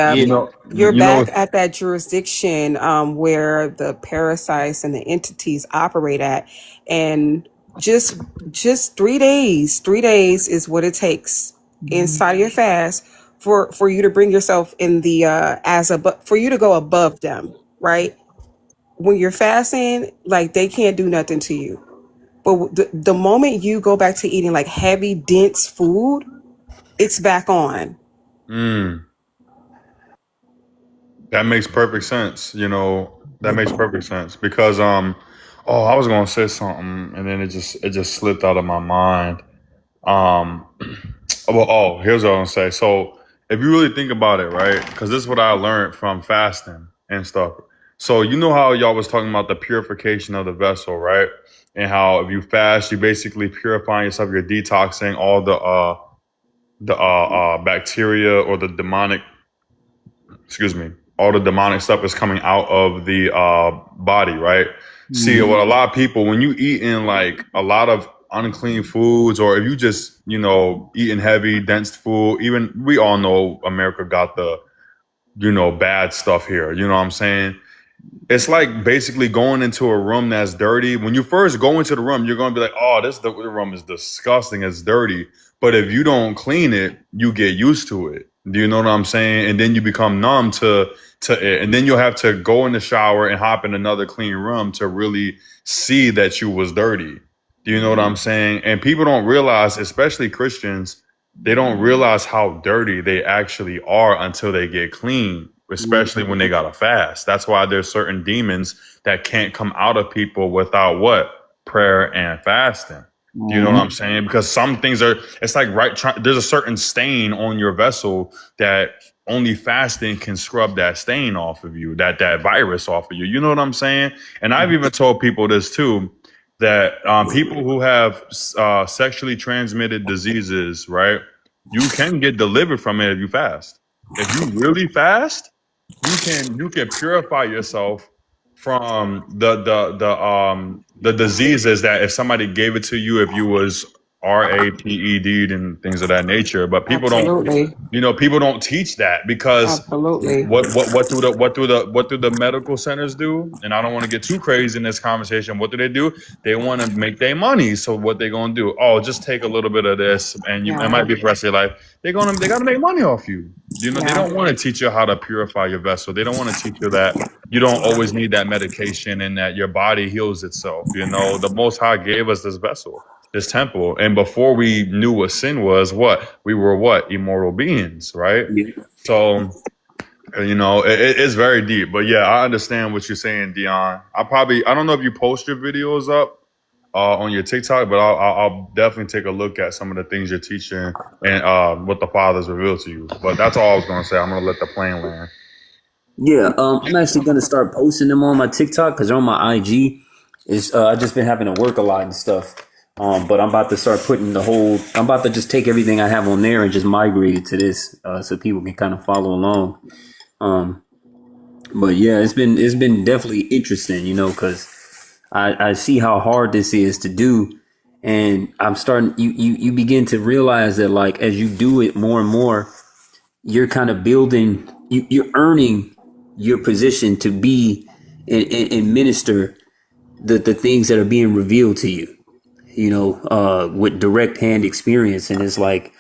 You Yep. know, You're you know, back at that jurisdiction where the parasites and the entities operate at. And just just 3 days. 3 days is what it takes inside of your fast for you to bring yourself in the for you to go above them, right? When you're fasting, like they can't do nothing to you. But the moment you go back to eating like heavy, dense food, it's back on. mm, that makes perfect sense. That makes perfect sense because oh, I was gonna say something and then it just slipped out of my mind. Um, well, oh, here's what I'm gonna say. So if you really think about it, right? Because this is what I learned from fasting and stuff. So you know how y'all was talking about the purification of the vessel, right? And how if you fast, you basically purifying yourself. You're detoxing all the bacteria or the demonic, excuse me, all the demonic stuff is coming out of the body, right? See, what a lot of people, when you eat in like a lot of unclean foods, or if you just, eating heavy, dense food, even we all know America got the, bad stuff here. You know what I'm saying? It's like basically going into a room that's dirty. When you first go into the room, you're going to be like, oh, the room is disgusting. It's dirty. But if you don't clean it, you get used to it. Do you know what I'm saying? And then you become numb to it. And then you'll have to go in the shower and hop in another clean room to really see that you was dirty. Do you know what I'm saying? And people don't realize, especially Christians, they don't realize how dirty they actually are until they get clean, especially when they gotta fast. That's why there's certain demons that can't come out of people without what? Prayer and fasting. Do you know what I'm saying? Because some things it's like there's a certain stain on your vessel that only fasting can scrub that stain off of you, that virus off of you. You know what I'm saying? And I've even told people this too, that people who have sexually transmitted diseases, right? You can get delivered from it if you fast. If you really fast, you can purify yourself from the diseases that if somebody gave it to you, if you was RAPED and things of that nature. But people don't, Absolutely. people don't teach that because Absolutely. what do the medical centers do? And I don't want to get too crazy in this conversation. What do? They want to make their money. So what they gonna do? Oh, just take a little bit of this, and it Yeah. might be for the rest of your life. They gotta make money off you. They Yeah. don't want to teach you how to purify your vessel. They don't want to teach you that you don't always need that medication and that your body heals itself. The Most High gave us this vessel, this temple, and before we knew what sin was, we were immoral beings, right? Yeah. So it's very deep. But yeah, I understand what you're saying, Dion. I don't know if you post your videos up on your TikTok, but I'll definitely take a look at some of the things you're teaching and what the Father's revealed to you. But that's all I was gonna say. I'm gonna let the plane land. Yeah, I'm actually gonna start posting them on my TikTok because they're on my IG. I just been having to work a lot and stuff. But I'm about to start putting I'm about to just take everything I have on there and just migrate it to this, so people can kind of follow along. But yeah, it's been definitely interesting, because I see how hard this is to do, and I'm starting. You begin to realize that, like, as you do it more and more, you're kind of building. You're earning your position to be and minister the things that are being revealed to you. With direct hand experience, and it's like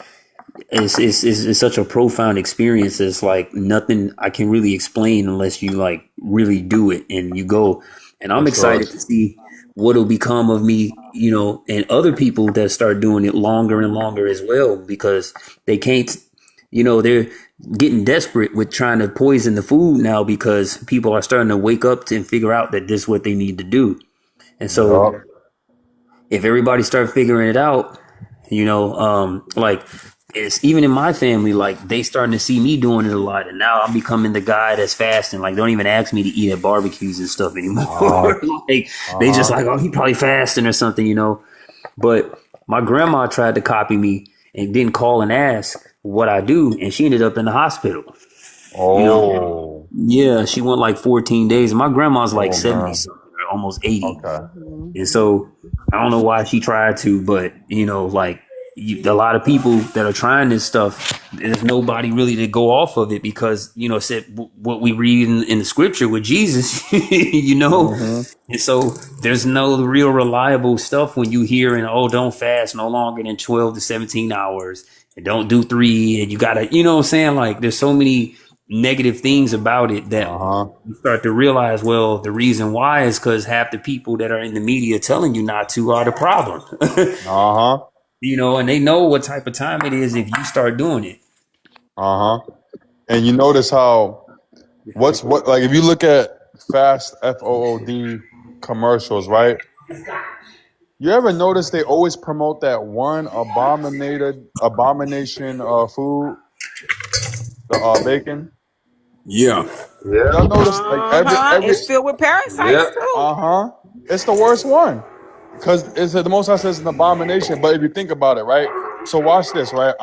it's such a profound experience. It's like nothing I can really explain unless you like really do it and you go. And I'm For sure. excited to see what'll become of me, and other people that start doing it longer and longer as well, because they can't, they're getting desperate with trying to poison the food now because people are starting to wake up and figure out that this is what they need to do. And so Yup. if everybody start figuring it out, like it's even in my family, like they starting to see me doing it a lot, and now I'm becoming the guy that's fasting. Like, don't even ask me to eat at barbecues and stuff anymore. Like they just like, oh, he probably fasting or something, But my grandma tried to copy me and didn't call and ask what I do, and she ended up in the hospital. Oh. Yeah, she went like 14 days. My grandma's like 70 man. something, almost 80. Okay. And so I don't know why she tried to, but like a lot of people that are trying this stuff, there's nobody really to go off of it because, said what we read in the scripture with Jesus, And so there's no real reliable stuff when you hear don't fast no longer than 12 to 17 hours and don't do 3. And you got to, what I'm saying? Like there's so many negative things about it that you start to realize, well, the reason why is because half the people that are in the media telling you not to are the problem. And they know what type of time it is if you start doing it. And you notice how like if you look at fast FOOD commercials, right? You ever notice they always promote that one abomination food, the bacon? Yeah. Y'all notice like every It's filled with parasites too. It's the worst one because it's the Most High says an abomination. But if you think about it, right? So watch this, right?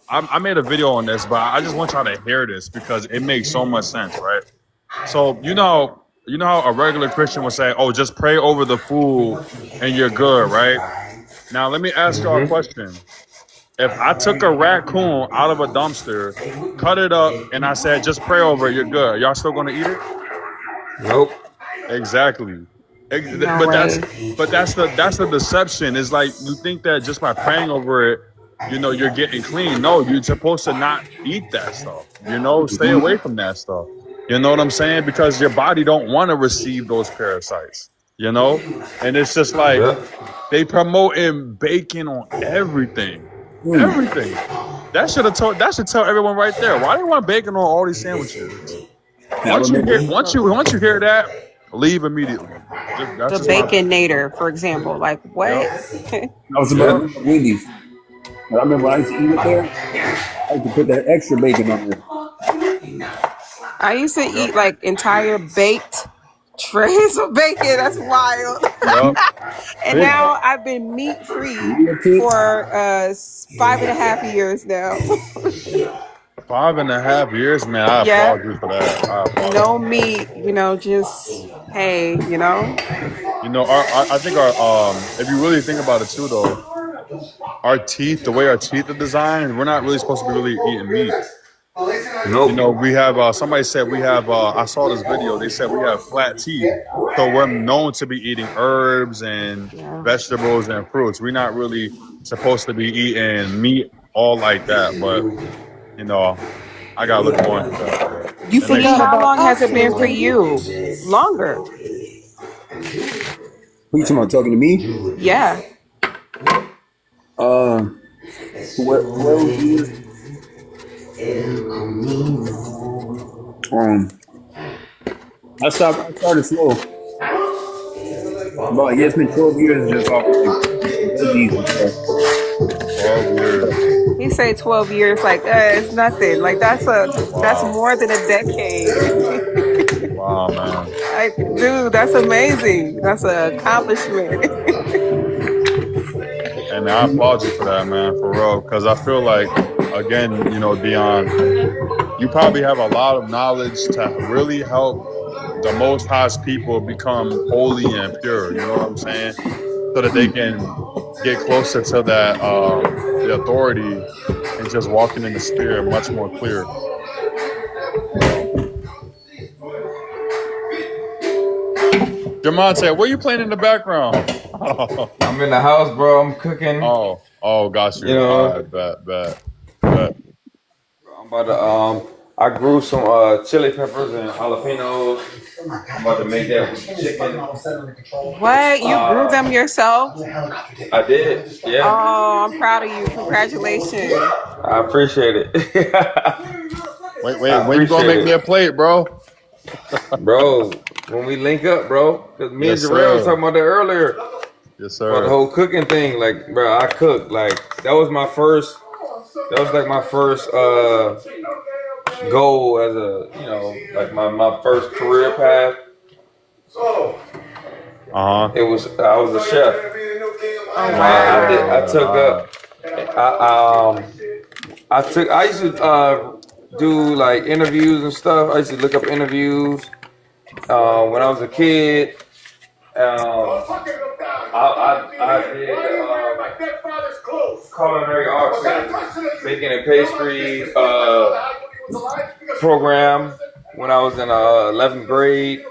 I made a video on this, but I just want y'all to hear this because it makes so much sense, right? So you know how a regular Christian would say, "Oh, just pray over the food and you're good," right? Now let me ask y'all a question. If I took a raccoon out of a dumpster, cut it up, and I said, just pray over it, you're good, y'all still gonna eat it? Nope. Exactly. No way. But that's the deception. It's like you think that just by praying over it, you're getting clean. No, you're supposed to not eat that stuff. Stay away from that stuff. You know what I'm saying? Because your body don't want to receive those parasites. And it's just like they promoting bacon on everything. Everything. That should tell everyone right there. Why they want bacon on all these sandwiches? Once you hear that, leave immediately. That's The Baconator, for example. Like what? I was about to Wendy's. I remember I used to eat it there. I used to put that extra bacon on there. I used to eat like entire baked trays of bacon. That's wild. And now I've been meat free for 5.5 years now. 5.5 years, man. I applaud you for that. No meat, just hey, I think if you really think about it too, though, our teeth, the way our teeth are designed, we're not really supposed to be really eating meat. Nope. You know, we have somebody said we have. I saw this video. They said we have flat teeth, so we're known to be eating herbs and Yeah. vegetables and fruits. We're not really supposed to be eating meat all like that. But you know, I gotta look more into that. You It makes D, forgot sense. how about long has it been for oxtails. you? Longer. Who you talking about? Talking to me? Yeah. 12 years. I started slow. But yeah, it's been 12 years just off like veggies and stuff. 12 years. He say 12 years like it's nothing. Like that's Wow. more than a decade. Wow, man. Like, dude, that's amazing. That's an accomplishment. Hey, man, I applaud you for that, man, for real. Because I feel like, again, you know, Dion, you probably have a lot of knowledge to really help the Most High's people become holy and pure. You know what I'm saying? So that they can get closer to that the authority and just walking in the spirit much more clear. Jamonte, what are you playing in the background? I'm in the house, bro. I'm cooking. Oh, got you. You know, All right, bet. I'm about to I grew some chili peppers and jalapenos. I'm about to make that with chicken. What? You grew them yourself? I did, yeah. Oh, I'm proud of you. Congratulations. I appreciate it. Wait, when you gonna make me a plate, bro? Bro, when we link up, bro, because me Yes, and Jarrell was sir. talking about that earlier. Yes, About the sir. whole cooking thing. Like, bro, I cook. Like, that was like my first goal as a, you know, like my first career path. It was, I was a chef. Oh wow. I used to do like interviews and stuff. I used to look up interviews when I was a kid. I did culinary arts, baking and pastry program when I was in 11th grade,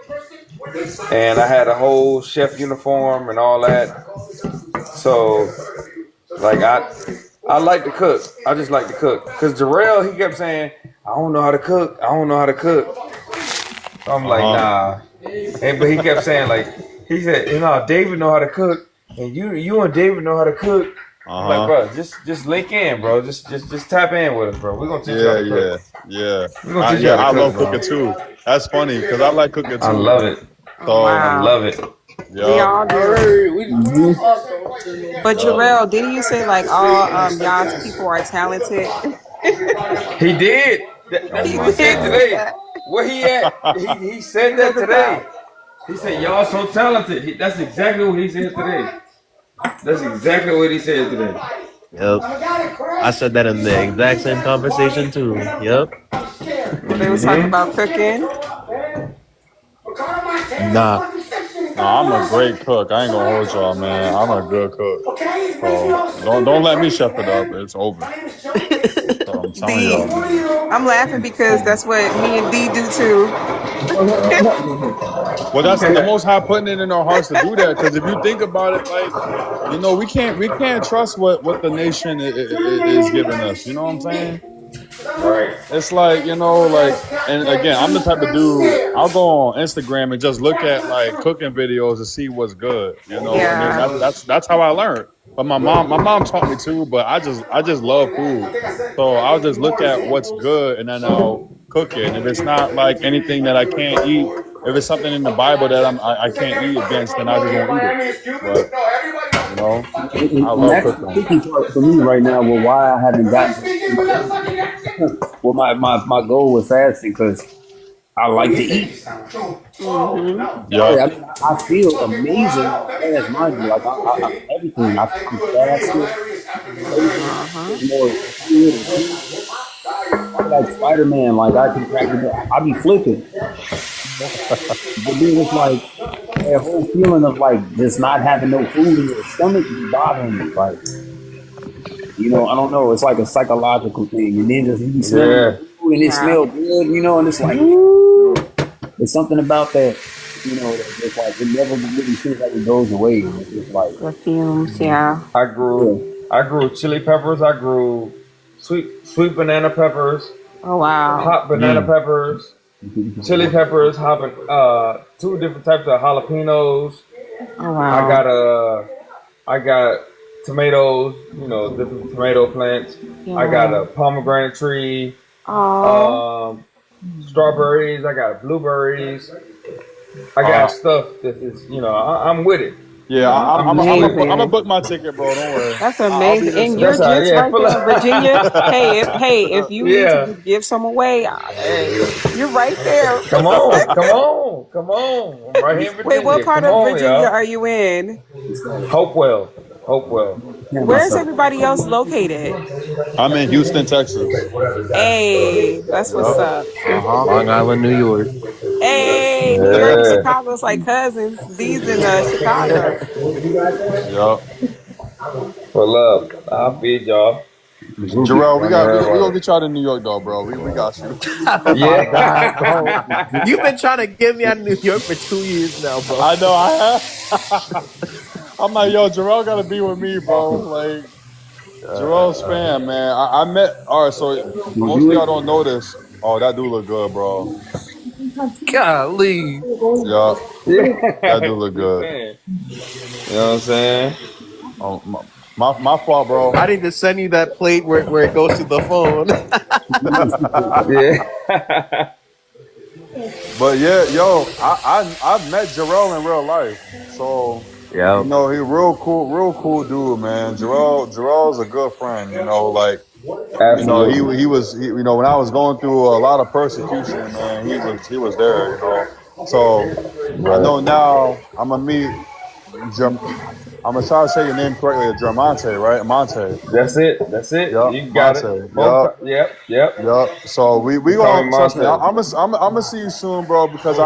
and I had a whole chef uniform and all that. So, like, I like to cook. I just like to cook. Cause Jarrell, he kept saying, "I don't know how to cook. I don't know how to cook." So I'm like, nah. But he kept saying, like, he said, you know, David know how to cook, and you and David know how to cook. Like, bro, just link in, bro. Just tap in with us, bro. We're gonna teach you how to cook. Yeah. We're gonna teach you how to I cook, love bro. cooking too. That's funny because I like cooking too. I love it. So, I love it. We all do. But Jarrell, didn't you say like all y'all's people are talented? He did. That's what he said today. Where he at? He said that today. He said, y'all so talented. That's exactly what he said today. That's exactly what he said today. Yep. I said that in the exact same conversation too. Yep. They was talking about cooking. Nah. I'm a great cook. I ain't gonna hold y'all, man. I'm a good cook. So don't let me shut it up. It's over. So I'm telling D, y'all. I'm laughing because that's what me and D do too. Well, that's the Most High putting it in our hearts to do that. Because if you think about it, like, you know, we can't trust what the nation is giving us. You know what I'm saying? Right. It's like, you know, like, and again, I'm the type of dude, I'll go on Instagram and just look at like cooking videos to see what's good, you know. Yeah. And then that's how I learned. But my mom taught me too, but I just love food. So I'll just look at what's good and then I'll cook it. And if it's not like anything that I can't eat, if it's something in the Bible that I can't eat against, then I just won't eat it. But, you know, I And love that's the cooking. tricky part for me right now. Well, why I haven't gotten well, my goal with fasting because I like to eat. Yeah. I mean, I feel amazing on a fast, mind you. Like everything, I'm fasting. It's more good and clean. I'm like Spider-Man. Like I can practically, I be flipping. But then it's like that whole feeling of like just not having no food in your stomach be bothering me. Like You know, I don't know. It's like a psychological thing, and then just you smelling the Yeah. food and it Yeah. smells good. You know, and it's like Woo. there's something about that. You know, it's like it never really feels like it goes away. And it's just like The fumes, yeah. I yeah. grew chili peppers. I grew sweet banana peppers, Oh wow. hot banana peppers, chili peppers, two different types of jalapenos. Oh I wow. got I got tomatoes, you know, different tomato plants. I got Yeah. a pomegranate tree, Oh, um, strawberries. I got blueberries. I got Uh, stuff that is, you know, I'm with it. You yeah, know, I'm I'm I'm just I'm with a, it. I'm a amazing. book my ticket, bro. Don't worry. That's I'll be amazing. there And soon. you're That's how, just yeah, right there in Virginia. Hey, if you need to yeah. just give some away, hey, you're right there. Come on, come on, come on. I'm right here in Wait, what Virginia. part Come of on, Virginia y'all. are you in? Hopewell. Hopewell. Where's everybody else located? I'm in Houston, Texas. Hey, that's what's Yep. up. Uh Long Island, New York. Hey, New York and Yeah. Chicago is like cousins. These in Chicago. huh. Well, up. I'll feed y'all. Jarrell, Run the we railroad. gonna get y'all to New York though, bro. We got you. My Yeah. God, bro. You've been trying to get me out of New York for 2 years now, bro. I know. I'm like, yo, Jarrell gotta be with me, bro. Like Jarrell's fan, man. I met. All right, so most of y'all don't know this. Oh, that do look good, bro. Golly. Yeah, that do Yeah. look Big good. fan. You know what I'm saying? Oh, my fault, bro. I need to send you that plate where it goes to the phone. Yeah. But yeah, yo, I've met Jarrell in real life, so Yeah. you know he real cool dude, man. Jarrell's a good friend, you know, like you know Absolutely. you know when I was going through a lot of persecution, man, he was there, you know. So I Right. know now I'm gonna meet. I'm gonna try to say your name correctly, Germonte, right? Monte. That's it. That's it. Yup, You got it. Monte. Both. Yup. Yep. Yep. Yep. So we Call me gonna trust me. Monte. I'm gonna see you soon, bro. Because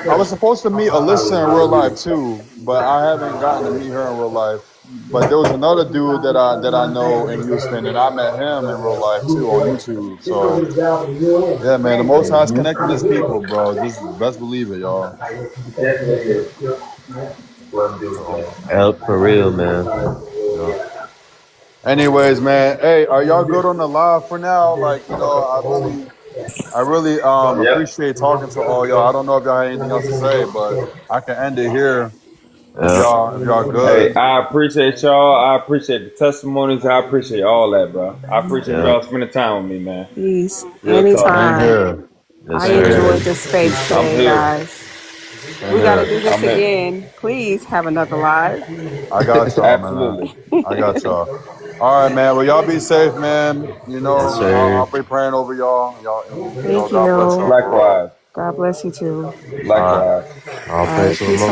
I was supposed to meet Alyssa in real life too, but I haven't gotten to meet her in real life. But there was another dude that I know in Houston, and I met him in real life too on YouTube. So yeah, man, the Most High's connecting his people, bro. Just best believe it, y'all. So Yep, for real, man. yeah. Anyways, man, hey, are y'all good on the live for now? Like, you know, I really Yep. appreciate talking to all y'all. I don't know if y'all have anything else to say, but I can end it here Yep. if y'all Hey, good. I appreciate y'all. I appreciate the testimonies. I appreciate all that, bro. I appreciate Yep. y'all spending time with me, man. Peace. Real talk. Same Anytime. here. Yes, I Same Same sir. enjoyed here. this space I'm today, here. guys. Same We got to here. do this I'm here. again. Please have another live. I got y'all, man. Absolutely. I got y'all. All right, man. Well, y'all be safe, man. You Yes, know, sir. I'll be praying over y'all. You know, Thank God bless you. y'all for real. Likewise. God bless you too. All right. Likewise. All All right. praise to the Peace Most from